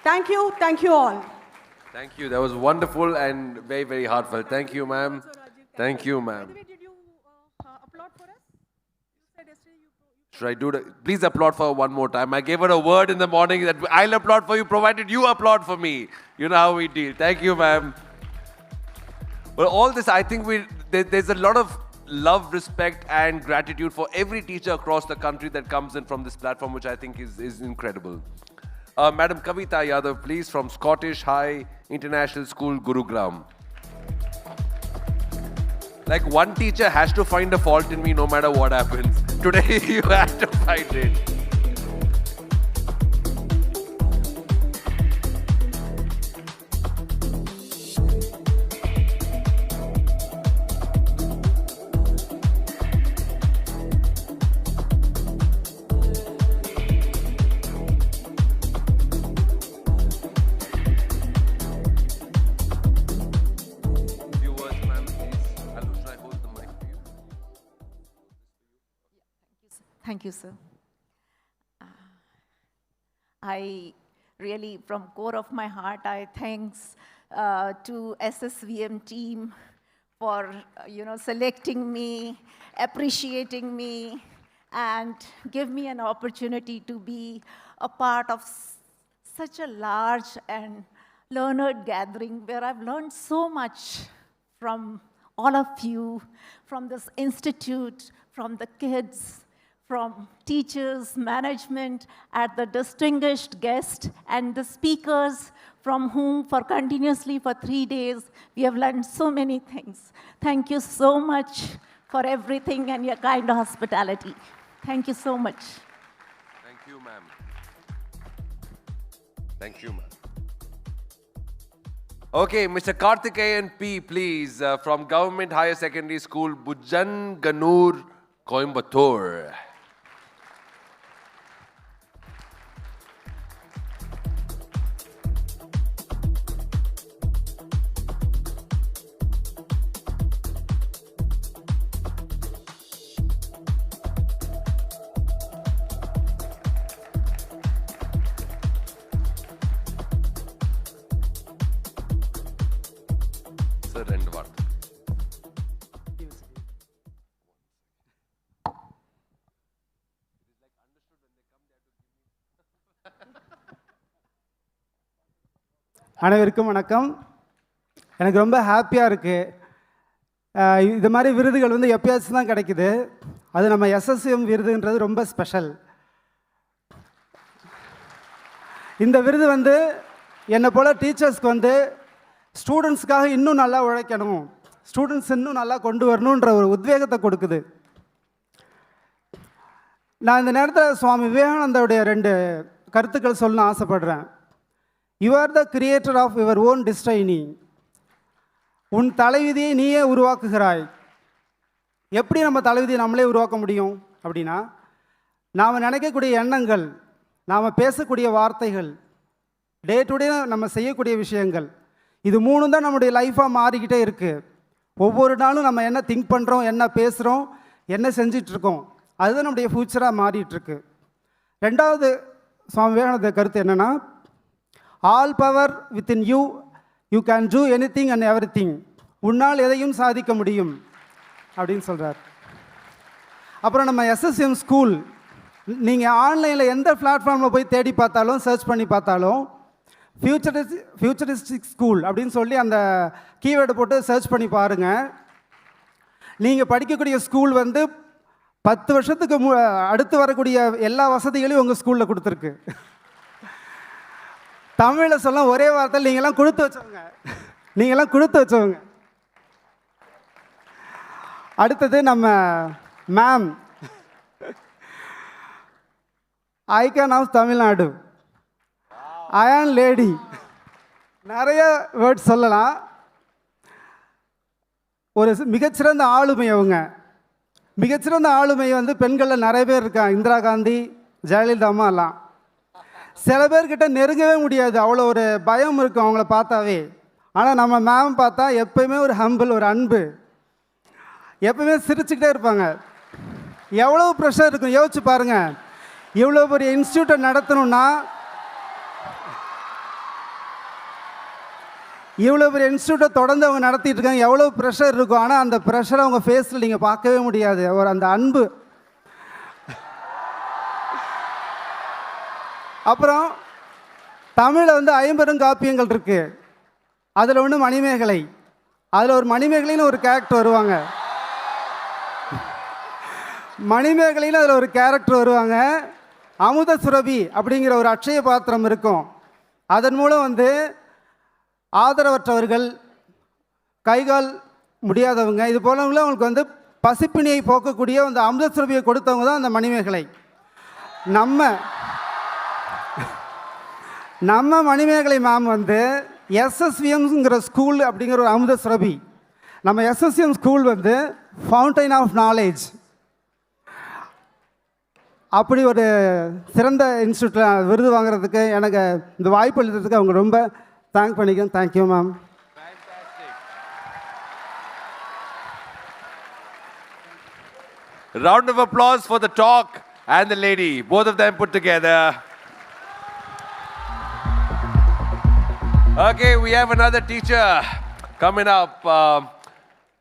Thank you all. Thank you. That was wonderful and very, very heartfelt. Thank you, ma'am. Thank you, ma'am. Did you applaud for us? You said yesterday Should I do that? Please applaud for her one more time. I gave her a word in the morning that I'll applaud for you provided you applaud for me. You know how we deal. Thank you, ma'am. Well, all this, I think there's a lot of love, respect, and gratitude for every teacher across the country that comes in from this platform, which I think is incredible. Madam Kavita Yadav, please, from Scottish High International School, Gurugram. Like, one teacher has to find a fault in me no matter what happens. Today, you have to find it. Thank you, sir. I really, from core of my heart, I thanks to SSVM team for selecting me, appreciating me, and give me an opportunity to be a part of such a large and learned gathering where I've learned so much from all of you, from this institute, from the kids, from teachers, management, at the distinguished guest, and the speakers from whom for 3 days, we have learned so many things. Thank you so much for everything and your kind hospitality. Thank you so much. Thank you, ma'am. Thank you, ma'am. Okay, Mr. Karthikeyan P, please, from Government Higher Secondary School, Bujjanganur, Coimbatore. அனைவருக்கும் வணக்கம். எனக்கு ரொம்ப ஹாப்பியாக இருக்குது. இது மாதிரி விருதுகள் வந்து எப்பயாச்சும் தான் கிடைக்குது. அது நம்ம எஸ்எஸ்விஎம் விருதுன்றது ரொம்ப ஸ்பெஷல். இந்த விருது வந்து என்னை போல் டீச்சர்ஸ்க்கு வந்து ஸ்டூடெண்ட்ஸ்க்காக இன்னும் நல்லா உழைக்கணும், ஸ்டூடெண்ட்ஸ் இன்னும் நல்லா கொண்டு வரணுன்ற ஒரு உத்வேகத்தை கொடுக்குது. நான் இந்த நேரத்தில் சுவாமி விவேகானந்தருடைய 2 கருத்துக்கள் சொல்ல ஆசைப்படுறேன். You are the creator of your own destiny. உன் தலைவிதியை நீயே உருவாக்குகிறாய். எப்படி நம்ம தலைவிதியை நம்மளே உருவாக்க முடியும் அப்படின்னா, நாம் நினைக்கக்கூடிய எண்ணங்கள், நாம் பேசக்கூடிய வார்த்தைகள், டே டு டே நம்ம செய்யக்கூடிய விஷயங்கள், இது 3 தான் நம்முடைய லைஃபாக மாறிக்கிட்டே இருக்குது. ஒவ்வொரு நாளும் நம்ம என்ன திங்க் பண்ணுறோம், என்ன பேசுகிறோம், என்ன செஞ்சிட்ருக்கோம், அதுதான் நம்முடைய ஃப்யூச்சராக மாறிட்டுருக்கு. 2வது சுவாமி விவேகானந்த கருத்து என்னென்னா, all power within you, you can do anything and everything. உன்னால் எதையும் சாதிக்க முடியும் அப்படின்னு சொல்கிறார். அப்புறம் நம்ம எஸ்எஸ்எம் ஸ்கூல், நீங்கள் ஆன்லைனில் எந்த பிளாட்ஃபார்மில் போய் தேடி பார்த்தாலும், சர்ச் பண்ணி பார்த்தாலும் ஃபியூச்சரிஸ்டிக் ஸ்கூல் அப்படின்னு சொல்லி அந்த கீவேர்டு போட்டு சர்ச் பண்ணி பாருங்கள். நீங்கள் படிக்கக்கூடிய ஸ்கூல் வந்து 10 வருஷத்துக்கு அடுத்து வரக்கூடிய எல்லா வசதிகளையும் உங்கள் ஸ்கூலில் கொடுத்துருக்கு. தமிழில் சொல்ல ஒரே வார்த்தையில் நீங்கள்லாம் கொடுத்து வச்சவங்க. அடுத்தது நம்ம ma'am icon of Tamil Nadu, iron lady. நிறைய வேர்ட்ஸ் சொல்லலாம். ஒரு மிகச்சிறந்த ஆளுமை அவங்க. மிகச்சிறந்த ஆளுமை வந்து பெண்களில் நிறைய பேர் இருக்காங்க. இந்திரா காந்தி, ஜெயலலிதா அம்மா எல்லாம். சில பேர்கிட்ட நெருங்கவே முடியாது, அவ்வளோ ஒரு பயம் இருக்கும் அவங்கள பார்த்தாவே. ஆனால் நம்ம மேம் பார்த்தா எப்பயுமே ஒரு ஹம்பிள், ஒரு அன்பு, எப்பவுமே சிரிச்சுக்கிட்டே இருப்பாங்க. எவ்வளோ ப்ரெஷர் இருக்கும் யோசிச்சு பாருங்கள். இவ்வளோ பெரிய இன்ஸ்டியூட்டை நடத்தணும்னா, இவ்வளோ பெரிய இன்ஸ்டியூட்டை தொடர்ந்து அவங்க நடத்திட்டு இருக்காங்க. எவ்வளோ ப்ரெஷர் இருக்கும். ஆனால் அந்த ப்ரெஷரை அவங்க ஃபேஸில் நீங்கள் பார்க்கவே முடியாது. ஒரு அந்த அன்பு. அப்புறம் தமிழில் வந்து 50 காப்பியங்கள் இருக்குது. அதில் ஒன்று மணிமேகலை. அதில் ஒரு மணிமேகலைன்னு ஒரு கேரக்டர் வருவாங்க. மணிமேகலைன்னு அதில் ஒரு கேரக்டர் வருவாங்க. அமுத சுரபி அப்படிங்கிற ஒரு அட்சய பாத்திரம் இருக்கும். அதன் மூலம் வந்து ஆதரவற்றவர்கள், கைகால் முடியாதவங்க, இது போலவங்களும் அவங்களுக்கு வந்து பசிப்பினியை போக்கக்கூடிய அந்த அமுத சுரபியை கொடுத்தவங்க தான் அந்த மணிமேகலை. நம்ம மணிமேகலை மேம் வந்து SSVMங்கிற ஸ்கூல் அப்படிங்கிற ஒரு அமுத சுரபி. நம்ம SSVM ஸ்கூல் வந்து ஃபவுண்டைன் ஆஃப் நாலேஜ். அப்படி ஒரு சிறந்த இன்ஸ்டியூட்டில் விருது வாங்குறதுக்கு எனக்கு இந்த வாய்ப்பு அளித்ததுக்கு அவங்க ரொம்ப தேங்க் பண்ணிக்கிறேன். Thank you ma'am. Round of applause for the talk and the lady, both of them put together. Okay, we have another teacher coming up.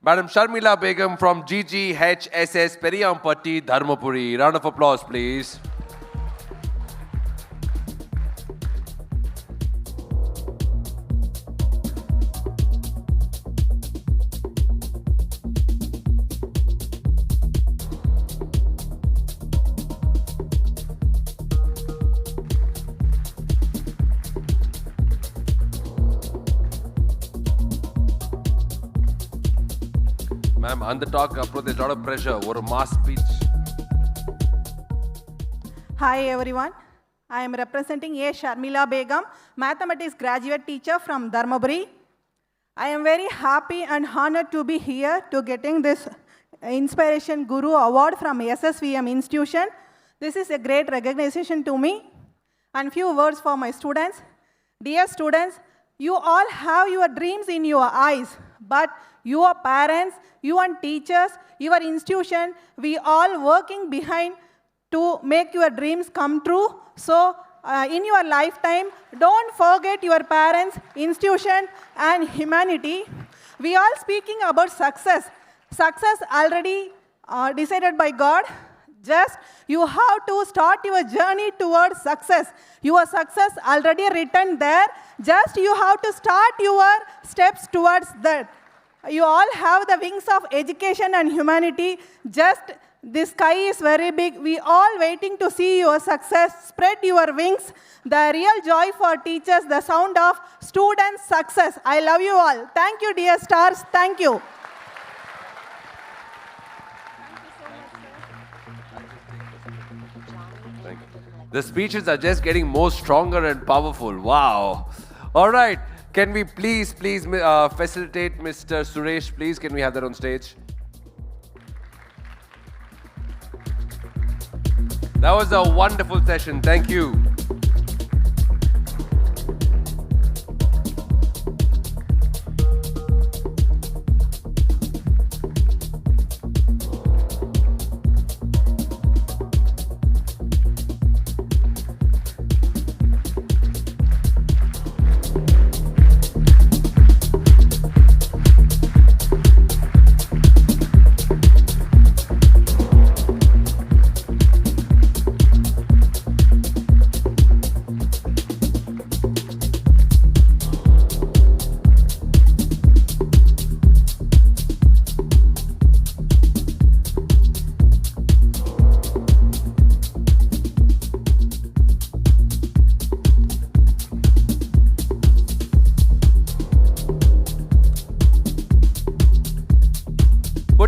Madam Sharmila Begum from GGHSS Periyampatti, Dharmapuri. Round of applause, please. Ma'am, on the talk, there's a lot of pressure. What a mass speech. Hi everyone. I am representing A. Sharmila Begum, mathematics graduate teacher from Dharmaburi. I am very happy and honored to be here to getting this Inspiration Guru Award from SSVM institution. This is a great recognition to me. And few words for my students. Dear students, you all have your dreams in your eyes, but your parents, your teachers, your institution, we all working behind to make your dreams come true. So in your lifetime, don't forget your parents, institution, and humanity. We all speaking about success. Success already decided by God. Just you have to start your journey towards success. Your success already written there. Just you have to start your steps towards that. You all have the wings of education and humanity. Just the sky is very big. We all waiting to see your success. Spread your wings. The real joy for teachers, the sound of students' success. I love you all. Thank you, dear stars. Thank you. Thank you. The speeches are just getting more stronger and powerful. Wow. All right. Can we please facilitate Mr. Suresh, please? Can we have that on stage? That was a wonderful session. Thank you.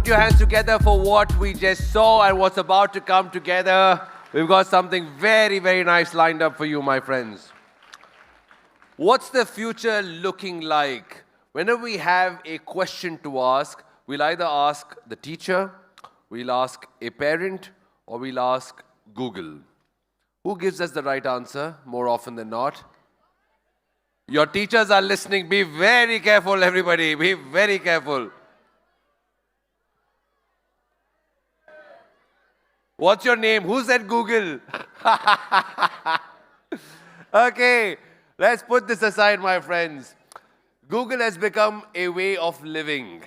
Put your hands together for what we just saw and what's about to come together. We've got something very, very nice lined up for you, my friends. What's the future looking like? Whenever we have a question to ask, we'll either ask the teacher, we'll ask a parent, or we'll ask Google. Who gives us the right answer more often than not? Your teachers are listening. Be very careful, everybody. Be very careful. What's your name? Who said Google? Okay, let's put this aside, my friends. Google has become a way of living,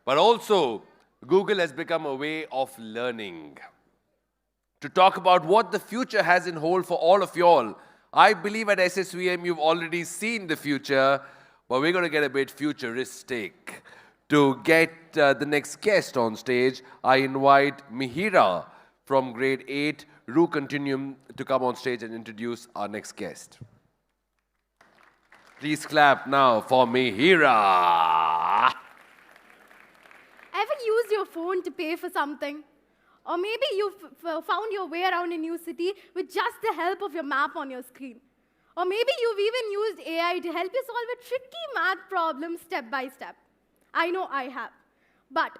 but also Google has become a way of learning. To talk about what the future has in hold for all of y'all, I believe at SSVM you've already seen the future, but we're going to get a bit futuristic. To get the next guest on stage, I invite Mihira from grade 8, Ru Continuum, to come on stage and introduce our next guest. Please clap now for Mihira. Ever used your phone to pay for something? Or maybe you found your way around a new city with just the help of your map on your screen. Or maybe you've even used AI to help you solve a tricky math problem step by step. I know I have. But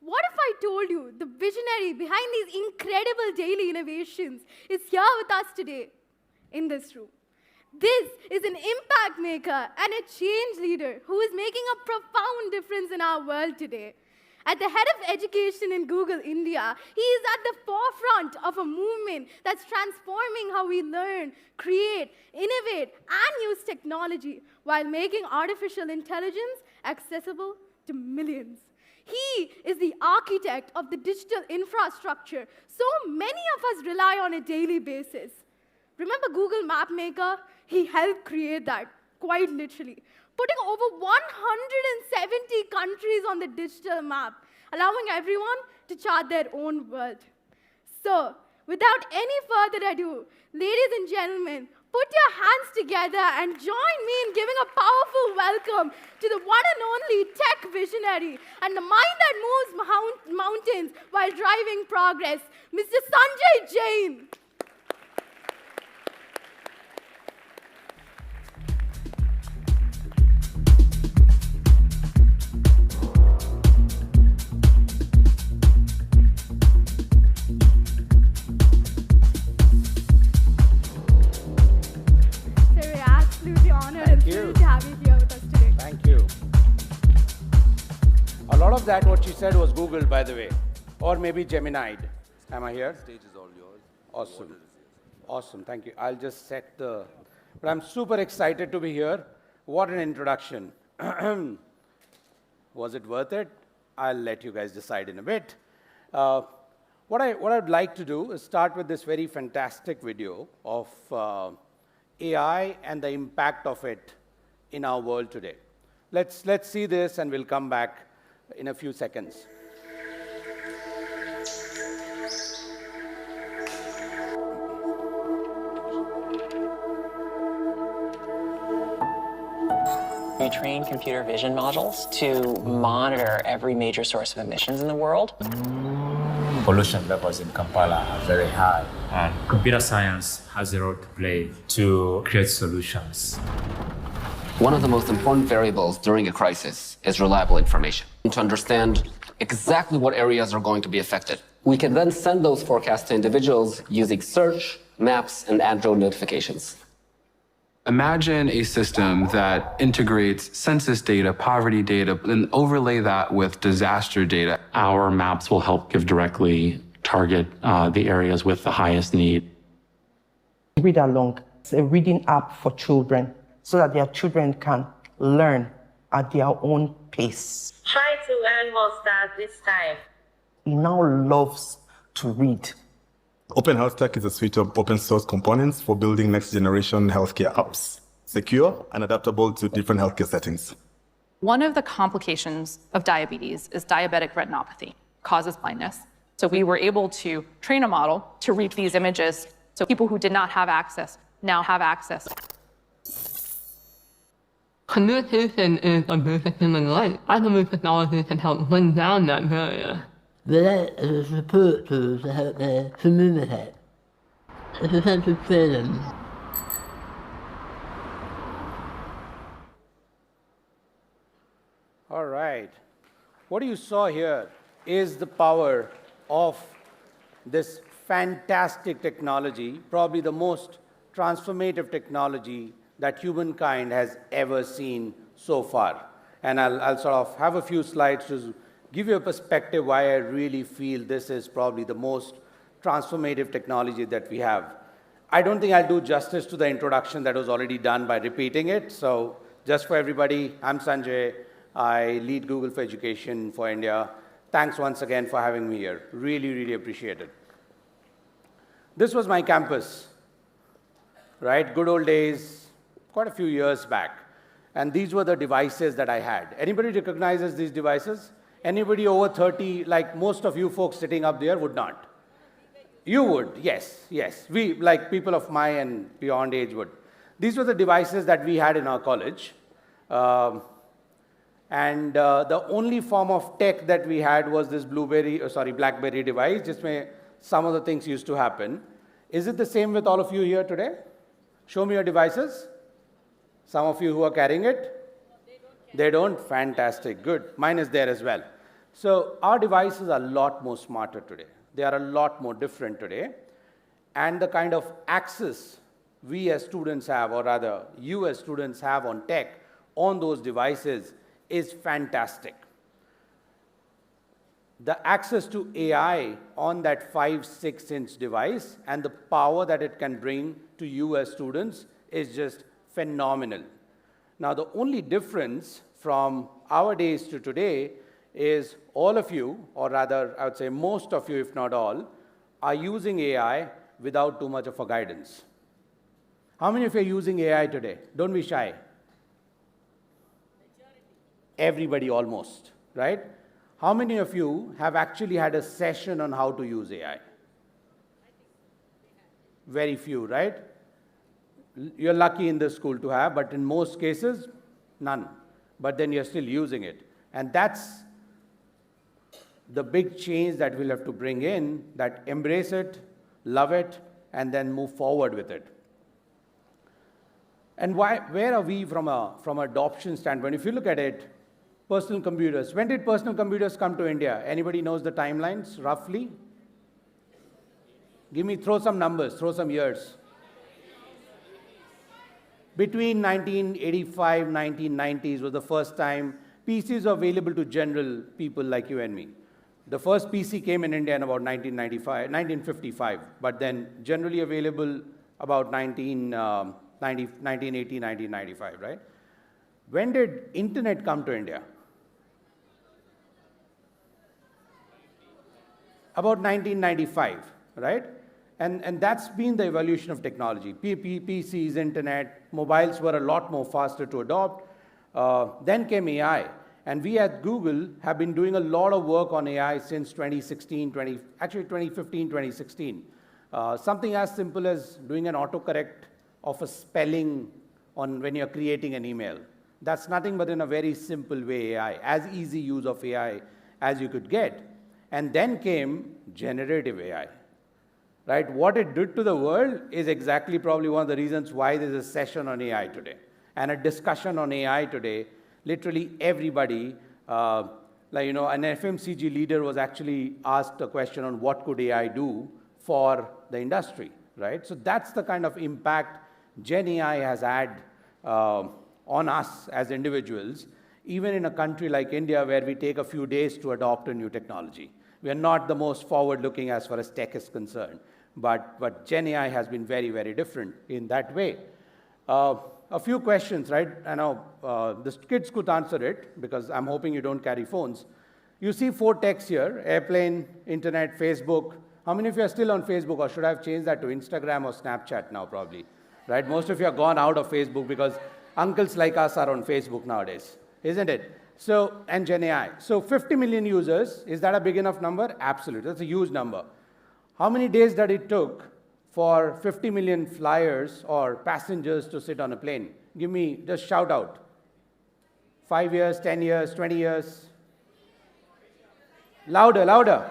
what if I told you the visionary behind these incredible daily innovations is here with us today in this room? This is an impact maker and a change leader who is making a profound difference in our world today. At the head of education in Google India, he is at the forefront of a movement that's transforming how we learn, create, innovate, and use technology while making artificial intelligence accessible to millions. He is the architect of the digital infrastructure so many of us rely on a daily basis. Remember Google Map Maker? He helped create that, quite literally, putting over 170 countries on the digital map, allowing everyone to chart their own world. So, without any further ado, ladies and gentlemen, put your hands together and join me in giving a powerful welcome to the one and only tech visionary and the mind that moves mountains while driving progress, Mr. Sanjay Jain. A lot of that, what she said, was Google, by the way, or maybe Gemini. Am I here? Stage is all yours. Awesome. Awesome, thank you. I'll just set the... But I'm super excited to be here. What an introduction. Was it worth it? I'll let you guys decide in a bit. What I'd like to do is start with this very fantastic video of AI and the impact of it in our world today. Let's see this and we'll come back in a few seconds. We train computer vision models to monitor every major source of emissions in the world. Pollution levels in Kampala are very high, and computer science has a role to play to create solutions. One of the most important variables during a crisis is reliable information. To understand exactly what areas are going to be affected. We can then send those forecasts to individuals using search, maps, and Android notifications. Imagine a system that integrates census data, poverty data, and overlay that with disaster data. Our maps will help give directly target the areas with the highest need. Read along. It's a reading app for children so that their children can learn at their own pace. Try to earn more stars this time. He now loves to read. Open Health Tech is a suite of open source components for building next generation healthcare apps, secure and adaptable to different healthcare settings. One of the complications of diabetes is diabetic retinopathy, causes blindness. So we were able to train a model to read these images so people who did not have access now have access. Communication is a basic human right. I believe technology can help bring down that barrier. That is a support tool to help them communicate. It's a sense of freedom. All right. What you saw here is the power of this fantastic technology, probably the most transformative technology that humankind has ever seen so far. And I'll sort of have a few slides to give you a perspective why I really feel this is probably the most transformative technology that we have. I don't think I'll do justice to the introduction that was already done by repeating it. So just for everybody, I'm Sanjay. I lead Google for Education for India. Thanks once again for having me here. Really, really appreciate it. This was my campus, right? Good old days, quite a few years back. And these were the devices that I had. Anybody recognizes these devices? Anybody over 30, like most of you folks sitting up there, would not. You would, yes, yes. We, like people of my and beyond age, would. These were the devices that we had in our college. The only form of tech that we had was this BlackBerry device, just where some of the things used to happen. Is it the same with all of you here today? Show me your devices. Some of you who are carrying it? They don't? Fantastic, good. Mine is there as well. So our devices are a lot more smarter today. They are a lot more different today. And the kind of access we as students have, or rather you as students have on tech, on those devices is fantastic. The access to AI on that 5-6-inch device and the power that it can bring to you as students is just phenomenal. Now, the only difference from our days to today is all of you, or rather, I would say most of you, if not all, are using AI without too much of a guidance. How many of you are using AI today? Don't be shy. Everybody almost, right? How many of you have actually had a session on how to use AI? Very few, right? You're lucky in this school to have, but in most cases, none. But then you're still using it. And that's the big change that we'll have to bring in, that embrace it, love it, and then move forward with it. And where are we from an adoption standpoint? If you look at it, personal computers. When did personal computers come to India? Anybody knows the timelines, roughly? Throw some numbers, throw some years. Between 1985, 1990s was the first time PCs were available to general people like you and me. The first PC came in India in about 1955, but then generally available about 1980, 1995, right? When did internet come to India? About 1995, right? And that's been the evolution of technology. PCs, internet, mobiles were a lot more faster to adopt. Then came AI. And we at Google have been doing a lot of work on AI since 2015, 2016. Something as simple as doing an autocorrect of a spelling on when you're creating an email. That's nothing but in a very simple way AI, as easy use of AI as you could get. And then came generative AI, right? What it did to the world is exactly probably one of the reasons why there's a session on AI today and a discussion on AI today. Literally everybody, an FMCG leader was actually asked a question on what could AI do for the industry, right? So that's the kind of impact Gen AI has had on us as individuals, even in a country like India where we take a few days to adopt a new technology. We are not the most forward-looking as far as tech is concerned, but Gen AI has been very, very different in that way. A few questions, right? I know the kids could answer it because I'm hoping you don't carry phones. You see 4 techs here: airplane, internet, Facebook. How many of you are still on Facebook, or should I have changed that to Instagram or Snapchat now probably, right? Most of you have gone out of Facebook because uncles like us are on Facebook nowadays, isn't it? So, and Gen AI. So 50 million users, is that a big enough number? Absolutely, that's a huge number. How many days that it took for 50 million flyers or passengers to sit on a plane? Give me, just shout out. 5 years, 10 years, 20 years? Louder, louder.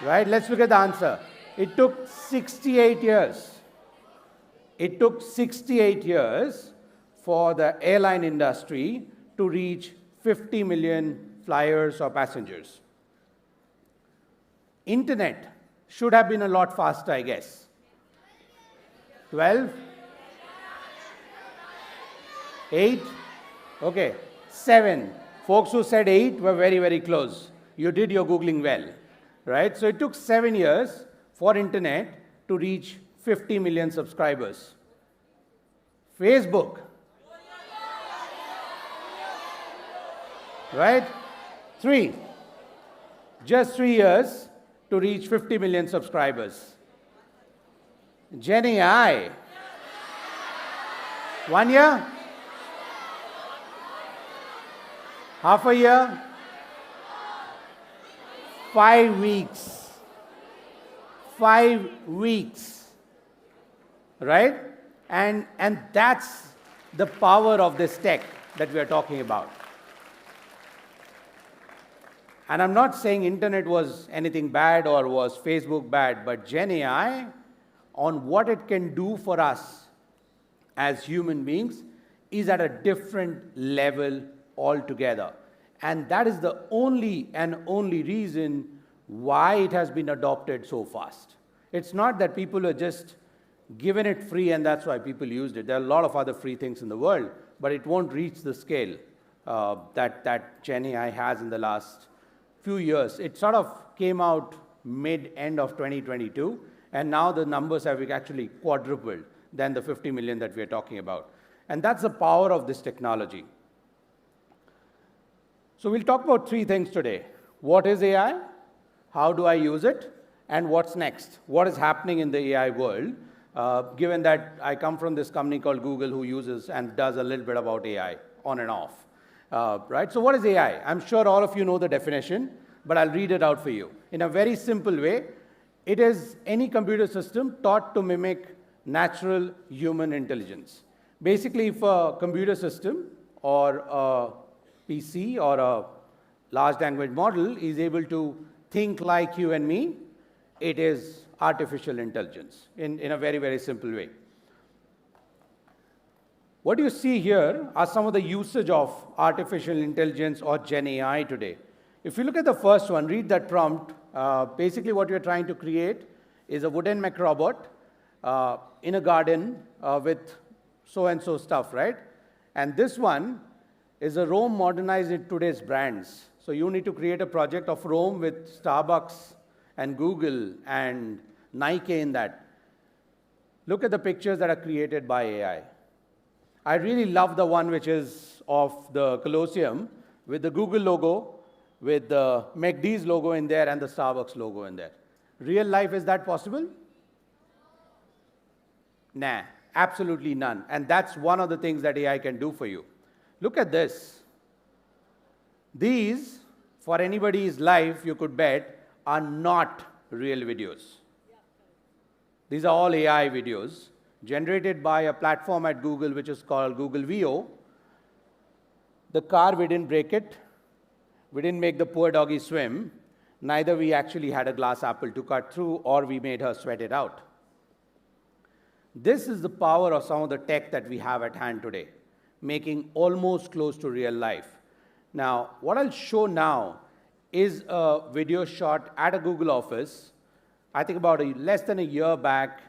Right, let's look at the answer. It took 68 years. It took 68 years for the airline industry to reach 50 million flyers or passengers. Internet should have been a lot faster, I guess. 12? 8? Okay, 7. Folks who said 8 were very, very close. You did your Googling well, right? So it took 7 years for internet to reach 50 million subscribers. Facebook, right? 3. Just 3 years to reach 50 million subscribers. Gen AI, 1 year? Half a year? 5 weeks. 5 weeks. Right? And that's the power of this tech that we are talking about. And I'm not saying internet was anything bad or was Facebook bad, but Gen AI, on what it can do for us as human beings, is at a different level altogether. And that is the only reason why it has been adopted so fast. It's not that people are just given it free and that's why people used it. There are a lot of other free things in the world, but it won't reach the scale that Gen AI has in the last few years. It sort of came out mid-end of 2022, and now the numbers have actually quadrupled than the 50 million that we are talking about. And that's the power of this technology. So we'll talk about 3 things today. What is AI? How do I use it? And what's next? What is happening in the AI world? Given that I come from this company called Google who uses and does a little bit about AI on and off. Right? So what is AI? I'm sure all of you know the definition, but I'll read it out for you. In a very simple way, it is any computer system taught to mimic natural human intelligence. Basically, if a computer system or a PC or a large language model is able to think like you and me, it is artificial intelligence in a very, very simple way. What you see here are some of the usage of artificial intelligence or Gen AI today. If you look at the first one, read that prompt. Basically, what you're trying to create is a wooden mech robot in a garden with so-and-so stuff, right? And this one is a Rome modernized in today's brands. So you need to create a project of Rome with Starbucks and Google and Nike in that. Look at the pictures that are created by AI. I really love the one which is of the Colosseum with the Google logo, with the McD's logo in there and the Starbucks logo in there. Real life, is that possible? Nah, absolutely none. And that's one of the things that AI can do for you. Look at this. These, for anybody's life, you could bet, are not real videos. These are all AI videos generated by a platform at Google which is called Google VO. The car, we didn't break it. We didn't make the poor doggy swim. Neither we actually had a glass apple to cut through, or we made her sweat it out. This is the power of some of the tech that we have at hand today, making almost close to real life. Now, what I'll show now is a video shot at a Google office, I think about less than a year back,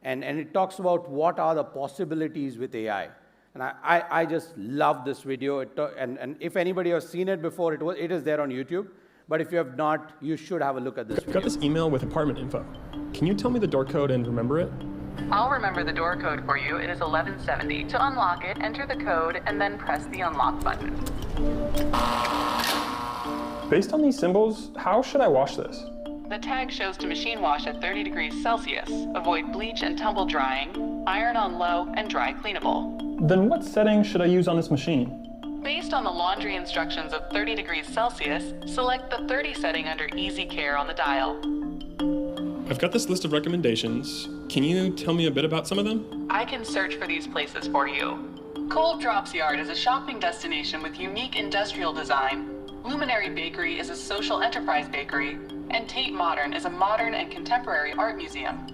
and it talks about what are the possibilities with AI. And I just love this video. And if anybody has seen it before, it is there on YouTube. But if you have not, you should have a look at this video. Got this email with apartment info. Can you tell me the door code and remember it? I'll remember the door code for you. It is 1170. To unlock it, enter the code and then press the unlock button. Based on these symbols, how should I wash this? The tag shows to machine wash at 30 degrees Celsius. Avoid bleach and tumble drying. Iron on low and dry cleanable. Then what setting should I use on this machine? Based on the laundry instructions of 30 degrees Celsius, select the 30 setting under Easy Care on the dial. I've got this list of recommendations. Can you tell me a bit about some of them? I can search for these places for you. Cold Drops Yard is a shopping destination with unique industrial design. Luminary Bakery is a social enterprise bakery. And Tate Modern is a modern and contemporary art museum.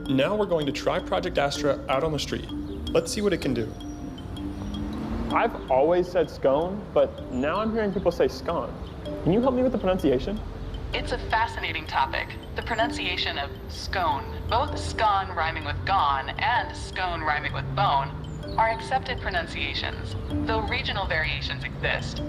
Now we're going to try Project Astra out on the street. Let's see what it can do. I've always said scone, but now I'm hearing people say scone. Can you help me with the pronunciation? It's a fascinating topic, the pronunciation of scone. Both scone rhyming with gone and scone rhyming with bone are accepted pronunciations, though regional variations exist.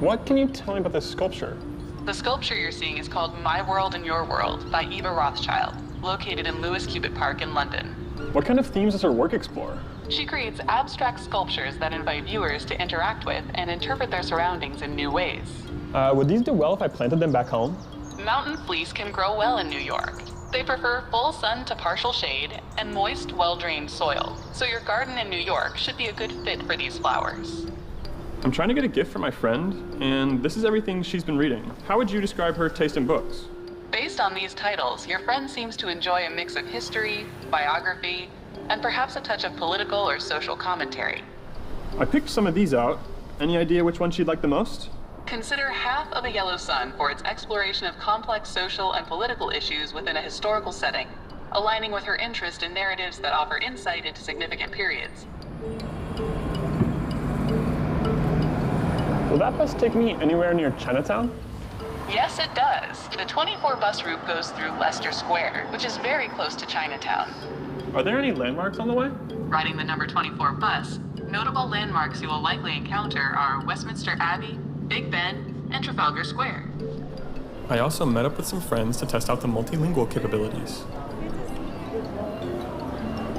What can you tell me about this sculpture? The sculpture you're seeing is called My World and Your World by Eva Rothschild, located in Lewis Cubitt Park in London. What kind of themes does her work explore? She creates abstract sculptures that invite viewers to interact with and interpret their surroundings in new ways. Would these do well if I planted them back home? Mountain fleece can grow well in New York. They prefer full sun to partial shade and moist, well-drained soil. So your garden in New York should be a good fit for these flowers. I'm trying to get a gift for my friend, and this is everything she's been reading. How would you describe her taste in books? Based on these titles, your friend seems to enjoy a mix of history, biography, and perhaps a touch of political or social commentary. I picked some of these out. Any idea which one she'd like the most? Consider Half of a Yellow Sun for its exploration of complex social and political issues within a historical setting, aligning with her interest in narratives that offer insight into significant periods. Will that bus take me anywhere near Chinatown? Yes, it does. The 24 bus route goes through Leicester Square, which is very close to Chinatown. Are there any landmarks on the way? Riding the number 24 bus, notable landmarks you will likely encounter are Westminster Abbey, Big Ben, and Trafalgar Square. I also met up with some friends to test out the multilingual capabilities.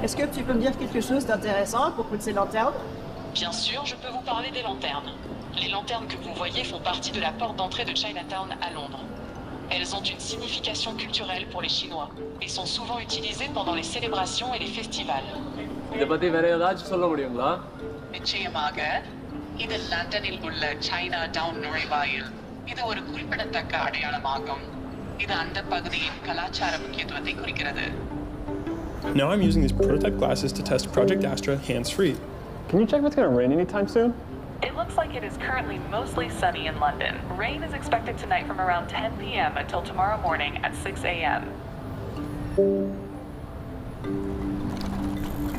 Est-ce que tu peux me dire quelque chose d'intéressant à propos de ces lanternes? Bien sûr, je peux vous parler des lanternes. Les lanternes que vous voyez font partie de la porte d'entrée de Chinatown à Londres. Elles ont une signification culturelle pour les Chinois et sont souvent utilisées pendant les célébrations et les festivals. இதை பத்தி வேற ஏதாச்சும் சொல்ல முடியுங்களா? நிச்சயமாக, இது லண்டனில் உள்ள சைனா டவுன் நுழைவாயில். இது ஒரு குறிப்பிடத்தக்க அடையாளமாகும். இது அந்த பகுதியின் கலாச்சார முக்கியத்துவத்தை குறிக்கிறது. Now I'm using these prototype glasses to test Project Astra hands-free. Can you check if it's going to rain anytime soon? It looks like it is currently mostly sunny in London. Rain is expected tonight from around 10 p.m. until tomorrow morning at 6 a.m.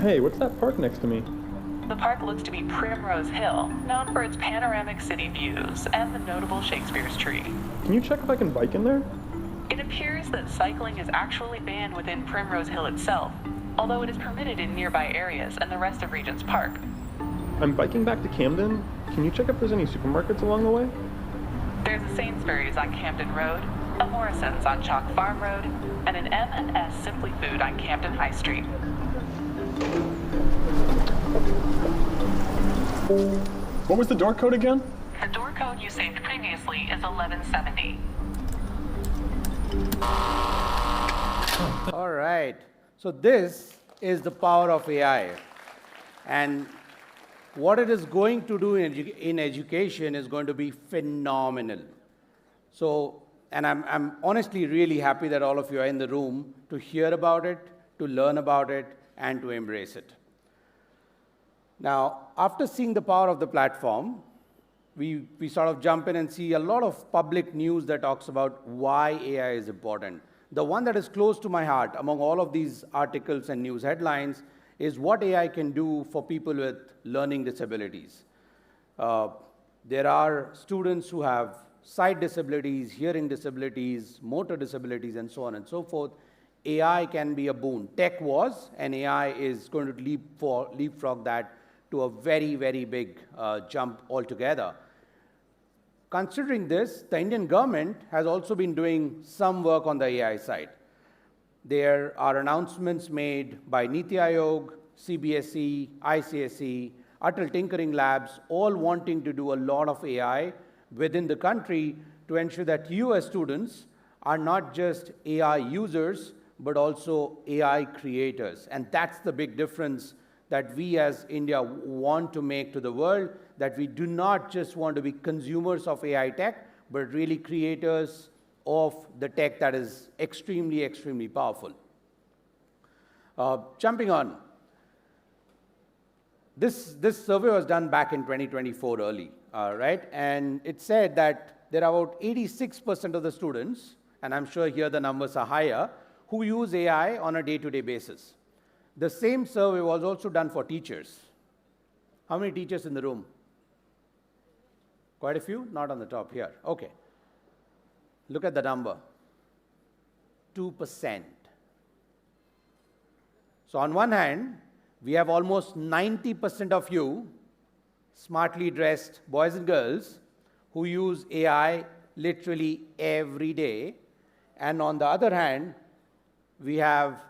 Hey, what's that park next to me? The park looks to be Primrose Hill, known for its panoramic city views and the notable Shakespeare's tree. Can you check if I can bike in there? It appears that cycling is actually banned within Primrose Hill itself, although it is permitted in nearby areas and the rest of Regent's Park. I'm biking back to Camden. Can you check if there's any supermarkets along the way? There's a Sainsbury's on Camden Road, a Morrison's on Chalk Farm Road, and an M&S Simply Food on Camden High Street. What was the door code again? The door code you saved previously is 1170. All right. So this is the power of AI. And what it is going to do in education is going to be phenomenal. So, and I'm honestly really happy that all of you are in the room to hear about it, to learn about it, and to embrace it. Now, after seeing the power of the platform, we sort of jump in and see a lot of public news that talks about why AI is important. The one that is close to my heart among all of these articles and news headlines is what AI can do for people with learning disabilities. There are students who have sight disabilities, hearing disabilities, motor disabilities, and so on and so forth. AI can be a boon. Tech was, and AI is going to leapfrog that to a very, very big jump altogether. Considering this, the Indian government has also been doing some work on the AI side. There are announcements made by Niti Aayog, CBSE, ICSE, Atal Tinkering Labs, all wanting to do a lot of AI within the country to ensure that you as students are not just AI users, but also AI creators. And that's the big difference that we as India want to make to the world, that we do not just want to be consumers of AI tech, but really creators of the tech that is extremely, extremely powerful. Jumping on. This survey was done back in 2024 early, right? And it said that there are about 86% of the students, and I'm sure here the numbers are higher, who use AI on a day-to-day basis. The same survey was also done for teachers. How many teachers in the room? Quite a few? Not on the top here. Okay. Look at the number. 2%. So on one hand, we have almost 90% of you, smartly dressed boys and girls, who use AI literally every day. And on the other hand, we have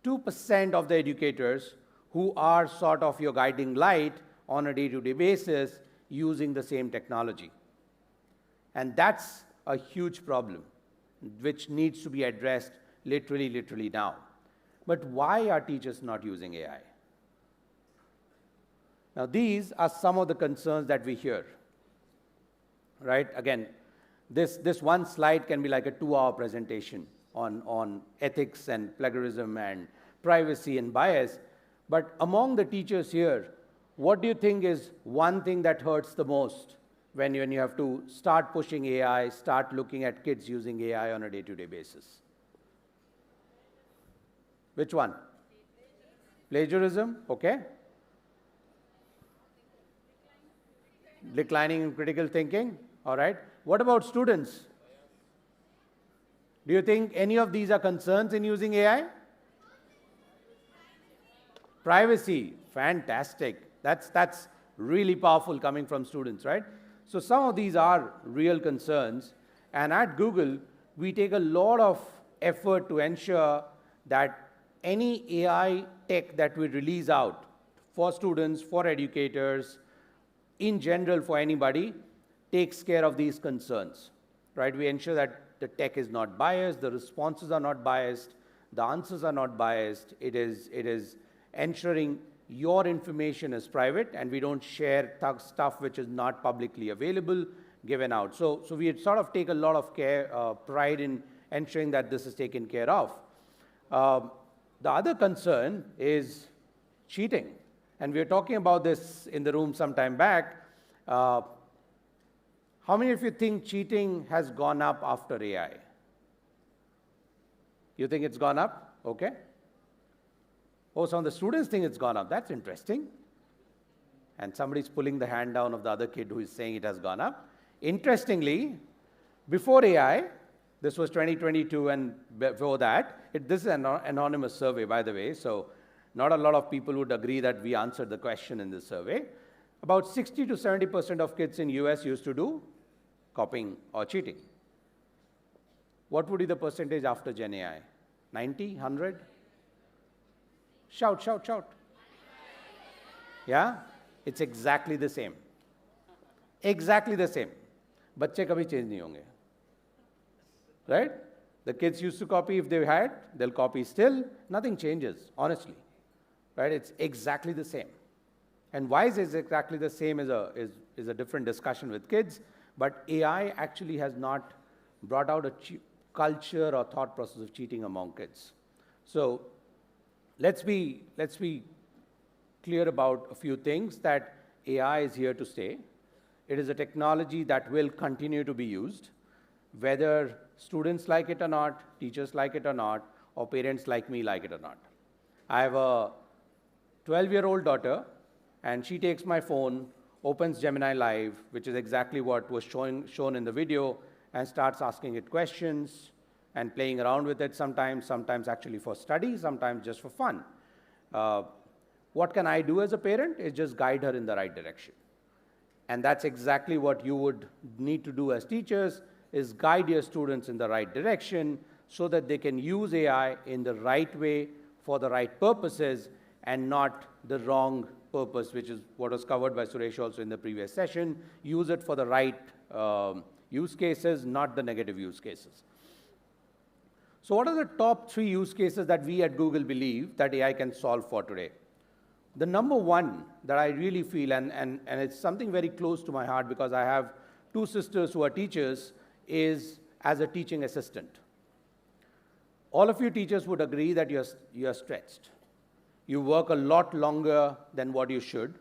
2% of the educators who are sort of your guiding light on a day-to-day basis using the same technology. And that's a huge problem, which needs to be addressed literally now. But why are teachers not using AI? Now, these are some of the concerns that we hear, right? Again, this one slide can be like a 2-hour presentation on ethics and plagiarism and privacy and bias. But among the teachers here, what do you think is one thing that hurts the most when you have to start pushing AI, start looking at kids using AI on a day-to-day basis? Which one? Plagiarism, okay. Declining in critical thinking, all right. What about students? Do you think any of these are concerns in using AI? Privacy, fantastic. That's really powerful coming from students, right? So some of these are real concerns. And at Google, we take a lot of effort to ensure that any AI tech that we release out for students, for educators, in general for anybody, takes care of these concerns, right? We ensure that the tech is not biased, the responses are not biased, the answers are not biased. It is ensuring your information is private and we don't share stuff which is not publicly available, given out. So we sort of take a lot of care, pride in ensuring that this is taken care of. The other concern is cheating. And we were talking about this in the room some time back. How many of you think cheating has gone up after AI? You think it's gone up? Okay. Oh, some of the students think it's gone up. That's interesting. And somebody's pulling the hand down of the other kid who is saying it has gone up. Interestingly, before AI, this was 2022 and before that, this is an anonymous survey, by the way, so not a lot of people would agree that we answered the question in this survey. About 60 to 70% of kids in US used to do copying or cheating. What would be the percentage after Gen AI? 90, 100? Shout, shout, shout. Yeah? It's exactly the same. Exactly the same. बच्चे कभी change नहीं होंगे. Right? The kids used to copy if they had, they'll copy still. Nothing changes, honestly. Right? It's exactly the same. And why is it exactly the same is a different discussion with kids. But AI actually has not brought out a culture or thought process of cheating among kids. So let's be clear about a few things, that AI is here to stay. It is a technology that will continue to be used, whether students like it or not, teachers like it or not, or parents like me like it or not. I have a 12-year-old daughter, and she takes my phone, opens Gemini Live, which is exactly what was shown in the video, and starts asking it questions and playing around with it sometimes actually for study, sometimes just for fun. What can I do as a parent is just guide her in the right direction. And that's exactly what you would need to do as teachers, is guide your students in the right direction so that they can use AI in the right way for the right purposes and not the wrong purpose, which is what was covered by Suresh also in the previous session. Use it for the right use cases, not the negative use cases. So what are the top 3 use cases that we at Google believe that AI can solve for today? The number one that I really feel, and it's something very close to my heart because I have 2 sisters who are teachers, is as a teaching assistant. All of you teachers would agree that you're stretched. You work a lot longer than what you should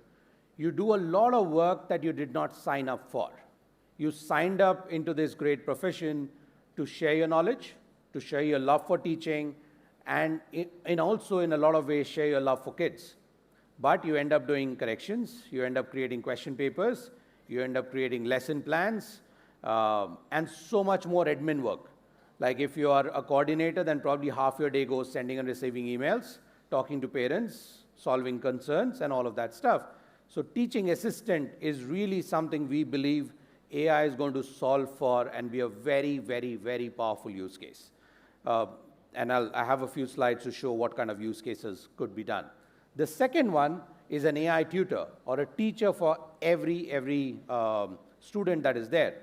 You do a lot of work that you did not sign up for. You signed up into this great profession to share your knowledge, to share your love for teaching, and also in a lot of ways share your love for kids. But you end up doing corrections, you end up creating question papers, you end up creating lesson plans, and so much more admin work. Like if you are a coordinator, then probably half your day goes sending and receiving emails, talking to parents, solving concerns, and all of that stuff. So teaching assistant is really something we believe AI is going to solve for and be a very, very, very powerful use case. And I have a few slides to show what kind of use cases could be done. The second one is an AI tutor or a teacher for every student that is there.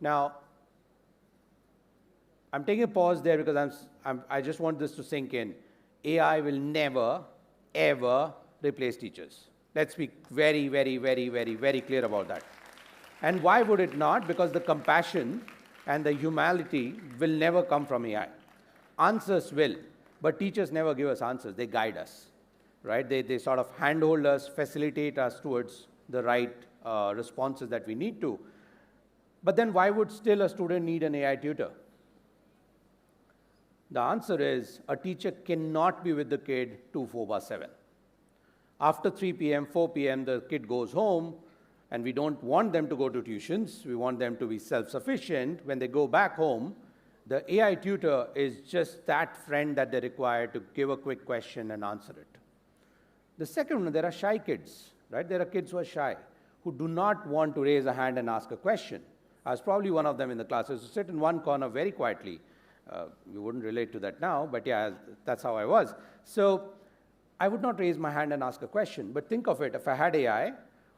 Now, I'm taking a pause there because I just want this to sink in. AI will never, ever replace teachers. Let's be very, very, very, very, very clear about that. And why would it not? Because the compassion and the humanity will never come from AI. Answers will, but teachers never give us answers. They guide us, right? They sort of handhold us, facilitate us towards the right responses that we need to. But then why would still a student need an AI tutor? The answer is a teacher cannot be with the kid 24/7. After 3 p.m., 4 p.m., the kid goes home, and we don't want them to go to tuitions. We want them to be self-sufficient. When they go back home, the AI tutor is just that friend that they require to give a quick question and answer it. The second one, there are shy kids, right? There are kids who are shy, who do not want to raise a hand and ask a question. I was probably one of them in the class. I used to sit in one corner very quietly. You wouldn't relate to that now, but yeah, that's how I was. So I would not raise my hand and ask a question. But think of it, if I had AI,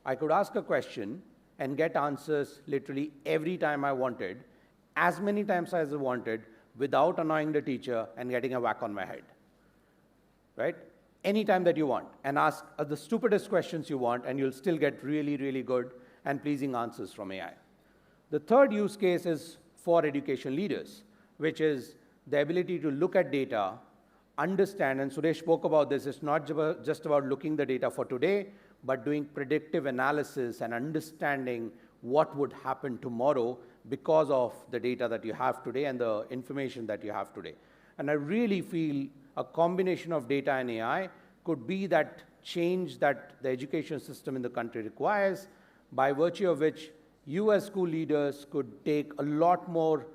I could ask a question and get answers literally every time I wanted, as many times as I wanted, without annoying the teacher and getting a whack on my head, right? Anytime that you want, and ask the stupidest questions you want, and you'll still get really, really good and pleasing answers from AI. The third use case is for education leaders, which is the ability to look at data, understand, and Suresh spoke about this, it's not just about looking the data for today, but doing predictive analysis and understanding what would happen tomorrow because of the data that you have today and the information that you have today. And I really feel a combination of data and AI could be that change that the education system in the country requires, by virtue of which you as school leaders could take a lot more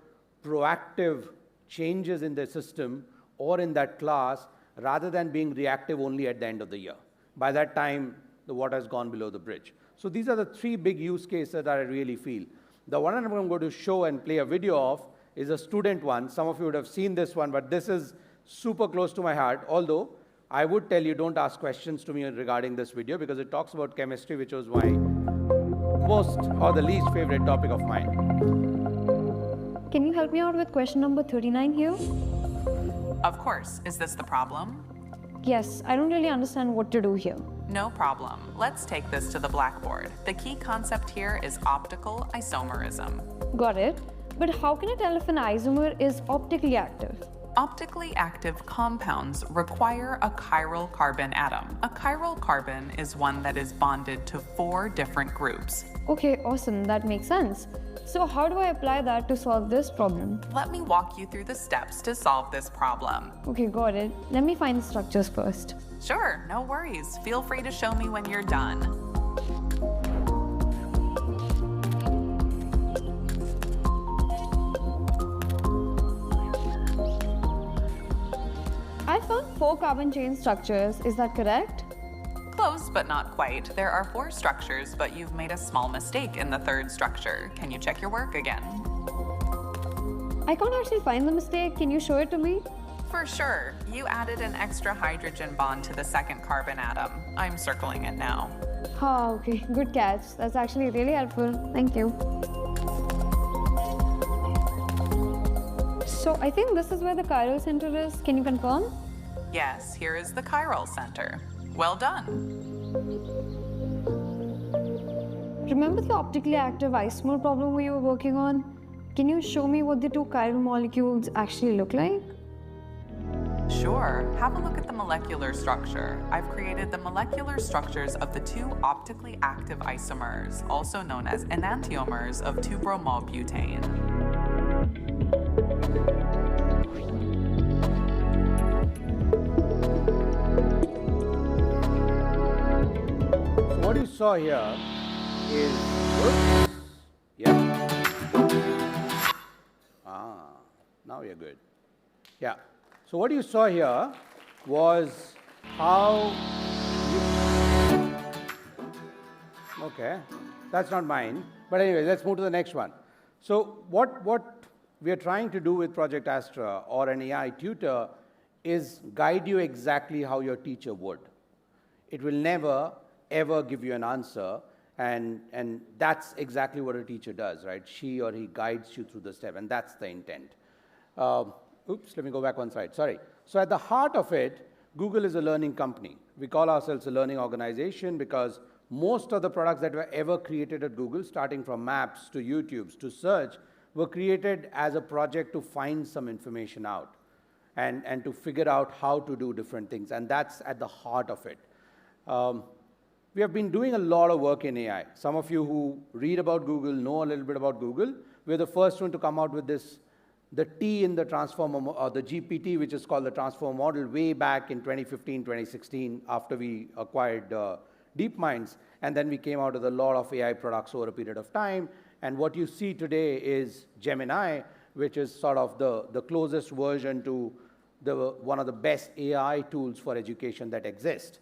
proactive changes in the system or in that class rather than being reactive only at the end of the year. By that time, the water has gone below the bridge. So these are the three big use cases that I really feel. The one I'm going to show and play a video of is a student one. Some of you would have seen this one, but this is super close to my heart, although I would tell you don't ask questions to me regarding this video because it talks about chemistry, which was my most or the least favorite topic of mine. Can you help me out with question number 39 here? Of course. Is this the problem? Yes, I don't really understand what to do here. No problem. Let's take this to the blackboard. The key concept here is optical isomerism. Got it. But how can I tell if an isomer is optically active? Optically active compounds require a chiral carbon atom. A chiral carbon is one that is bonded to 4 different groups. Okay, awesome. That makes sense. So how do I apply that to solve this problem? Let me walk you through the steps to solve this problem. Okay, got it. Let me find the structures first. Sure, no worries. Feel free to show me when you're done. I found 4 carbon chain structures. Is that correct? Close, but not quite. There are 4 structures, but you've made a small mistake in the 3rd structure. Can you check your work again? I can't actually find the mistake. Can you show it to me? For sure. You added an extra hydrogen bond to the 2nd carbon atom. I'm circling it now. Oh, okay. Good catch. That's actually really helpful. Thank you. So I think this is where the chiral center is. Can you confirm? Yes, here is the chiral center. Well done. Remember the optically active isomer problem we were working on? Can you show me what the 2 chiral molecules actually look like? Sure. Have a look at the molecular structure, I've created the molecular structures of the two optically active isomers, also known as enantiomers of 2-bromobutane. So what you saw here is, oops, yeah. Now you're good. Yeah. So what you saw here was how you, okay, that's not mine. But anyway, let's move to the next one. So what we are trying to do with Project Astra or an AI tutor is guide you exactly how your teacher would. It will never, ever give you an answer. And that's exactly what a teacher does, right? She or he guides you through the step, and that's the intent. Oops, let me go back one slide, sorry. So at the heart of it, Google is a learning company. We call ourselves a learning organization because most of the products that were ever created at Google, starting from Maps to YouTube's to search, were created as a project to find some information out and to figure out how to do different things. And that's at the heart of it. We have been doing a lot of work in AI. Some of you who read about Google know a little bit about Google. We're the first one to come out with this, the T in the transformer, or the GPT, which is called the transformer model, way back in 2015, 2016, after we acquired DeepMinds. And then we came out with a lot of AI products over a period of time. And what you see today is Gemini, which is sort of the closest version to one of the best AI tools for education that exist.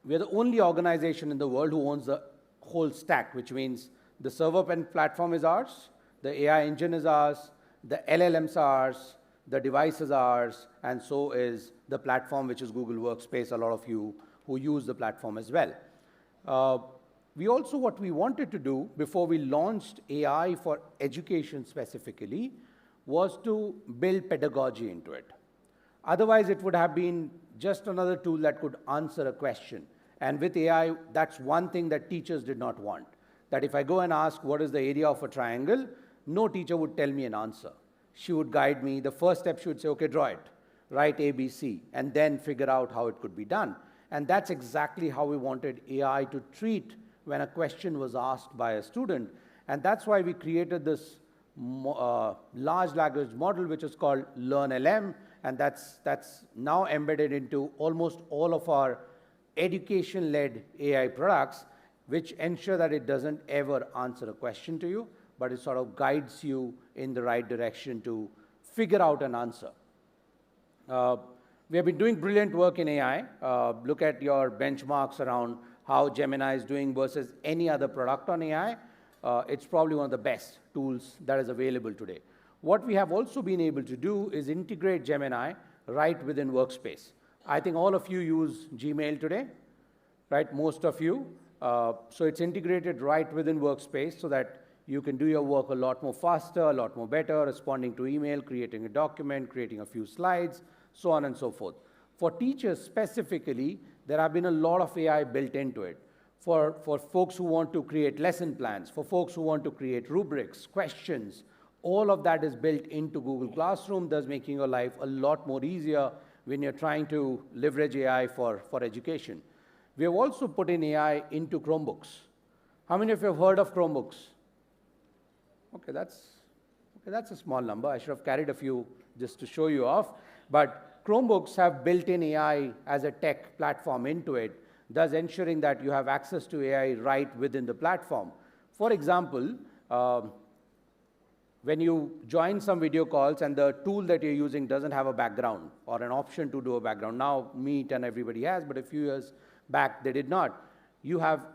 We are the only organization in the world who owns the whole stack, which means the server platform is ours, the AI engine is ours, the LLMs are ours, the device is ours, and so is the platform, which is Google Workspace, a lot of you who use the platform as well. We also, what we wanted to do before we launched AI for education specifically, was to build pedagogy into it. Otherwise, it would have been just another tool that could answer a question. And with AI, that's one thing that teachers did not want. That if I go and ask what is the area of a triangle, no teacher would tell me an answer. She would guide me. The first step, she would say, okay, draw it, write A, B, C, and then figure out how it could be done. And that's exactly how we wanted AI to treat when a question was asked by a student. And that's why we created this large language model, which is called LearnLM. And that's now embedded into almost all of our education-led AI products, which ensure that it doesn't ever answer a question to you, but it sort of guides you in the right direction to figure out an answer. We have been doing brilliant work in AI. Look at your benchmarks around how Gemini is doing versus any other product on AI. It's probably one of the best tools that is available today. What we have also been able to do is integrate Gemini right within Workspace. I think all of you use Gmail today, right? Most of you. So it's integrated right within Workspace so that you can do your work a lot more faster, a lot more better, responding to email, creating a document, creating a few slides, so on and so forth. For teachers specifically, there have been a lot of AI built into it. For folks who want to create lesson plans, for folks who want to create rubrics, questions, all of that is built into Google Classroom, thus making your life a lot more easier when you're trying to leverage AI for education. We have also put in AI into Chromebooks. How many of you have heard of Chromebooks? Okay, that's a small number. I should have carried a few just to show you off. But Chromebooks have built-in AI as a tech platform into it, thus ensuring that you have access to AI right within the platform. For example, when you join some video calls and the tool that you're using doesn't have a background or an option to do a background. Now, Meet and everybody has, but a few years back, they did not. You have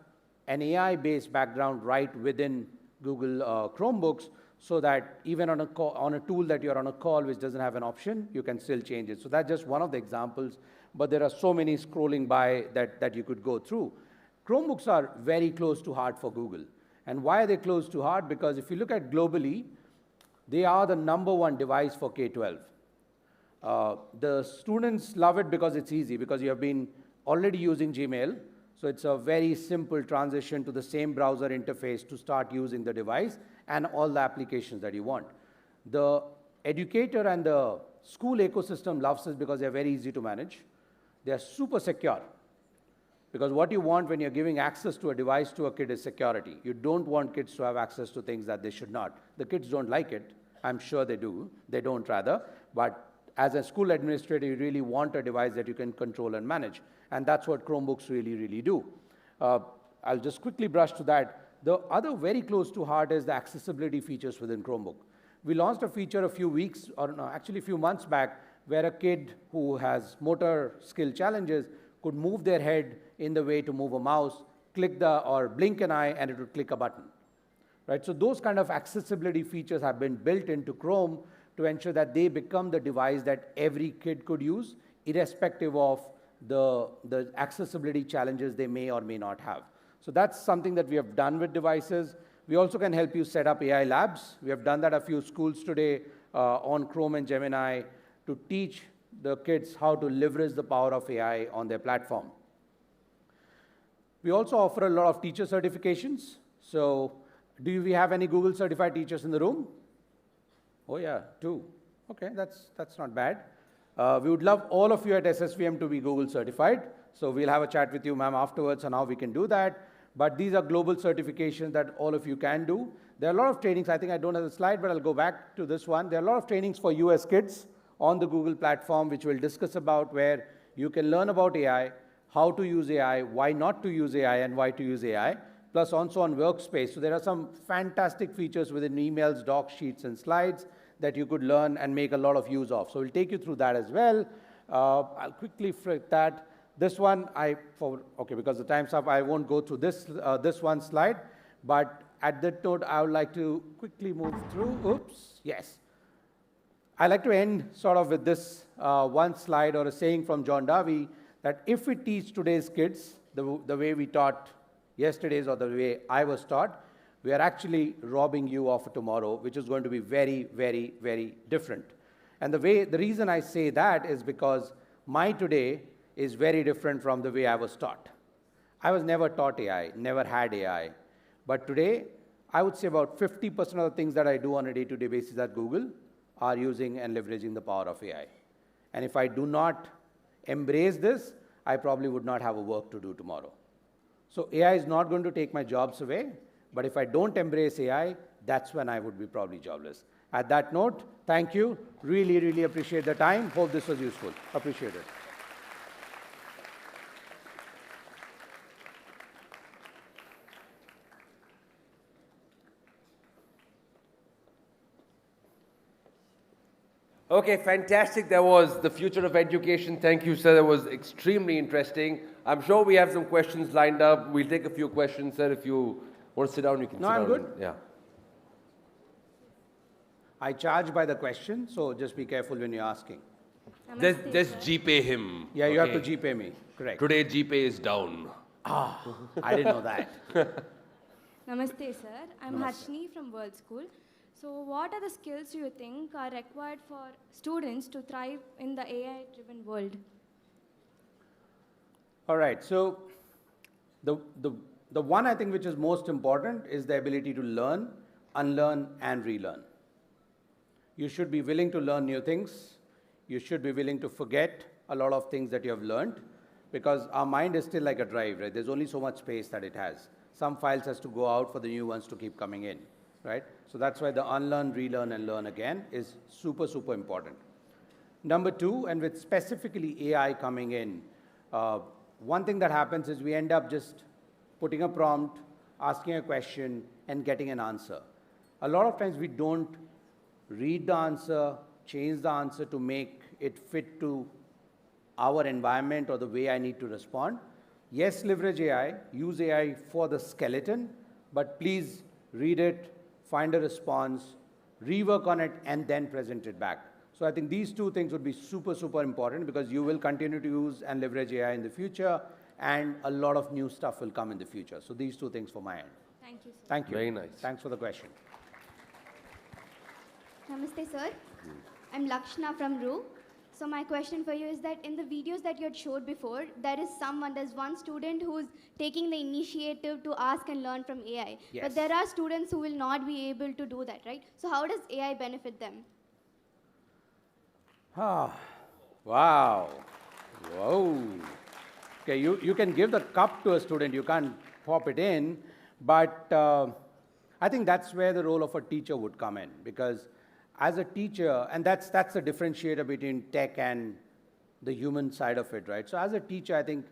an AI-based background right within Google Chromebooks so that even on a tool that you're on a call which doesn't have an option, you can still change it. So that's just one of the examples, but there are so many scrolling by that you could go through. Chromebooks are very close to heart for Google. And why are they close to heart? Because if you look at globally, they are the #1 device for K-12. The students love it because it's easy, because you have been already using Gmail. So it's a very simple transition to the same browser interface to start using the device and all the applications that you want. The educator and the school ecosystem loves this because they're very easy to manage. They're super secure. Because what you want when you're giving access to a device to a kid is security. You don't want kids to have access to things that they should not. The kids don't like it. I'm sure they do. They don't rather. But as a school administrator, you really want a device that you can control and manage. And that's what Chromebooks really, really do. I'll just quickly brush to that. The other very close to heart is the accessibility features within Chromebook. We launched a feature a few weeks, or no, actually a few months back, where a kid who has motor skill challenges could move their head in the way to move a mouse, or blink an eye, and it would click a button. Right? So those kind of accessibility features have been built into Chrome to ensure that they become the device that every kid could use, irrespective of the accessibility challenges they may or may not have. So that's something that we have done with devices. We also can help you set up AI labs. We have done that at a few schools today on Chrome and Gemini to teach the kids how to leverage the power of AI on their platform. We also offer a lot of teacher certifications. So do we have any Google certified teachers in the room? Oh yeah, 2. Okay, that's not bad. We would love all of you at SSVM to be Google certified. So we'll have a chat with you, ma'am, afterwards on how we can do that. But these are global certifications that all of you can do. There are a lot of trainings. I think I don't have the slide, but I'll go back to this one. There are a lot of trainings for you as kids on the Google platform, which we'll discuss about, where you can learn about AI, how to use AI, why not to use AI, and why to use AI, plus also on Workspace. So there are some fantastic features within emails, docs, sheets, and slides that you could learn and make a lot of use of. So we'll take you through that as well. I'll quickly flick that. This one, because the time's up, I won't go through this one slide. But at that note, I would like to quickly move through. Oops, yes. I like to end sort of with this one slide or a saying from John Davey that if we teach today's kids the way we taught yesterday's or the way I was taught, we are actually robbing you of tomorrow, which is going to be very, very, very different. And the reason I say that is because my today is very different from the way I was taught. I was never taught AI, never had AI. But today, I would say about 50% of the things that I do on a day-to-day basis at Google are using and leveraging the power of AI. And if I do not embrace this, I probably would not have a work to do tomorrow. So AI is not going to take my jobs away, but if I don't embrace AI, that's when I would be probably jobless. At that note, thank you. Really, really appreciate the time. Hope this was useful. Appreciate it. Okay, fantastic. That was the future of education. Thank you, sir. That was extremely interesting. I'm sure we have some questions lined up. We'll take a fefew questions, sir. If you want to sit down, you can sit down. No, I'm good. Yeah. I charge by the question, so just be careful when you're asking. Just GPay him. Yeah, you have to GPay me. Correct. Today, GPay is down. Ah, I didn't know that. Namaste, sir. I'm Harshini from World School. So what are the skills you think are required for students to thrive in the AI-driven world? All right. So the one I think which is most important is the ability to learn, unlearn, and relearn. You should be willing to learn new things. You should be willing to forget a lot of things that you have learned, because our mind is still like a drive, right? There's only so much space that it has. Some files has to go out for the new ones to keep coming in, right? So that's why the unlearn, relearn, and learn again is super, super important. Number 2, and with specifically AI coming in, one thing that happens is we end up just putting a prompt, asking a question, and getting an answer. A lot of times we don't read the answer, change the answer to make it fit to our environment or the way I need to respond. Yes, leverage AI, use AI for the skeleton, but please read it, find a response, rework on it, and then present it back. So I think these 2 things would be super, super important, because you will continue to use and leverage AI in the future, and a lot of new stuff will come in the future. So these 2 things for my end. Thank you, sir. Thank you. Very nice. Thanks for the question. Namaste, sir. I'm Lakshna from RU. So my question for you is that in the videos that you had showed before, there's one student who's taking the initiative to ask and learn from AI. Yes. But there are students who will not be able to do that, right? So how does AI benefit them? Ah, wow. Whoa. Okay, you can give the cup to a student, you can't pop it in, but I think that's where the role of a teacher would come in, because as a teacher, and that's the differentiator between tech and the human side of it, right? So as a teacher, I think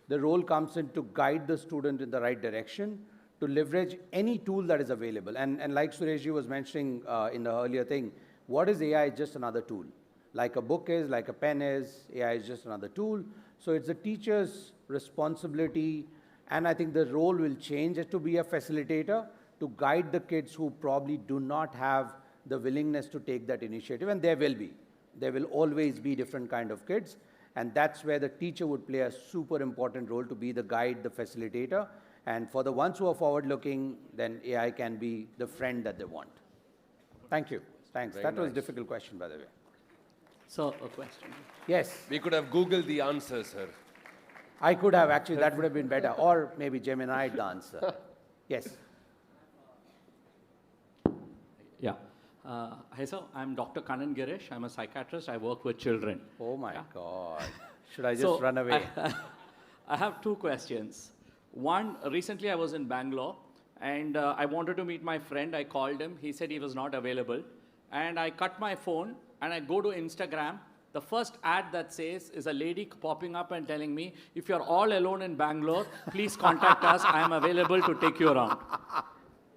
the role comes in to guide the student in the right direction, to leverage any tool that is available. And like Sureshji was mentioning in the earlier thing, what is AI? Just another tool. Like a book is, like a pen is, AI is just another tool. So it's the teacher's responsibility, and I think the role will change as to be a facilitator to guide the kids who probably do not have the willingness to take that initiative, and there will be. There will always be different kind of kids, and that's where the teacher would play a super important role to be the guide, the facilitator, and for the ones who are forward-looking, then AI can be the friend that they want. Thank you. Thanks. Very That was a nice. difficult question, by the way. So, a question. Yes. We could have Googled the answer, sir. I could have, actually, that would have been better. Or maybe Gemini the answer. Yes. Yeah. Hi, sir. I'm Dr. Kanan Girish. I'm a psychiatrist. I work with children. Oh, my God. Should I just So, run away? I have two questions. One, recently I was in Bangalore, and I wanted to meet my friend. I called him. He said he was not available. And I cut my phone, and I go to Instagram. The first ad that says is a lady popping up and telling me, if you're all alone in Bangalore, please contact us. I am available to take you around.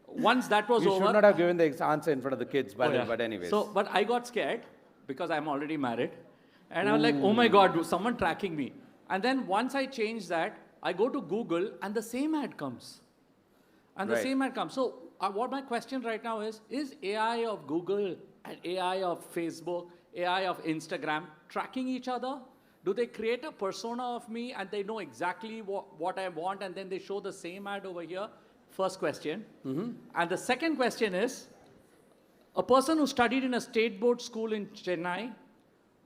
Once that was You over... should not have given the answer in front of the kids, Oh, yeah. but anyways. So, but I got scared because I'm already married. And I was like, oh my God, someone tracking me. And then once I changed that, I go to Google and the same ad comes. And the Right. same ad comes. So what my question right now is AI of Google and AI of Facebook, AI of Instagram tracking each other? Do they create a persona of me and they know exactly what I want and then they show the same ad over here? First question. And the second question is, a person who studied in a state board school in Chennai,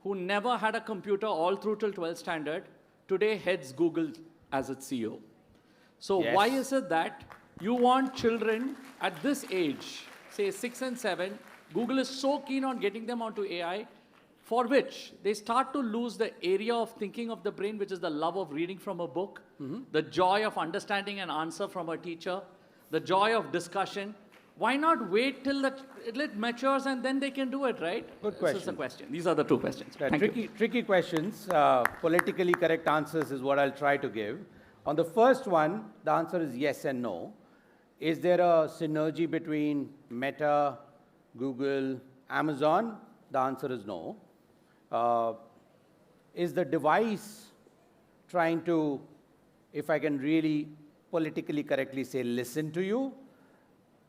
who never had a computer all through till 12th standard, today heads Google as its CEO. So Yes. why is it that you want children at this age, say 6 and 7, Google is so keen on getting them onto AI, for which they start to lose the area of thinking of the brain, which is the love of reading from a book, the joy of understanding an answer from a teacher, the joy of discussion. Why not wait till it matures and then they can do it, right? Good This is the question. question. These are the two questions. Thank you. Tricky questions. Politically correct answers is what I'll try to give. On the first one, the answer is yes and no. Is there a synergy between Meta, Google, Amazon? The answer is no. Is the device trying to, if I can really politically correctly say, listen to you?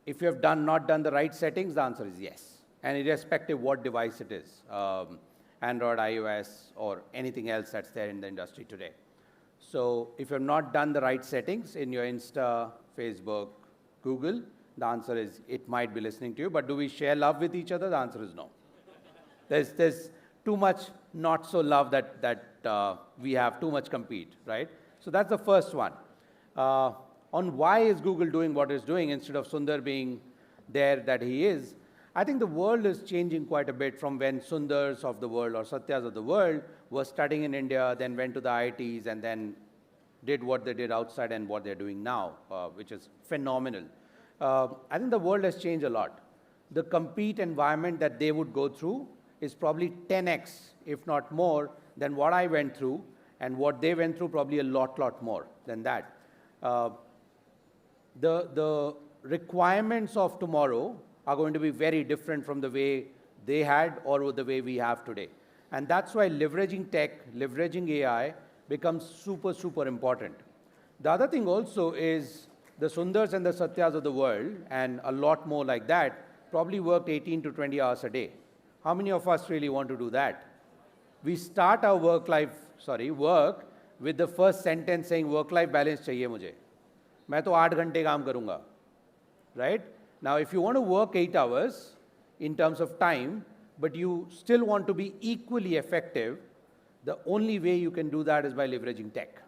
If you have not done the right settings, the answer is yes. And irrespective what device it is, Android, iOS, or anything else that's there in the industry today. So if you have not done the right settings in your Insta, Facebook, Google, the answer is it might be listening to you. But do we share love with each other? The answer is no. There's too much not so love that we have, too much compete, right? So that's the first one. On why is Google doing what it's doing instead of Sundar being there that he is, I think the world is changing quite a bit from when Sundars of the world or Satyas of the world were studying in India, then went to the IITs and then did what they did outside and what they're doing now, which is phenomenal. I think the world has changed a lot. The compete environment that they would go through is probably 10x, if not more, than what I went through, and what they went through probably a lot more than that. The requirements of tomorrow are going to be very different from the way they had or the way we have today. And that's why leveraging tech, leveraging AI becomes super, super important. The other thing also is the Sundars and the Satyas of the world, and a lot more like that, probably worked 18 to 20 hours a day. How many of us really want to do that? We start our work with the first sentence saying work-life balance chahiye mujhe. मैं तो 8 घंटे काम करूँगा, right? Now, if you want to work 8 hours in terms of time, but you still want to be equally effective, the only way you can do that is by leveraging tech.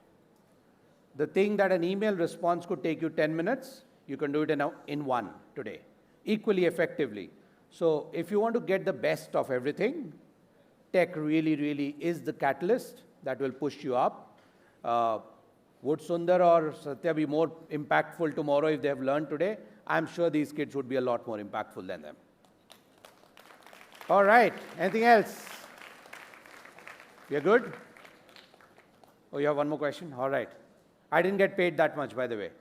The thing that an email response could take you 10 minutes, you can do it in 1 today, equally effectively. So if you want to get the best of everything, tech really is the catalyst that will push you up. Would Sundar or Satya be more impactful tomorrow if they have learned today? I'm sure these kids would be a lot more impactful than them. All right, anything else? We are good? Oh, you have one more question? All right. I didn't get paid that much, by the way,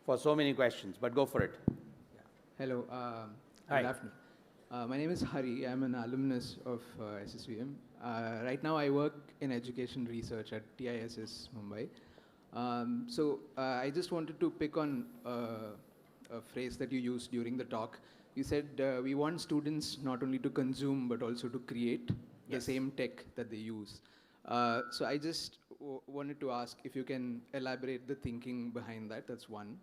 for so many questions, but go for it. Hello, Hi. good afternoon. My name is Hari. I'm an alumnus of SSVM. Right now, I work in education research at TISS Mumbai. I just wanted to pick on a phrase that you used during the talk. You said we want students not only to consume, but also to create the same tech that they use. So I just wanted to ask if you can elaborate the thinking behind that. That's one.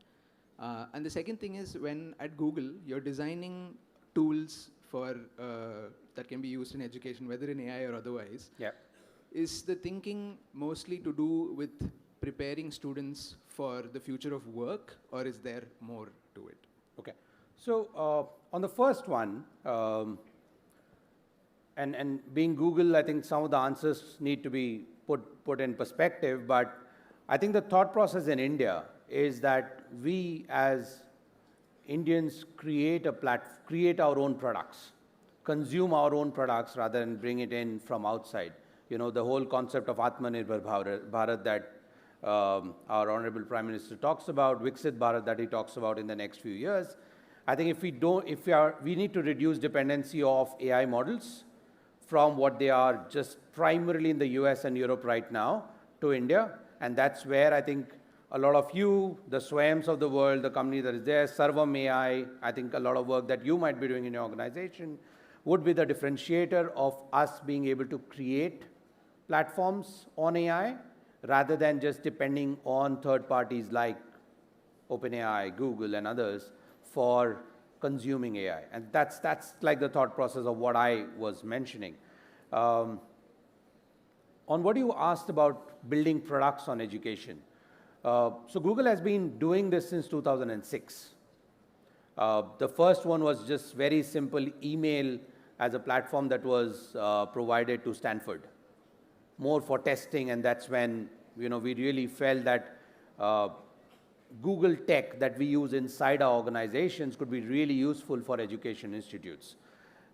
And the second thing is, when at Google, you're designing tools for that can be used in education, whether in AI or otherwise. Yeah. Is the thinking mostly to do with preparing students for the future of work, or is there more to it? Okay. So on the first one, and being Google, I think some of the answers need to be put in perspective, but I think the thought process in India is that we as Indians create our own products, consume our own products rather than bring it in from outside. You know, the whole concept of Atmanirbhar Bharat that our Honorable Prime Minister talks about, Viksit Bharat that he talks about in the next few years. I think we need to reduce dependency of AI models from what they are just primarily in the US and Europe right now to India. And that's where I think a lot of you, the SWAYAMs of the world, the company that is there, Sarvam AI, I think a lot of work that you might be doing in your organization would be the differentiator of us being able to create platforms on AI rather than just depending on third parties like OpenAI, Google, and others for consuming AI. And that's like the thought process of what I was mentioning. On what you asked about building products on education. So Google has been doing this since 2006. The first one was just very simple email as a platform that was provided to Stanford, more for testing, and that's when we really felt that Google tech that we use inside our organizations could be really useful for education institutes.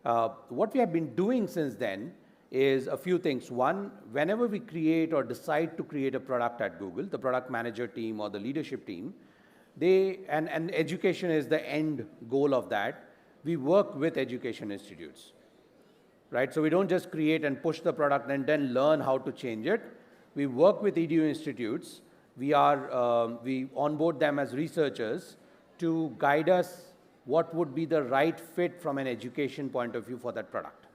What we have been doing since then is a few things. One, whenever we create or decide to create a product at Google, the product manager team or the leadership team, and education is the end goal of that, we work with education institutes, right? So we don't just create and push the product and then learn how to change it. We work with EDU institutes. We onboard them as researchers to guide us what would be the right fit from an education point of view for that product.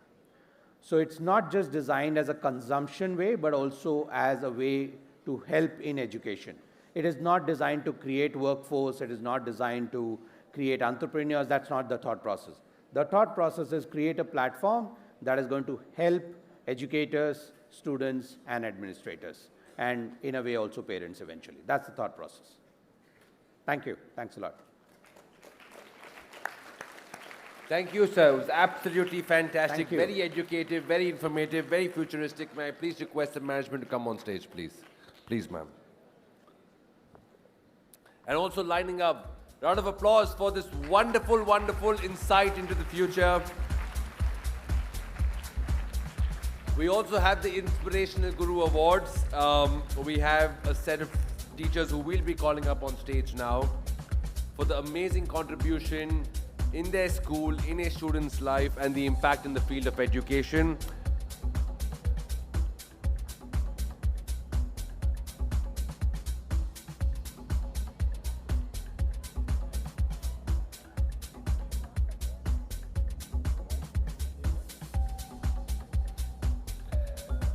So it's not just designed as a consumption way, but also as a way to help in education. It is not designed to create workforce. It is not designed to create entrepreneurs. That's not the thought process. The thought process is create a platform that is going to help educators, students, and administrators, and in a way also parents eventually. That's the thought process. Thank you. Thanks a lot. Thank you, sir. It was absolutely fantastic. Thank you. Very educative, very informative, very futuristic. May I please request the management to come on stage, please? Please, ma'am. And also lining up, round of applause for this wonderful, wonderful insight into the future. We also have the Inspirational Guru Awards. We have a set of teachers who will be calling up on stage now for the amazing contribution in their school, in a student's life, and the impact in the field of education.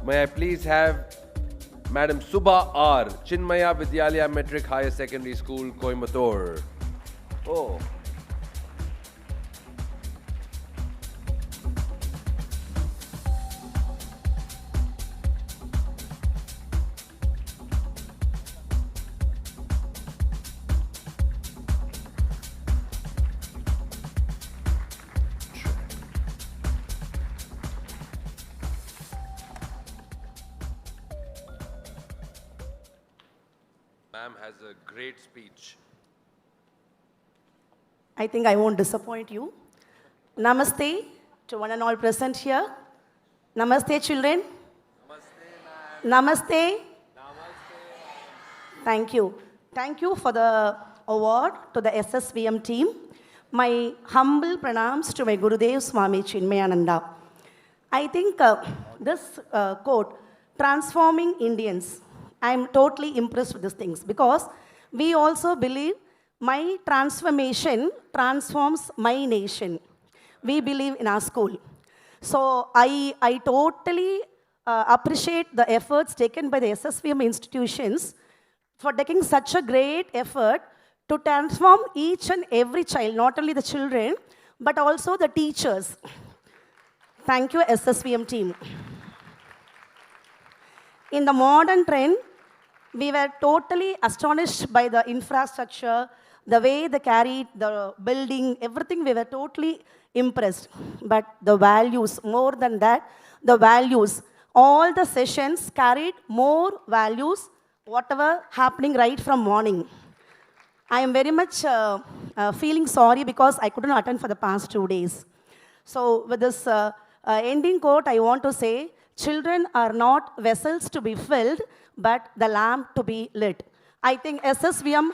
May I please have Madam Subha R, Chinmaya Vidyalaya Metric Higher Secondary School, Coimbatore. Oh. ma'am has a great speech. I think I won't disappoint you. Namaste to one and all present here. Namaste, children. Namaste, ma'am. Namaste. Thank you. Thank you for the award to the SSVM team. My humble pranams to my Gurudev Swami Chinmayananda. I think this quote, transforming Indians, I'm totally impressed with these things because we also believe my transformation transforms my nation. We believe in our school. So I totally appreciate the efforts taken by the SSVM institutions for taking such a great effort to transform each and every child, not only the children, but also the teachers. Thank you, SSVM team. In the modern trend, we were totally astonished by the infrastructure, the way they carried the building, everything, we were totally impressed. But the values, more than that, the values, all the sessions carried more values, whatever happening right from morning. I am very much feeling sorry because I couldn't attend for the past 2 days. So with this ending quote, I want to say, children are not vessels to be filled, but the lamp to be lit. I think SSVM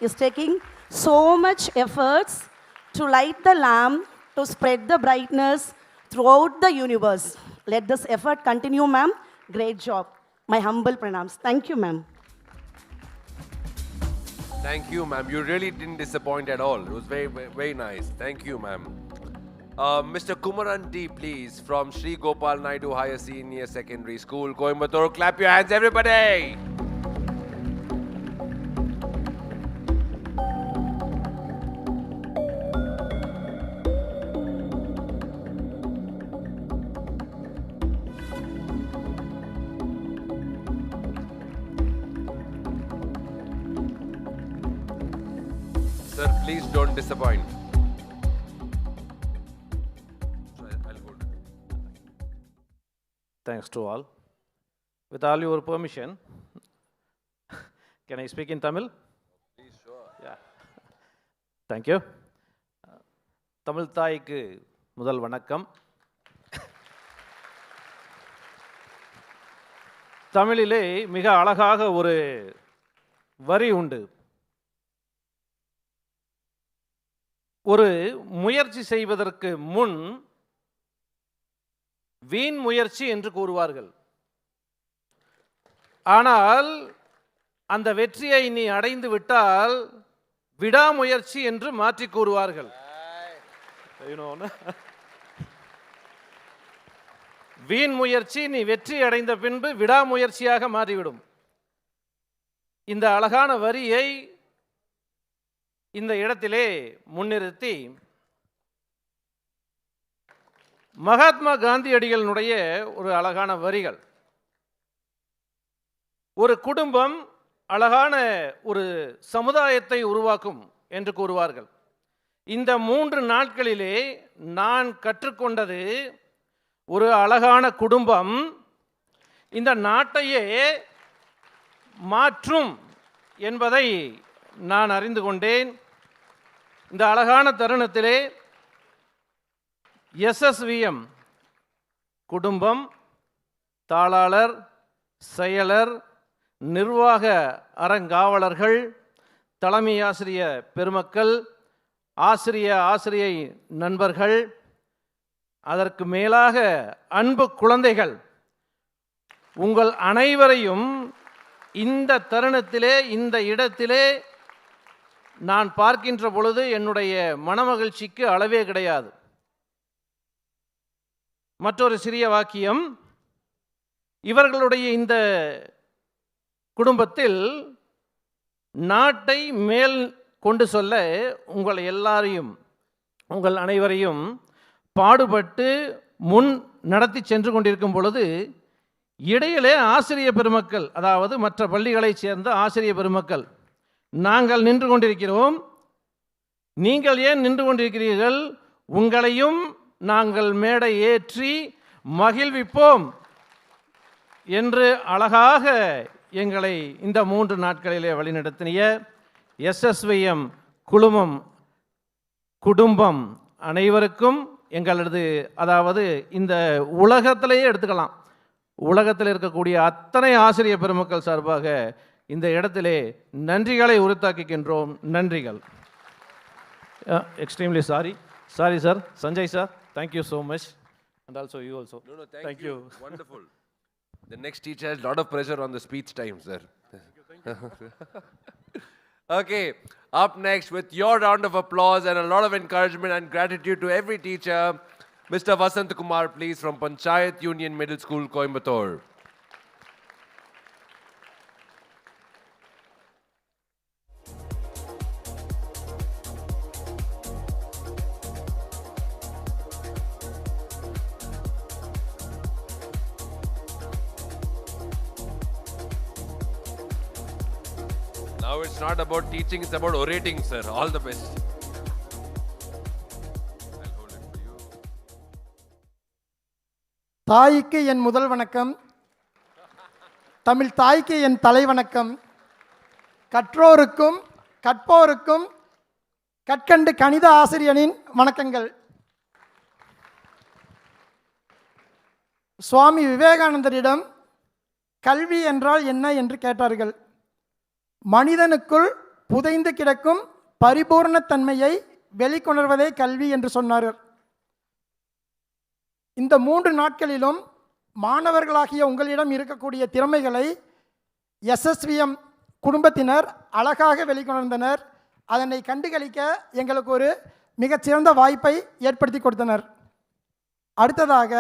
is taking so much efforts to light the lamp, to spread the brightness throughout the universe. Let this effort continue, ma'am. Great job. My humble pranams. Thank you, ma'am. Thank you, ma'am. You really didn't disappoint at all. It was very, very nice. Thank you, ma'am. Mr. Kumaran D, please, from Sri Gopal Naidu Higher Senior Secondary School, Coimbatore. Clap your hands, everybody. Sir, please don't disappoint. Thanks to all. With all your permission, can I speak in Tamil? Please, sure. Yeah. Thank you. Tamil தாய்க்கு முதல் வணக்கம். தமிழிலே மிக அழகாக ஒரு வரி உண்டு. ஒரு முயற்சி செய்வதற்கு முன் வீண் முயற்சி என்று கூறுவார்கள். ஆனால் அந்த வெற்றியை நீ அடைந்து விட்டால் விடாமுயற்சி என்று மாற்றி கூறுவார்கள். வீண் முயற்சி நீ வெற்றி அடைந்த பின்பு விடாமுயற்சியாக மாறிவிடும். இந்த அழகான வரியை இந்த இடத்திலே முன்னிறுத்தி மகாத்மா காந்தியடிகளினுடைய ஒரு அழகான வரிகள். ஒரு குடும்பம் அழகான ஒரு சமுதாயத்தை உருவாக்கும் என்று கூறுவார்கள். இந்த 3 நாட்களிலே நான் கற்றுக்கொண்டது, ஒரு அழகான குடும்பம் இந்த நாட்டையே மாற்றும் என்பதை நான் அறிந்து கொண்டேன். இந்த அழகான தருணத்திலே SSVM குடும்பம், தாளாளர், செயலர், நிர்வாக அறங்காவலர்கள், தலைமை ஆசிரியர் பெருமக்கள், ஆசிரியை நண்பர்கள், அதற்கு மேலாக அன்பு குழந்தைகள், உங்கள் அனைவரையும் இந்த தருணத்திலே, இந்த இடத்திலே நான் பார்க்கின்ற பொழுது என்னுடைய மனமகிழ்ச்சிக்கு அளவே கிடையாது. மற்றொரு சிறிய வாக்கியம், இவர்களுடைய இந்த குடும்பத்தில் நாட்டை மேல் கொண்டு சொல்ல உங்கள் எல்லாரையும், உங்கள் அனைவரையும் பாடுபட்டு முன் நடத்தி சென்று கொண்டிருக்கும் பொழுது இடையிலே ஆசிரியர் பெருமக்கள், அதாவது மற்ற பள்ளிகளைச் சேர்ந்த ஆசிரியர் பெருமக்கள், நாங்கள் நின்று கொண்டிருக்கிறோம், நீங்கள் ஏன் நின்று கொண்டிருக்கிறீர்கள், உங்களையும் நாங்கள் மேடை ஏற்றி மகிழ்விப்போம் என்று அழகாக எங்களை இந்த 3 நாட்களிலே வழிநடத்திய SSVM குடும்பம் அனைவருக்கும் எங்களது, அதாவது இந்த உலகத்திலேயே எடுத்துக்கலாம், உலகத்தில் இருக்கக்கூடிய அத்தனை ஆசிரியர் பெருமக்கள் சார்பாக இந்த இடத்திலே நன்றிகளை உரித்தாக்குகின்றோம். நன்றிகள். Extremely sorry sir, Sanjay sir, thank you so much, and also you also. No, thank you. Wonderful. The next teacher has a lot of pressure on the speech time, sir. Thank you. Okay, up next with your round of applause and a lot of encouragement and gratitude to every teacher, Mr. Vasant Kumar, please, from Panchayat Union Middle School, Coimbatore. Now it's not about teaching, it's about orating, sir. All the best. I'll hold it for you. தாய்க்கு என் முதல் வணக்கம். தமிழ் தாய்க்கு என் தலை வணக்கம். கற்றோருக்கும் கற்போருக்கும் கற்கண்டு கணித ஆசிரியனின் வணக்கங்கள். சுவாமி விவேகானந்தரிடம் கல்வி என்றால் என்ன என்று கேட்டார்கள். மனிதனுக்குள் புதைந்து கிடக்கும் பரிபூர்ணத்தன்மையை வெளிக்கொணர்வதே கல்வி என்று சொன்னார்கள். இந்த 3 நாட்களிலும் மாணவர்களாகிய உங்களிடம் இருக்கக்கூடிய திறமைகளை SSVM குடும்பத்தினர் அழகாக வெளிக்கொணர்ந்தனர். அதனை கண்டுகளிக்க எங்களுக்கு ஒரு மிகச்சிறந்த வாய்ப்பை ஏற்படுத்தி கொடுத்தனர். அடுத்ததாக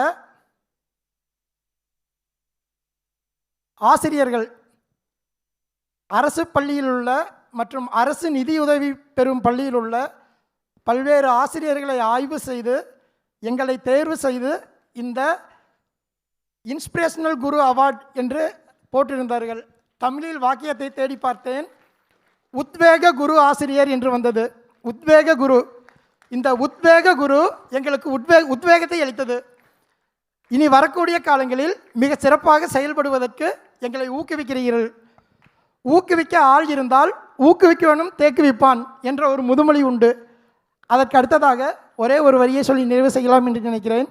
ஆசிரியர்கள் அரசு பள்ளியில் உள்ள மற்றும் அரசு நிதியுதவி பெறும் பள்ளியில் உள்ள பல்வேறு ஆசிரியர்களை ஆய்வு செய்து எங்களை தேர்வு செய்து இந்த இன்ஸ்பிரேஷனல் குரு அவார்ட் என்று போட்டிருந்தார்கள். தமிழில் வாக்கியத்தை தேடி பார்த்தேன். உத்வேக குரு ஆசிரியர் என்று வந்தது. உத்வேக குரு. இந்த உத்வேக குரு எங்களுக்கு உத்வேகத்தை அளித்தது. இனி வரக்கூடிய காலங்களில் மிக சிறப்பாக செயல்படுவதற்கு எங்களை ஊக்குவிக்கிறீர்கள். ஊக்குவிக்க ஆள் இருந்தால் ஊக்குவிக்கவனும் தேக்குவிப்பான் என்ற ஒரு முதுமொழி உண்டு. அதற்கு அடுத்ததாக ஒரே ஒரு வரியை சொல்லி நிறைவு செய்யலாம் என்று நினைக்கிறேன்.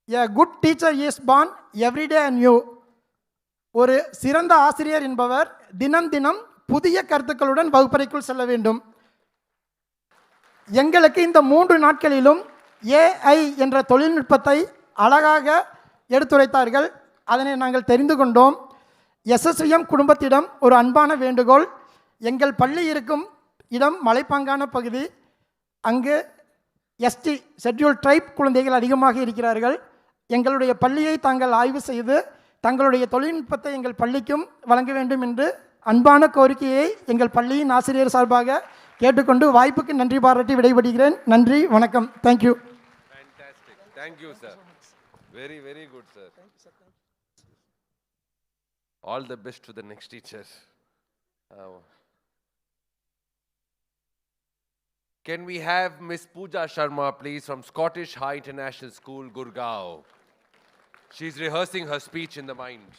A good teacher is born every day anew. ஒரு சிறந்த ஆசிரியர் என்பவர் தினம் தினம் புதிய கருத்துக்களுடன் வகுப்பறைக்குள் செல்ல வேண்டும். எங்களுக்கு இந்த 3 நாட்களிலும் AI என்ற தொழில்நுட்பத்தை அழகாக எடுத்துரைத்தார்கள். அதனை நாங்கள் தெரிந்து கொண்டோம். SSVM குடும்பத்திடம் ஒரு அன்பான வேண்டுகோள். எங்கள் பள்ளி இருக்கும் இடம் மலைப்பாங்கான பகுதி. அங்கு ST ஷெட்யூல் ட்ரைப் குழந்தைகள் அதிகமாக இருக்கிறார்கள். எங்களுடைய பள்ளியை தாங்கள் ஆய்வு செய்து தங்களுடைய தொழில்நுட்பத்தை எங்கள் பள்ளிக்கும் வழங்க வேண்டும் என்று அன்பான கோரிக்கையை எங்கள் பள்ளியின் ஆசிரியர் சார்பாக கேட்டுக்கொண்டு வாய்ப்புக்கு நன்றி பாராட்டி விடைபெறுகிறேன். நன்றி, வணக்கம். Thank you. Thank you, sir. Very, very good, sir. All the best to the next teacher. Can we have Miss Pooja Sharma, please, from Scottish High International School, Gurgaon? She's rehearsing her speech in the mind.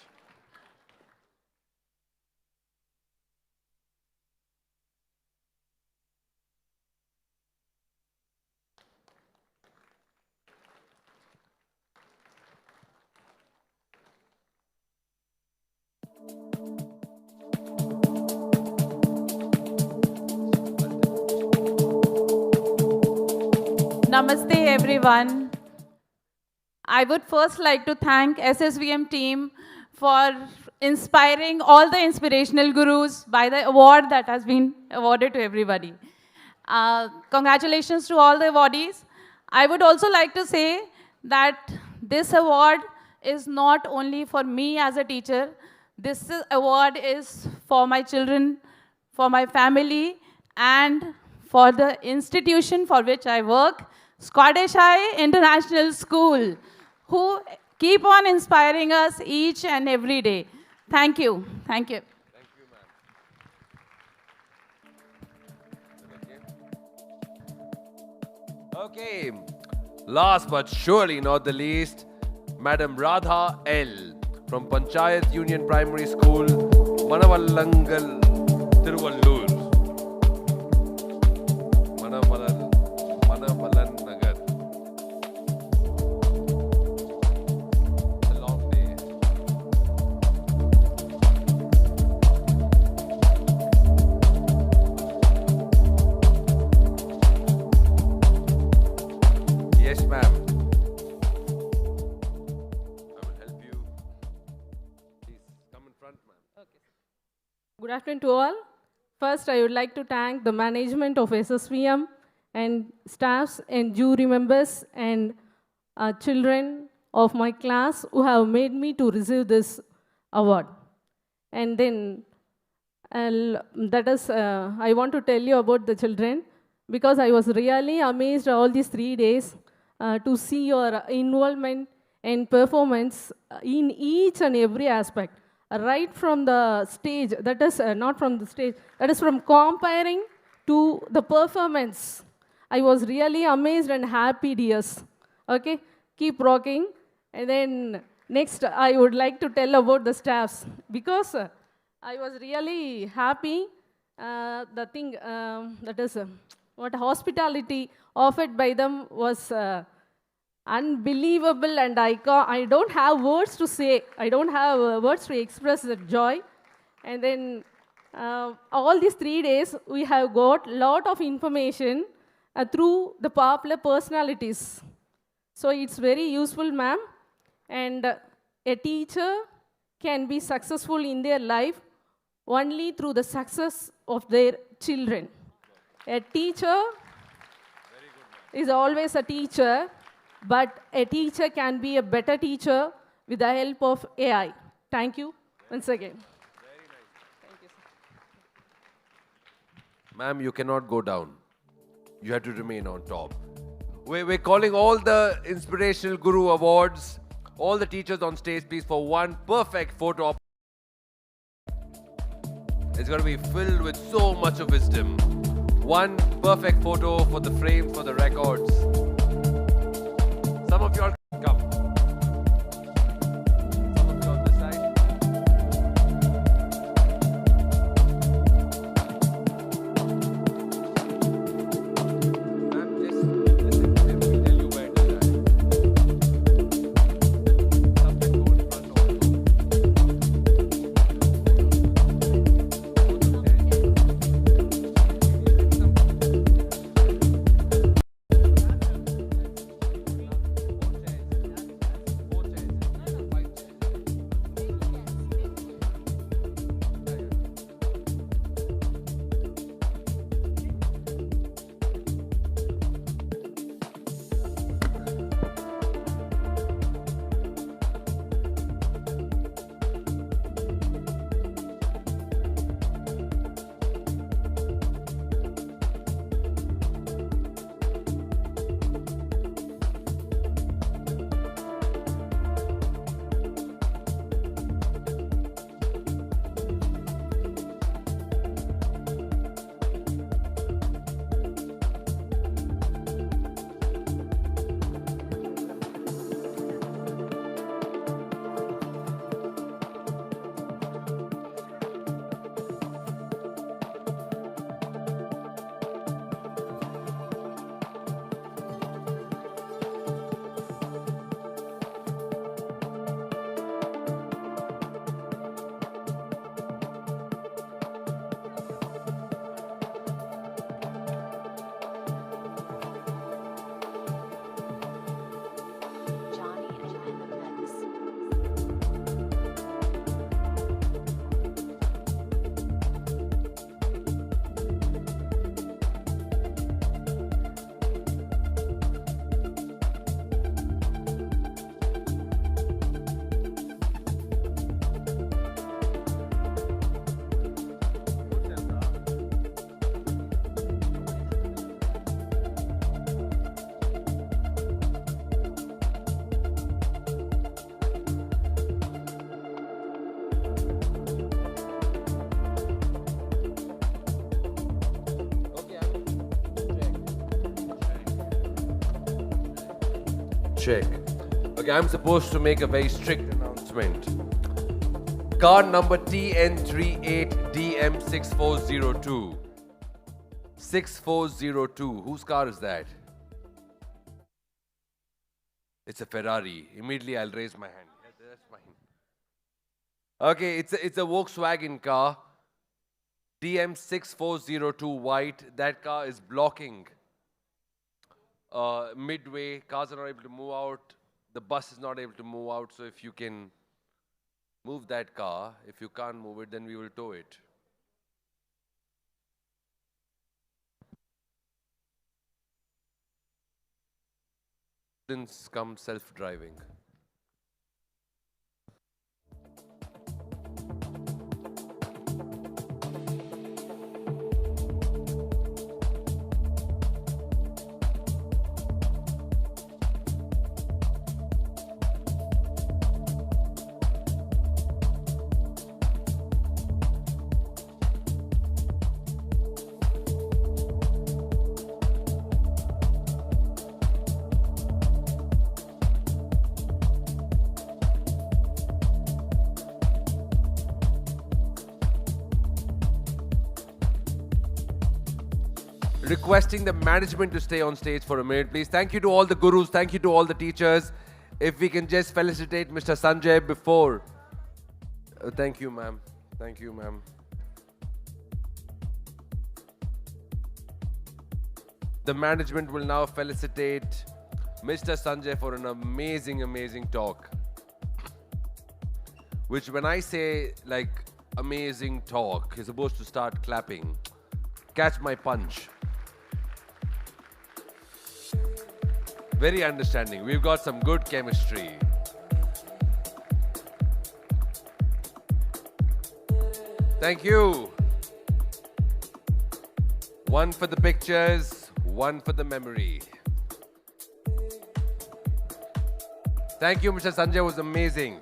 Namaste everyone. I would first like to thank SSVM team for inspiring all the inspirational gurus by the award that has been awarded to everybody. Congratulations to all the awardees. I would also like to say that this award is not only for me as a teacher. This award is for my children, for my family, and for the institution for which I work, Scottish High International School, who keep on inspiring us each and every day. Thank you. Thank you. Thank you, ma'am. Okay. Last but surely not the least, Madam Radha L. from Panchayat Union Primary School, Manavallangal, Tiruvallur. Manavalan Nagar. It's a long day. Yes, ma'am. I will help you. Please come in front, ma'am. Good afternoon to all. First, I would like to thank the management of SSVM and staffs and jury members and children of my class who have made me to receive this award. And then, I want to tell you about the children because I was really amazed all these 3 days to see your involvement and performance in each and every aspect. Right from the stage, that is not from the stage, that is from comparing to the performance. I was really amazed and happy, dears. Okay, keep rocking. And then next, I would like to tell about the staffs because I was really happy. The thing that is what hospitality offered by them was unbelievable, and I don't have words to say. I don't have words to express the joy. And then all these 3 days, we have got a lot of information through the popular personalities. So it's very useful, ma'am. And a teacher can be successful in their life only through the success of their children. A teacher is always a teacher, but a teacher can be a better teacher with the help of AI. Thank you once again. Very nice. Thank you, sir. Ma'am, you cannot go down. You have to remain on top. We're calling all the Inspirational Guru Awards, all the teachers on stage, please, for one perfect photo. It's going to be filled with so much of wisdom. One perfect photo for the frame, for the records. Some of you all come. Some of you on this side. Ma'am, just listen to him. He'll tell you where to stand. Some can go in front also. Check. Okay, I'm supposed to make a very strict announcement. Car number TN38DM6402. 6402. Whose car is that? It's a Ferrari. Immediately I'll raise my hand. Yeah, that's mine. Okay, it's a Volkswagen car. DM6402 white. That car is blocking midway. Cars are not able to move out. The bus is not able to move out. So if you can move that car, if you can't move it, then we will tow it. Students come self-driving. Requesting the management to stay on stage for a minute, please. Thank you to all the gurus. Thank you to all the teachers. If we can just felicitate Mr. Sanjay before. Thank you, ma'am. Thank you, ma'am. The management will now felicitate Mr. Sanjay for an amazing, amazing talk. Which when I say like amazing talk, you're supposed to start clapping. Catch my punch. Very understanding. We've got some good chemistry. Thank you. One for the pictures, one for the memory. Thank you, Mr. Sanjay. It was amazing.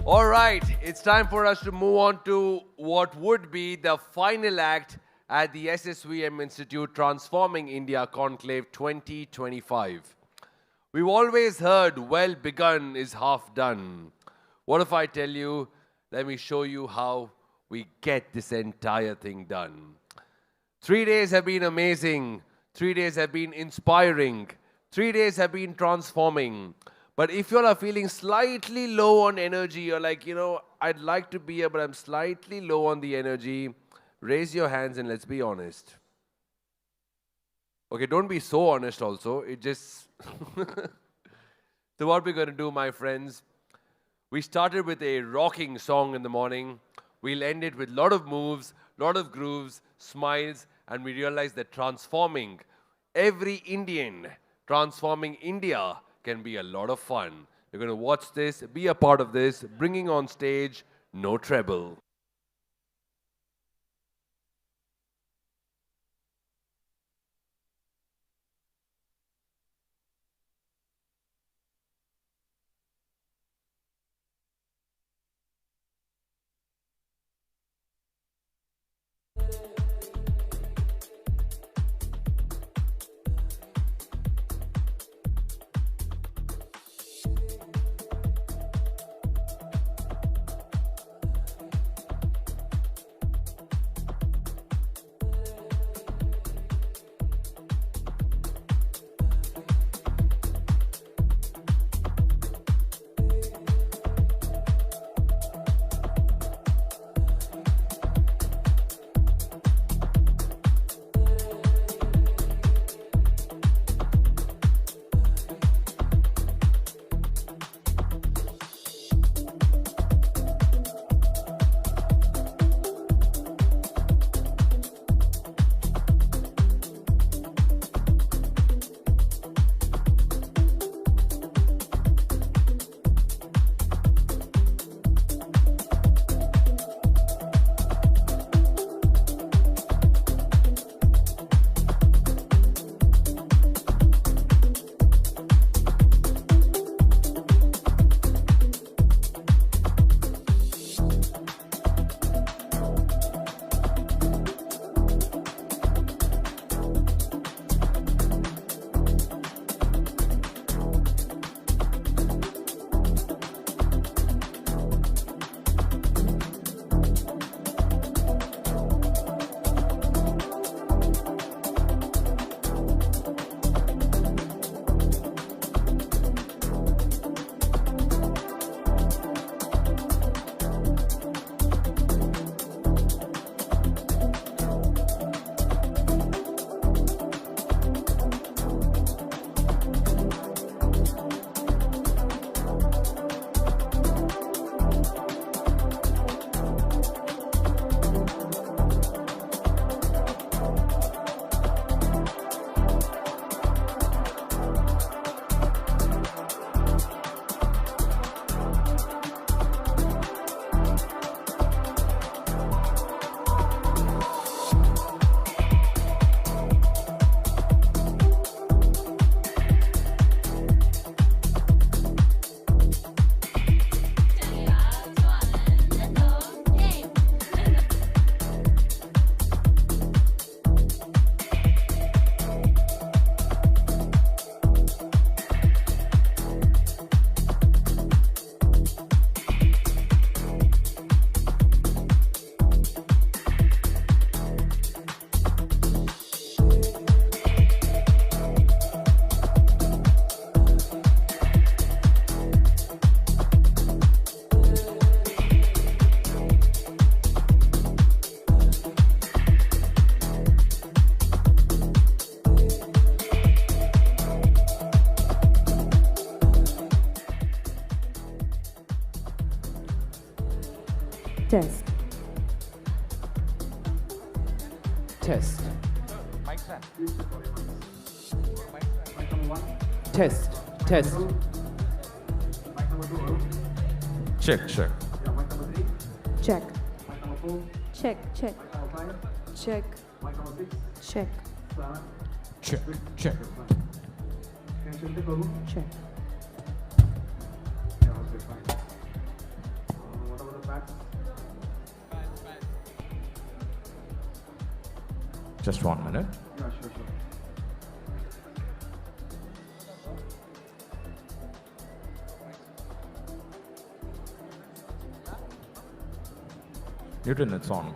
All right, it's time for us to move on to what would be the final act at the SSVM Institute Transforming India Conclave 2025. We've always heard, well begun is half done. What if I tell you, let me show you how we get this entire thing done. 3 days have been amazing. 3 days have been inspiring. 3 days have been transforming. But if you all are feeling slightly low on energy, you're like, I'd like to be here, but I'm slightly low on the energy, raise your hands and let's be honest. Okay, don't be so honest also. It just... So what we're going to do, my friends, we started with a rocking song in the morning. We'll end it with a lot of moves, lot of grooves, smiles, and we realized that transforming every Indian, transforming India, can be a lot of fun. You're going to watch this, be a part of this, bringing on stage, no treble. Test. Test. Test. Test. Check, check. Check. Check, check. Check. Check. Check, check. Check. Just 1 minute. Yeah, sure. Newton, it's on.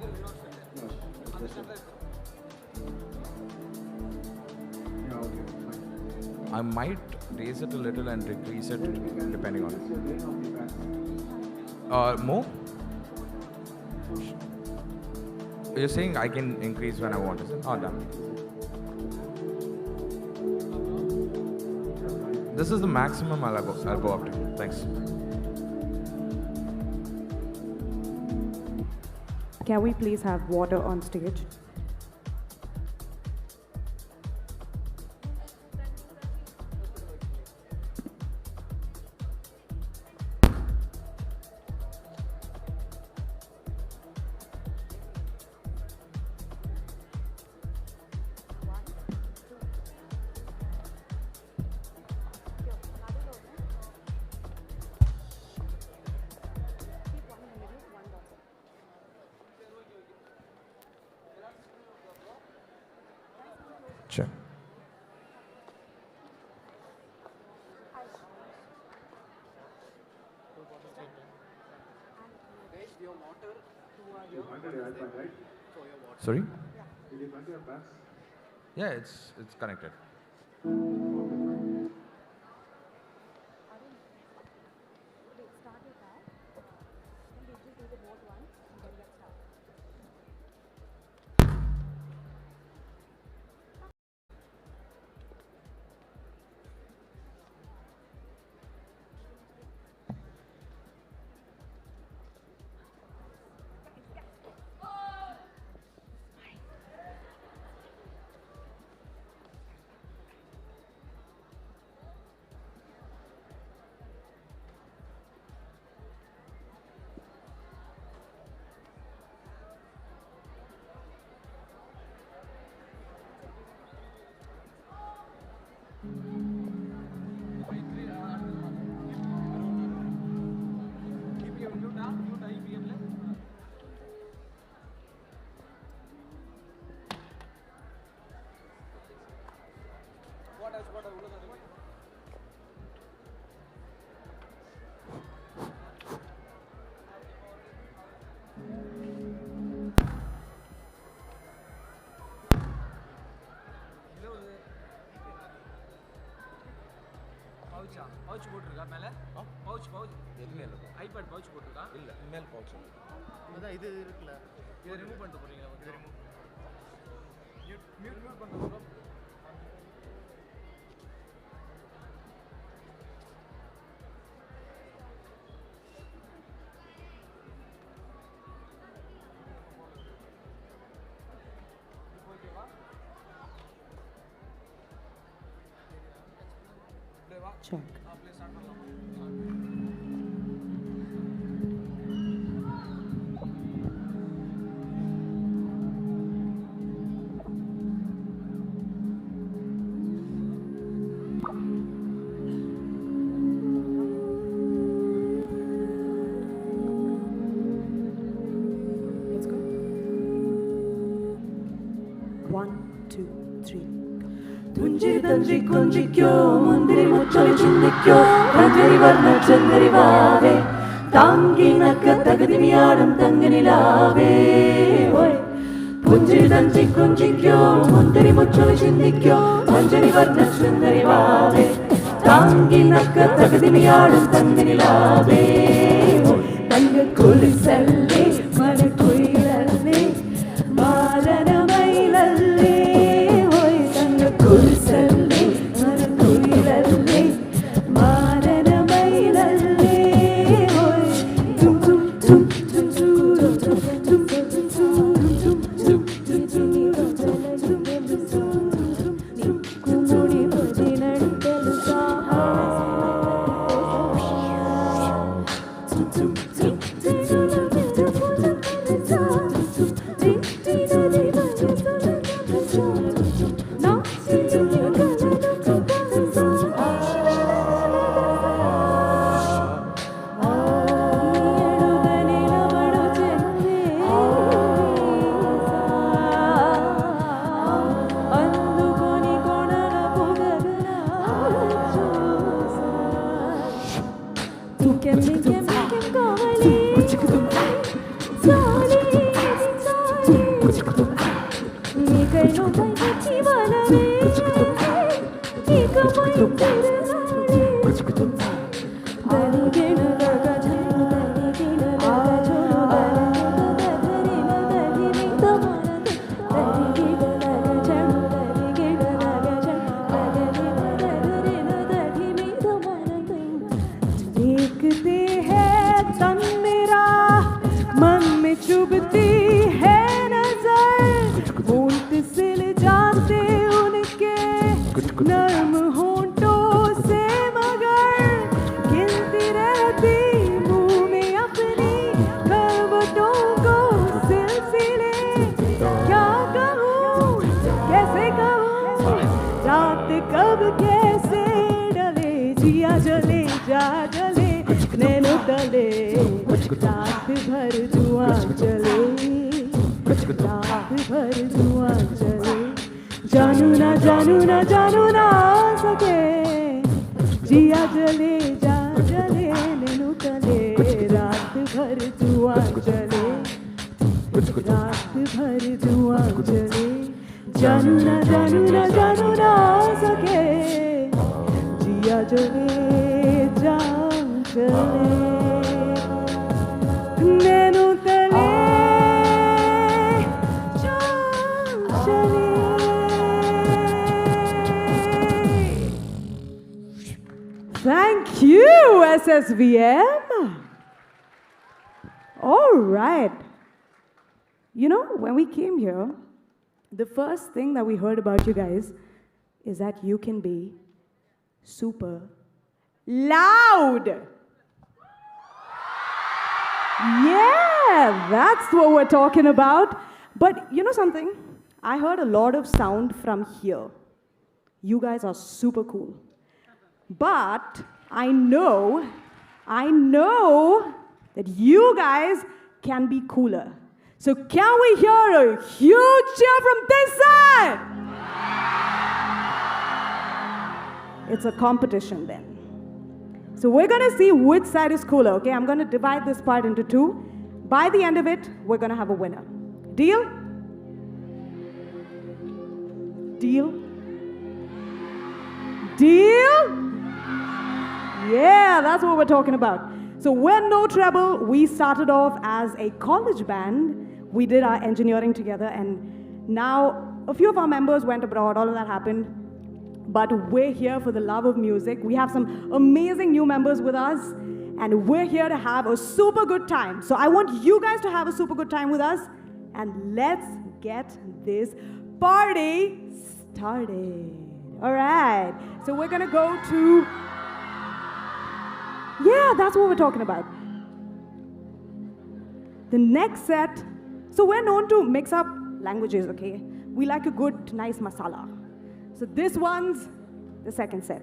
I might raise it a little and decrease it depending on it. More? You're saying I can increase when I want, is it? Oh, done. This is the maximum I'll go up to. Thanks. Can we please have water on stage? Check. Sorry? Yeah, it's connected. Pouch போட்டுருக்கா மேல pouch எதுவுமே இல்லை iPad pouch போட்டுருக்கா இல்லை மேல் pouch அதான் இது இருக்குல்ல இதை ரிமூவ் பண்ணிட்டு போறீங்களா இதை ரிமூவ் மியூட் பண்ணுறோம் Check. Let's go. 1, 2, 3. പുഞ്ചിരി തഞ്ചി കൊഞ്ചിക്കോ മുന്തിരി മുച്ചൊളി ചിന്തിക്കോ കഞ്ചരി വർണ്ണ ചന്ദ്രി വാവേ താങ്കി നക്ക തകതിമിയാടും തങ്ങനിലാവേ പുഞ്ചിരി തഞ്ചി കൊഞ്ചിക്കോ മുന്തിരി മുച്ചൊളി ചിന്തിക്കോ കഞ്ചരി വർണ്ണ ചന്ദ്രി വാവേ താങ്കി നക്ക തകതിമിയാടും തങ്ങനിലാവേ തങ്ക കുളിസല്ലേ മരക്കുയിലല്ലേ മാരനമയിലല്ലേ കുളിസല്ലേ മരക്കുയിലല്ലേ മാരനമയിലല്ലേ തും തും തും തും തും देखते हैं तन मेरा मन में चुभती है नजर होंठ सिल जाते उनके नर्म होंठों से मगर गिनती रहती मुंह में अपनी खलबतों को सिलसिले क्या कहूँ कैसे कहूँ रात कब कैसे डले जिया जले जा जले नैनो तले रात भर धुआं चले रात भर धुआं चले जानू ना सके जिया जले जा जले नैनो तले रात भर धुआं चले रात भर धुआं चले जानू ना सके जिया जले जा चले नैनो तले चले Thank you, SSVM. All right. You know, when we came here, the first thing that we heard about you guys is that you can be super loud. Yeah, that's what we're talking about. But you know something? I heard a lot of sound from here. You guys are super cool. But I know that you guys can be cooler. So can we hear a huge cheer from this side? It's a competition then. So we're gonna see which side is cooler, okay? I'm gonna divide this part into two. By the end of it, we're gonna have a winner. Deal? Deal? Deal? Yeah, that's what we're talking about. So we're No Trouble. We started off as a college band. We did our engineering together, and now a few of our members went abroad. All of that happened. But we're here for the love of music. We have some amazing new members with us, and we're here to have a super good time. So I want you guys to have a super good time with us, and let's get this party started. All right. So we're gonna go to... Yeah, that's what we're talking about. The next set, so we're known to mix up languages, okay? We like a good, nice masala. So this one's the second set.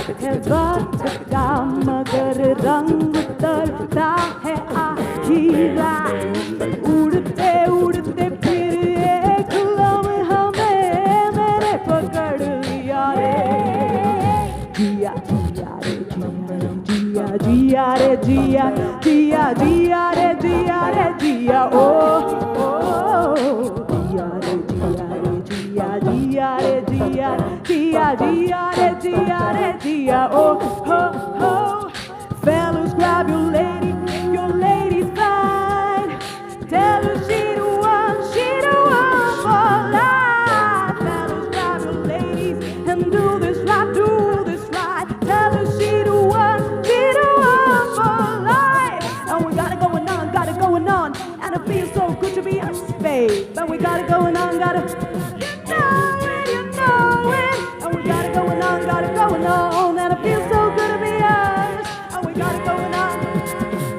है वक्त का मगर रंग उतरता है आखिरा उड़ते उड़ते फिर एक लम्हा में मैंने पकड़ लिया रे जिया जिया रे जिया जिया रे जिया जिया जिया रे जिया रे जिया ओ जिया रे जिया रे जिया जिया रे जिया जिया जिया रे जिया रे jiya, oh, ho, ho. Fellas, grab your lady's fine. Tell her she the one for life. Fellas, grab your ladies and do this right. Tell her she the one for life. And we got it going on, and it feels so good to be us, babe. And we got it going on, you know it. And we got it going on, and it feels so good to be us. And we got it going on,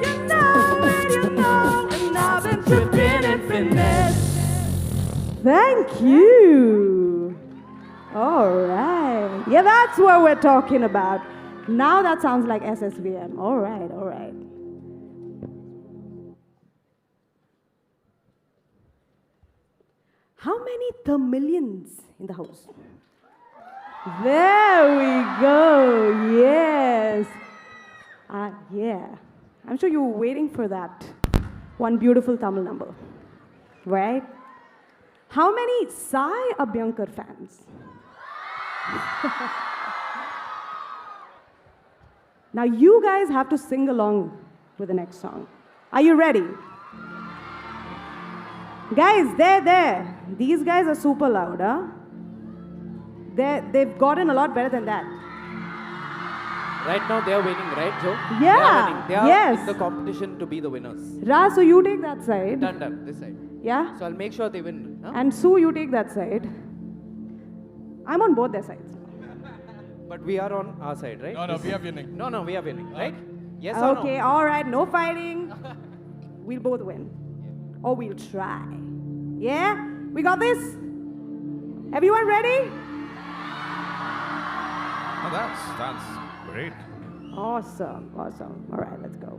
you know it. And I've been tripping in finesse. Thank you. All right. Yeah, that's what we're talking about. Now that sounds like SSVM. All right, all right. How many millions in the house? There we go. Yes. Yeah. I'm sure you were waiting for that. One beautiful Tamil number. Right? How many Sai Abhyankar fans? Now you guys have to sing along with the next song. Are you ready? Guys, there. These guys are super loud, huh? They've gotten a lot better than that. Right now they are winning, right, Joe? Yeah, They are yes. in the competition to be the winners. Ra, so you take that side. Done, this side. Yeah? So I'll make sure they win. Huh? And Sue, you take that side. I'm on both their sides. But we are on our side, right? No, we are winning. No, we are winning, right? Yes or no? Okay, all right, no fighting. We'll both win. Or we'll try. Yeah? We got this? Everyone ready? Oh, that's great. Awesome. All right, let's go.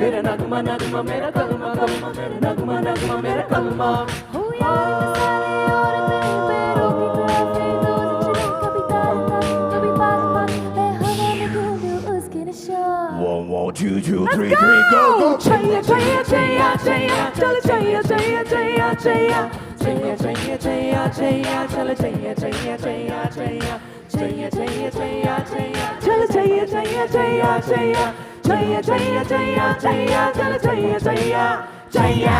मेरा नगमा नगमा मेरा कलमा कलमा मेरा नगमा नगमा मेरा कलमा हो यार मसाले और तेल पे रोटी पे फिर कभी तारता कभी पाक पाक मैं हवा में घूमूं उसके नशा 1 1 2 2 3 3 go go Chaya chaya chaya chaya chal chaya chaya chaya chaya chaya chaya chaya chaya chal chaya chaya chaya chaya chaya chaya chaya chaya chal chaya chaya chaya chaya chaya chaya chaya chaya chal chaya chaya chaya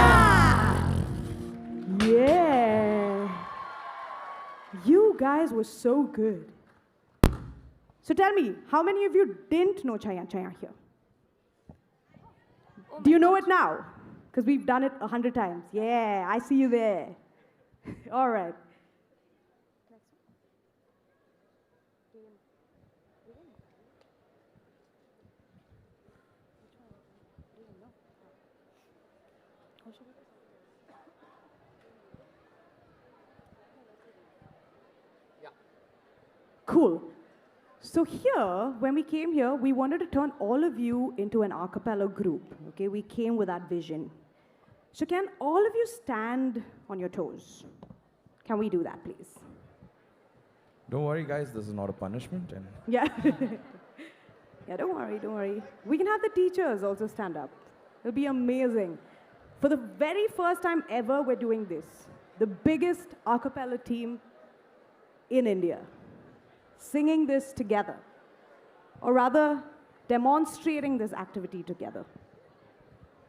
Yeah. You guys were so good. So tell me, how many of you didn't know Chaya Chaya here? Do you know it now? Because we've done it 100 times. Yeah, I see you there. All right. Cool. So here, when we came here, we wanted to turn all of you into an a cappella group. Okay, we came with that vision. So can all of you stand on your toes? Can we do that, please? Don't worry, guys. This is not a punishment. And Yeah. Yeah, don't worry, don't worry. We can have the teachers also stand up. It'll be amazing. For the very first time ever, we're doing this. The biggest a cappella team in India. Singing this together. Or rather, demonstrating this activity together.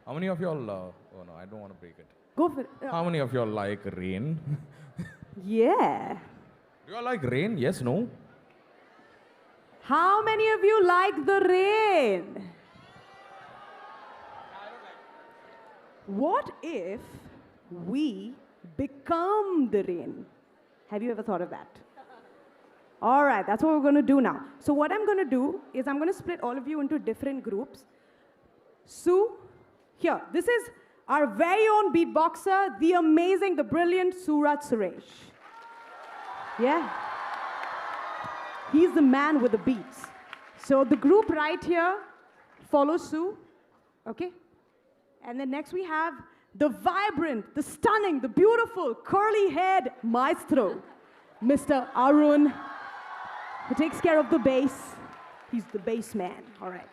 how many of y'all? Oh no, I don't want to break it. Go for it. How many of y'all like rain? Yeah. Do y'all like rain? Yes, no? How many of you like the rain? What if we become the rain? Have you ever thought of that? All right, that's what we're going to do now. So what I'm going to do is I'm going to split all of you into different groups. Sue, here, this is our very own beatboxer, the amazing, the brilliant Surat Suresh. Yeah. He's the man with the beats. So the group right here follows Sue, okay? And then next we have the vibrant, the stunning, the beautiful, curly-haired maestro, Mr. Arun, who takes care of the bass. He's the bass man, all right.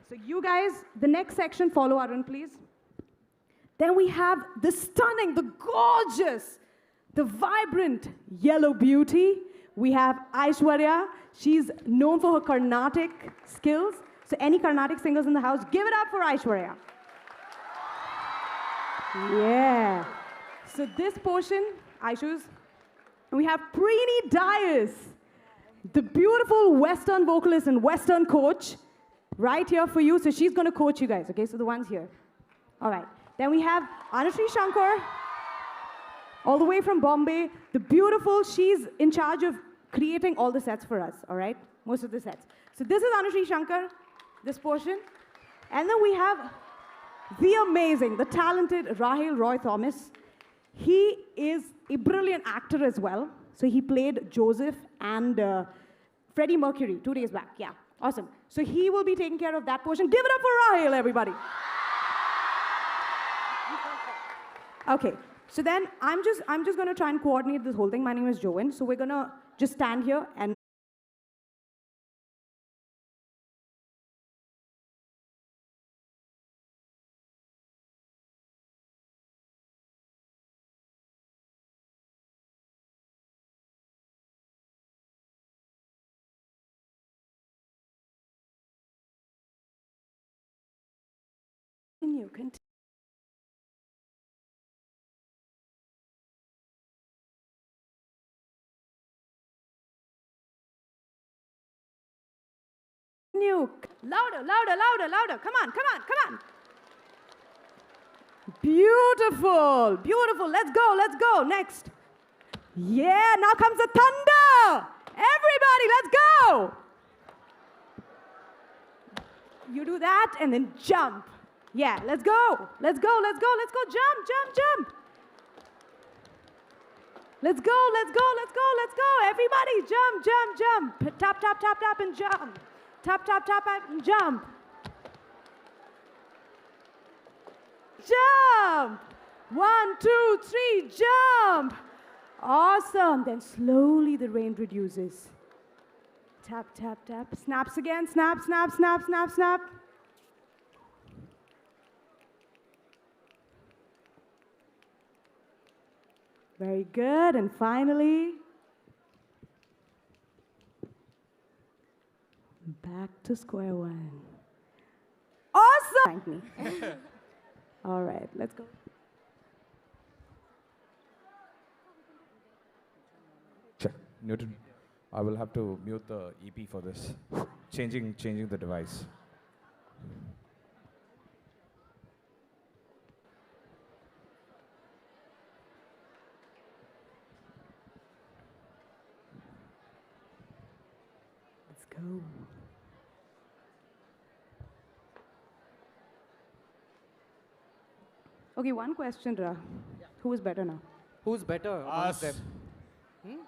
So you guys, the next section, follow Arun, please. Then we have the stunning, the gorgeous, the vibrant yellow beauty. We have Aishwarya. She's known for her Carnatic skills. So any Carnatic singers in the house, give it up for Aishwarya. Yeah. So this portion, Aishu's, we have Preeni Dias, the beautiful Western vocalist and Western coach, right here for you. So she's going to coach you guys, okay? So the ones here. All right. Then we have Anushree Shankar, all the way from Bombay. The beautiful, she's in charge of creating all the sets for us, all right? Most of the sets. So this is Anushree Shankar, this portion. And then we have the amazing, the talented Rahil Roy Thomas. He is a brilliant actor as well. So he played Joseph and Freddie Mercury 2 days back. Yeah, awesome. So he will be taking care of that portion. Give it up for Rahil, everybody. Okay, so then I'm just going to try and coordinate this whole thing. My name is Joan. So we're going to just stand here and continue. Louder, louder, louder, louder. Come on, come on, come on. Beautiful, beautiful. Let's go, let's go. Next. Yeah, now comes the thunder. Everybody, let's go. You do that and then jump. Yeah, let's go. Let's go, let's go, let's go. Jump, jump, jump. Let's go, let's go, let's go, let's go. Everybody, jump, jump, jump. Tap, tap, tap, tap, and jump. Tap, tap, tap, and jump. jump. 1, 2, 3, jump. Awesome. Then slowly the rain reduces. Tap, tap, tap. Snaps again. Snap, snap, snap, snap, snap. Very good. And finally, back to square one. Awesome. Thank me. All right, let's go. Check. Newton, I will have to mute the EP for this. Changing the device. Let's go. Okay, one question, Ra. Who is better now? Who's better amongst them?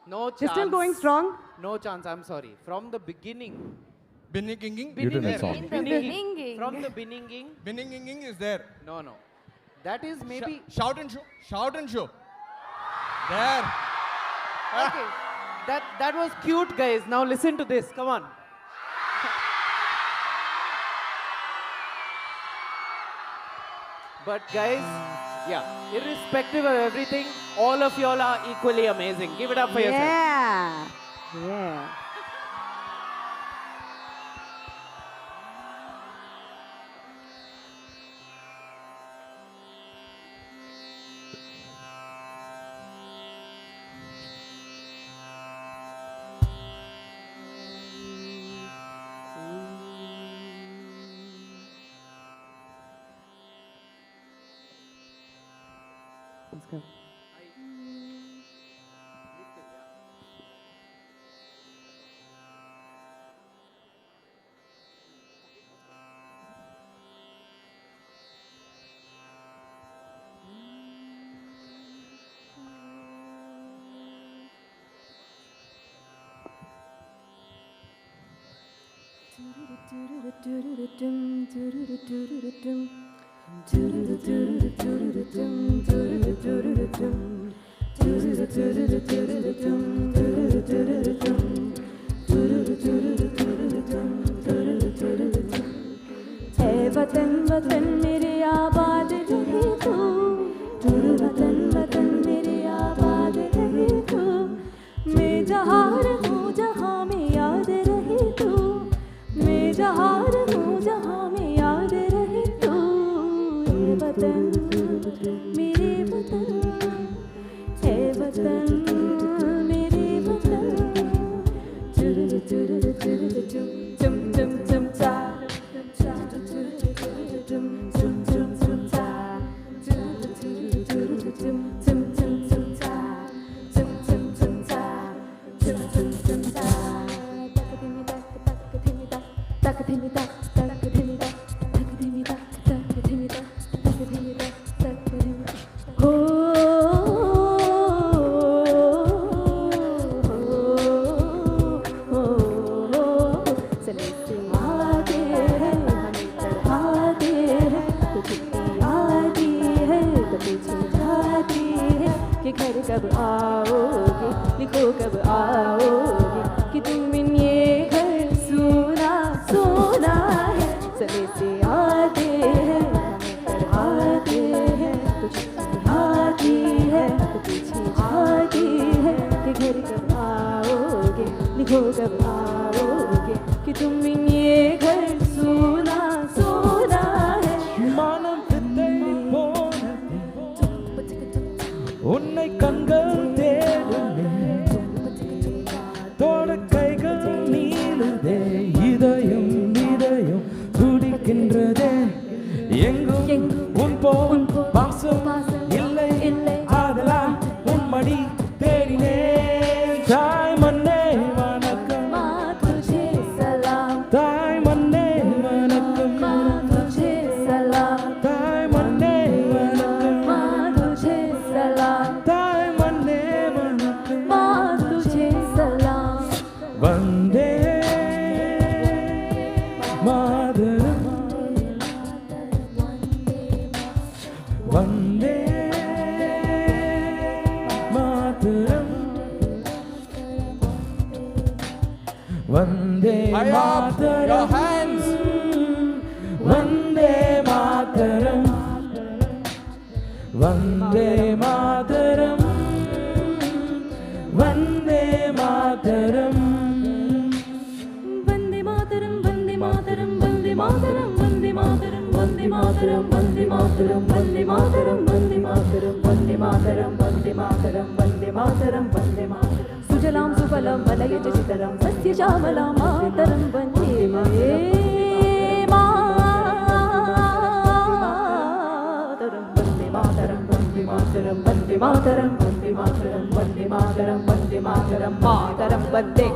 No chance. You're still going strong? No chance, I'm sorry. From the beginning. You didn't inform. From the beginning. Beginning is there. No. That is maybe... Shout and show. Shout and show. There. Okay. That was cute, guys. Now listen to this. Come on. But guys, yeah, irrespective of everything, all of y'all are equally amazing. Give it up for yourself. Yeah. Let's go. वतन वतन मेरे आबाद रहे तू वतन वतन मेरे आबाद रहे तू मैं जहाँ रहूँ जहाँ में याद रहे तू मैं जहाँ रहूँ जहाँ में याद रहे तू ये वतन मेरे वतन है वतन मेरे वतन चुर चुर चुर चुम चुम चुम चा कब आओगे लिखो कब आओगे कि तुम इन ये घर सुना सोना है समय से आते हैं हमें पढ़ाते हैं कुछ पढ़ाती है तो पीछे जाती है कि घर कब आओगे लिखो कब आओगे कि तुम इन ये घर सुना सोना है உன்னை கண்கள் தேடுமே தோட கைகள் நீளுதே இதயம் இதயம் துடிக்கின்றதே எங்கும் உன் போன் வாசம் இல்லை ஆதலால் உன் மடி தேடினேன் தாய் மண்ணே வணக்கம் तुझे सलाम தாய் மண்ணே வணக்கம் तुझे सलाम தாய் மண்ணே வணக்கம் तुझे सलाम தாய் மண்ணே வணக்கம் तुझे सलाम Vande Mataram Vande Mataram. Vande Mataram. Your hands. Vande Mataram. Vande Mataram. Vande Mataram. Vande Mataram, Vande Mataram, Vande Mataram, Vande Mataram, Vande Mataram, Vande Mataram, Vande Mataram, Vande Mataram, Vande Mataram, Vande Mataram, Vande Mataram, Vande Mataram. Sujalam Sufalam Balayaj Chitaram Sasya Shamalam Mataram Vande Mataram, Vande Mataram, Vande Mataram, Vande Mataram, Vande Mataram, Vande Mataram, Mataram Vande.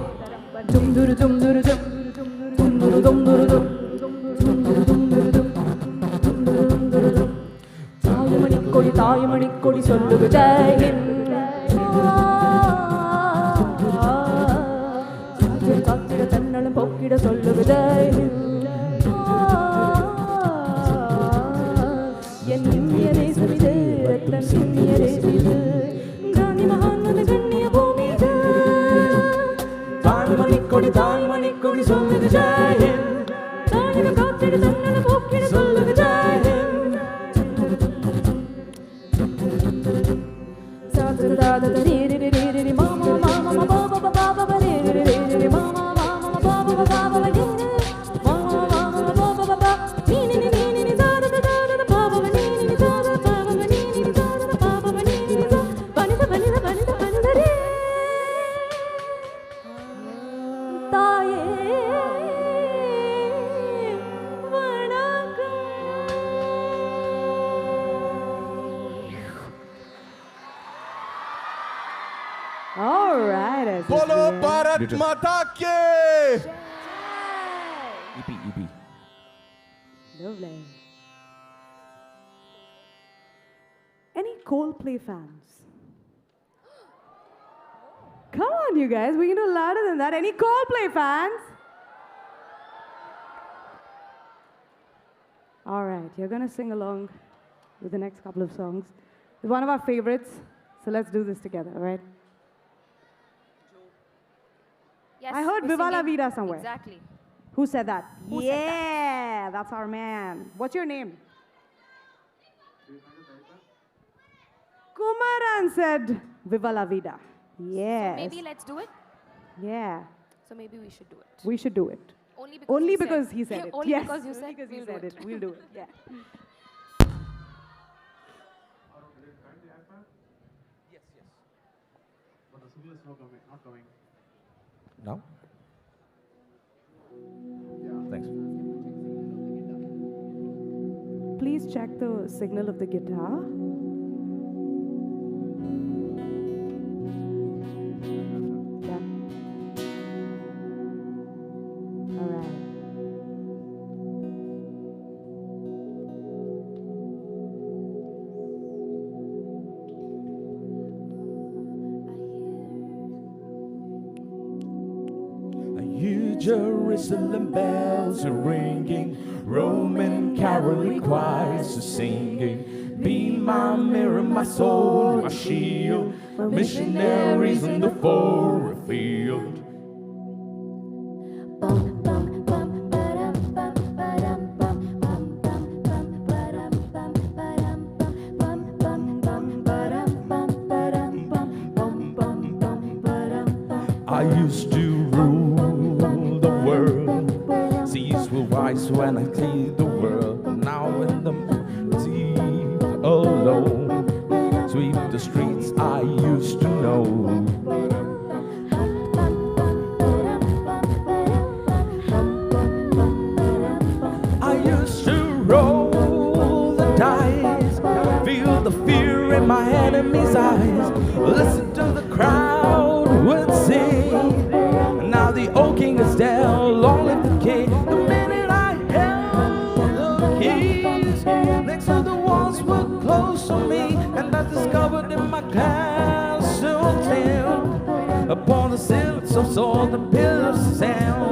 Dum duru dum duru dum, dum duru dum duru dum, dum duru dum duru dum, dum duru dum duru dum. தாயமணி கொடி சொல்லுக ஜெய் ஹிந்த். காத்திட தன்னலம் போக்கிட சொல்லுக ஜெய் ஹிந்த். என் இந்திய தேசம் இது, ரத்தம் இந்திய தேசம் இது, காந்தி மகான் வந்த கண்ணிய பூமி இது. தாய்மணி கொடி சொல்லுக ஜெய் ஹிந்த். தாயக காத்திட தன்னலம் போக்கிட சொல்லுக Jai Hind. da da da re re re re re mama mama mama ba ba ba ba ba re re re re mama mama ba ba ba ba ba re re mama mama ba ba ba ba ni ni ni ni ni da da da da ba ba ni ni ni da da ba ba ni ni ni da da ba ba ni ni ni da bani da bani da bani da bani da re taye all right, SSVM. Bolo Bharat Mata Ki! EP. Lovely. Any Coldplay fans? Come on, you guys. We can do louder than that. Any Coldplay fans? All right, you're going to sing along with the next couple of songs. It's one of our favorites, so let's do this together, all right? Yes, I heard we're Viva La singing. Vida somewhere. Exactly. Who said that? Who said Yeah, that's our man. What's your name? Kumaran said Viva La Vida. Yes. So maybe let's do it. Yeah, So maybe we should do it. we should do it. Only because he said it. Only Yes, because you said because he we'll said do it. We'll do it. Yeah. But the signal is not coming. Now? Thanks. Please check the signal of the guitar. Yeah. All right. Jerusalem bells are ringing, Roman caroling choirs are singing. Be my mirror, my sword, my shield, missionaries in the forest field. I used to rule the world. Seas were wise when I cleared the world. Now in the deep alone, sweep the streets I used to know. I used to roll the dice, feel the fear in my enemy's eyes, listen to the crowd would sing. Now the old king is down, long live the king. The minute I held the keys, next to the walls were close to me, and I discovered in my castle town, upon the silks of sword, the pillars sound.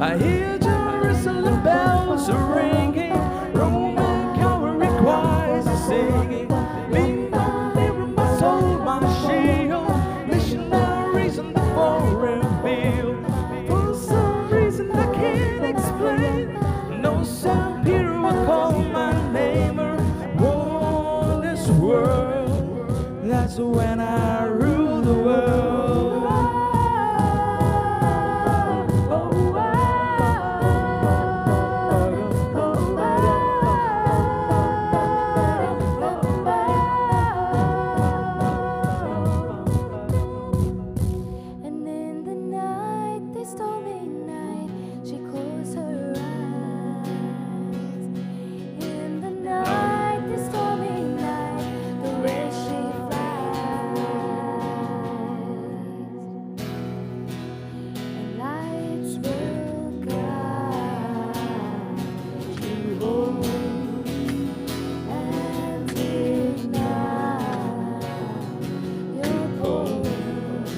I hear Jerusalem bells ringing, Roman cavalry choirs singing. is when I rule the world. And in the night, this stormy night, she closed her eyes. In the night, this stormy night, the way she flies. And lights will guide you home and ignite your bones.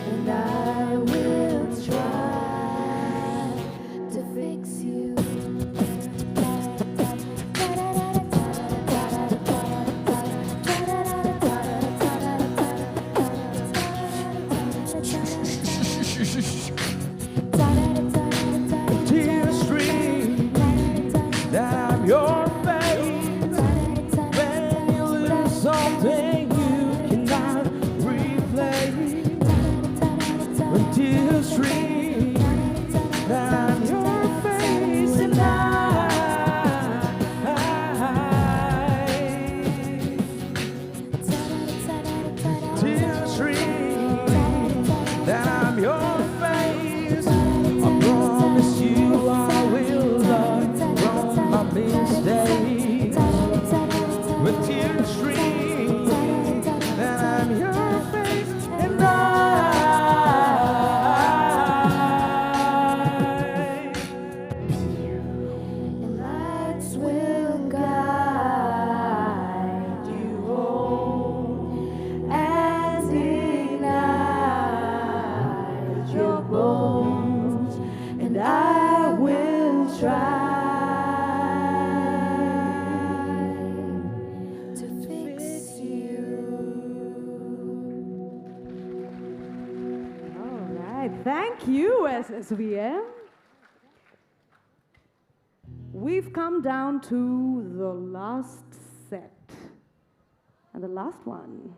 And I will try to fix you. Tears stream that I'm your face. When you lose something you cannot replace. When tears stream that I'm your face and tears stream that I'm your face. I promise you I will learn from my mistakes. With tears stream that I'm your face and Lights will guide you home and ignite your bones. And I will try to fix you. All right, thank you, SSVM. We've come down to the last set. And the last one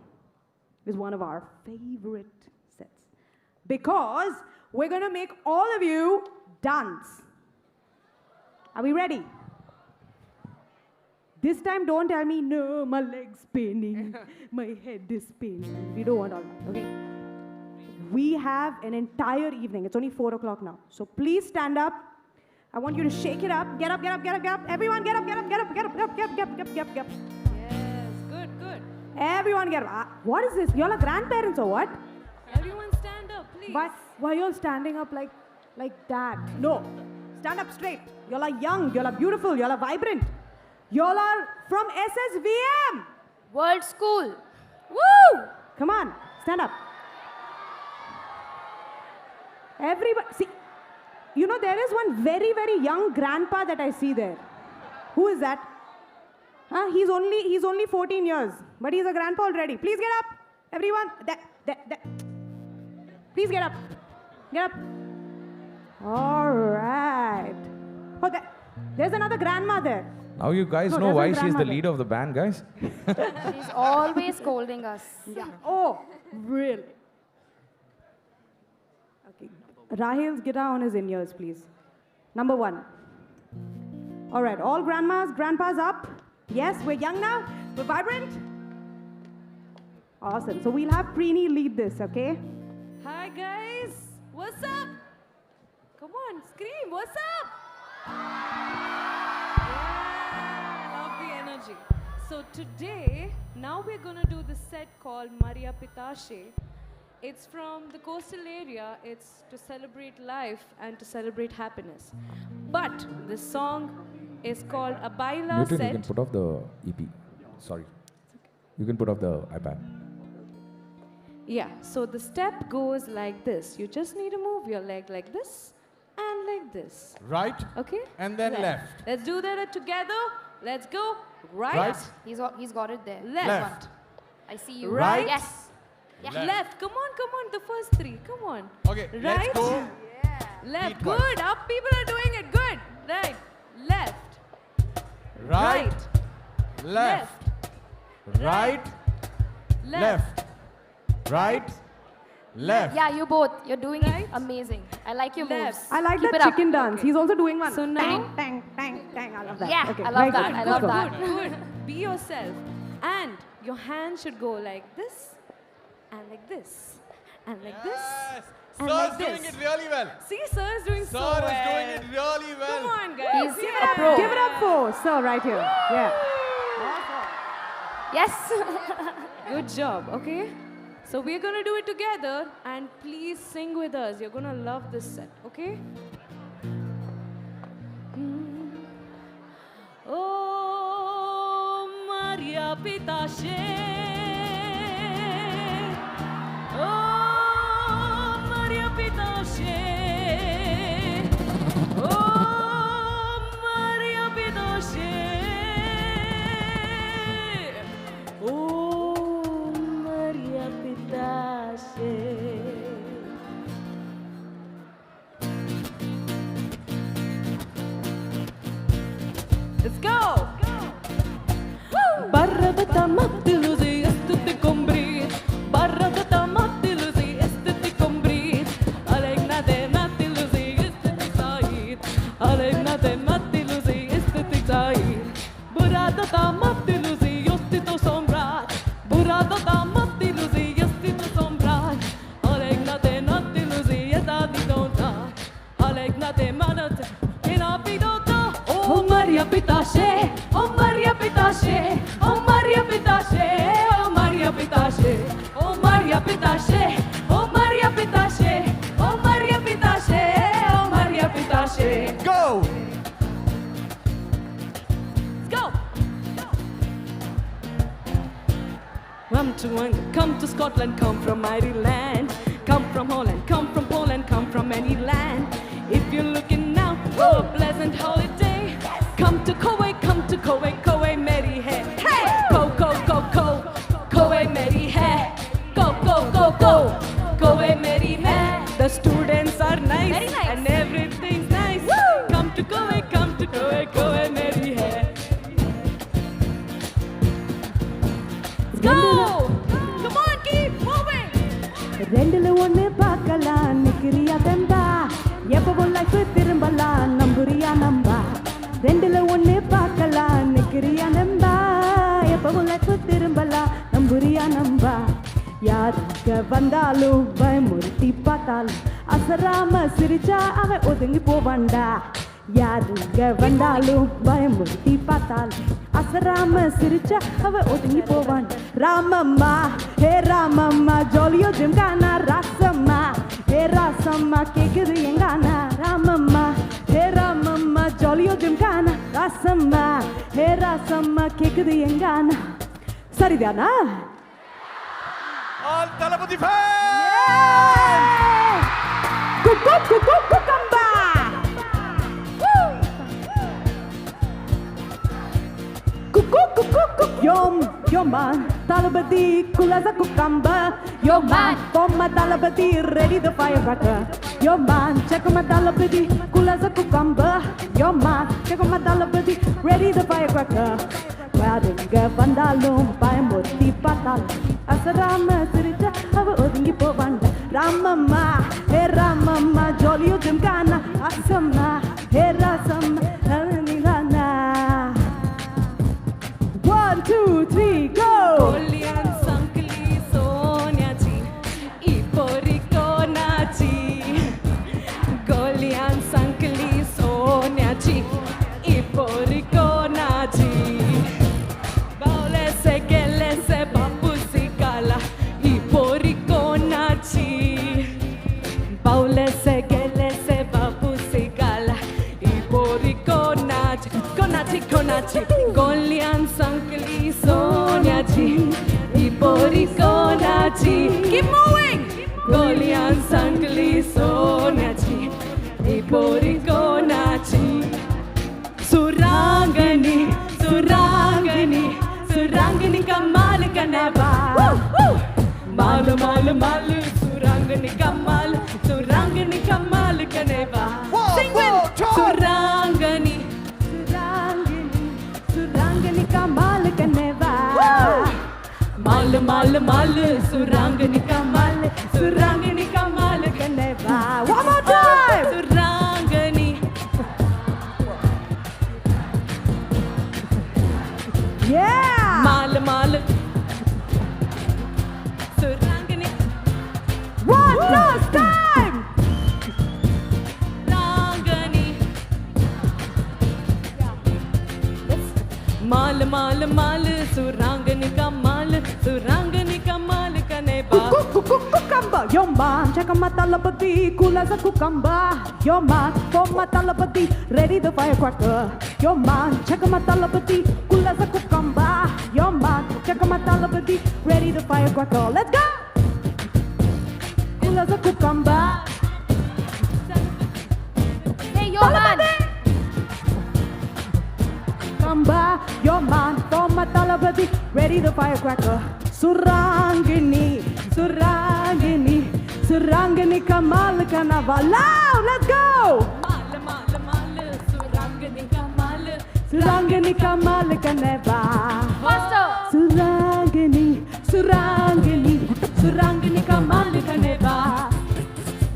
is one of our favorite sets. Because we're going to make all of you dance. Are we ready? This time, don't tell me, no, my leg's spinning, my head is spinning. We don't want all that, okay? We have an entire evening. It's only 4 o'clock now. So please stand up. I want you to shake it up. Get up, get up, get up, get up. Everyone get up, get up, get up, get up, get up, get up, get up, get up, get up. Yes, good, good. Everyone get up. What is this? Y'all are grandparents or what? Everyone stand up, please. Why are you all standing up like that? No. Stand up straight. Y'all are young. Y'all are beautiful. Y'all are vibrant. Y'all are from SSVM. World School. Woo! Come on. Stand up. Everybody. See, you know, there is one very, very young grandpa that I see there. Who is that? Huh? He's only 14 years, but he's a grandpa already. Please get up. Everyone. Please get up. Get up. All right. Oh, there's another grandma there. Now you guys No, know there's why a she's the grandmother. leader of the band, guys. She's always scolding us. Yeah. Oh, really? Okay. Rahil's guitar on his in-ears, please. Number 1. All right, all grandmas, grandpas up. Yes, we're young now. We're vibrant. Awesome. So we'll have Preeni lead this, okay? Hi, guys. What's up? Come on, scream. What's up? Yeah, I love the energy. So today, now we're going to do this set called Maria Pitashe. It's from the coastal area. It's to celebrate life and to celebrate happiness. But this song is called a baila Newton, you set. can put off the EP. Sorry. You can put off the iPad. Yeah, so the step goes like this. You just need to move your leg like this and like this. Right. Okay? And then left. Let's do that together. Let's go. Right. Right. He's got it there. Left. I see you. Right. Yes. Yeah. Left. Come on, come on. The first 3. Come on. Okay, Right. let's go. Left. Beatwise. Good. Up people are doing it. Good. Right. Left. Right. Left. Right. Left. Right. Left. Yeah, you both. You're doing it amazing. I like your moves. I like Keep that it up. chicken dance. He's also doing one. So now, Tang, tang, tang. I love that. Yeah, Okay, I love very that. good. I love Good, that. good. Be yourself. And your hand should go like this, and like this, and like this. And Sir like is doing this. it really well. See, sir is doing so Sir well. is doing it really well. Come on, guys. He's Give a it pro. up. Give it up for Sir right here. Yeah. Yes. Good job, okay? So we're gonna do it together, and please sing with us. You're gonna love this set, okay? Oh, Maria Pitashe. Oh, Maria Pitashe. Oh, Maria Pitashe. Oh, Maria Pitashe. Let's go! Barrabata mattiluzi estati combri. Barrabata mattiluzi estati combri. Alegnate mattiluzi estati said. Alegnate mattiluzi estati said. Buradata mattiluzi ostito sombrat. Buradata mattiluzi estito sombrat. Alegnate mattiluzi estati donta. Alegnate manat inapidota. Oh Maria Pitashe, oh Maria Pitashe, oh Maria Pitashe, oh Maria Pitashe, oh Maria Pitashe, oh Maria Pitashe, oh Maria Pitashe, oh Maria Pitashe. Go! Let's go! Come to Scotland, come from Ireland, come from Holland, come from Poland, come from any land. If you're looking now for a pleasant holiday, come to Kuwait, Kuwait, Mary hai. Hey! Kuwait, Mary hai. Go, Kuwait, Mary hai. The students are nice, Very nice. and everything's nice. Come to Kuwait, Kuwait, Mary hai. Let's go! Come on, keep moving! ரெண்டுல ஒண்ணு பார்க்கலாம் நிக்கிறியா தம்பா எப்பவும் life திரும்பலாம் நம்புறியா நம்பா ரெண்டுல ஒண்ணு பார்க்கலாம் நிக்கிறியா நம்பா எப்பவும் லைஃப் திரும்பலாம் நம்புறியா நம்பா யாருங்க வந்தாலும் பயமுறுத்தி பார்த்தாலும் அசராம சிரிச்சா அவன் ஒதுங்கி போவான்டா யாருங்க வந்தாலும் பயமுறுத்தி பார்த்தாலும் அசராம சிரிச்சா அவ ஒதுங்கி போவான் ராமம்மா ஹே ராமம்மா ஜோலியோ ஜிம்கானா ராசம்மா ஹே ராசம்மா கேக்குது எங்கானா ராமம்மா ஹே ராமம்மா ஜோலியோ ஜிம்கானா ராசம்மா ஹே ராசம்மா கேக்குது எங்கானா சரிதானா All Talapati fans! Kukamba! Yo man, Talabadi, Kulaza Kukamba. Yo man, for my Talabadi, ready the firecracker. Yo man, check on my Talabadi, Kulaza Kukamba. Yo man, check on my Talabadi, ready the firecracker. Waringa Vandalum, Payamurti Patal. Asarama Sirita, have Odingi Povanda. Ramama, hey Ramama, Jolly Jimkana, Asama, hey Rasam, Nilana. 1, 2, 3, go! Golian Sankli Sonyachi, Iporiko Nachi. Golian Sankli Sonyachi, Iporiko Nachi. Baule se gele se bapu sikala, Iporiko Nachi. Baule se gele se bapu sikala, Iporiko Nachi. Konachi, Konachi, Golian Sankli Sonyachi, Iporiko Nachi. Keep moving! Golian Sankli Sonyachi, Iporiko Nachi. Surangani, Surangani, Surangani Kamal Kanava. Malu, Malu, Malu, Surangani Kamal, Surangani Kamal Kaneva. Sing with Surangani. Surangani Kamal Kaneva. Mal mal mal surangani kamal kane ba. One more time. Surangani. Yeah. Mal surangani. One last time. Surangani. Mal surangani kamal kane ba. Cucumber, your man, check on my talapati, cool as a cucumber. Your man, for my talapati, ready the firecracker. Your man, check on my talapati, cool as a cucumber. Your man, check on my talapati, ready the firecracker. Let's go! Cool as a cucumber. Hey, your man. Cucumber, your man, for my talapati, ready the firecracker. Surangini, kamal kanava. Loud, let's go! Surangini kamal kanava. Faster. Surangini kamal kanava.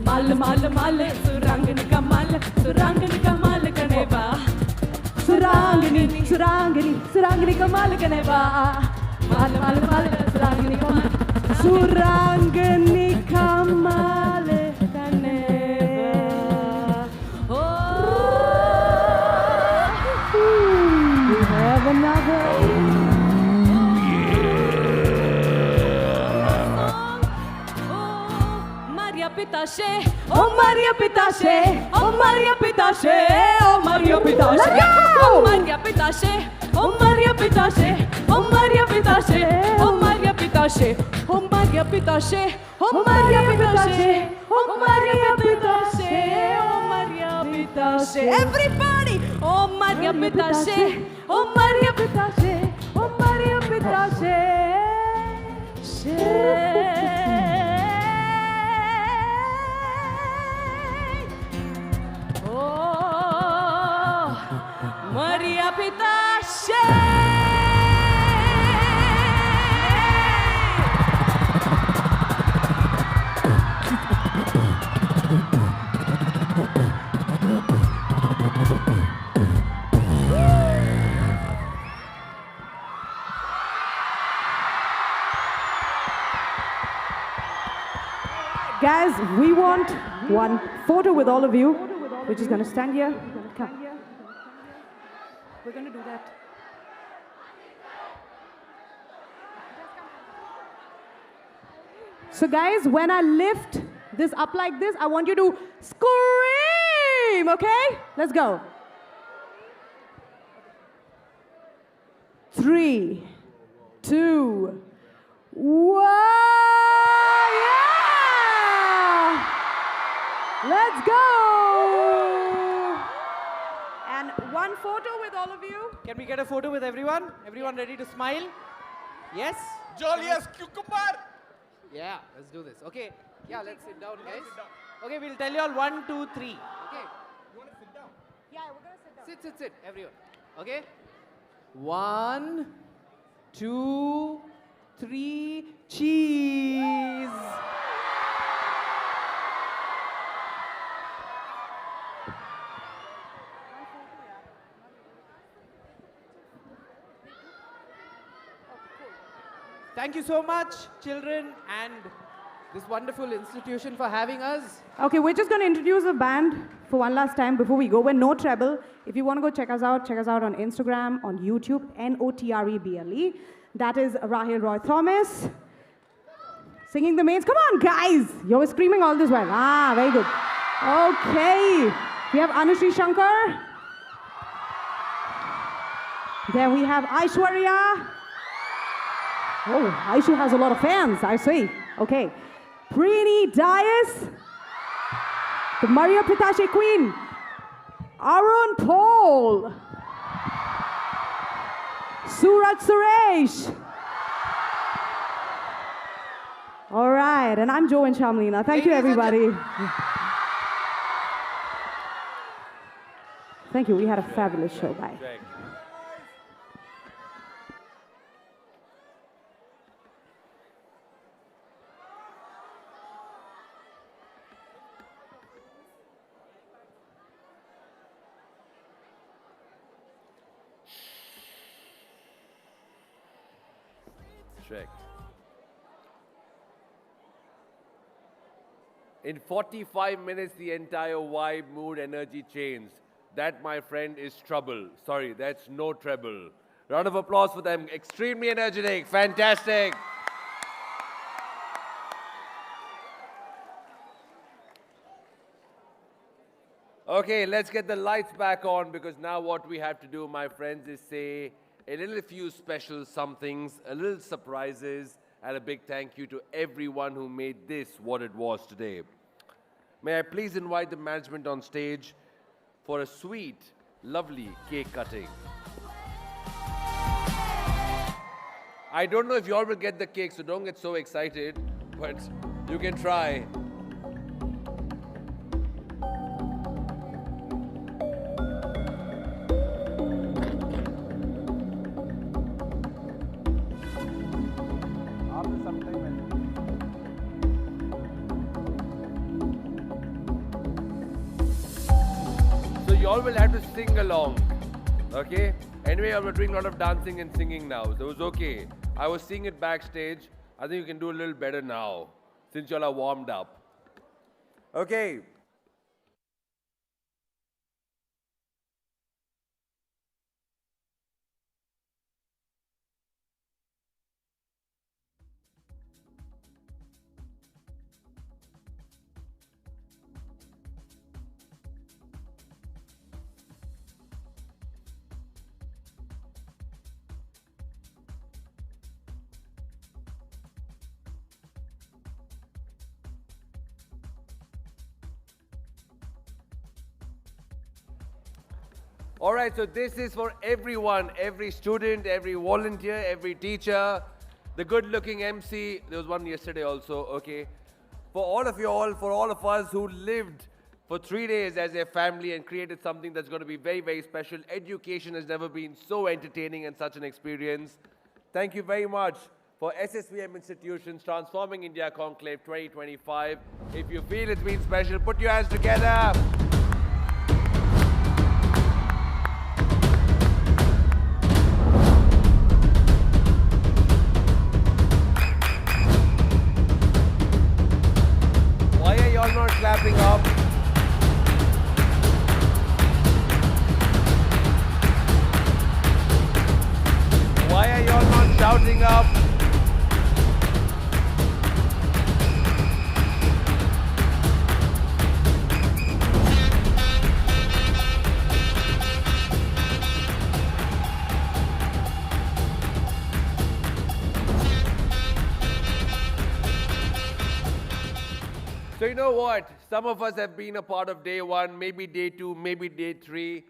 Mal, surangini kamal kanava. Surangini kamal kanava. Mal, surangini kamal. Surangani kamal kaneva. Oh, we have another. Maria Pitache, Oh Maria Pitache, oh Maria Pitache, oh Maria Pitache. Let's go! oh Maria Pitache, Oh Maria Pitache, oh Maria Pitache, oh Maria Pitache, oh Maria Pitache, oh Maria Pitache, oh Maria Pitache, oh Maria Pitache. Everybody! Oh Maria Pitache, oh Maria Pitache, oh Maria Pitache. oh Maria Pitache. Guys, we want one photo with all of you. We're just going to stand here. Come. We're going to do that. So guys, when I lift this up like this, I want you to scream, okay? Let's go. 3, 2, 1. Yeah! Let's go. And one photo with all of you. Can we get a photo with everyone? Everyone ready to smile? Yes? Jolly as cucumber. Yeah, let's do this. Okay. Yeah, let's sit down, guys. Okay, we'll tell you all 1, 2, 3. Okay. You want to sit down? Yeah, we're going to sit down. Sit, everyone. Okay? 1, 2, 3, cheese. Thank you so much, children, and this wonderful institution for having us. Okay, we're just going to introduce the band for one last time before we go. We're No Treble. If you want to go check us out on Instagram, on YouTube, NOTREBLE. That is Rahil Roy Thomas. Singing the mains. Come on, guys. You were screaming all this while. Ah, very good. Okay. We have Anushri Shankar. Then we have Aishwarya. Oh, Aishu has a lot of fans, I see. Okay. Preeni Dias. The Maria Pitache Queen. Arun Paul. Suraj Suresh. All right, and I'm Jo and Shamlina. Thank you, everybody. Thank you. We had a fabulous show. Bye. check. In 45 minutes, the entire vibe, mood, energy changed. That, my friend, is trouble. Sorry, that's no treble. Round of applause for them. Extremely energetic. Fantastic. Okay, let's get the lights back on, because now what we have to do, my friends, is say a little few special somethings, a little surprises, and a big thank you to everyone who made this what it was today. May I please invite the management on stage for a sweet, lovely cake cutting. I don't know if you all will get the cake, so don't get so excited, but you can try. You all will have to sing along, okay? Anyway, I'm doing a lot of dancing and singing now, so it was okay. I was seeing it backstage. I think you can do a little better now, since you all are warmed up. Okay. All right, so this is for everyone, every student, every volunteer, every teacher, the good-looking MC. There was one yesterday also, okay? For all of you all, for all of us who lived for 3 days as a family and created something that's going to be very, very special. Education has never been so entertaining and such an experience. Thank you very much for SSVM Institutions Transforming India Conclave 2025. If you feel it's been special, put your hands together. Not clapping up. Why are you all not shouting up? So you know what? Some of us have been a part of day one, maybe day two, maybe day three.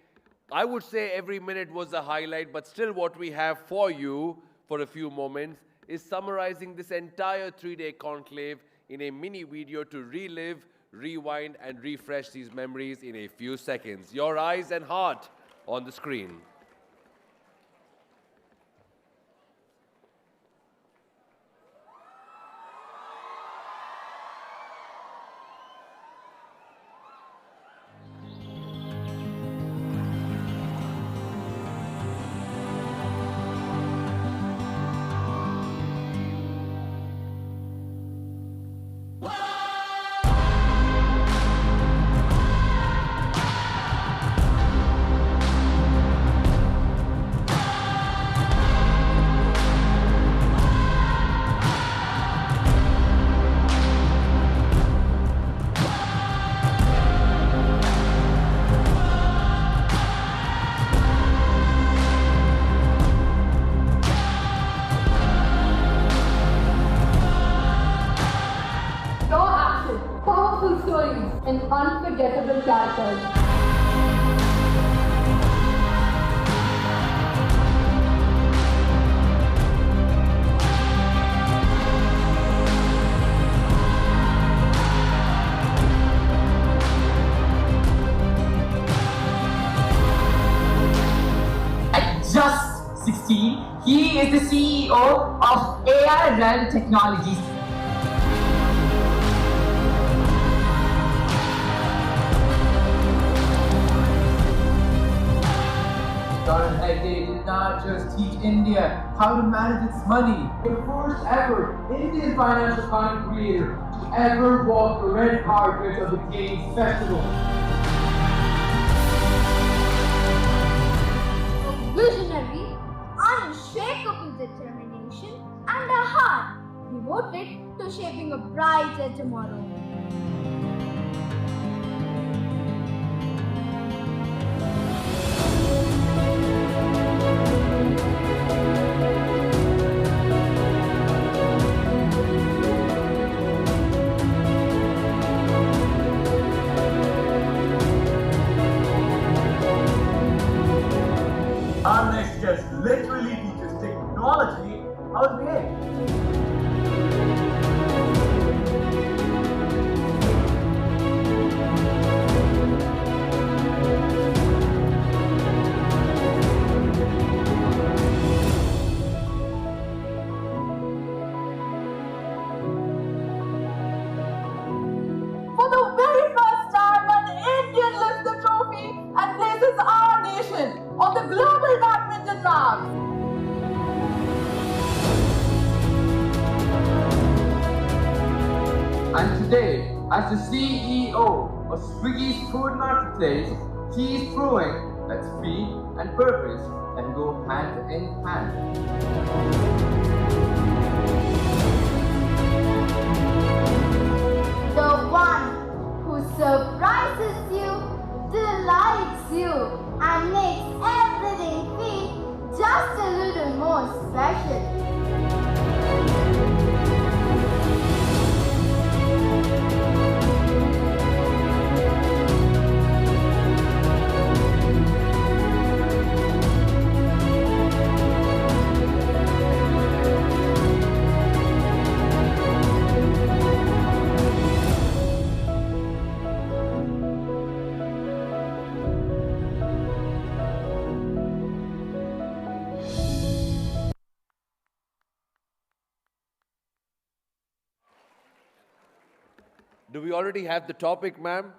I would say every minute was a highlight, but still what we have for you for a few moments is summarizing this entire 3-day conclave in a mini video to relive, rewind, and refresh these memories in a few seconds. Your eyes and heart on the screen. And unforgettable characters. At just 16, he is the CEO of AI Realm Technologies. not just teach India how to manage its money, the first ever Indian financial content creator to ever walk the red carpet of the Games Festival. A visionary, unshakable determination, and a heart devoted to shaping a brighter tomorrow. Our next guest literally teaches technology how to behave. For the very first time, an Indian lifts the trophy and places our nation on the global badminton map. And today, as the CEO of Swiggy's food marketplace, he is proving that speed and purpose can go hand in hand. The one who surprises you, delights you, and makes everything feel just a little more special. Do we already have the topic, ma'am?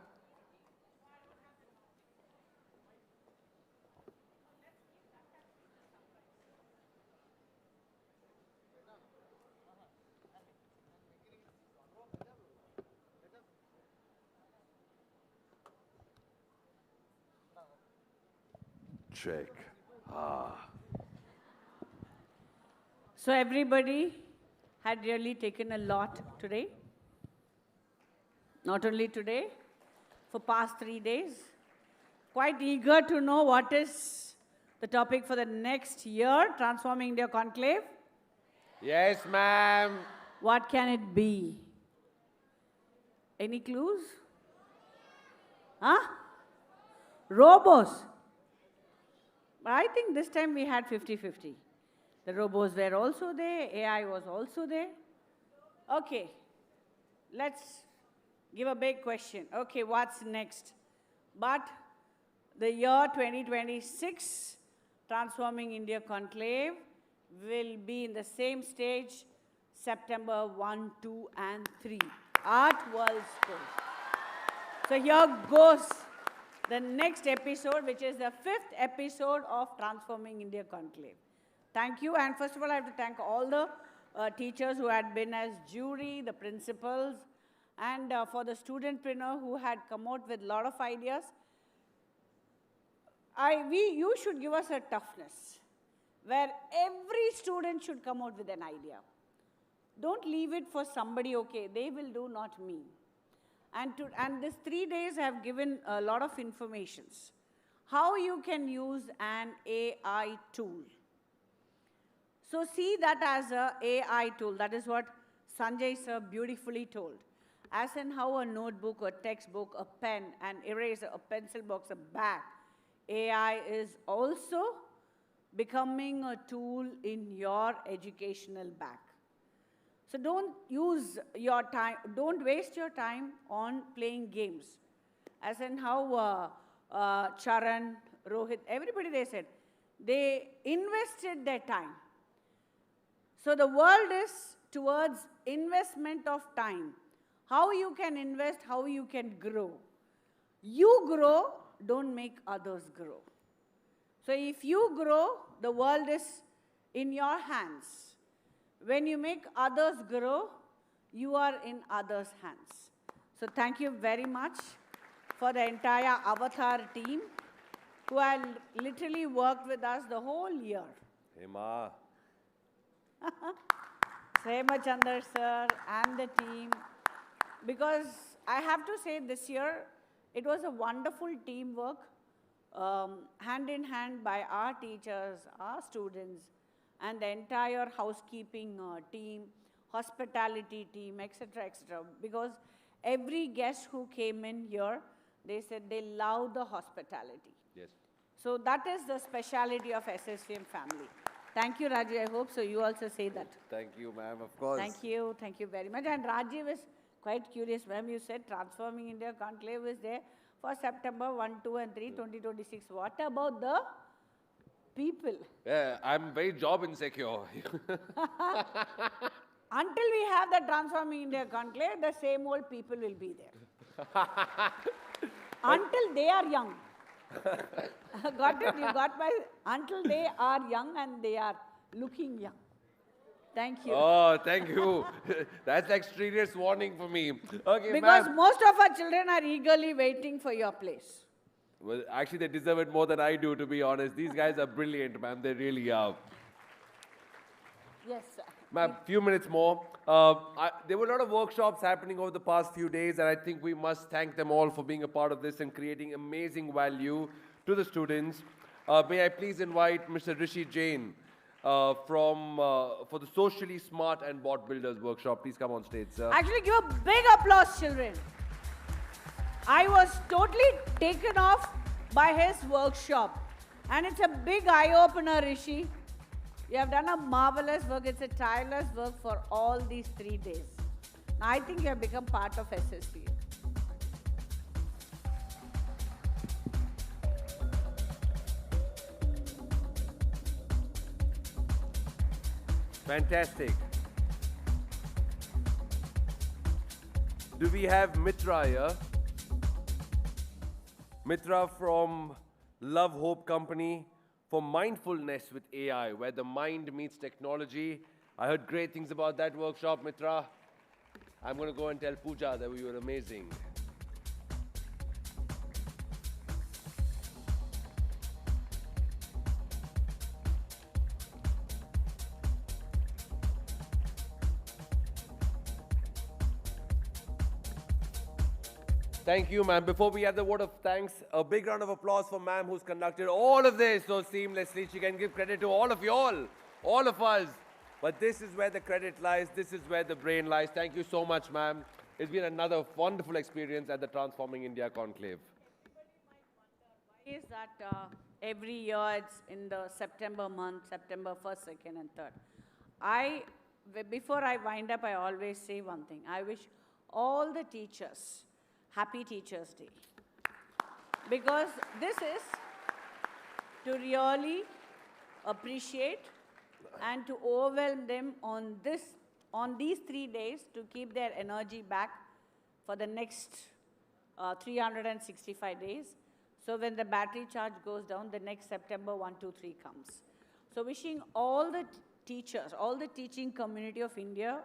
Check. So everybody had really taken a lot today. Not only today, for past 3 days. Quite eager to know what is the topic for the next year, Transforming India Conclave. Yes, ma'am. What can it be? Any clues? Huh? Robos. But I think this time we had 50-50. The robos were also there, AI was also there. Okay, let's give a big question. Okay, what's next? But the year 2026, Transforming India Conclave will be in the same stage, September 1, 2, and 3. Art World School. So here goes the next episode, which is the 5th episode of Transforming India Conclave. Thank you. And first of all, I have to thank all the teachers who had been as jury, the principals, and for the studentpreneur who had come out with a lot of ideas. You should give us a toughness, where every student should come out with an idea. Don't leave it for somebody, okay, they will do, not me. And these 3 days have given a lot of informations. How you can use an AI tool. So see that as an AI tool. That is what Sanjay sir beautifully told. As in how a notebook, a textbook, a pen, an eraser, a pencil box, a bag, AI is also becoming a tool in your educational bag. So don't use your time, don't waste your time on playing games. As in how Charan, Rohit, everybody they said, they invested their time. So the world is towards investment of time. How you can invest, how you can grow. You grow, don't make others grow. So if you grow, the world is in your hands. When you make others grow, you are in others' hands. So thank you very much for the entire Avatar team who had literally worked with us the whole year. Hey, Ma. Chandar sir and the team. Because I have to say this year, it was a wonderful teamwork, hand in hand by our teachers, our students, and the entire housekeeping team, hospitality team, etc., etc. Because every guest who came in here, they said they love the hospitality. Yes. So that is the speciality of SSVM family. Thank you, Rajiv. I hope so. You also say that. Thank you, ma'am, of course. Thank you. Thank you very much. And Rajiv is quite curious. Ma'am, you said Transforming India Conclave is there for September 1, 2, and 3, 2026. What about the people? Yeah, I'm very job insecure. Until we have the Transforming India Conclave, the same old people will be there. Until they are young. Got it? You got my... Until they are young and they are looking young. Thank you. Oh, thank you. That's like serious warning for me. Okay, because most of our children are eagerly waiting for your place. Well, actually, they deserve it more than I do, to be honest. These guys are brilliant, ma'am. They really are. Yes, sir. Ma'am, few minutes more. There were a lot of workshops happening over the past few days, and I think we must thank them all for being a part of this and creating amazing value to the students. May I please invite Mr. Rishi Jain for the Socially Smart and Bot Builders workshop. Please come on stage, sir. Actually, give a big applause, children. I was totally taken off by his workshop. And it's a big eye-opener, Rishi. You have done a marvelous work. It's a tireless work for all these 3 days. Now, I think you have become part of SSVM. Fantastic. Do we have Mitra here? Mitra from Love Hope Company for mindfulness with AI, where the mind meets technology. I heard great things about that workshop, Mitra. I'm going to go and tell Pooja that we were amazing. Thank you, ma'am. Before we have the word of thanks, a big round of applause for ma'am who's conducted all of this so seamlessly. She can give credit to all of you all of us. But this is where the credit lies. This is where the brain lies. Thank you so much, ma'am. It's been another wonderful experience at the Transforming India Conclave. Why is that every year it's in the September month, September 1st, 2nd, and 3rd? Before I wind up, I always say one thing. I wish all the teachers Happy Teachers' Day. Because this is to really appreciate and to overwhelm them on these 3 days to keep their energy back for the next 365 days. So when the battery charge goes down, the next September 1, 2, 3 comes. So wishing all the teachers, all the teaching community of India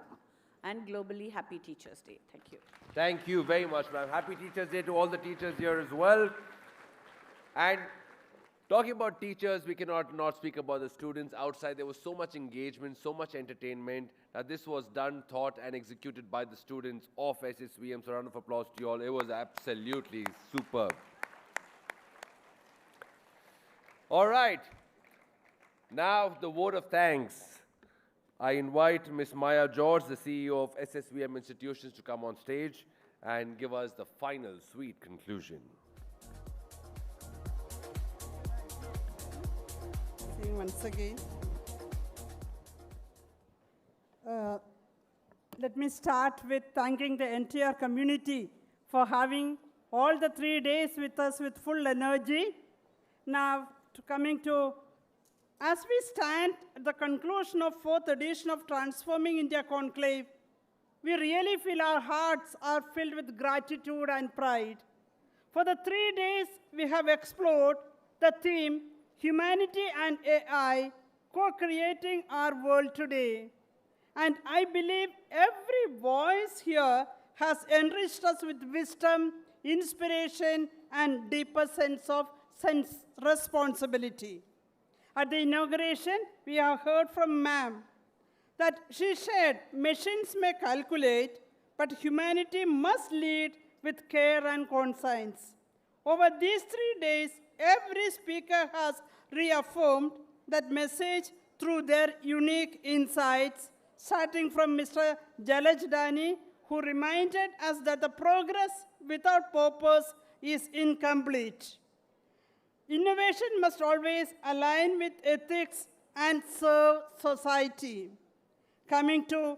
and globally Happy Teachers' Day. Thank you. Thank you very much, ma'am. Happy Teachers' Day to all the teachers here as well. And talking about teachers, we cannot not speak about the students. Outside, there was so much engagement, so much entertainment. Now, this was done, thought, and executed by the students of SSVM. So, round of applause to you all. It was absolutely superb. All right. Now, the word of thanks. I invite Ms. Maya George, the CEO of SSVM Institutions, to come on stage and give us the final sweet conclusion. Once again. Let me start with thanking the entire community for having all the 3 days with us with full energy. Now, as we stand at the conclusion of 4th edition of Transforming India Conclave, we really feel our hearts are filled with gratitude and pride. For the 3 days, we have explored the theme, humanity and AI co-creating our world today. And I believe every voice here has enriched us with wisdom, inspiration, and deeper sense of responsibility. At the inauguration, we have heard from ma'am that she shared machines may calculate, but humanity must lead with care and conscience. Over these 3 days, every speaker has reaffirmed that message through their unique insights, starting from Mr. Jalaj Dani, who reminded us that the progress without purpose is incomplete. Innovation must always align with ethics and serve society. Coming to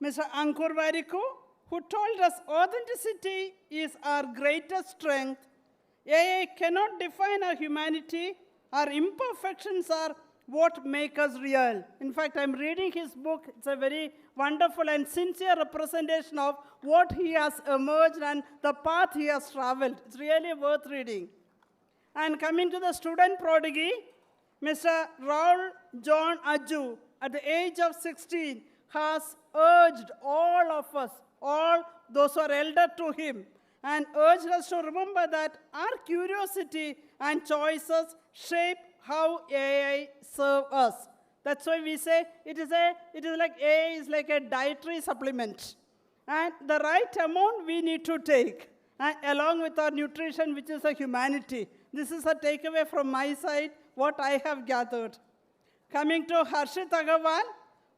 Mr. Ankur Variku, who told us authenticity is our greatest strength. AI cannot define our humanity. Our imperfections are what make us real. In fact, I'm reading his book. It's a very wonderful and sincere representation of what he has emerged and the path he has traveled. It's really worth reading. And coming to the student prodigy, Mr. Raul John Aju, at the age of 16, has urged all of us, all those who are elder to him, and urged us to remember that our curiosity and choices shape how AI serve us. That's why we say it is like AI is like a dietary supplement. And the right amount we need to take, along with our nutrition, which is a humanity. This is a takeaway from my side, what I have gathered. Coming to Harshit Agarwal,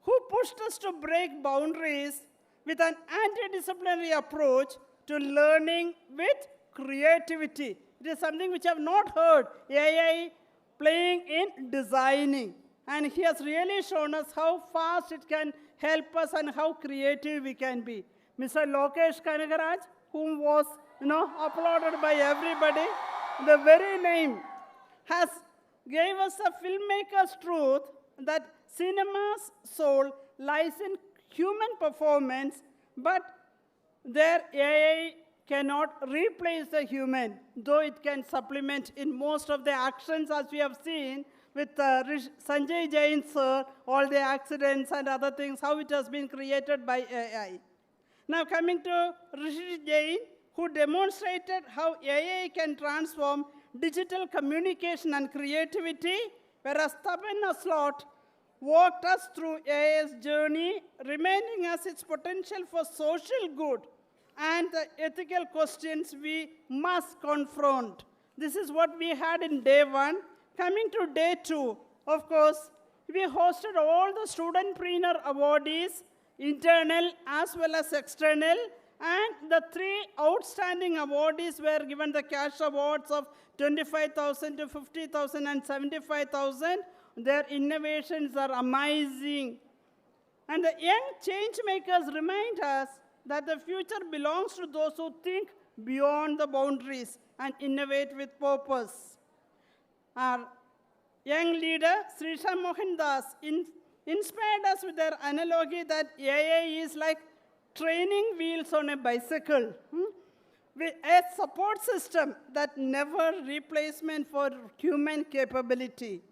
who pushed us to break boundaries with an anti-disciplinary approach to learning with creativity. It is something which I have not heard, AI playing in designing. And he has really shown us how fast it can help us and how creative we can be. Mr. Lokesh Kanagaraj, whom was applauded by everybody, the very name has gave us a filmmaker's truth that cinema's soul lies in human performance, but their AI cannot replace the human, though it can supplement in most of the actions, as we have seen with Sanjay Jain sir, all the accidents and other things, how it has been created by AI. Now coming to Rishi Jain, who demonstrated how AI can transform digital communication and creativity, whereas Tapan Slot walked us through AI's journey, reminding us its potential for social good and the ethical questions we must confront. This is what we had in day one. Coming to day two, of course, we hosted all the Studentpreneur awardees, internal as well as external, and the 3 outstanding awardees were given the cash awards of 25,000 to 50,000 and 75,000. Their innovations are amazing. And the young change makers remind us that the future belongs to those who think beyond the boundaries and innovate with purpose. Our young leader, Srisha Mohan Das, inspired us with their analogy that AI is like training wheels on a bicycle, with a support system that never replacement for human capability.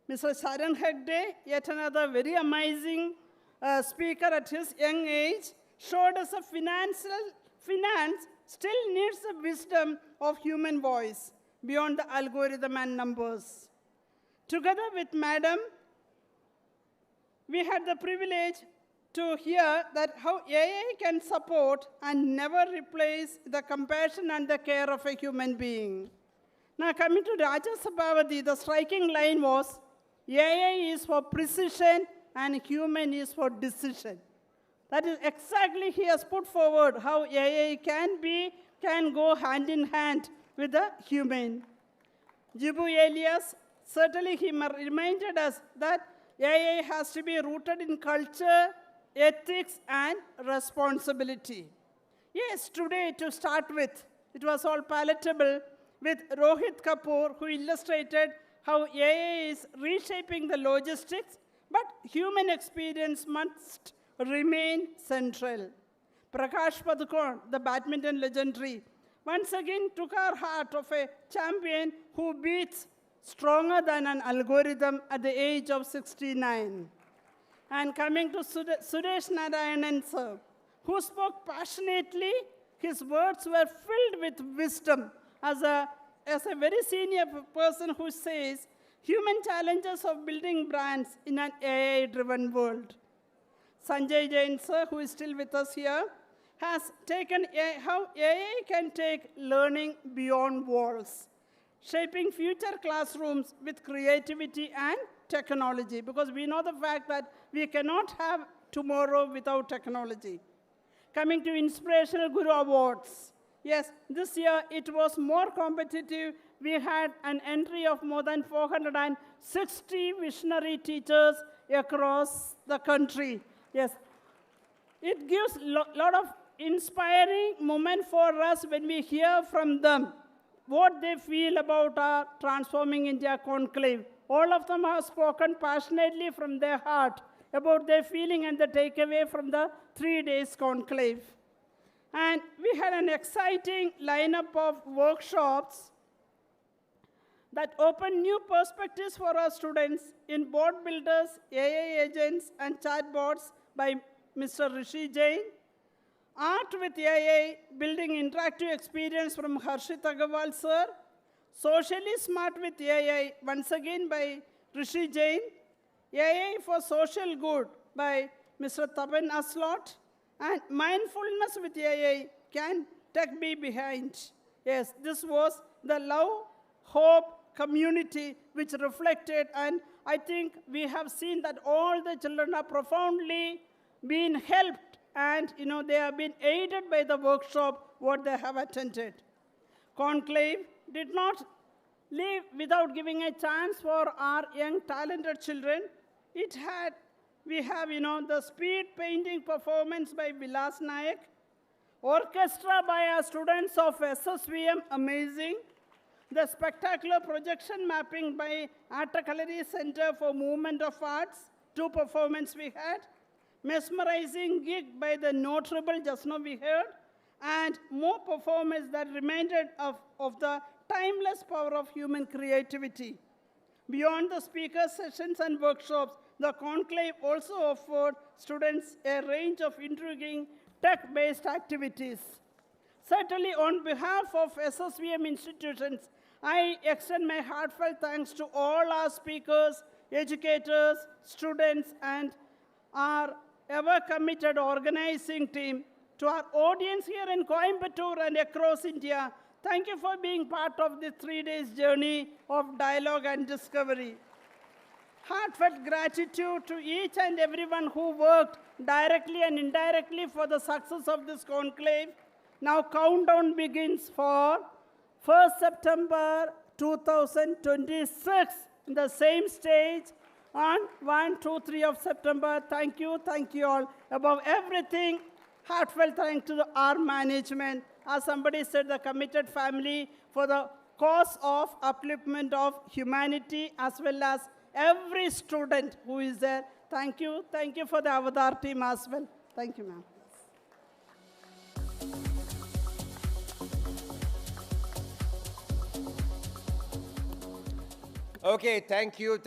Mr. Saran Hegde, yet another very amazing speaker at his young age, showed us a finance still needs the wisdom of human voice beyond the algorithm and numbers. Together with Madam, we had the privilege to hear that how AI can support and never replace the compassion and the care of a human being. Now coming to Raja Sabhavati, the striking line was, AI is for precision and human is for decision. That is exactly he has put forward how AI can go hand in hand with the human. Jibu Elias, certainly he reminded us that AI has to be rooted in culture, ethics, and responsibility. Yes, today to start with, it was all palatable with Rohit Kapoor, who illustrated how AI is reshaping the logistics, but human experience must remain central. Prakash Padukone, the badminton legendary, once again took our heart of a champion who beats stronger than an algorithm at the age of 69. And coming to Suresh Narayanan, sir, who spoke passionately, his words were filled with wisdom as a very senior person who says, human challenges of building brands in an AI-driven world. Sanjay Jain, sir, who is still with us here, has taken how AI can take learning beyond walls, shaping future classrooms with creativity and technology, because we know the fact that we cannot have tomorrow without technology. Coming to Inspirational Guru Awards. Yes, this year it was more competitive. We had an entry of more than 460 visionary teachers across the country. Yes, it gives a lot of inspiring moment for us when we hear from them what they feel about our Transforming India Conclave. All of them have spoken passionately from their heart about their feeling and the takeaway from the 3 days conclave. And we had an exciting lineup of workshops that opened new perspectives for our students in board builders, AI agents, and chatbots by Mr. Rishi Jain. Art with AI, building interactive experience from Harshit Agarwal, sir. Socially Smart with AI, once again by Rishi Jain. AI for Social Good by Mr. Taban Aslot. And Mindfulness with AI, Can Tech Be Behind? Yes, this was the Love, Hope community which reflected, and I think we have seen that all the children are profoundly being helped, and they have been aided by the workshop what they have attended. Conclave did not leave without giving a chance for our young talented children. We have the speed painting performance by Vilas Nayak, orchestra by our students of SSVM, amazing. The spectacular projection mapping by Attakalari Center for Movement of Arts, 2 performances we had. Mesmerizing gig by the notable, just now we heard. And more performances that reminded of the timeless power of human creativity. Beyond the speaker sessions and workshops, the conclave also offered students a range of intriguing tech-based activities. Certainly, on behalf of SSVM institutions, I extend my heartfelt thanks to all our speakers, educators, students, and our ever-committed organizing team. To our audience here in Coimbatore and across India, thank you for being part of this 3 days journey of dialogue and discovery. Heartfelt gratitude to each and everyone who worked directly and indirectly for the success of this conclave. Now countdown begins for 1st September 2026 in the same stage on 1, 2, 3 of September. Thank you all. Above everything, heartfelt thanks to our management. As somebody said, the committed family for the cause of upliftment of humanity, as well as every student who is there. Thank you for the Avatar team as well. Thank you, ma'am. Okay, thank you.